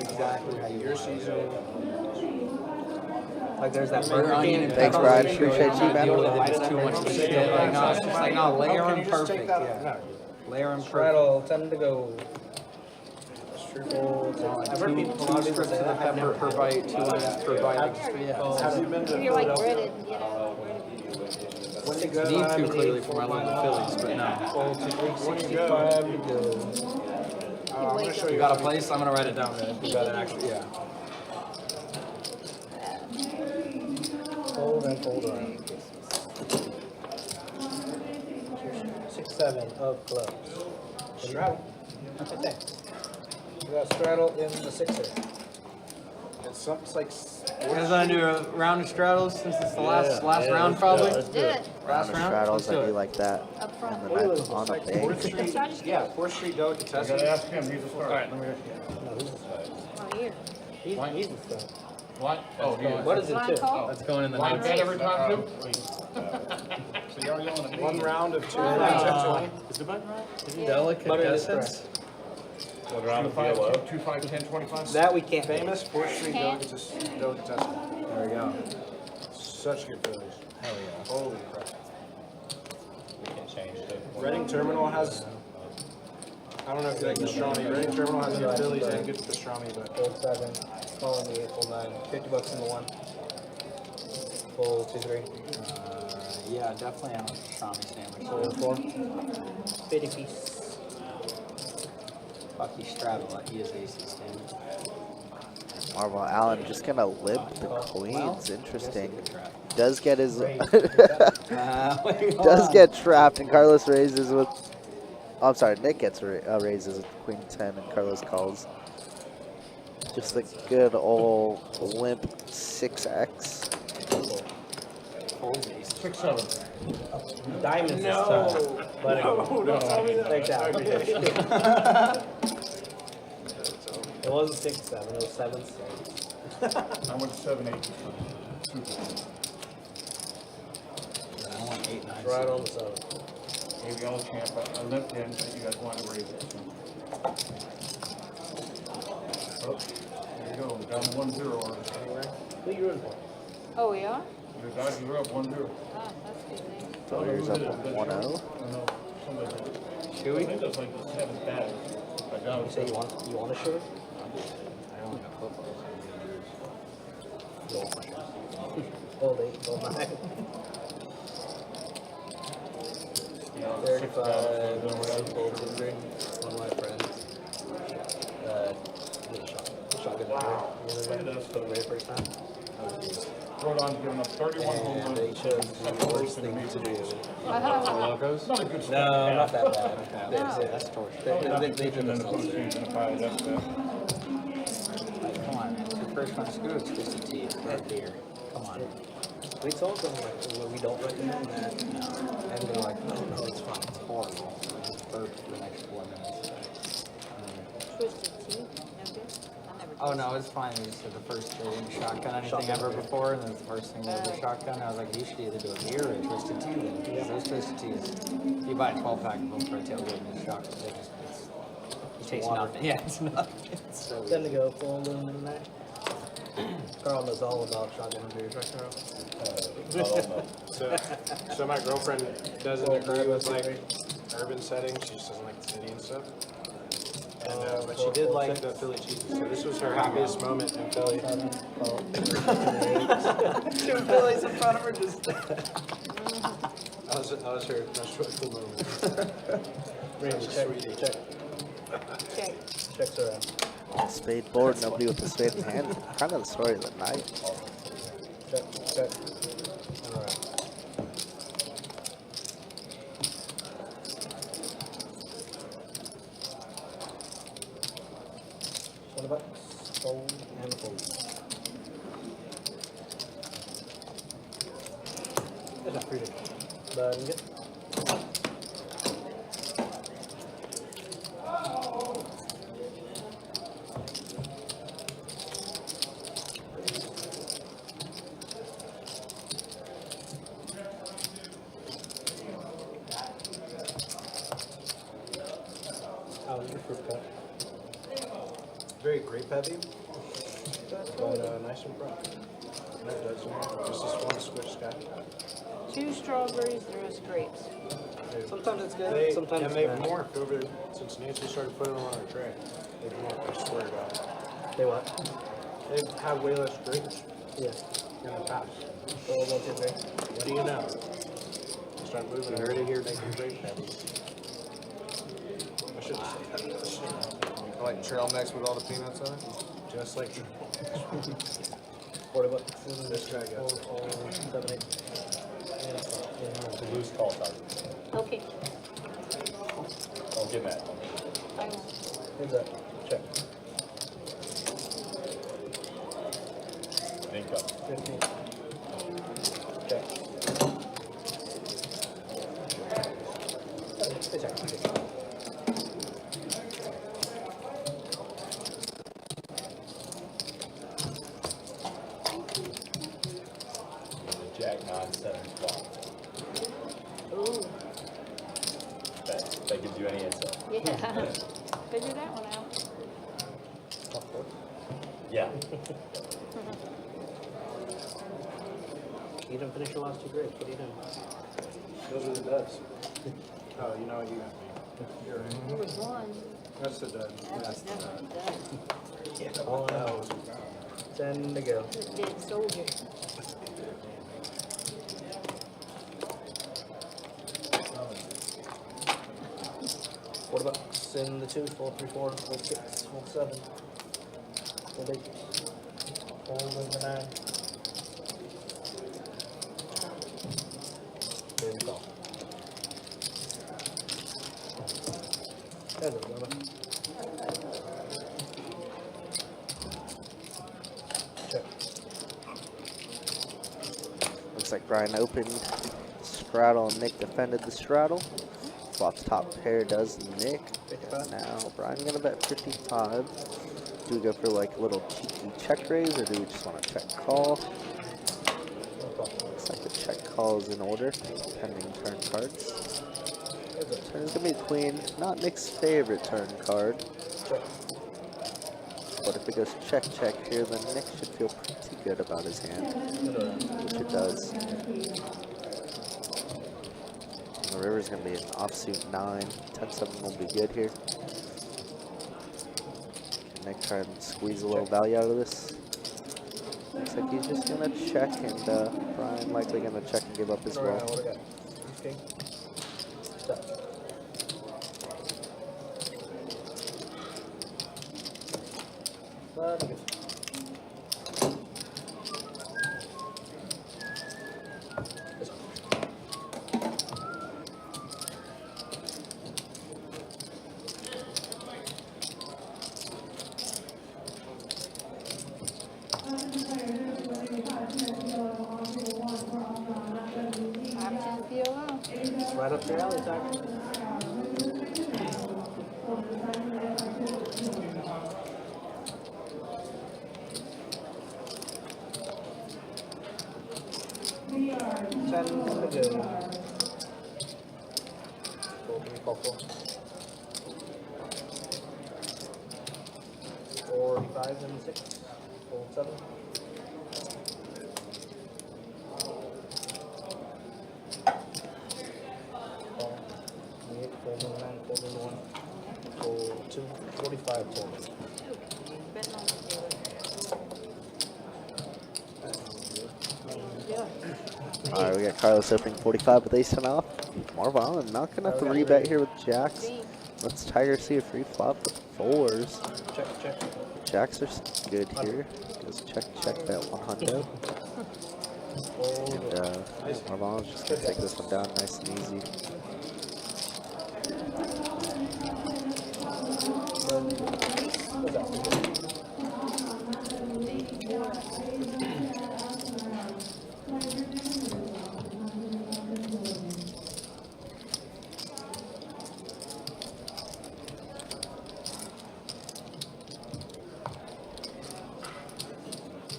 Exactly how your season. Like, there's that Burger Burger King King. and Thanks, pepperoni. Brian. Appreciate you, man. It's too much shit. Like, no, it's just like, no, layer them perfect. Yeah. Layer them Right, perfect. all time to go. True folds. Like I've heard people, a lot of people strips say of the that. I've never pepper per heard bite, of 2 onions per bite. Have you been to You're like Philadelphia? breaded, you know. When you go, Need to clearly for my love of Phillies, but no. Fold 2, 3, when you 65 go, to go. I'm gonna show You you. got a place? I'm gonna write it down. You got an actual, yeah. Fold and fold around. 6, 7 of clubs. Straddle. Okay, thanks. We got straddle in the sixer. It's like You guys want to do a round of straddles since it's the last round probably? Do it Round of straddles, I do like that. up front. And then on the big. 4th Street. So I just Yeah, 4th Street You delicatessen. gotta ask him, he's a star. No, this is Oh, here. he's the stuff. What? Oh, he is. What is it Line too? call? Let's go in the Line night. bet every time too? So you're yelling at me. One round of 2 Wow. rounds of 20. Is the button right? Yeah. Delicatessens? One round of 5, yellow. 2, 5, 10, 25? That we can't. Famous 4th Street Can't. delicatessen. There we go. Such good Phillies. Hell yeah. Holy crap. We can change it. Reading Terminal has, I don't know if you like pastrami. Reading Terminal has good Phillies and good pastrami, but Fold 7, small in the 8, fold 9, $50 in the 1. Fold 2, 3. Yeah, definitely have a pastrami sandwich. Fold 4. 50 piece. Bucky straddle, like he is AC sandwich. Marvel Allen just gonna limp the queens. Interesting. Trap. Does get his Wait, does get trapped, and Carlos raises with. Oh, I'm sorry, Nick gets raises with Queen 10, and Carlos calls. Just the good old limp 6x. Fold ace. 6, 7. Diamonds this time. Let it go. Take that. It wasn't 6, 7. It was 7, 6. I went 7, 8. I want 8, 9. Right on the 7. Gave y'all a chance, I limped in, but you guys wanted to raise it. Oh, there you go, down 1-0 order. Who you rooting for? Oh, we are? Your Dodgers are up 1-0. Ah, that's good news. Dodgers up 1-0. I know, somebody. Chewy? I think that's like the 7th batter. I got You it. say you want a shirt? I don't have football. Fold 8, fold 9. 35, fold 2, 3. One of my friends. Did a shotgun the other day. For the very first time. Rodon's given up 31 home And runs. they chose the worst thing to do. Locos? Not a good No, start. not that bad. That's torture. They did And then us the all three. postseason, if I had that bet. Come on, man. It's your first one to screw. It's just a tea or a beer. Come on. We told them like well, we don't recommend that, and they're like, no, it's fine. It's horrible. Just burp for the next 4 minutes. Twisted tea, no good? I never Oh no, it's fine. We just did the first they didn't shotgun anything ever before, and then the first thing they did was shotgun. I was like, you should either do a beer or a twisted tea then. Because those twisted teas, you buy a 12-pack of them for a tailgate and it's shotgun. They just, it tastes nothing. Yeah, it's nothing. It's so Then weird. to go full aluminum tonight. Carl knows all about shotgun beers, right, Carl? so my girlfriend doesn't agree with like urban settings. She just doesn't like the city and stuff. And, but she did like the Philly cheese. So this was her happiest moment in Philly. Two Phillies in front of her just. That was her most joyful moment. Randy, Sweetie. check. Check. Checks are out. Spade board, nobody with the spade in hand. Kind of the story of the night. Check, check. Alright. $20. Fold and fold. There's not pretty. But good. How was your fruit cut? Very grape heavy, but nice and brown. No does just this one Swiss guy. 2 strawberries, the rest grapes. Sometimes it's good. They, Sometimes yeah, it's they've bad. morphed over since Nancy started putting them on our tray. They've morphed, I swear to God. They what? They've had way less drinks Yeah. in the past. So 1, 2, 3. What do you know? Start moving already here, making drink habits. I should have said that. Like trail mix with all the peanuts on it? Just like $40. this guy got. 4, 7, 8. It's a loose call target. Okay, Don't get mad. I will. Heads up. Check. Think up. 15. Check. They check. Jack 9-7 flop. Ooh, That gives you any insight. yeah. Figure that one out. Yeah. You didn't finish your last 2 grades. What are you doing? Those are the duds. Oh, you know what you got me. You're right. There was one, That's the dud. that's definitely done. Yeah, One. 10 to go. The dead soldier. $40 in the 2, 4, 3, 4, 4, 6, 4, 7. 4, 8. Fold in the 9. There we go. There's it, brother. Check. Looks like Brian opened straddle and Nick defended the straddle. Flops top pair does Nick. 55. Now Brian gonna bet 55. Do we go for like a little cheeky check raise or do we just want to check call? Looks like the check call is in order, pending turn cards. Turn's gonna be a queen, not Nick's favorite turn card. Check. But if it goes check check here, then Nick should feel pretty good about his hand, which it does. The river's gonna be an offsuit 9. 10-7 will be good here. Can Nick try and squeeze a little value out of this? Looks like he's just gonna check, and Brian likely gonna check and give up as Alright, well. what do I got? Okay. Stop. Bloody good. This one. Option POL. It's right up your alley, Tucker. Ten to go. 4, 3, 4, 4. 45 and 6. 4, 7. Call. 8, 4, 9, 4, 1. 4, 2, 45 total. Betting on the dealer. Yeah. Alright, we got Carlos opening 45 with ace 10 off. Marvin not gonna have to rebet here with jacks. Let's Tiger see a free flop with 4s. Check, check. Jacks are good here. Goes check, check bet 100. And Marvin's just gonna take this one down nice and easy.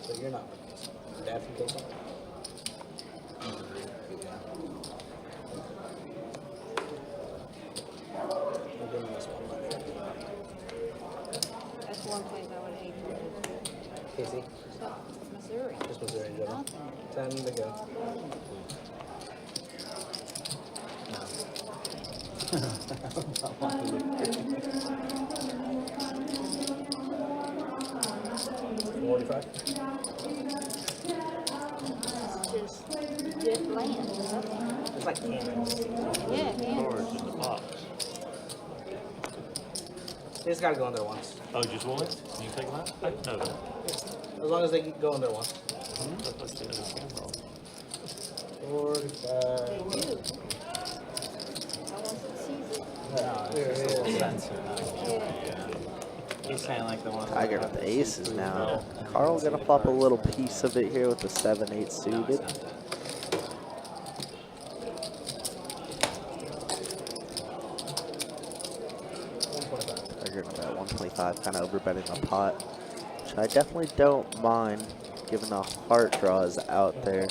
So you're not. Dad from K-Pop? I'll give him this one. That's one place I would hate to live. Casey, So, Missouri. just Missouri in general. Nothing. 10 to go. Just dip land or something. It's like cannons. Yeah, man. Cards in the box. They just gotta go in there once. Oh, just one? You take that? I didn't know that. As long as they go in there once. Let's do it again, bro. 45. They do. I want to seize it. No, it's just a little sensor. Yeah. He's saying like the one. Tiger with the aces now. Carl gonna pop a little piece of it here with the 7-8 suited. Tiger with that 125, kind of overbetting the pot, which I definitely don't mind, given the heart draws out there.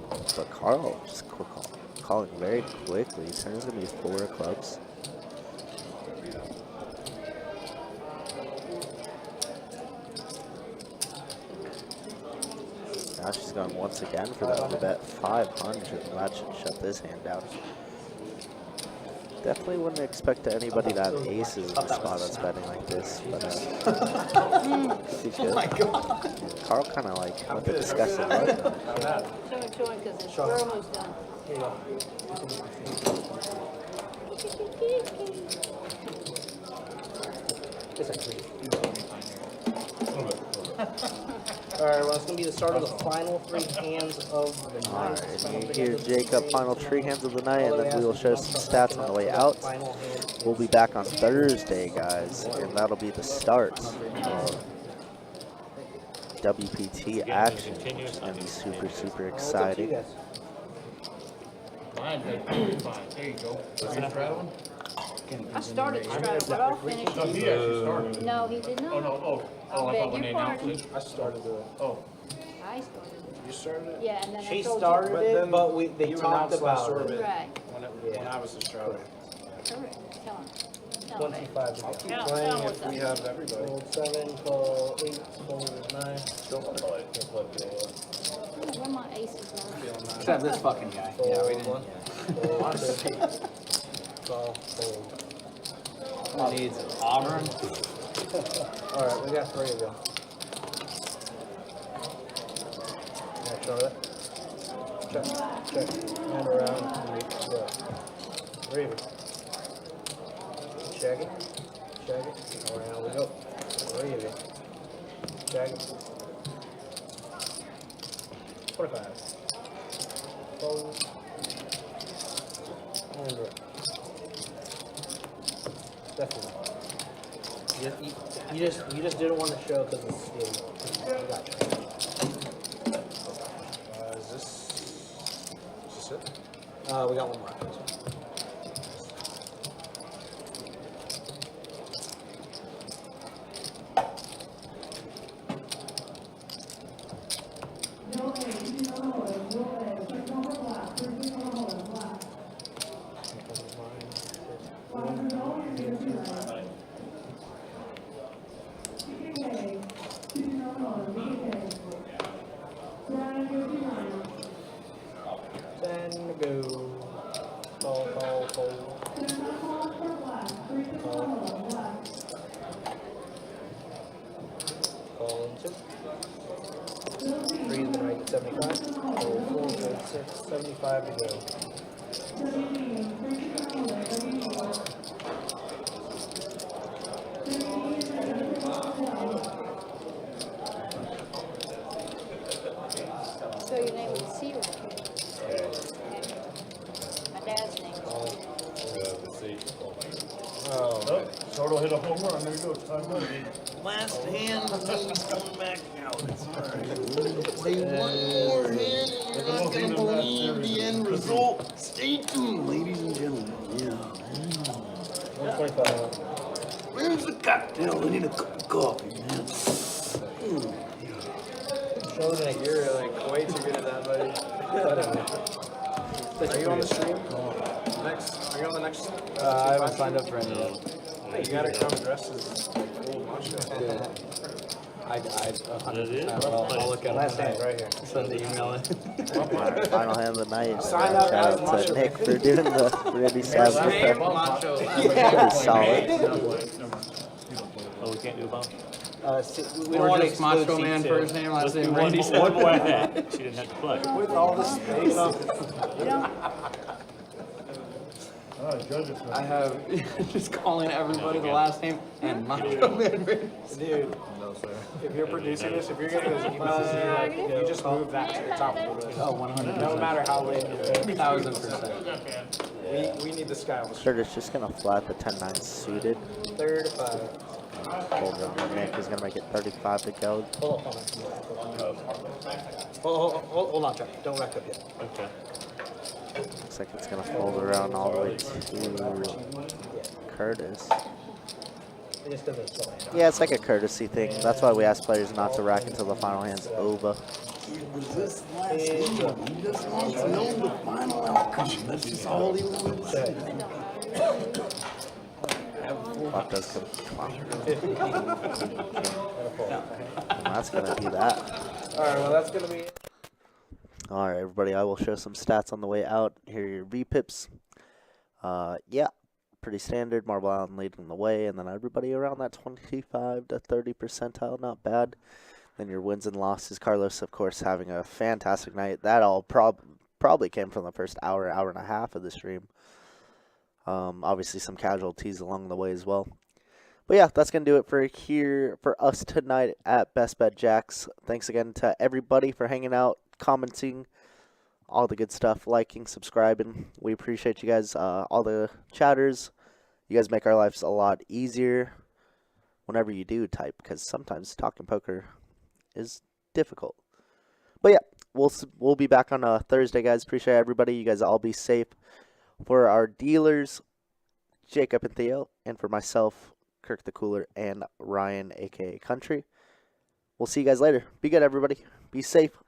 But Carl just calling very quickly. Turn's gonna be 4 of clubs. Now she's going once again for the overbet 500. That should shut this hand down. Definitely wouldn't expect anybody to have aces in the spot that's betting like this, but he should. Oh my god. Carl kind of like with the disgusting look. Show it to him because we're almost done. Here you go. It's like 3. Alright, well, it's going to be the start of the final 3 hands of the night. Alright, you hear Jacob, final 3 hands of the night, and then we will show some stats on the way out. We'll be back on Thursday, guys, and that'll be the start of WPT action. It's going to be super, super exciting. Fine, fine. There you go. Are you straddling? I started to try, but I'll finish No, he it. actually started. No, he did not. Oh, no, oh, I beg thought when your they announced pardon. it. I started the. Oh, I started it. You started it? Yeah, and then I She told started you. it, but they you talked announced last about it. orbit Right, when I was the Straddle. correct. Tell him. Tell him. 25 to I'll go. keep Tell playing him what's if we up. have everybody. Fold 7, call 8, fold 9. Don't want to play. Don't play for Ooh, where my aces are. Except this fucking guy. Fold Yeah, we 1. didn't. Fold 2. Call, fold. Who needs Auburn? Alright, we got 3 of them. Yeah, Charlotte. Check, check. And around. Yeah. 3 of them. Check it. Check it. Around we go. 3 of them. Check it. 45. Fold. And around. Definitely. You just didn't want to show because it's still. I got you. Is this it? We got one more. Then go. Call, fold. Call into. 3 is the right, 75. Fold 4, 6, 75 to go. So your name is Cyril. Okay. My dad's name is oh, Soto hit a home run. There you go. Time up. Last hand, he's coming back out. It's alright. Play one more hand, and you're not gonna believe the end result. Stay tuned, ladies and gentlemen. Yeah. 125. Where's the cocktail? I need a cup of coffee, man. You're like way too good at that, buddy. Are you on the stream? Next? Are you on the next? I haven't signed up for any yet. Hey, you gotta come dressed as like full macho. I 100%. I'll look at it Last tonight. hand right here. Send the email in. Alright, final hand of the night. Sign up Shout as out Macho to Nick for doing the Randy Savage Name, effect. Macho. Pretty solid. Oh, we can't do a bomb? We don't want to exclude Macho Man first name, last name, Randy One more Savage. ahead. She didn't have to play. With all the space. You know, I have just calling everybody the last name and Macho Man. Dude, if you're producing this, if you're getting those emails, you just move that to the top of the list. Oh, 100%. No matter how late it is. 1000%. We need this guy on the Curtis just gonna flat the 10-9 suited. third of five. Hold on, Nick is gonna make it 35 to go. Hold on, Chuck. Don't rack up yet. Okay. Looks like it's gonna fold around all the way to Curtis. It just doesn't slow down. Yeah, it's like a courtesy thing. That's why we ask players not to rack until the final hand's over. He was this last game. He just wants to know the final outcome. That's just all he wants to say. Flop does come on. And that's gonna be that. Alright, well that's gonna be it. Alright, everybody, I will show some stats on the way out. Here are your VPIPs. Yeah, pretty standard. Marble Island leading the way, and then everybody around that 25 to 30 percentile, not bad. Then your wins and losses. Carlos, of course, having a fantastic night. That all probably came from the first hour and a half of the stream. Obviously, some casualties along the way as well. But yeah, that's going to do it for us tonight at Best Bet Jacks. Thanks again to everybody for hanging out, commenting, all the good stuff, liking, subscribing. We appreciate you guys, all the chatters. You guys make our lives a lot easier whenever you do type, because sometimes talking poker is difficult. But yeah, we'll be back on Thursday, guys. Appreciate everybody. You guys all be safe. For our dealers, Jacob and Theo, and for myself, Kirk the Cooler, and Ryan, aka Country. We'll see you guys later. Be good, everybody. Be safe.